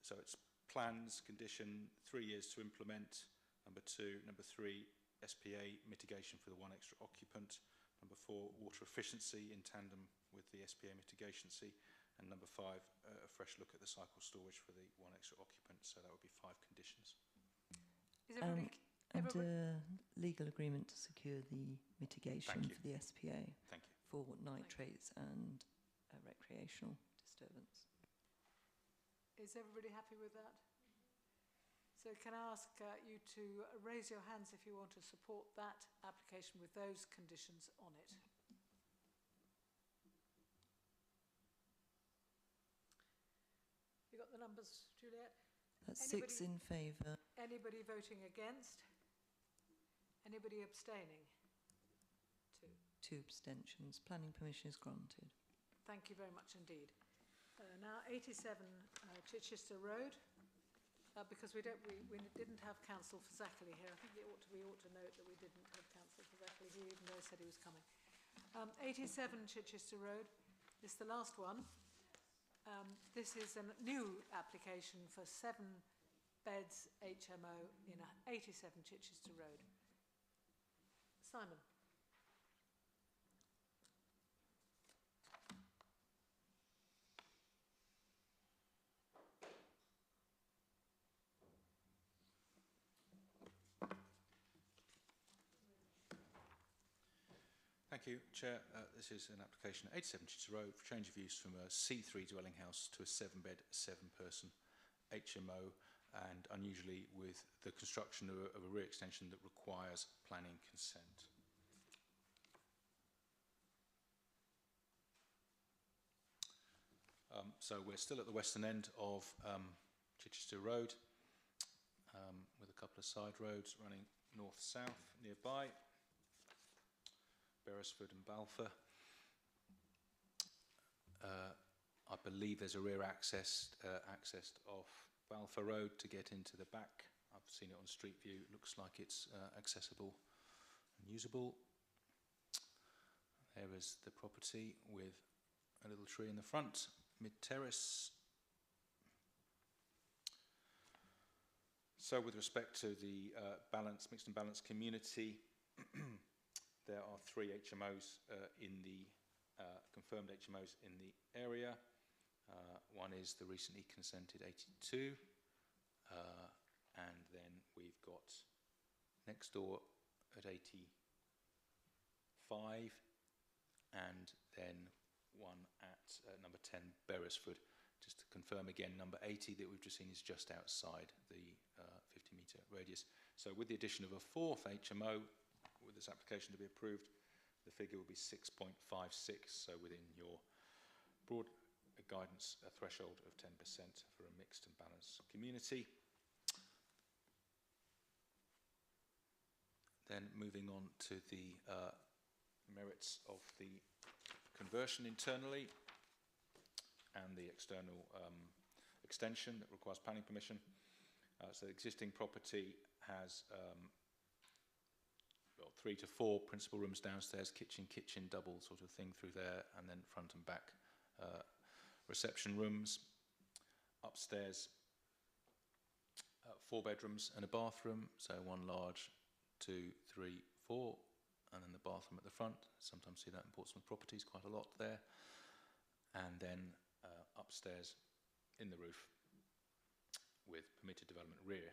so it's plans, condition, 3 years to implement. Number 2, number 3, SPA mitigation for the 1 extra occupant. Number 4, water efficiency in tandem with the SPA mitigation. And number 5, a fresh look at the cycle storage for the 1 extra occupant. So that would be 5 conditions. And a legal agreement to secure the mitigation for the SPA for nitrates and recreational disturbance. Is everybody happy with that? So can I ask you to raise your hands if you want to support that application with those conditions on it? You got the numbers, Juliet? That's 6 in favour. Anybody voting against? Anybody abstaining? 2 abstentions. Planning permission is granted. Thank you very much indeed. Now 87 Chichester Road, because we didn't have counsel for Zachary here. I think we ought to note that we didn't have counsel for Zachary here, even though he said he was coming. 87 Chichester Road is the last one. This is a new application for 7 beds HMO in 87 Chichester Road. Simon. Thank you, Chair. This is an application at 87 Chichester Road for change of use from a C3 dwelling house to a 7-bed, 7-person HMO, and unusually with the construction of a rear extension that requires planning consent. So we're still at the western end of Chichester Road, with a couple of side roads running north-south nearby. Beresford and Balfour. I believe there's a rear access off Balfour Road to get into the back. I've seen it on Street View. It looks like it's accessible and usable. There is the property with a little tree in the front, mid-terrace. So with respect to the mixed and balanced community, there are 3 HMOs confirmed HMOs in the area. One is the recently consented 82, and then we've got next door at 85, and then one at number 10 Beresford. Just to confirm again, number 80 that we've just seen is just outside the 50-metre radius. So with the addition of a 4th HMO, with this application to be approved, the figure will be 6.56, so within your broad guidance, a threshold of 10% for a mixed and balanced community. Then moving on to the merits of the conversion internally and the external extension that requires planning permission. So the existing property has 3 to 4 principal rooms downstairs, kitchen, double sort of thing through there, and then front and back reception rooms. Upstairs, 4 bedrooms and a bathroom, so 1 large, 2, 3, 4, and then the bathroom at the front. Sometimes see that in Portsmouth properties, quite a lot there. And then upstairs in the roof with permitted development rear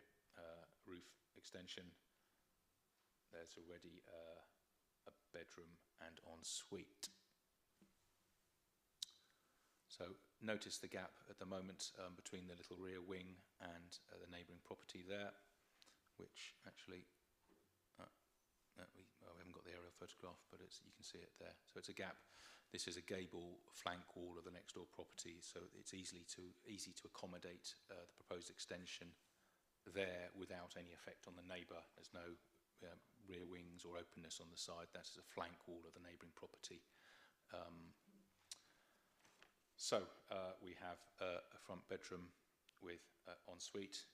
roof extension. There's already a bedroom and ensuite. So notice the gap at the moment between the little rear wing and the neighbouring property there, which actually, we haven't got the aerial photograph, but you can see it there. So it's a gap. This is a gable flank wall of the next door property, so it's easy to accommodate the proposed extension there without any effect on the neighbour. There's no rear wings or openness on the side. That's a flank wall of the neighbouring property. So we have a front bedroom with ensuite,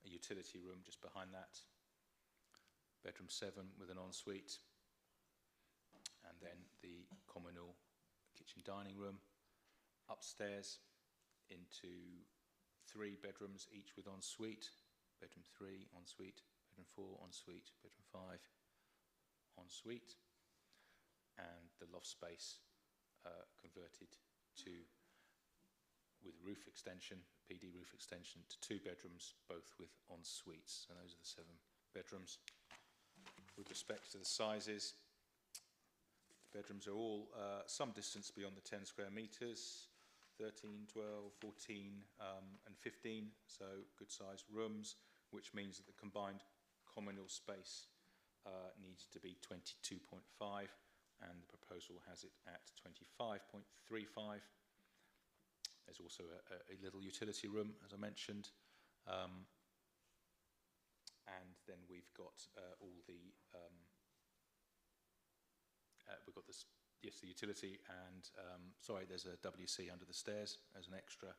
a utility room just behind that, bedroom 7 with an ensuite, and then the communal kitchen dining room. Upstairs into 3 bedrooms, each with ensuite, bedroom 3 ensuite, bedroom 4 ensuite, bedroom 5 ensuite, and the loft space converted to, with roof extension, PD roof extension, to 2 bedrooms, both with ensuites. So those are the 7 bedrooms. With respect to the sizes, bedrooms are all some distance beyond the 10 square metres, 13, 12, 14 and 15, so good sized rooms which means that the combined communal space needs to be 22.5, and the proposal has it at 25.35. There's also a little utility room, as I mentioned. And then we've got all the we've got this, yes, the utility, and sorry, there's a WC under the stairs as an extra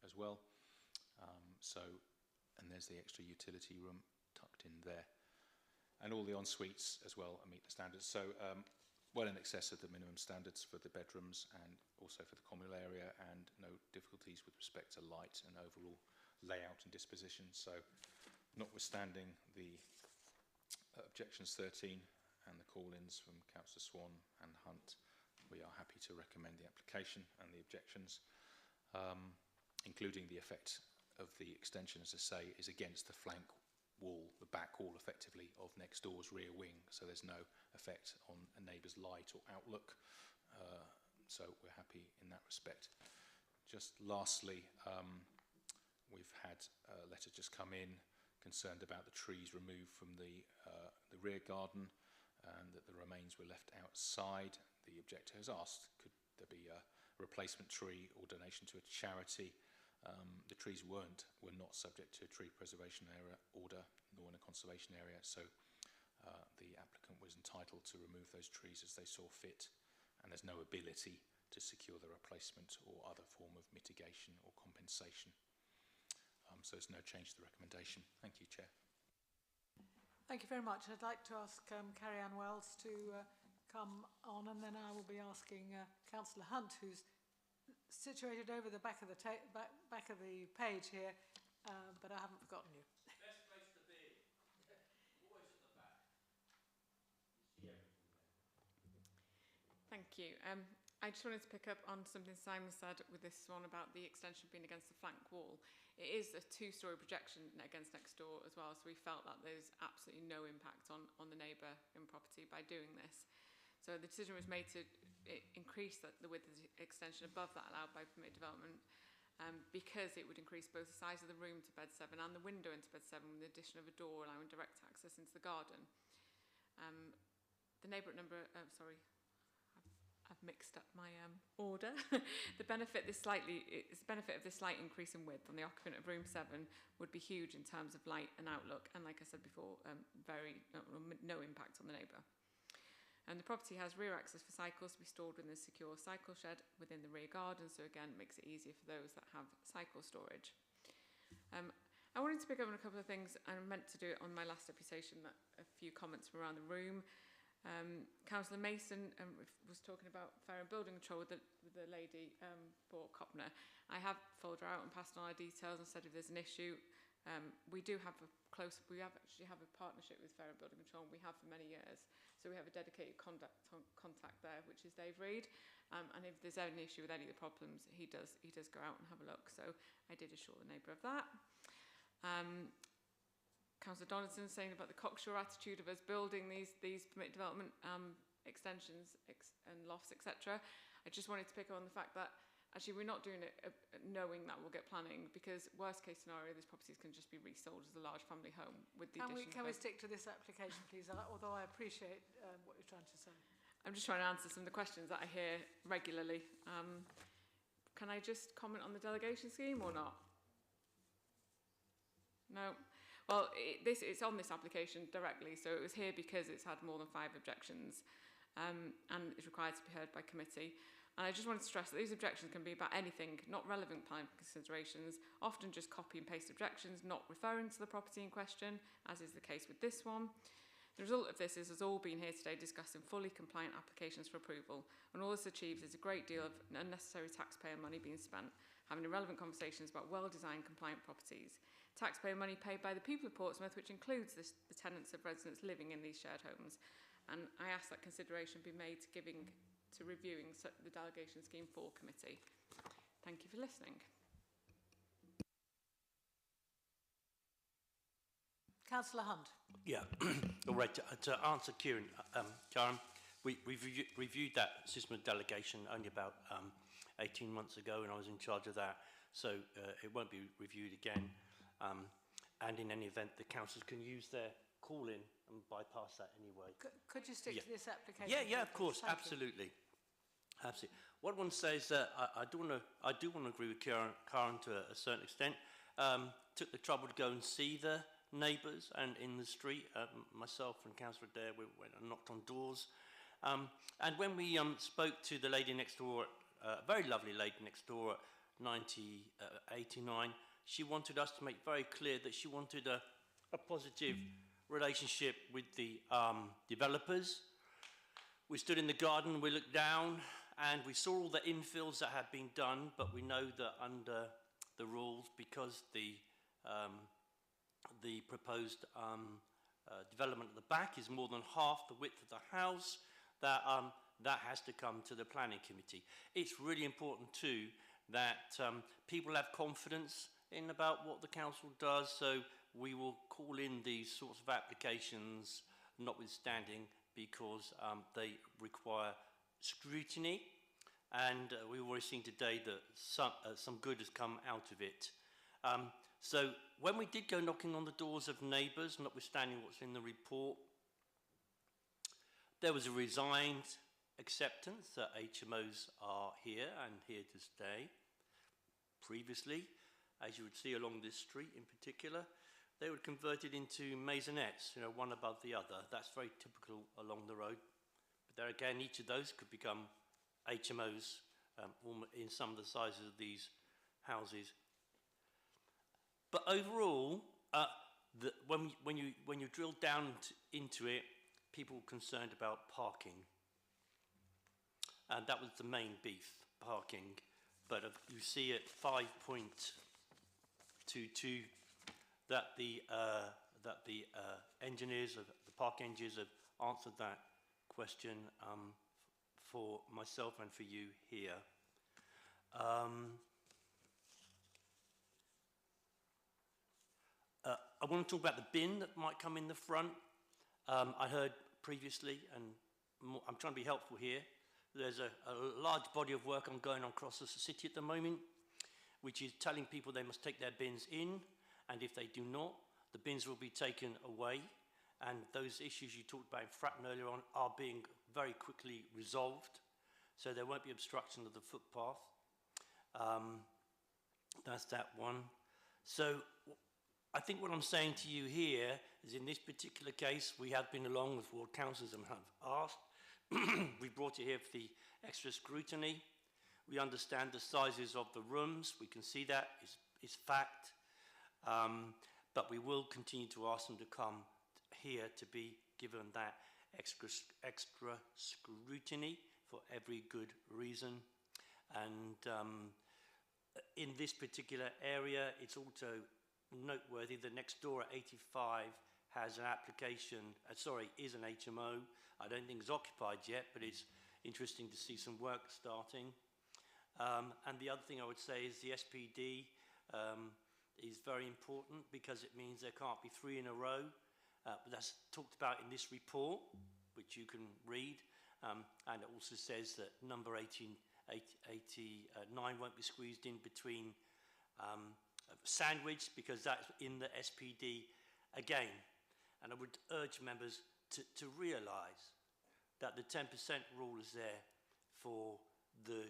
as well. And there's the extra utility room tucked in there, and all the en-suites as well meet the standards. So well in excess of the minimum standards for the bedrooms and also for the communal area, and no difficulties with respect to light and overall layout and disposition. So notwithstanding the objections 13 and the call-ins from Councillor Swan and Hunt, we are happy to recommend the application and the objections, including the effect of the extension, as I say, is against the flank wall, the back wall effectively of next door's rear wing, so there's no effect on a neighbour's light or outlook, so we're happy in that respect. Just lastly, we've had a letter just come in concerned about the trees removed from the rear garden and that the remains were left outside. The objector has asked, could there be a replacement tree or donation to a charity? The trees were not subject to a tree preservation area order, nor in a conservation area, so the applicant was entitled to remove those trees as they saw fit, and there's no ability to secure the replacement or other form of mitigation or compensation. So there's no change to the recommendation. Thank you, Chair. Thank you very much. I'd like to ask Carrie-Anne Wells to come on, and then I will be asking Councillor Hunt, who's situated over the back of the page here, but I haven't forgotten you. Best place to be. Always at the back. You see everything there. Thank you. I just wanted to pick up on something Simon said with this one about the extension being against the flank wall. It is a two-storey projection against next door as well, so we felt that there's absolutely no impact on the neighbour in property by doing this. So the decision was made to increase the width of the extension above that allowed by permitted development, because it would increase both the size of the room to bed 7 and the window into bed 7 with the addition of a door allowing direct access into the garden. The neighbour at number, sorry, I've mixed up my order. The benefit of this slight increase in width on the occupant of room 7 would be huge in terms of light and outlook, and like I said before, no impact on the neighbour. And the property has rear access for cycles to be stored within a secure cycle shed within the rear garden, so again, it makes it easier for those that have cycle storage. I wanted to pick up on a couple of things. I meant to do it on my last deputation, a few comments from around the room. Councillor Mason was talking about fire and building control with the lady for Copner. I have followed her out and passed on our details and said if there's an issue, we actually have a partnership with fire and building control, and we have for many years. So we have a dedicated contact there, which is Dave Reid. And if there's any issue with any of the problems, he does go out and have a look. So I did assure the neighbour of that. Councillor Donaldson saying about the cocksure attitude of us building these permitted development extensions and lofts, etc. I just wanted to pick up on the fact that actually we're not doing it knowing that we'll get planning, because worst case scenario, these properties can just be resold as a large family home with the addition. Can we stick to this application, please? Although I appreciate what you're trying to say. I'm just trying to answer some of the questions that I hear regularly. Can I just comment on the delegation scheme or not? No. Well, it's on this application directly, so it was here because it's had more than 5 objections, and is required to be heard by committee. And I just wanted to stress that these objections can be about anything, not relevant planning considerations, often just copy and paste objections, not referring to the property in question, as is the case with this one. The result of this is us all being here today discussing fully compliant applications for approval, and all this achieves is a great deal of unnecessary taxpayer money being spent, having irrelevant conversations about well-designed compliant properties. Taxpayer money paid by the people of Portsmouth, which includes the tenants of residents living in these shared homes. And I ask that consideration be made to reviewing the delegation scheme for committee. Thank you for listening. Councillor Hunt. Yeah, all right. To answer Karen, we reviewed that system of delegation only about 18 months ago, and I was in charge of that, so it won't be reviewed again. and in any event, the councillors can use their call-in and bypass that anyway. Could you stick to this application? Yeah, of course, Thank you. absolutely. Absolutely. What I want to say is that I do want to agree with Karen to a certain extent. Took the trouble to go and see the neighbours and in the street. Myself and Councillor Adair, we went and knocked on doors. And when we spoke to the lady next door, a very lovely lady next door at 89, she wanted us to make very clear that she wanted a positive relationship with the developers. We stood in the garden, we looked down, and we saw all the infills that had been done, but we know that under the rules, because the proposed development at the back is more than half the width of the house, that that has to come to the planning committee. It's really important too that people have confidence in about what the council does, so we will call in these sorts of applications notwithstanding, because they require scrutiny, and we've already seen today that some good has come out of it. So when we did go knocking on the doors of neighbours, notwithstanding what's in the report, there was a resigned acceptance that HMOs are here and here to stay. Previously, as you would see along this street in particular, they were converted into maisonettes, you know, one above the other. That's very typical along the road. But there again, each of those could become HMOs in some of the sizes of these houses. But overall, when you drill down into it, people were concerned about parking. And that was the main beef, parking. But you see at 5.22 that the engineers, the park engineers, have answered that question for myself and for you here. I want to talk about the bin that might come in the front. I heard previously, and I'm trying to be helpful here, there's a large body of work ongoing across the city at the moment, which is telling people they must take their bins in, and if they do not, the bins will be taken away. And those issues you talked about in Fratton earlier on are being very quickly resolved, so there won't be obstruction of the footpath. That's that one. So I think what I'm saying to you here is, in this particular case, we have been along with what councillors have asked. We brought it here for the extra scrutiny. We understand the sizes of the rooms. We can see that is fact. But we will continue to ask them to come here to be given that extra scrutiny for every good reason. And in this particular area, it's also noteworthy that next door at 85 has an application, is an HMO. I don't think it's occupied yet, but it's interesting to see some work starting. And the other thing I would say is the SPD is very important, because it means there can't be 3 in a row. But that's talked about in this report, which you can read. And it also says that number 89 won't be squeezed in between sandwich, because that's in the SPD again. And I would urge members to realise that the 10% rule is there for the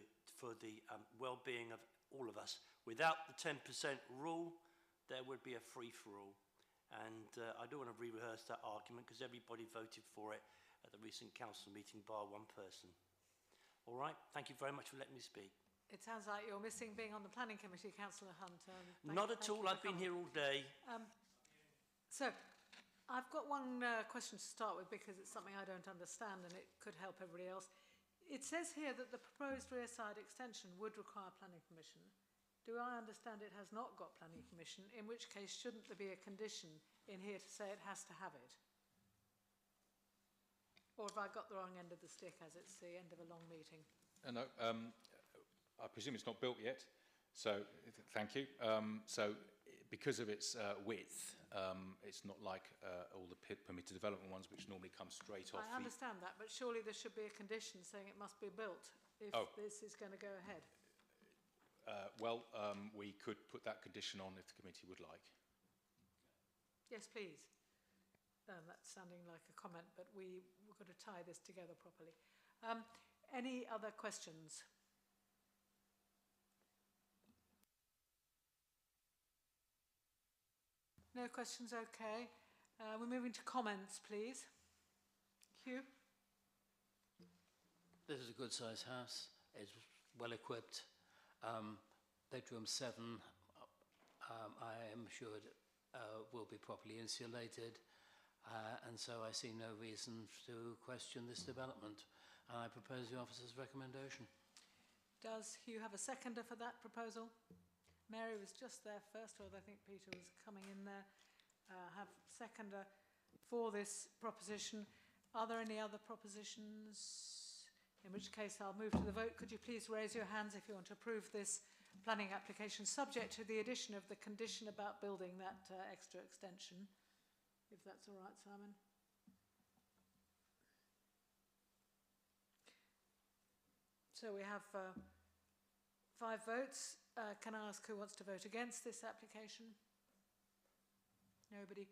well-being of all of us. Without the 10% rule, there would be a free-for-all. And I don't want to re-rehearse that argument, because everybody voted for it at the recent council meeting, bar one person. All right, thank you very much for letting me speak. It sounds like you're missing being on the planning committee, Councillor Hunt. Not at all, I've been here all day. So, I've got one question to start with, because it's something I don't understand and it could help everybody else. It says here that the proposed rear side extension would require planning permission. Do I understand it has not got planning permission, in which case shouldn't there be a condition in here to say it has to have it? Or have I got the wrong end of the stick, as it's the end of a long meeting? No, I presume it's not built yet, so thank you. So because of its width, it's not like all the permitted development ones, which normally come straight off. I understand that, but surely there should be a condition saying it must be built if this is going to go ahead. We could put that condition on if the committee would like. Yes, please. That's sounding like a comment, but we've got to tie this together properly. Any other questions? No questions, okay. We're moving to comments, please. Hugh? This is a good-sized house. It's well equipped. Bedroom 7, I am assured, will be properly insulated, and so I see no reason to question this development. I propose the officer's recommendation. Does Hugh have a seconder for that proposal? Mary was just there first, although I think Peter was coming in there. Have seconder for this proposition. Are there any other propositions? In which case I'll move to the vote. Could you please raise your hands if you want to approve this planning application, subject to the addition of the condition about building that extra extension, if that's all right, Simon. So we have 5 votes. Can I ask who wants to vote against this application? Nobody.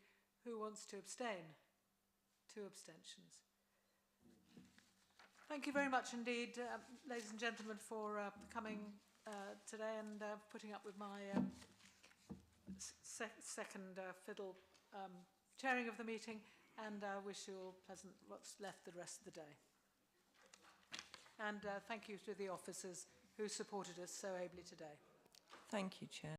Who wants to abstain? 2 abstentions. Thank you very much indeed, ladies and gentlemen, for coming today and putting up with my second fiddle chairing of the meeting, and wish you all pleasant what's left the rest of the day. And thank you to the officers who supported us so ably today. Thank you, Chair.